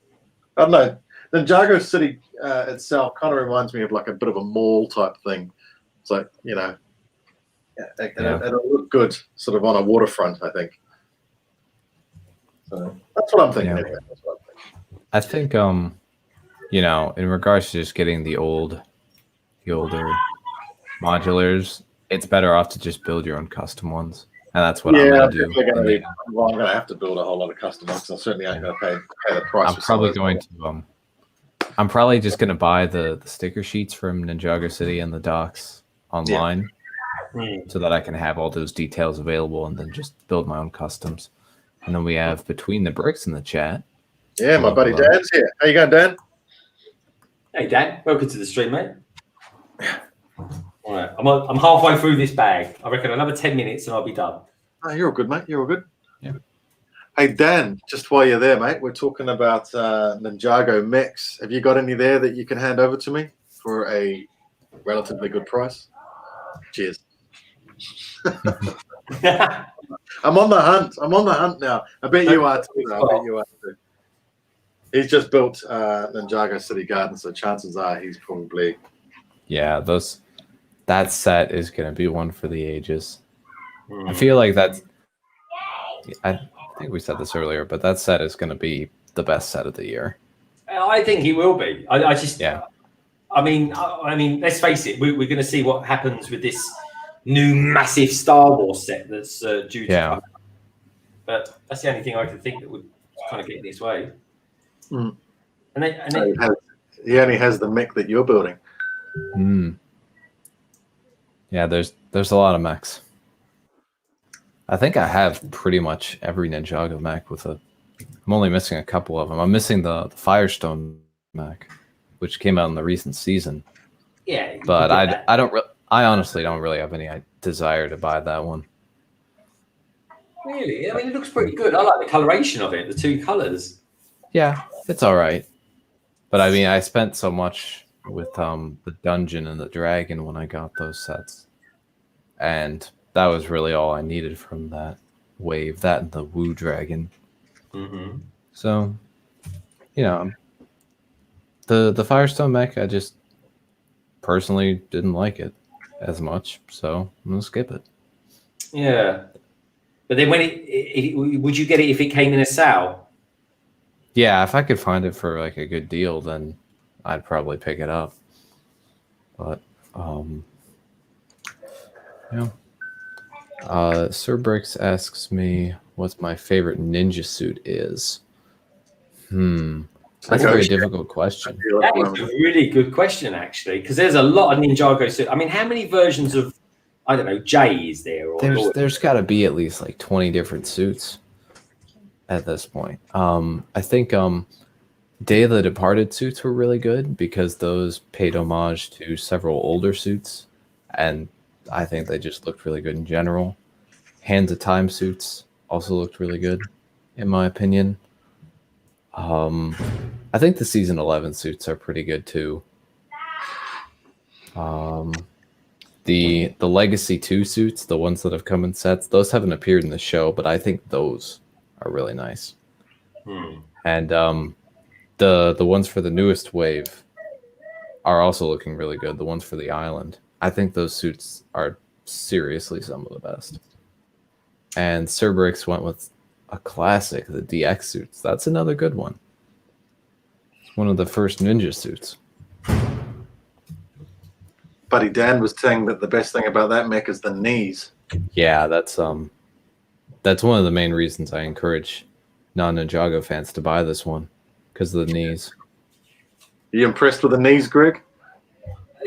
I don't know, Ninjago City itself kind of reminds me of like a bit of a mall type thing. It's like, it'll look good sort of on a waterfront, I think. So that's what I'm thinking. Yeah. Anyway. That's what I think in regards to just getting the older modulars, it's better off to just build your own custom ones, and that's what I'm gonna do. I'm going to have to build a whole lot of custom ones, because I certainly ain't going to pay the price. I'm probably going to I'm probably just gonna buy the sticker sheets from Ninjago City and the docks online, so that I can have all those details available, and then just build my own customs. And then we have Between the Bricks in the chat. Yeah, my buddy Dan's here. How you going, Dan? Hey Dan, welcome to the stream, mate. All right, I'm halfway through this bag. I reckon another 10 minutes and I'll be done. Oh, you're all good, mate. You're all good. Yeah. Hey Dan, just while you're there, mate, we're talking about Ninjago mechs. Have you got any there that you can hand over to me for a relatively good price? Cheers. I'm on the hunt. I'm on the hunt now. I bet you are too. I bet you are too. He's just built Ninjago City Gardens, so chances are he's probably Yeah, that set is going to be one for the ages. I Mm. feel like I think we said this earlier, but that set is going to be the best set of the year. I think he will be. I just, Yeah. I mean, let's face it. We're going to see what happens with this new massive Star Wars set that's due to come. But that's the only thing I can think that would kind of get in his way. Mm. And then He only has the mech that you're building. Yeah, there's a lot of mechs. I think I have pretty much every Ninjago mech I'm only missing a couple of them. I'm missing the Firestone mech, which came out in the recent season. yeah, But I honestly don't really have any desire to buy that one. really, I mean, it looks pretty good. I like the coloration of it, the two colors. Yeah, it's all right. But I mean, I spent so much with the dungeon and the dragon when I got those sets, and that was really all I needed from that wave. That and the Woo Dragon. Mm-hmm. So, the Firestone mech, I just personally didn't like it as much, so I'm gonna skip it. Yeah, but then when would you get it if it came in a sale? Yeah, if I could find it for like a good deal, then I'd probably pick it up. But Sir Bricks asks me what my favorite ninja suit is. That's a very difficult question. That is a really good question, actually, because there's a lot of Ninjago suits. I mean, how many versions of, I don't know, Jay is there? Or There's got to be at least like 20 different suits at this point. I think Day of the Departed suits were really good because those paid homage to several older suits, and I think they just looked really good in general. Hands of Time suits also looked really good, in my opinion. I think the Season 11 suits are pretty good too. The Legacy 2 suits, the ones that have come in sets, those haven't appeared in the show, but I think those are really nice. And the ones for the newest wave are also looking really good. The ones for the island, I think those suits are seriously some of the best. And Cerberix went with a classic, the DX suits. That's another good one. It's one of the first ninja suits. Buddy Dan was saying that the best thing about that mech is the knees. Yeah, that's one of the main reasons I encourage non-Ninjago fans to buy this one, because of the knees. Are you impressed with the knees, Greg?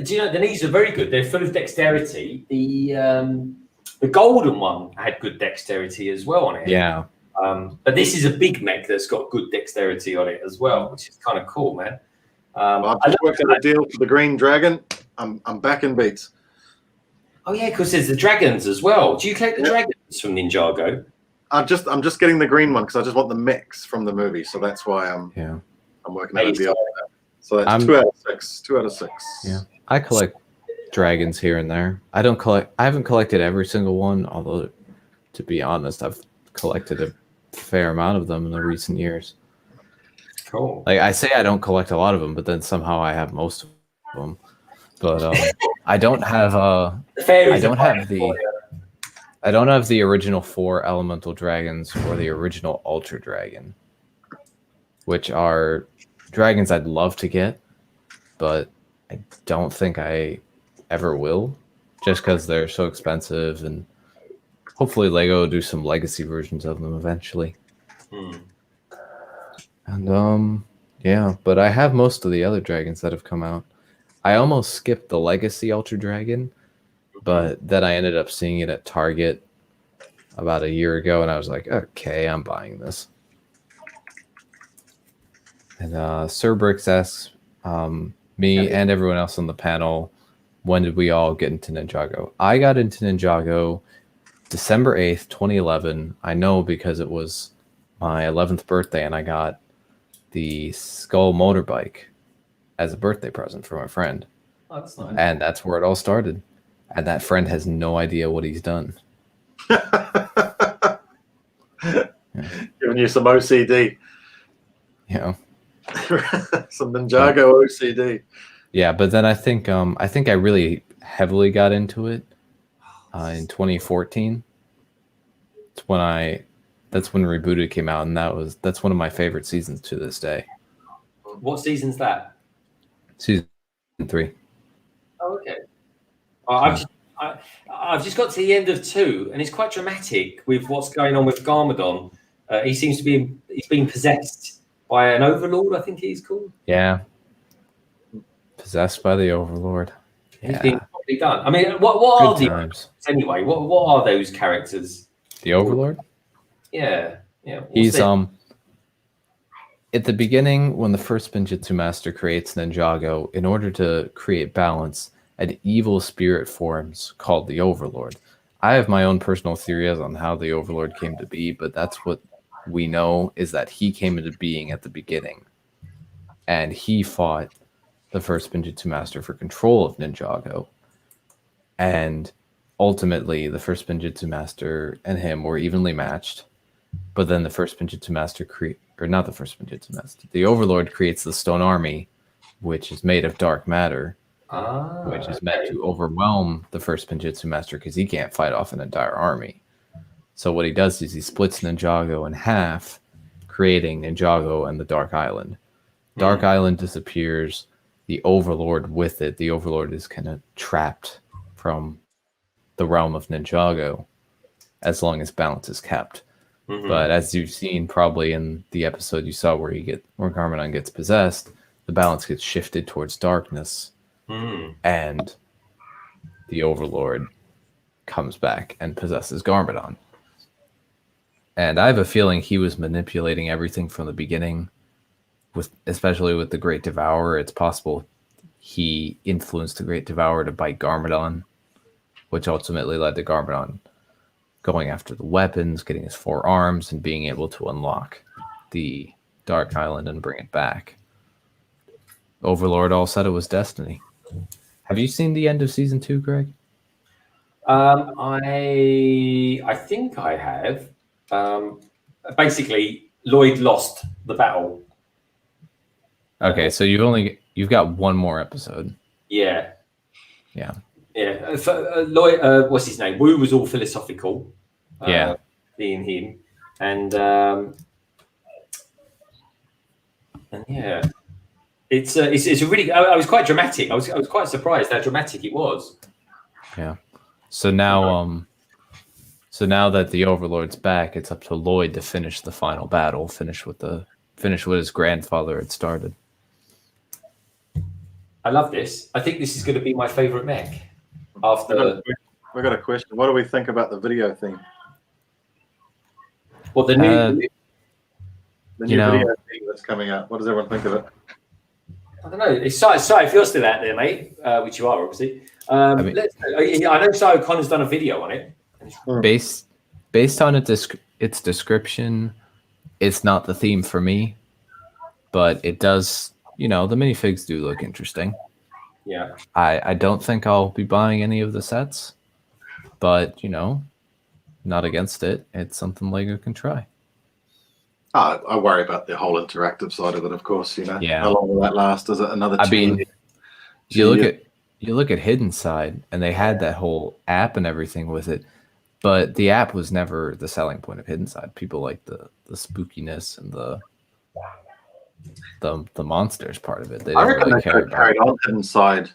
Do you know the knees are very good? They're full of dexterity. The golden one had good dexterity as well on it. Yeah. But this is a big mech that's got good dexterity on it as well, which is kind of cool, man. I've just worked out a deal for the green dragon. I'm back in beats. Oh yeah, because there's the dragons as well. Do you collect the dragons from Ninjago? I'm just getting the green one because I just want the mix from the movie, so that's why I'm working out a deal. So that's 2 out of 6. 2 out of 6. Yeah, I collect dragons here and there. I haven't collected every single one, although to be honest, I've collected a fair amount of them in the recent years. Cool. Like I say, I don't collect a lot of them, but then somehow I have most of them. But I don't have the original 4 elemental dragons or the original ultra dragon, which are dragons I'd love to get, but I don't think I ever will, just because they're so expensive, and hopefully Lego will do some legacy versions of them eventually. And yeah, but I have most of the other dragons that have come out. I almost skipped the Legacy Ultra Dragon, but then I ended up seeing it at Target about a year ago, and I was like, okay, I'm buying this. And Sir Bricks asks me and everyone else on the panel, when did we all get into Ninjago? I got into Ninjago December 8th, 2011. I know because it was my 11th birthday, and I got the Skull motorbike as a birthday present from a friend. Oh, that's nice. And that's where it all started. And that friend has no idea what he's done. Giving you some OCD. You know. Some Ninjago OCD. Yeah, but then I think I really heavily got into it in 2014. That's when Rebooted came out, and that's one of my favorite seasons to this day. What season's that? Season 3. Oh, okay. I've just got to the end of 2, and it's quite dramatic with what's going on with Garmadon. He seems to be he's been possessed by an overlord, I think he's called. Yeah. Possessed by the Overlord. He's Yeah. been properly done. I mean, what are Good the times. anyway? What are those characters? The Overlord? Yeah, yeah. He's at the beginning, when the first Spinjitzu Master creates Ninjago, in order to create balance, an evil spirit forms called the Overlord. I have my own personal theories on how the Overlord came to be, but that's what we know, is that he came into being at the beginning. And he fought the first Spinjitzu Master for control of Ninjago. And ultimately, the first Spinjitzu Master and him were evenly matched. But then the first Spinjitzu Master not the first Spinjitzu Master. The Overlord creates the Stone Army, which is made of dark matter, which is meant to overwhelm the first Spinjitzu Master because he can't fight off an entire army. So what he does is he splits Ninjago in half, creating Ninjago and the Dark Island. Dark Island disappears, the Overlord with it. The Overlord is kind of trapped from the realm of Ninjago as long as balance is kept. But as you've seen probably in the episode you saw where Garmadon gets possessed, the balance gets shifted towards darkness, and the Overlord comes back and possesses Garmadon. And I have a feeling he was manipulating everything from the beginning, especially with the Great Devourer. It's possible he influenced the Great Devourer to bite Garmadon, which ultimately led to Garmadon going after the weapons, getting his 4 arms, and being able to unlock the Dark Island and bring it back. Overlord all said it was destiny. Have you seen the end of season 2, Greg? I think I have. Basically, Lloyd lost the battle. Okay, so you've got one more episode. Yeah. Yeah. Yeah, Lloyd, what's his name? Wu was all philosophical. Yeah, being him, and yeah, it's a really. I was quite dramatic. I was quite surprised how dramatic it was. Yeah. So now that the Overlord's back, it's up to Lloyd to finish the final battle, finish what his grandfather had started. I love this. I think this is going to be my favorite mech. After we got a question. What do we think about the video theme? Well, the new video theme that's coming out. What does everyone think of it? I don't know. It's Si, if you're still out there, mate, which you are obviously. I know Si O'Connor's done a video on it. Based on its description, it's not the theme for me, but it does. The minifigs do look interesting. Yeah. I don't think I'll be buying any of the sets, but not against it. It's something Lego can try. I worry about the whole interactive side of it, of course. Yeah. How long will that last? Is it another? You look at Hidden Side, and they had that whole app and everything with it, but the app was never the selling point of Hidden Side. People like the spookiness and the monsters part of it. They I didn't reckon really they could have carried on Hidden Side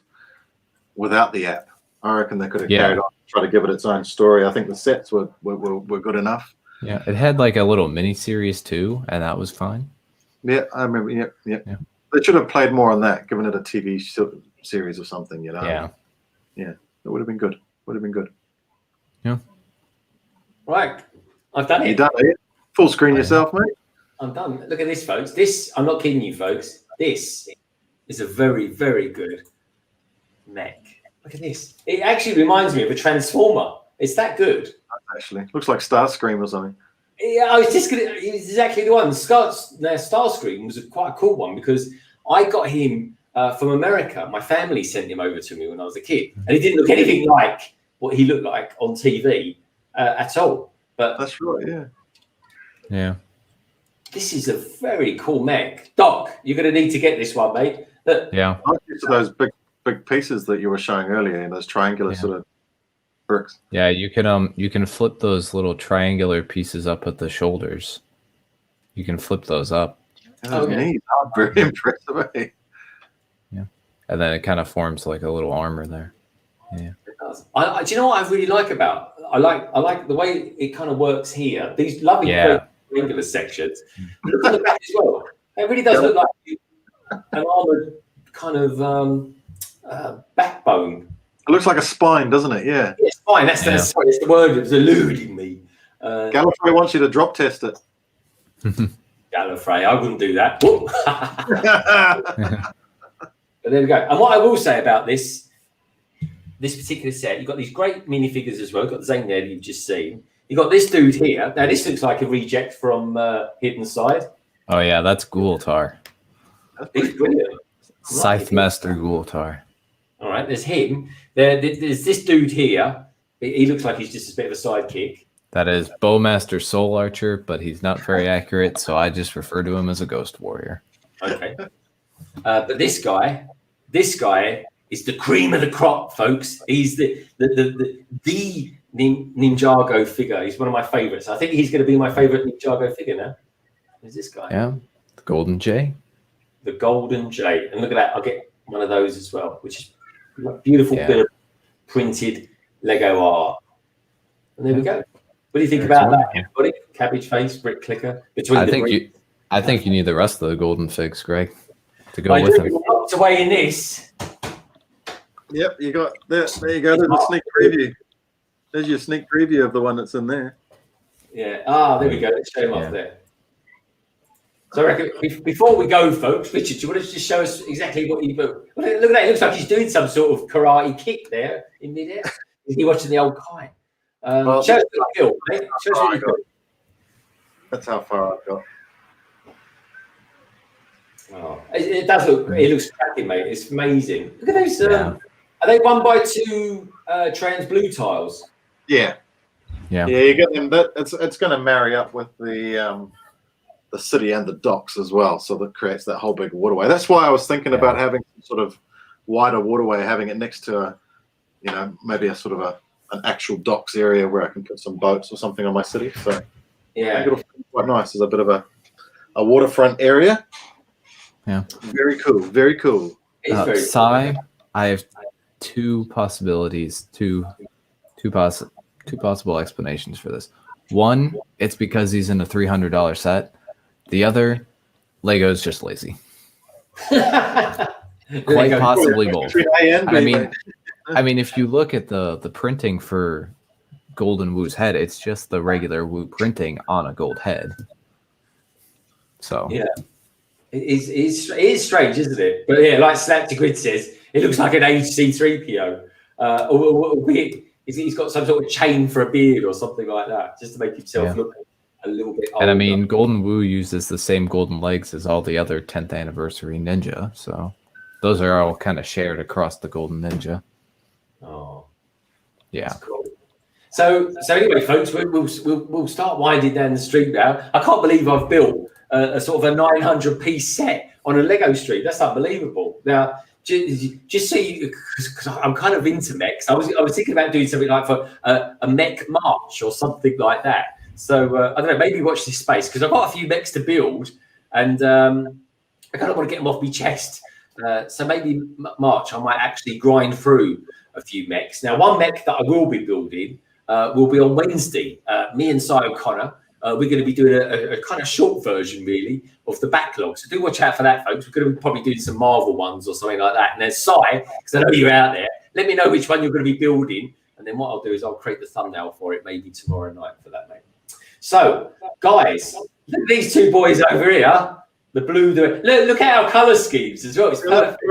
without the app. I reckon they could have carried on, try to give it its own story. I think the sets were good enough. Yeah, it had like a little mini series too, and that was fine. Yeah, I remember. Yeah. They should have played more on that, given it a TV series or something. Yeah. It would have been good. Yeah. Right, I've done it. You done it? Full screen yourself, mate. I'm done. Look at this, folks. This, I'm not kidding you, folks. This is a very, very good mech. Look at this. It actually reminds me of a Transformer. It's that good. Actually, looks like Starscream or something. Yeah, I was just gonna. It's exactly the one. Starscream was quite a cool one because I got him from America. My family sent him over to me when I was a kid, and he didn't look anything like what he looked like on TV at all. But that's right. Yeah. Yeah. This is a very cool mech. Doc, you're going to need to get this one, mate. Yeah. I like use of those big pieces that you were showing earlier, in those triangular sort of bricks. Yeah, you can flip those little triangular pieces up at the shoulders. You can flip those up. That's neat. Oh, very impressive. Eh? Yeah. And then it kind of forms like a little armor there. Yeah. Do you know what I really like about? I like the way it kind of works here. These lovely triangular sections. Look at the back as well. It really does look like an armored kind of backbone. It looks like a spine, doesn't it? Yeah. Yeah, spine. That's the word that was eluding me. Gallifrey wants you to drop test it. Gallifrey, I wouldn't do that. But there we go. And what I will say about this particular set, you've got these great minifigures as well. You've got Zane there that you've just seen. You've got this dude here. Now, this looks like a reject from Hidden Side. Oh, yeah, that's Ghoultar. He's brilliant. Scythe Master Ghoultar. All right, there's him. There's this dude here. He looks like he's just a bit of a sidekick. That is Bowmaster Soul Archer, but he's not very accurate, so I just refer to him as a Ghost Warrior. Okay. But this guy is the cream of the crop, folks. He's the Ninjago figure. He's one of my favorites. I think he's going to be my favorite Ninjago figure now. Who's this guy? Yeah, the Golden Jay. The Golden Jay. And look at that. I'll get one of those as well, which is a beautiful bit of printed Lego art. And there we go. What do you think about that, everybody? Cabbage face, brick clicker. I think you need the rest of the golden figs, Greg, to go with them. Locked away in this. Yep, you got there. There you go. There's a sneak preview. There's your sneak preview of the one that's in there. Yeah. Ah, there we go. Let's show him off there. So I reckon before we go, folks, Richard, do you want to just show us exactly what you built? Look at that. It looks like he's doing some sort of karate kick there in midair. Is he watching the old Kai? Show us what you built, mate. Show us what you built. That's how far I've got. Oh, it does look. It looks cracking, mate. It's amazing. Look at those. Are they 1x2 trans blue tiles? Yeah. Yeah. Yeah, you get them. It's going to marry up with the city and the docks as well, so that creates that whole big waterway. That's why I was thinking about having some sort of wider waterway, having it next to maybe a sort of an actual docks area where I can put some boats or something on my city. So yeah, I think it'll feel quite nice as a bit of a waterfront area. Yeah. Very cool. Very cool. Sai, I have two possibilities, two possible explanations for this. One, it's because he's in a $300 set. The other, Lego's just lazy. Quite possibly both. I mean, if you look at the printing for Golden Wu's head, it's just the regular Wu printing on a gold head. So yeah, it is strange, isn't it? But yeah, like Slap to Grid says, it looks like an HC3PO. He's got some sort of chain for a beard or something like that, just to make himself look a little bit older. And I mean, Golden Wu uses the same golden legs as all the other 10th anniversary Ninja, so those are all kind of shared across the Golden Ninja. Oh, yeah. Cool. So anyway, folks, we'll start winding down the street now. I can't believe I've built a sort of a 900-piece set on a Lego street. That's unbelievable. Now, just so you, because I'm kind of into mechs, I was thinking about doing something like for a mech march or something like that. So I don't know, maybe watch this space, because I've got a few mechs to build, and I kind of want to get them off my chest. So maybe March, I might actually grind through a few mechs. Now, one mech that I will be building will be on Wednesday. Me and Si O'Connor, we're going to be doing a kind of short version, really, of the backlog. So do watch out for that, folks. We're going to be probably doing some Marvel ones or something like that. And then Si, because I know you're out there, let me know which one you're going to be building. And then what I'll do is I'll create the thumbnail for it maybe tomorrow night for that, mate. So, guys, look at these two boys over here. The blue, look at our colour schemes as well. It's perfect.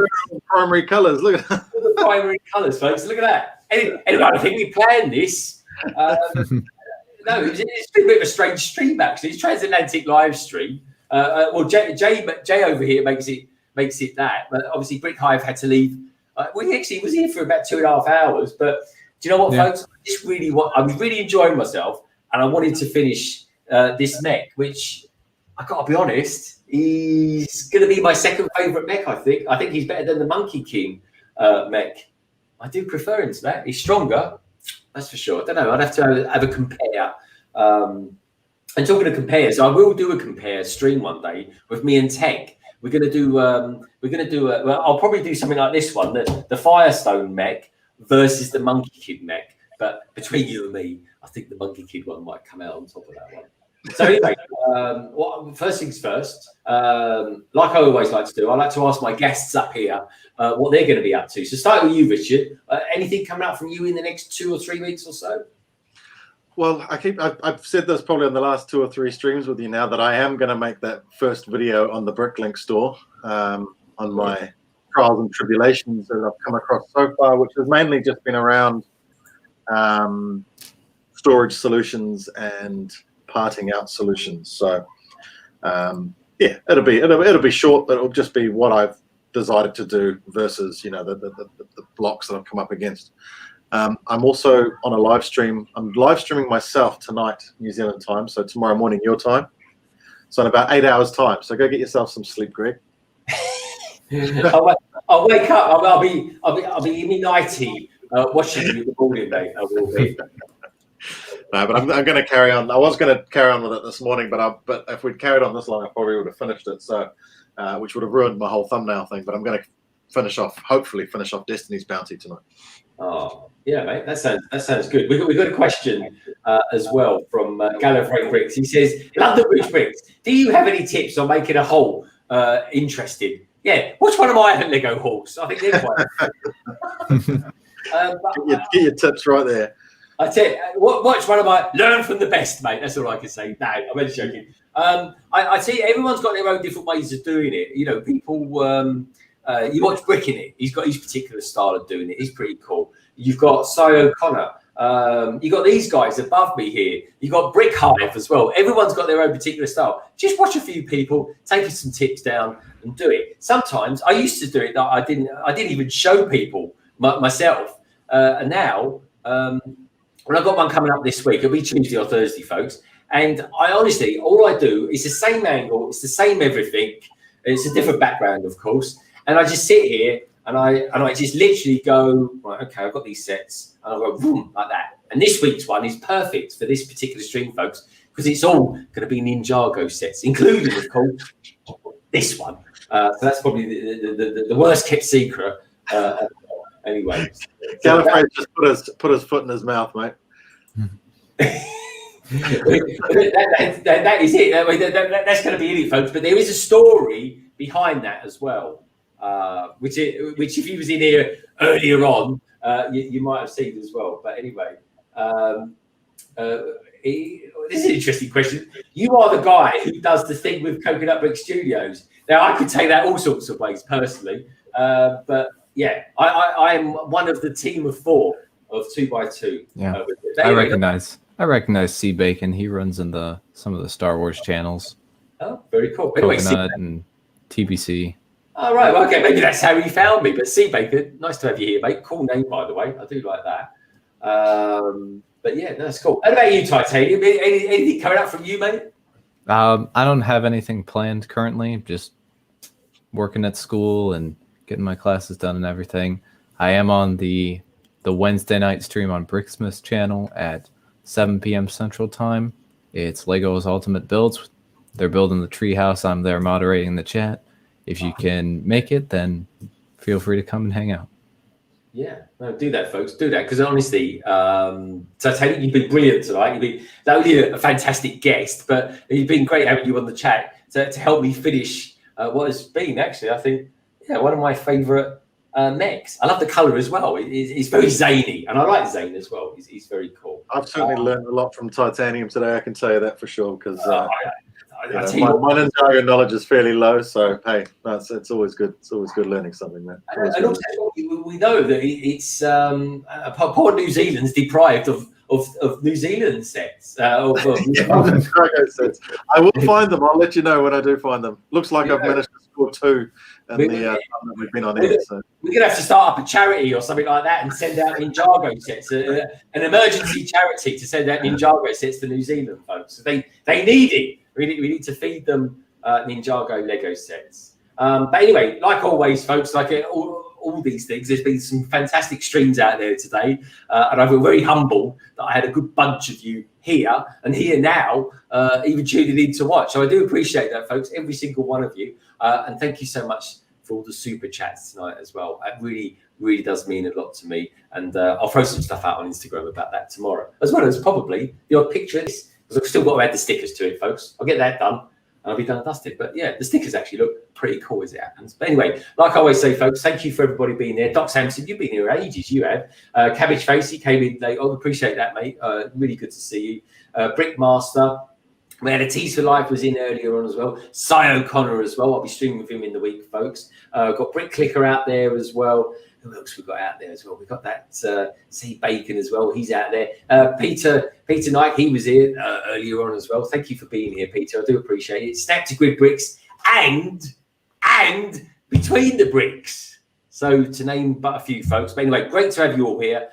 Primary colours. Look at that. The primary colours, folks. Look at that. Anyway, I think we planned this. No, it's been a bit of a strange stream, actually. It's Transatlantic live stream. Well, Jay over here makes it that. But obviously, Brick Hive had to leave. We actually was here for about 2.5 hours. But do you know what, folks? I was really enjoying myself, and I wanted to finish this mech, which I got to be honest, He's going to be my second favourite mech, I think. I think he's better than the Monkey King mech. I do prefer him to that. He's stronger, that's for sure. I don't know. I'd have to have a compare. And talking of compares, I will do a compare stream one day with me and Tech. We're going to do. Well, I'll probably do something like this one: the Firestone mech versus the Monkey Kid mech. But between you and me, I think the Monkey Kid one might come out on top of that one. So anyway, first things first. Like I always like to do, I like to ask my guests up here what they're going to be up to. So start with you, Richard. Anything coming up from you in the next 2 or 3 weeks or so? Well, I've said this probably on the last 2 or 3 streams with you now that I am going to make that first video on the BrickLink store on my trials and tribulations that I've come across so far, which has mainly just been around storage solutions and parting out solutions. So yeah, it'll be short, but it'll just be what I've decided to do versus the blocks that I've come up against. I'm also on a live stream. I'm live streaming myself tonight, New Zealand time, so tomorrow morning your time. So in about 8 hours time. So go get yourself some sleep, Greg. I'll wake up. I'll be in my nightie watching you in the morning, mate. I will be. No, but I'm going to carry on. I was going to carry on with it this morning, but if we'd carried on this long, I probably would have finished it. So, which would have ruined my whole thumbnail thing. But I'm going to hopefully finish off Destiny's Bounty tonight. Oh, yeah, mate. That sounds good. We got a question as well from Gallifrey Bricks. He says, London Bridge Bricks, do you have any tips on making a hole interesting? Yeah, watch one of my Lego hauls. I think they're quite. Get your tips right there. I tell you, watch one of my learn from the best, mate. That's all I can say. No, I'm only joking. I tell you, everyone's got their own different ways of doing it. You know, people. You watch Brick in it. He's got his particular style of doing it. He's pretty cool. You've got Cy O'Connor. You got these guys above me here. You got Brick Hive as well. Everyone's got their own particular style. Just watch a few people, take some tips down, and do it. Sometimes I used to do it that I didn't even show people myself, and now. Well, I've got one coming up this week. It'll be Tuesday or Thursday, folks. And I honestly, all I do is the same angle. It's the same everything. It's a different background, of course. And I just sit here and I just literally go, right, okay, I've got these sets. And I go, boom, like that. And this week's one is perfect for this particular stream, folks, because it's all going to be Ninjago sets, including, of course, this one. So that's probably the worst kept secret. Anyway, Gallifrey just put his foot in his mouth, mate. that is it. That's going to be it, folks. But there is a story behind that as well, which if he was in here earlier on, you might have seen as well. But anyway, this is an interesting question. You are the guy who does the thing with Coconut Brick Studios. Now, I could take that all sorts of ways personally, but. Yeah, I am one of the team of 4 of 2x2. Yeah, I recognize C Bacon. He runs in some of the Star Wars channels. Oh, very cool. Anyway, Coconut and TBC. All right, well, okay, maybe that's how he found me. But C Bacon, nice to have you here, mate. Cool name, by the way. I do like that. But yeah, that's cool. What about you, Titanium? Anything coming up from you, mate? I don't have anything planned currently. Just working at school and getting my classes done and everything. I am on the Wednesday night stream on BrickSmith's channel at 7 p.m. Central Time. It's Lego's Ultimate Builds. They're building the treehouse. I'm there moderating the chat. If you can make it, then feel free to come and hang out. Yeah, no, do that, folks. Do that, because honestly, Titanium, you've been brilliant tonight. You've been not only a fantastic guest, but you've been great having you on the chat to help me finish what has been actually, I think, one of my favourite mechs. I love the colour as well. It's very zany, and I like Zane as well. He's very cool. I've certainly learned a lot from Titanium today. I can tell you that for sure, because my Ninjago knowledge is fairly low. So hey, it's always good. It's always good learning something, man. And also, we know that it's poor New Zealand's deprived of New Zealand sets. Ninjago sets. I will find them. I'll let you know when I do find them. Looks like I've managed to score 2. And we've been on air, so. We're going to have to start up a charity or something like that and send out Ninjago sets, an emergency charity to send out Ninjago sets to New Zealand folks. They need it. We need to feed them Ninjago Lego sets. But anyway, like always, folks, like all these things, there's been some fantastic streams out there today, and I feel very humble that I had a good bunch of you here and here now, even tuning in to watch. So I do appreciate that, folks, every single one of you, and thank you so much for all the super chats tonight as well. It really does mean a lot to me, and I'll throw some stuff out on Instagram about that tomorrow, as well as probably the odd picture of this, because I've still got to add the stickers to it, folks. I'll get that done and I'll be done and dusted. But yeah, the stickers actually look pretty cool as it happens. But anyway, like I always say, folks, thank you for everybody being there. Doc Sampson, you've been here ages, you have. Cabbage Face, he came in late. I appreciate that, mate. Really good to see you. Brickmaster, we had a Tease for Life was in earlier on as well. Cy O'Connor as well. I'll be streaming with him in the week, folks. Got Brick Clicker out there as well. Who else we got out there as well? We got that C Bacon as well. He's out there. Peter Knight, he was here earlier on as well. Thank you for being here, Peter. I do appreciate it. Snap to Grid Bricks and Between the Bricks. So to name but a few, folks. But anyway, great to have you all here.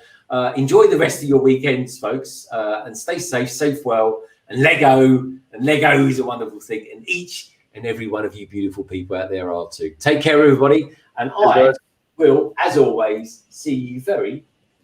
Enjoy the rest of your weekends, folks, and stay safe well. And Lego is a wonderful thing, and each and every one of you beautiful people out there are too. Take care, everybody, and I will, as always, see you very